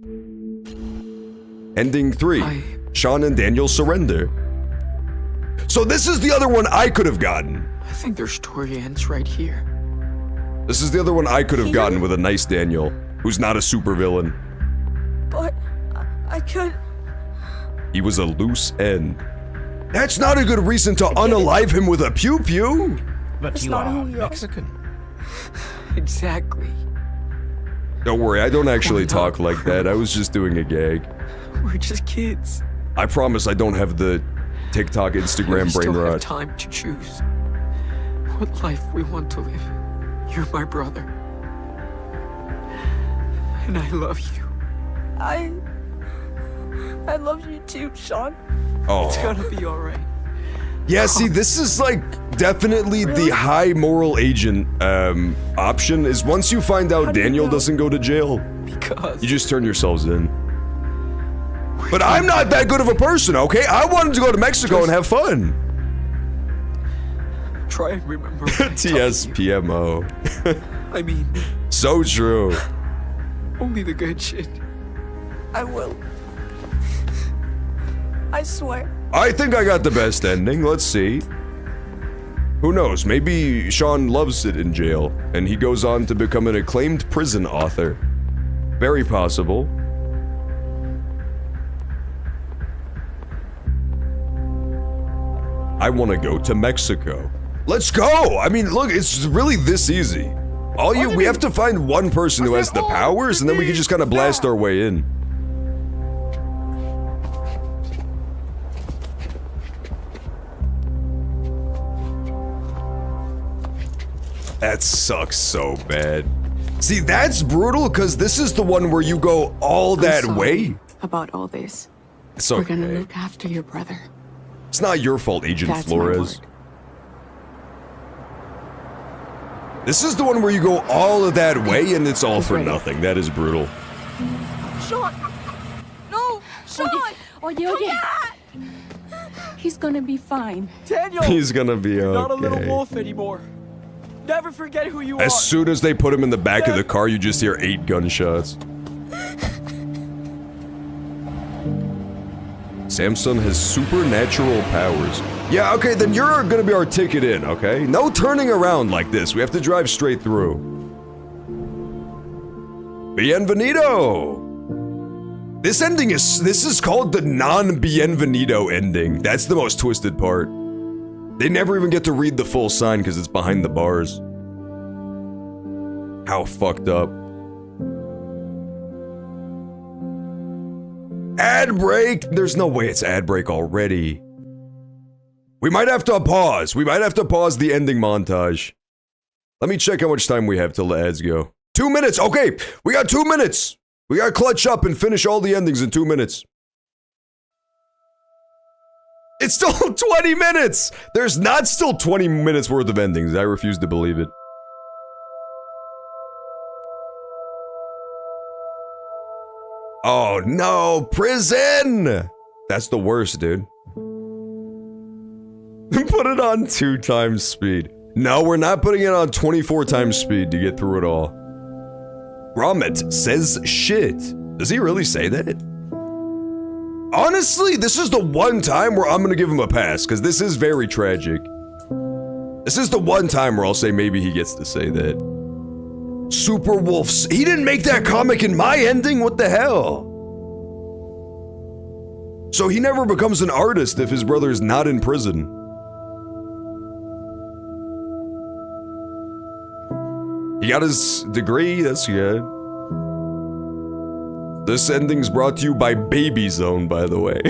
[SPEAKER 1] Ending 3. Sean and Daniel surrender. So this is the other one I could have gotten.
[SPEAKER 3] I think their story ends right here.
[SPEAKER 1] This is the other one I could have gotten with a nice Daniel. who's not a supervillain.
[SPEAKER 11] But I could.
[SPEAKER 1] He was a loose end. That's not a good reason to unalive him with a pew-pew.
[SPEAKER 18] But
[SPEAKER 11] That's
[SPEAKER 18] you
[SPEAKER 11] not
[SPEAKER 18] are
[SPEAKER 11] who we are.
[SPEAKER 18] Mexican.
[SPEAKER 3] Exactly.
[SPEAKER 1] Don't worry, I don't actually talk like that. I was just doing a gag.
[SPEAKER 3] We're just kids.
[SPEAKER 1] I promise I don't have the TikTok, Instagram
[SPEAKER 3] We still
[SPEAKER 1] brain
[SPEAKER 3] have
[SPEAKER 1] rot.
[SPEAKER 3] time to choose what life we want to live. You're my brother. And I love you.
[SPEAKER 11] I love you too, Sean.
[SPEAKER 1] Oh.
[SPEAKER 3] It's gonna be alright.
[SPEAKER 1] Yeah, see, this is like definitely the high moral agent option is once you find out Daniel doesn't go to jail,
[SPEAKER 3] Because
[SPEAKER 1] you just turn yourselves in. But I'm not that good of a person, okay? I wanted to go to Mexico and have fun.
[SPEAKER 3] Try and remember. what I taught you.
[SPEAKER 1] TSPMO.
[SPEAKER 3] I mean,
[SPEAKER 1] So true.
[SPEAKER 3] only the good shit.
[SPEAKER 11] I will. I swear.
[SPEAKER 1] I think I got the best ending. Let's see. Who knows? Maybe Sean loves it in jail, and he goes on to become an acclaimed prison author. Very possible. I want to go to Mexico. Let's go! I mean, look, it's really this easy. We have to find one person who has the powers, and then we can just kind of blast our way in. That sucks so bad. See, that's brutal, because this is the one where you go all that way.
[SPEAKER 3] About all this.
[SPEAKER 1] It's
[SPEAKER 3] We're
[SPEAKER 1] okay.
[SPEAKER 3] gonna look after your brother.
[SPEAKER 1] It's not your fault, Agent
[SPEAKER 3] That's my
[SPEAKER 1] Flores. This is the one where you go all of that way and it's all for nothing. That is brutal.
[SPEAKER 11] Sean! No! Sean!
[SPEAKER 12] Oye. He's gonna be fine.
[SPEAKER 14] Daniel!
[SPEAKER 1] He's gonna be
[SPEAKER 14] You're not a little
[SPEAKER 1] okay.
[SPEAKER 14] wolf anymore. Never forget who you are.
[SPEAKER 1] As soon as they put him in the back of the car, you just hear 8 gunshots. Samson has supernatural powers. Yeah, okay, then you're gonna be our ticket in, okay? No turning around like this. We have to drive straight through. Bienvenido! This is called the non-bienvenido ending. That's the most twisted part. They never even get to read the full sign because it's behind the bars. How fucked up. Ad break? There's no way it's ad break already. We might have to pause. We might have to pause the ending montage. Let me check how much time we have till the ads go. 2 minutes. Okay, we got 2 minutes. We gotta clutch up and finish all the endings in 2 minutes. It's still 20 minutes! There's not still 20 minutes worth of endings. I refuse to believe it. Oh no, prison! That's the worst, dude. Put it on 2 times speed. No, we're not putting it on 24 times speed to get through it all. Gromit says shit. Does he really say that? Honestly, this is the one time where I'm gonna give him a pass, because this is very tragic. This is the one time where I'll say maybe he gets to say that. Super Wolves. He didn't make that comic in my ending? What the hell? So he never becomes an artist if his brother's not in prison. He got his degree, that's good. This ending's brought to you by Baby Zone, by the way.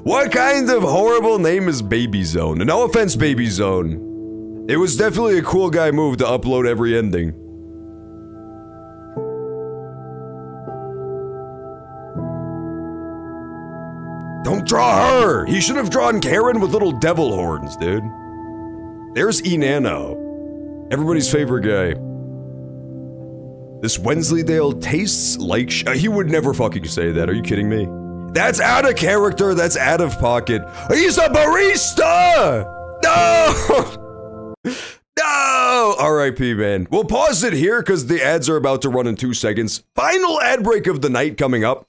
[SPEAKER 1] What kind of horrible name is Baby Zone? No offense, Baby Zone. It was definitely a cool guy move to upload every ending. Don't draw her! He should have drawn Karen with little devil horns, dude. There's Enano. Everybody's favorite guy. This Wensleydale tastes like he would never fucking say that. Are you kidding me? That's out of character. That's out of pocket. He's a barista! No! No! R.I.P. man. We'll pause it here because the ads are about to run in 2 seconds. Final ad break of the night coming up.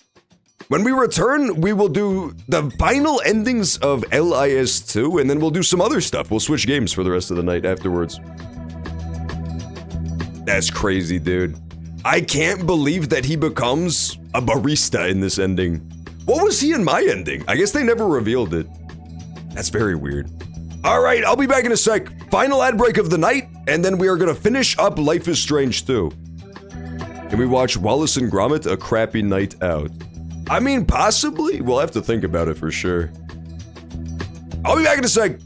[SPEAKER 1] When we return, we will do the final endings of LIS2, and then we'll do some other stuff. We'll switch games for the rest of the night afterwards. That's crazy, dude. I can't believe that he becomes a barista in this ending. What was he in my ending? I guess they never revealed it. That's very weird. All right, I'll be back in a sec. Final ad break of the night, and then we are gonna finish up Life is Strange 2. Can we watch Wallace and Gromit: A Crappy Night Out? I mean, possibly. We'll have to think about it for sure. I'll be back in a sec.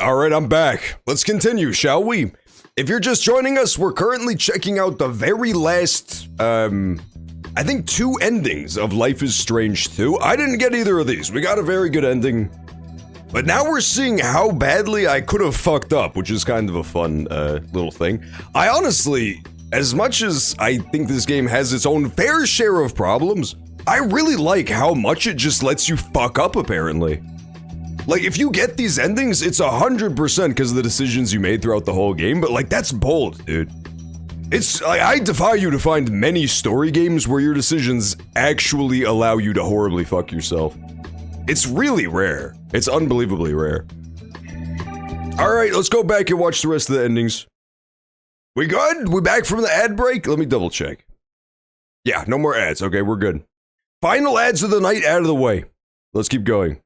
[SPEAKER 1] Alright, I'm back. Let's continue, shall we? If you're just joining us, we're currently checking out the very last, I think 2 endings of Life is Strange 2. I didn't get either of these. We got a very good ending. But now we're seeing how badly I could have fucked up, which is kind of a fun, little thing. I honestly, as much as I think this game has its own fair share of problems, I really like how much it just lets you fuck up, apparently. Like, if you get these endings, it's 100% because of the decisions you made throughout the whole game, but like, that's bold, dude. It's, like, I defy you to find many story games where your decisions actually allow you to horribly fuck yourself. It's really rare. It's unbelievably rare. Alright, let's go back and watch the rest of the endings. We good? We back from the ad break? Let me double check. Yeah, no more ads. Okay, we're good. Final ads of the night out of the way. Let's keep going.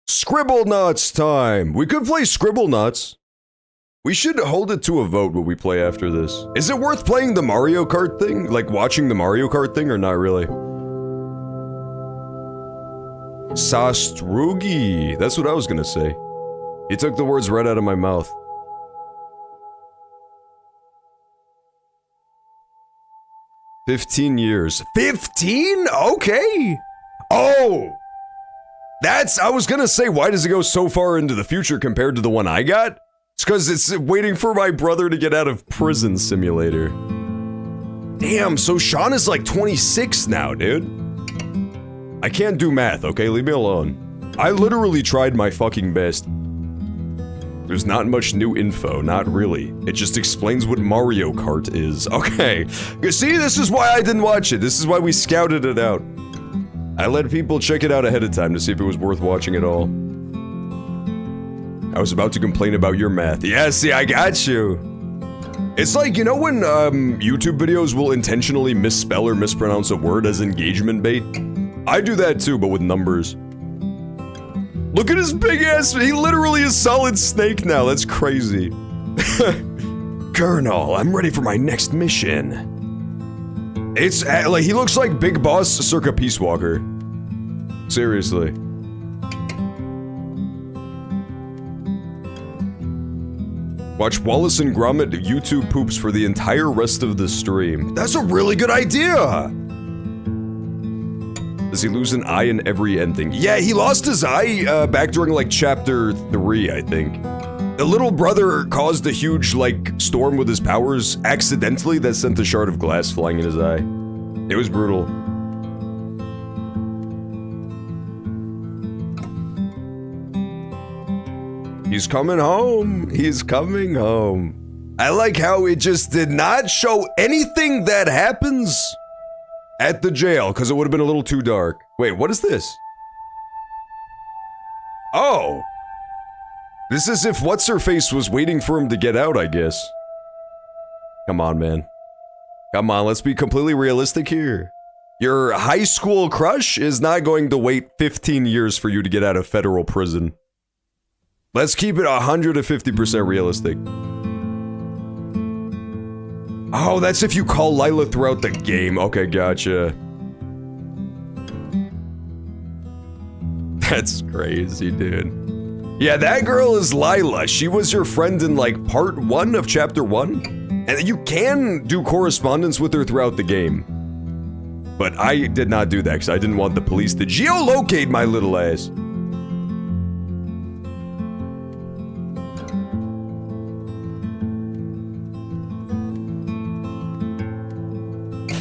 [SPEAKER 1] Scribblenauts time! We could play Scribblenauts. We should hold it to a vote what we play after this. Is it worth playing the Mario Kart thing? Like watching the Mario Kart thing or not really? Sastrugi. That's what I was gonna say. He took the words right out of my mouth. "15 years. 15? Okay. Oh! I was gonna say, why does it go so far into the future compared to the one I got? It's because it's waiting for my brother to get out of prison simulator. Damn, so Sean is like 26 now, dude. I can't do math, okay? Leave me alone. I literally tried my fucking best. There's not much new info, not really. It just explains what Mario Kart is. Okay. See, this is why I didn't watch it. This is why we scouted it out. I let people check it out ahead of time to see if it was worth watching at all. I was about to complain about your math. Yeah, see, I got you. It's like, you know when YouTube videos will intentionally misspell or mispronounce a word as engagement bait? I do that too, but with numbers. Look at his big ass, he literally is Solid Snake now, that's crazy. Colonel, I'm ready for my next mission. It's like, he looks like Big Boss circa Peace Walker. Seriously. Watch Wallace and Gromit YouTube poops for the entire rest of the stream. That's a really good idea! Does he lose an eye in every ending? Yeah, he lost his eye back during like chapter 3, I think. The little brother caused a huge like storm with his powers accidentally that sent a shard of glass flying in his eye. It was brutal. He's coming home. He's coming home. I like how it just did not show anything that happens at the jail, because it would have been a little too dark. Wait, what is this? Oh. This is if What's-Her-Face was waiting for him to get out, I guess. Come on, man. Come on, let's be completely realistic here. Your high school crush is not going to wait 15 years for you to get out of federal prison. Let's keep it 150% realistic. Oh, that's if you call Lila throughout the game. Okay, gotcha. That's crazy, dude. Yeah, that girl is Lila. She was your friend in, like, part 1 of chapter 1. And you can do correspondence with her throughout the game. But I did not do that because I didn't want the police to geolocate my little ass.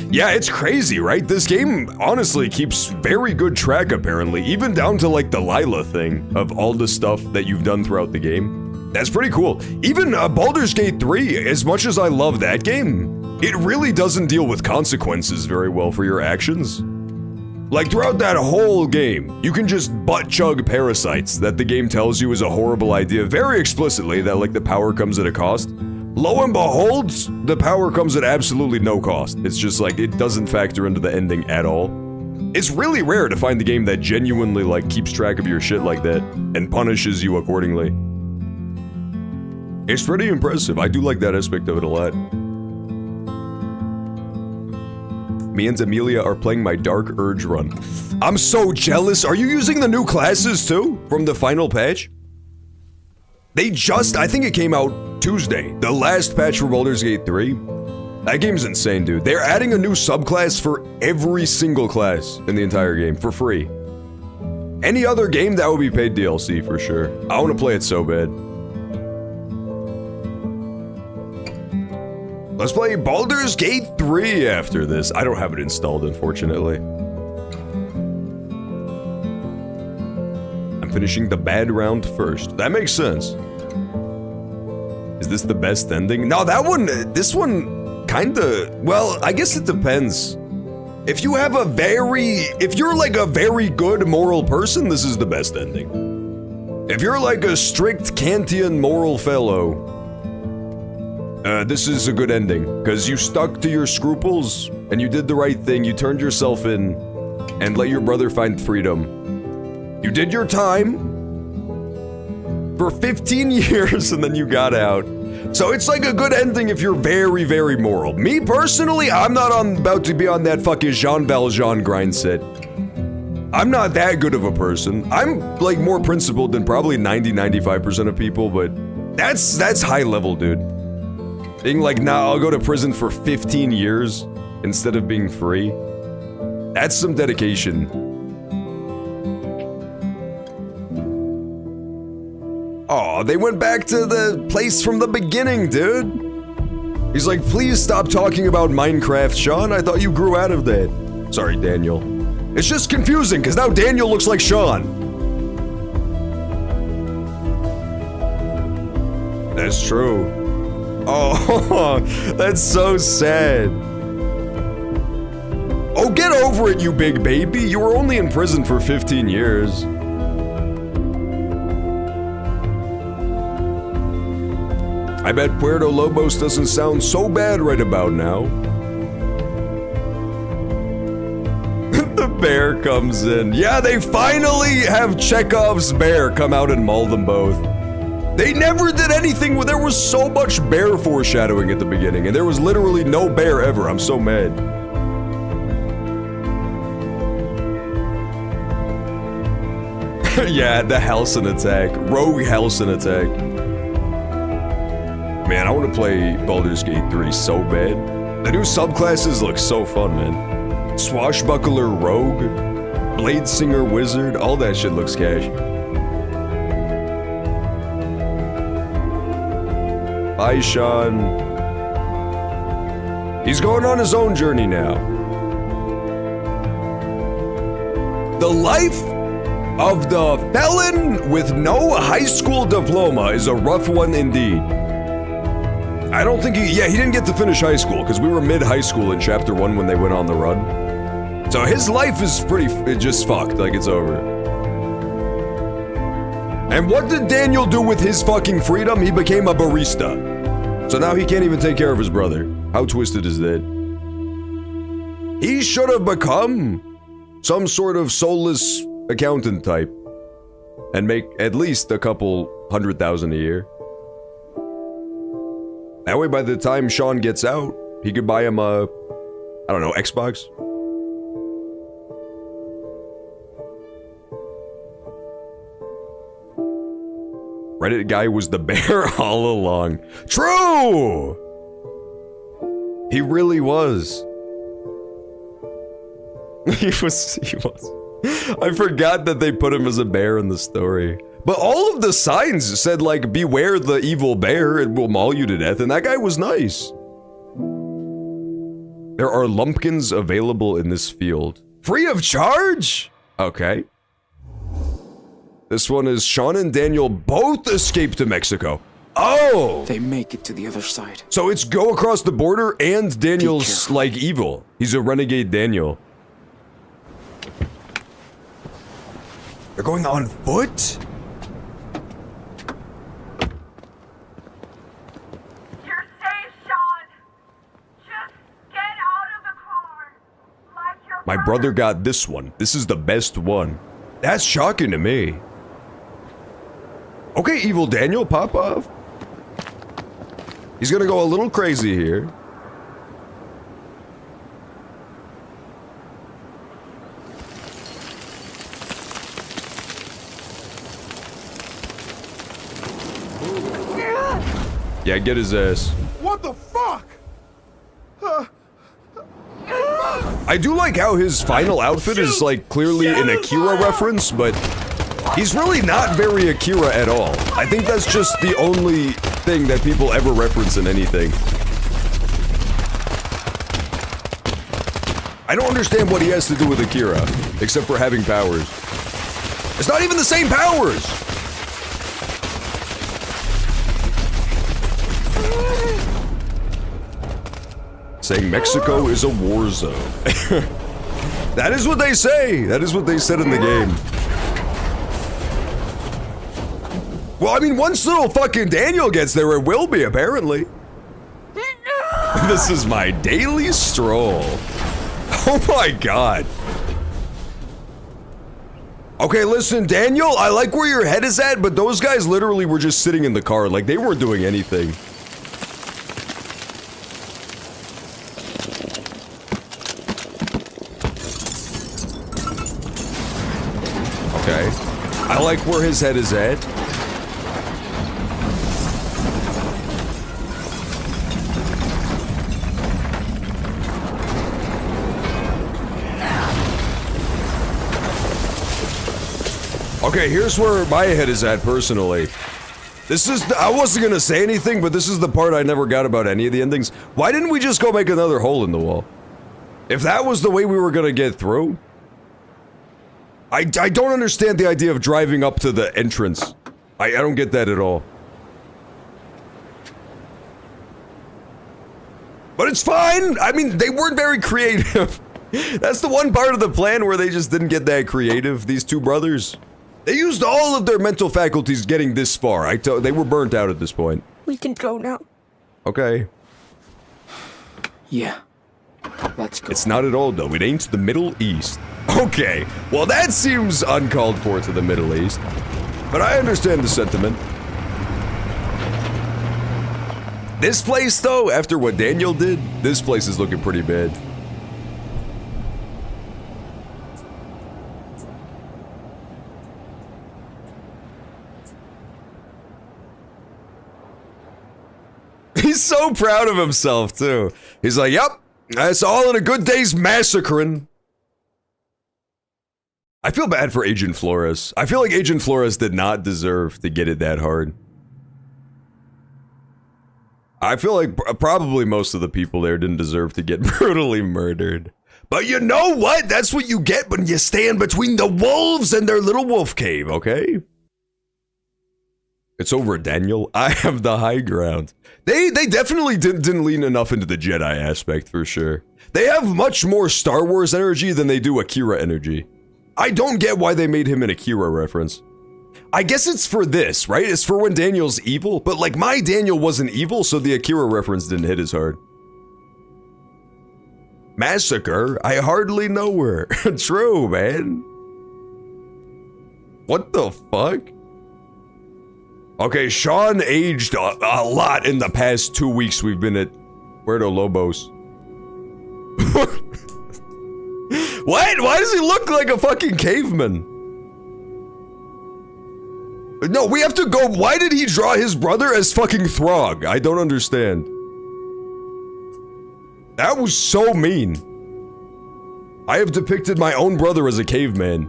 [SPEAKER 1] Yeah, it's crazy, right? This game honestly keeps very good track, apparently, even down to like the Lila thing of all the stuff that you've done throughout the game. That's pretty cool. Even Baldur's Gate 3, as much as I love that game, it really doesn't deal with consequences very well for your actions. Like throughout that whole game, you can just butt chug parasites that the game tells you is a horrible idea very explicitly, that like the power comes at a cost. Lo and behold, the power comes at absolutely no cost. It's just like, it doesn't factor into the ending at all. It's really rare to find the game that genuinely like keeps track of your shit like that and punishes you accordingly. It's pretty impressive. I do like that aspect of it a lot. Me and Amelia are playing my Dark Urge run. I'm so jealous. Are you using the new classes too from the final patch? They just, I think it came out Tuesday, the last patch for Baldur's Gate 3. That game's insane, dude. They're adding a new subclass for every single class in the entire game for free. Any other game, that would be paid DLC for sure. I want to play it so bad. Let's play Baldur's Gate 3 after this. I don't have it installed, unfortunately. I'm finishing the bad round first. That makes sense. Is this the best ending? No, that one, this one, kinda, well, I guess it depends. If you have if you're like a very good moral person, this is the best ending. If you're like a strict Kantian moral fellow, this is a good ending, because you stuck to your scruples, and you did the right thing, you turned yourself in, and let your brother find freedom. You did your time for 15 years, and then you got out. So it's like a good ending if you're very, very moral. Me personally, I'm not about to be on that fucking Jean Valjean grind set. I'm not that good of a person. I'm like more principled than probably 90-95% of people, but that's high level, dude. Being like, nah, I'll go to prison for 15 years instead of being free. That's some dedication. Oh, they went back to the place from the beginning, dude. He's like, please stop talking about Minecraft, Sean. I thought you grew out of that. Sorry, Daniel. It's just confusing, because now Daniel looks like Sean. That's true. Oh, that's so sad. Oh, get over it, you big baby. You were only in prison for 15 years. I bet Puerto Lobos doesn't sound so bad right about now. The bear comes in. Yeah, they finally have Chekhov's bear come out and maul them both. They never did anything where there was so much bear foreshadowing at the beginning, and there was literally no bear ever. I'm so mad. Yeah, the Halcyon attack. Rogue Halcyon attack. Man, I want to play Baldur's Gate 3 so bad. The new subclasses look so fun, man. Swashbuckler Rogue, Blade Singer Wizard, all that shit looks cash. Bye, Sean. He's going on his own journey now. The life of the felon with no high school diploma is a rough one indeed. I don't think he didn't get to finish high school because we were mid-high school in chapter 1 when they went on the run. So his life is just fucked, like it's over. And what did Daniel do with his fucking freedom? He became a barista. So now he can't even take care of his brother. How twisted is that? He should have become some sort of soulless accountant type and make at least a couple $100,000 a year. That way, by the time Sean gets out, he could buy him a, I don't know, Xbox? Reddit guy was the bear all along. True! He really was. He was. I forgot that they put him as a bear in the story. But all of the signs said, like, beware the evil bear, it will maul you to death, and that guy was nice. There are lumpkins available in this field. Free of charge? Okay. This one is Sean and Daniel both escaped to Mexico. Oh!
[SPEAKER 3] They make it to the other side.
[SPEAKER 1] So it's go across the border and Daniel's, like, evil. He's a renegade Daniel. They're going on foot? My brother got this one. This is the best one. That's shocking to me. Okay, evil Daniel, pop off. He's gonna go a little crazy here. Yeah, get his ass.
[SPEAKER 14] What the fuck?
[SPEAKER 1] I do like how his final outfit is, like, clearly an Akira reference, but he's really not very Akira at all. I think that's just the only thing that people ever reference in anything. I don't understand what he has to do with Akira, except for having powers. It's not even the same powers! Saying Mexico is a war zone. That is what they say. That is what they said in the game. Well, I mean, once little fucking Daniel gets there, it will be, apparently. This is my daily stroll. Oh my god. Okay, listen, Daniel, I like where your head is at, but those guys literally were just sitting in the car. Like, they weren't doing anything. I like where his head is at. Okay, here's where my head is at personally. This is I wasn't gonna say anything, but this is the part I never got about any of the endings. Why didn't we just go make another hole in the wall? If that was the way we were gonna get through, I don't understand the idea of driving up to the entrance. I don't get that at all. But it's fine! I mean, they weren't very creative. That's the one part of the plan where they just didn't get that creative, these two brothers. They used all of their mental faculties getting this far. They were burnt out at this point.
[SPEAKER 11] We can go now.
[SPEAKER 1] Okay.
[SPEAKER 3] Yeah. Let's go.
[SPEAKER 1] It's not at all, though. It ain't the Middle East. Okay. Well, that seems uncalled for to the Middle East. But I understand the sentiment. This place, though, after what Daniel did, this place is looking pretty bad. He's so proud of himself, too. He's like, yep, that's all in a good day's massacring. I feel bad for Agent Flores. I feel like Agent Flores did not deserve to get it that hard. I feel like probably most of the people there didn't deserve to get brutally murdered. But you know what? That's what you get when you stand between the wolves and their little wolf cave, okay? It's over, Daniel. I have the high ground. They definitely didn't lean enough into the Jedi aspect, for sure. They have much more Star Wars energy than they do Akira energy. I don't get why they made him an Akira reference. I guess it's for this, right? It's for when Daniel's evil, but like my Daniel wasn't evil, so the Akira reference didn't hit as hard. Massacre? I hardly know her. True, man. What the fuck? Okay, Sean aged a lot in the past 2 weeks we've been at Puerto Lobos. What? Why does he look like a fucking caveman? No, we have to go. Why did he draw his brother as fucking Throg? I don't understand. That was so mean. I have depicted my own brother as a caveman.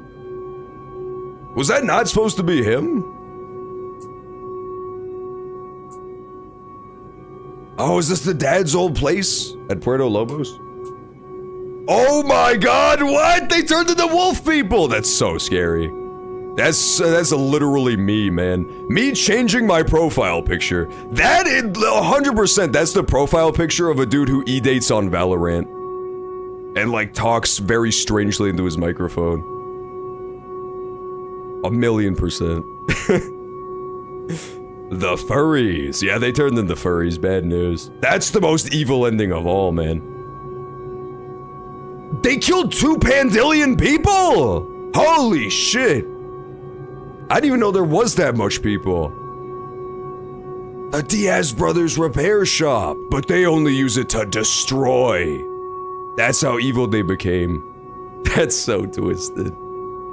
[SPEAKER 1] Was that not supposed to be him? Oh, is this the dad's old place at Puerto Lobos? Oh my god, what? They turned into wolf people! That's so scary. That's literally me, man. Me changing my profile picture. That is 100%, that's the profile picture of a dude who e-dates on Valorant. And like talks very strangely into his microphone. 1,000,000%. The furries. Yeah, they turned into furries. Bad news. That's the most evil ending of all, man. They killed 2 Pandillion people! Holy shit. I didn't even know there was that much people. The Diaz Brothers repair shop, but they only use it to destroy. That's how evil they became. That's so twisted.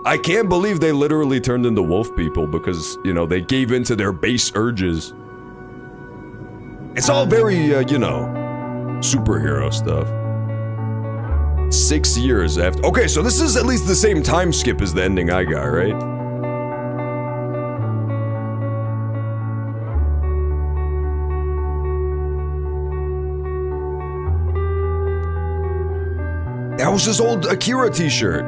[SPEAKER 1] I can't believe they literally turned into wolf people because, you know, they gave in to their base urges. It's all very, you know, superhero stuff. 6 years after. Okay, so this is at least the same time skip as the ending I got, right? That was his old Akira t-shirt.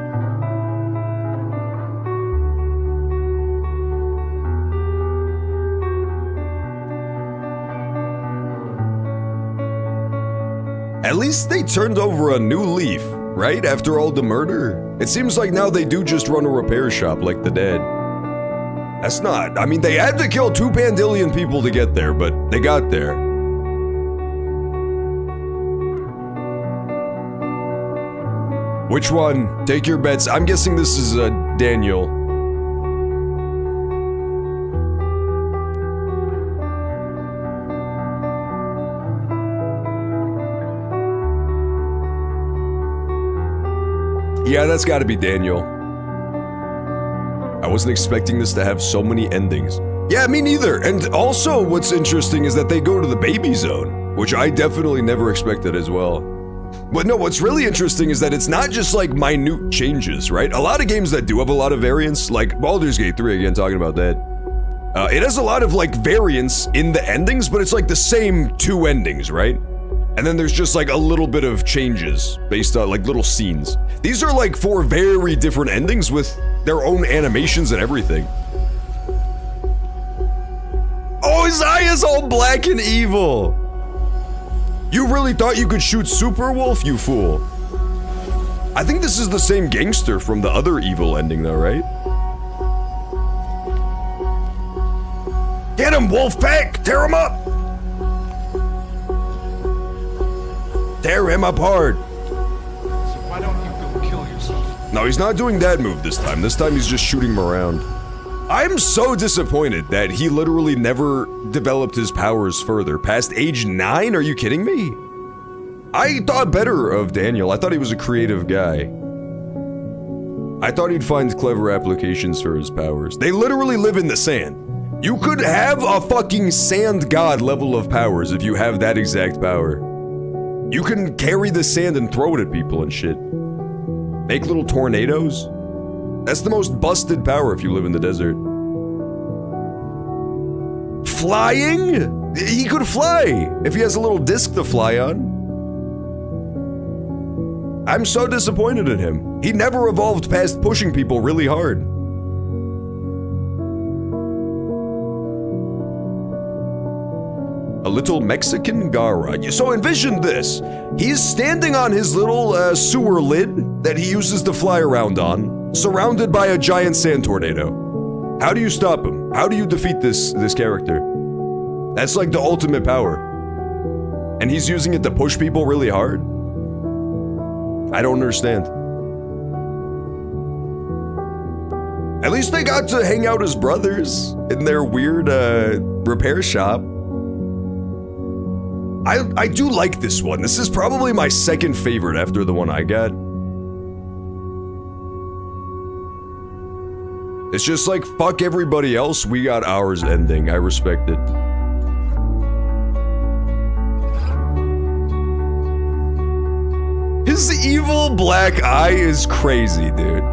[SPEAKER 1] At least they turned over a new leaf, right? After all the murder. It seems like now they do just run a repair shop like the dead. That's not... I mean, they had to kill 2 Pandillion people to get there, but they got there. Which one? Take your bets. I'm guessing this is Daniel. Yeah, that's gotta be Daniel. I wasn't expecting this to have so many endings. Yeah, me neither. And also what's interesting is that they go to the baby zone, which I definitely never expected as well. But no, what's really interesting is that it's not just like minute changes, right? A lot of games that do have a lot of variance, like Baldur's Gate 3, again, talking about that. It has a lot of like variance in the endings, but it's like the same 2 endings, right? And then there's just like a little bit of changes based on like little scenes. These are like 4 very different endings with their own animations and everything. Oh, his eye is all black and evil. You really thought you could shoot Superwolf, you fool. I think this is the same gangster from the other evil ending though, right? Get him, Wolfpack! Tear him up! Tear him apart!
[SPEAKER 14] So why don't you go kill yourself?
[SPEAKER 1] No, he's not doing that move this time. This time he's just shooting him around. I'm so disappointed that he literally never developed his powers further. Past age 9? Are you kidding me? I thought better of Daniel. I thought he was a creative guy. I thought he'd find clever applications for his powers. They literally live in the sand. You could have a fucking sand god level of powers if you have that exact power. You can carry the sand and throw it at people and shit. Make little tornadoes. That's the most busted power if you live in the desert. Flying? He could fly if he has a little disc to fly on. I'm so disappointed in him. He never evolved past pushing people really hard. A little Mexican Gara. So envision this. He's standing on his little sewer lid that he uses to fly around on, surrounded by a giant sand tornado. How do you stop him? How do you defeat this character? That's like the ultimate power. And he's using it to push people really hard? I don't understand. At least they got to hang out as brothers in their weird repair shop. I do like this one. This is probably my second favorite after the one I got. It's just like, fuck everybody else, we got ours ending. I respect it. His evil black eye is crazy, dude.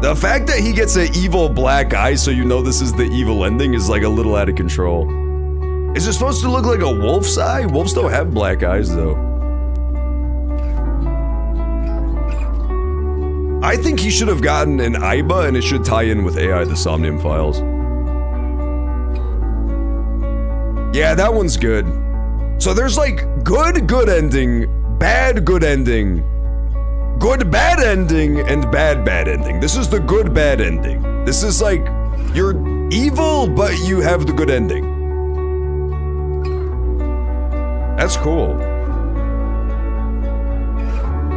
[SPEAKER 1] The fact that he gets an evil black eye so you know this is the evil ending is like a little out of control. Is it supposed to look like a wolf's eye? Wolves don't have black eyes, though. I think he should have gotten an Aiba, and it should tie in with AI the Somnium Files. Yeah, that one's good. So there's like good ending, bad good ending, good bad ending, and bad ending. This is the good bad ending. This is like, you're evil, but you have the good ending. That's cool.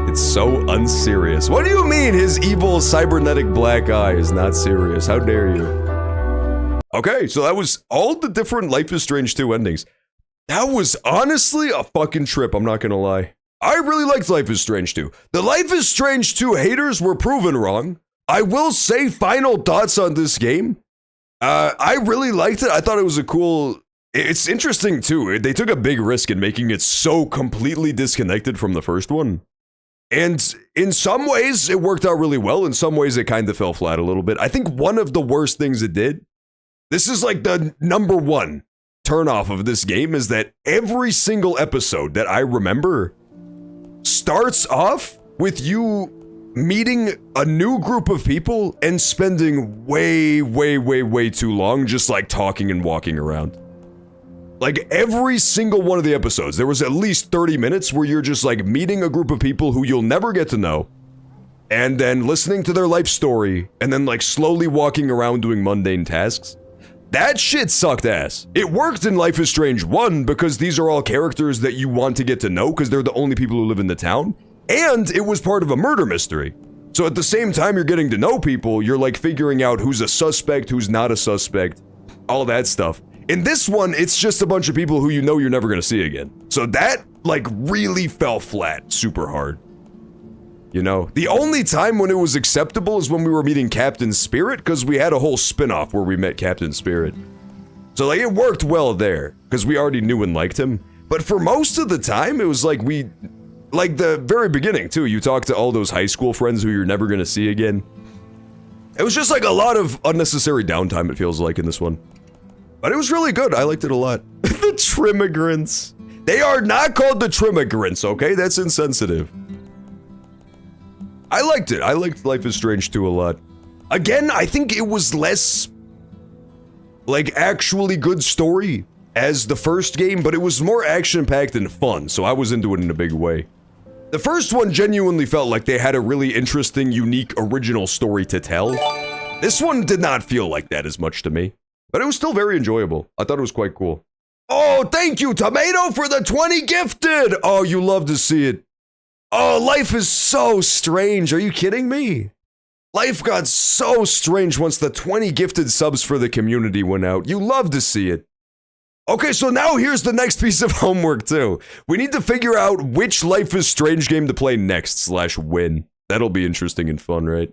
[SPEAKER 1] It's so unserious. What do you mean his evil cybernetic black eye is not serious? How dare you? Okay, so that was all the different Life is Strange 2 endings. That was honestly a fucking trip, I'm not gonna lie. I really liked Life is Strange 2. The Life is Strange 2 haters were proven wrong. I will say final thoughts on this game. I really liked it. I thought it was a cool... It's interesting too. They took a big risk in making it so completely disconnected from the first one. And in some ways, it worked out really well. In some ways, it kind of fell flat a little bit. I think one of the worst things it did, this is like the #1 turnoff of this game, is that every single episode that I remember starts off with you meeting a new group of people and spending way too long just like talking and walking around. Like every single one of the episodes, there was at least 30 minutes where you're just like meeting a group of people who you'll never get to know, and then listening to their life story, and then like slowly walking around doing mundane tasks. That shit sucked ass. It worked in Life is Strange 1 because these are all characters that you want to get to know because they're the only people who live in the town, and it was part of a murder mystery. So at the same time you're getting to know people, you're like figuring out who's a suspect, who's not a suspect, all that stuff. In this one, it's just a bunch of people who you know you're never gonna see again. So that, like, really fell flat super hard. You know, the only time when it was acceptable is when we were meeting Captain Spirit, because we had a whole spin-off where we met Captain Spirit. So like it worked well there, because we already knew and liked him. But for most of the time, it was like like the very beginning too, you talk to all those high school friends who you're never gonna see again. It was just like a lot of unnecessary downtime, it feels like, in this one. But it was really good, I liked it a lot. The Trimigrants. They are not called the Trimigrants, okay? That's insensitive. I liked it. I liked Life is Strange 2 a lot. Again, I think it was less, like, actually good story as the first game, but it was more action-packed and fun, so I was into it in a big way. The first one genuinely felt like they had a really interesting, unique, original story to tell. This one did not feel like that as much to me, but it was still very enjoyable. I thought it was quite cool. Oh, thank you, Tomato, for the 20 gifted! Oh, you love to see it. Oh, life is so strange. Are you kidding me? Life got so strange once the 20 gifted subs for the community went out. You love to see it. Okay, so now here's the next piece of homework too. We need to figure out which Life is Strange game to play next / win. That'll be interesting and fun, right?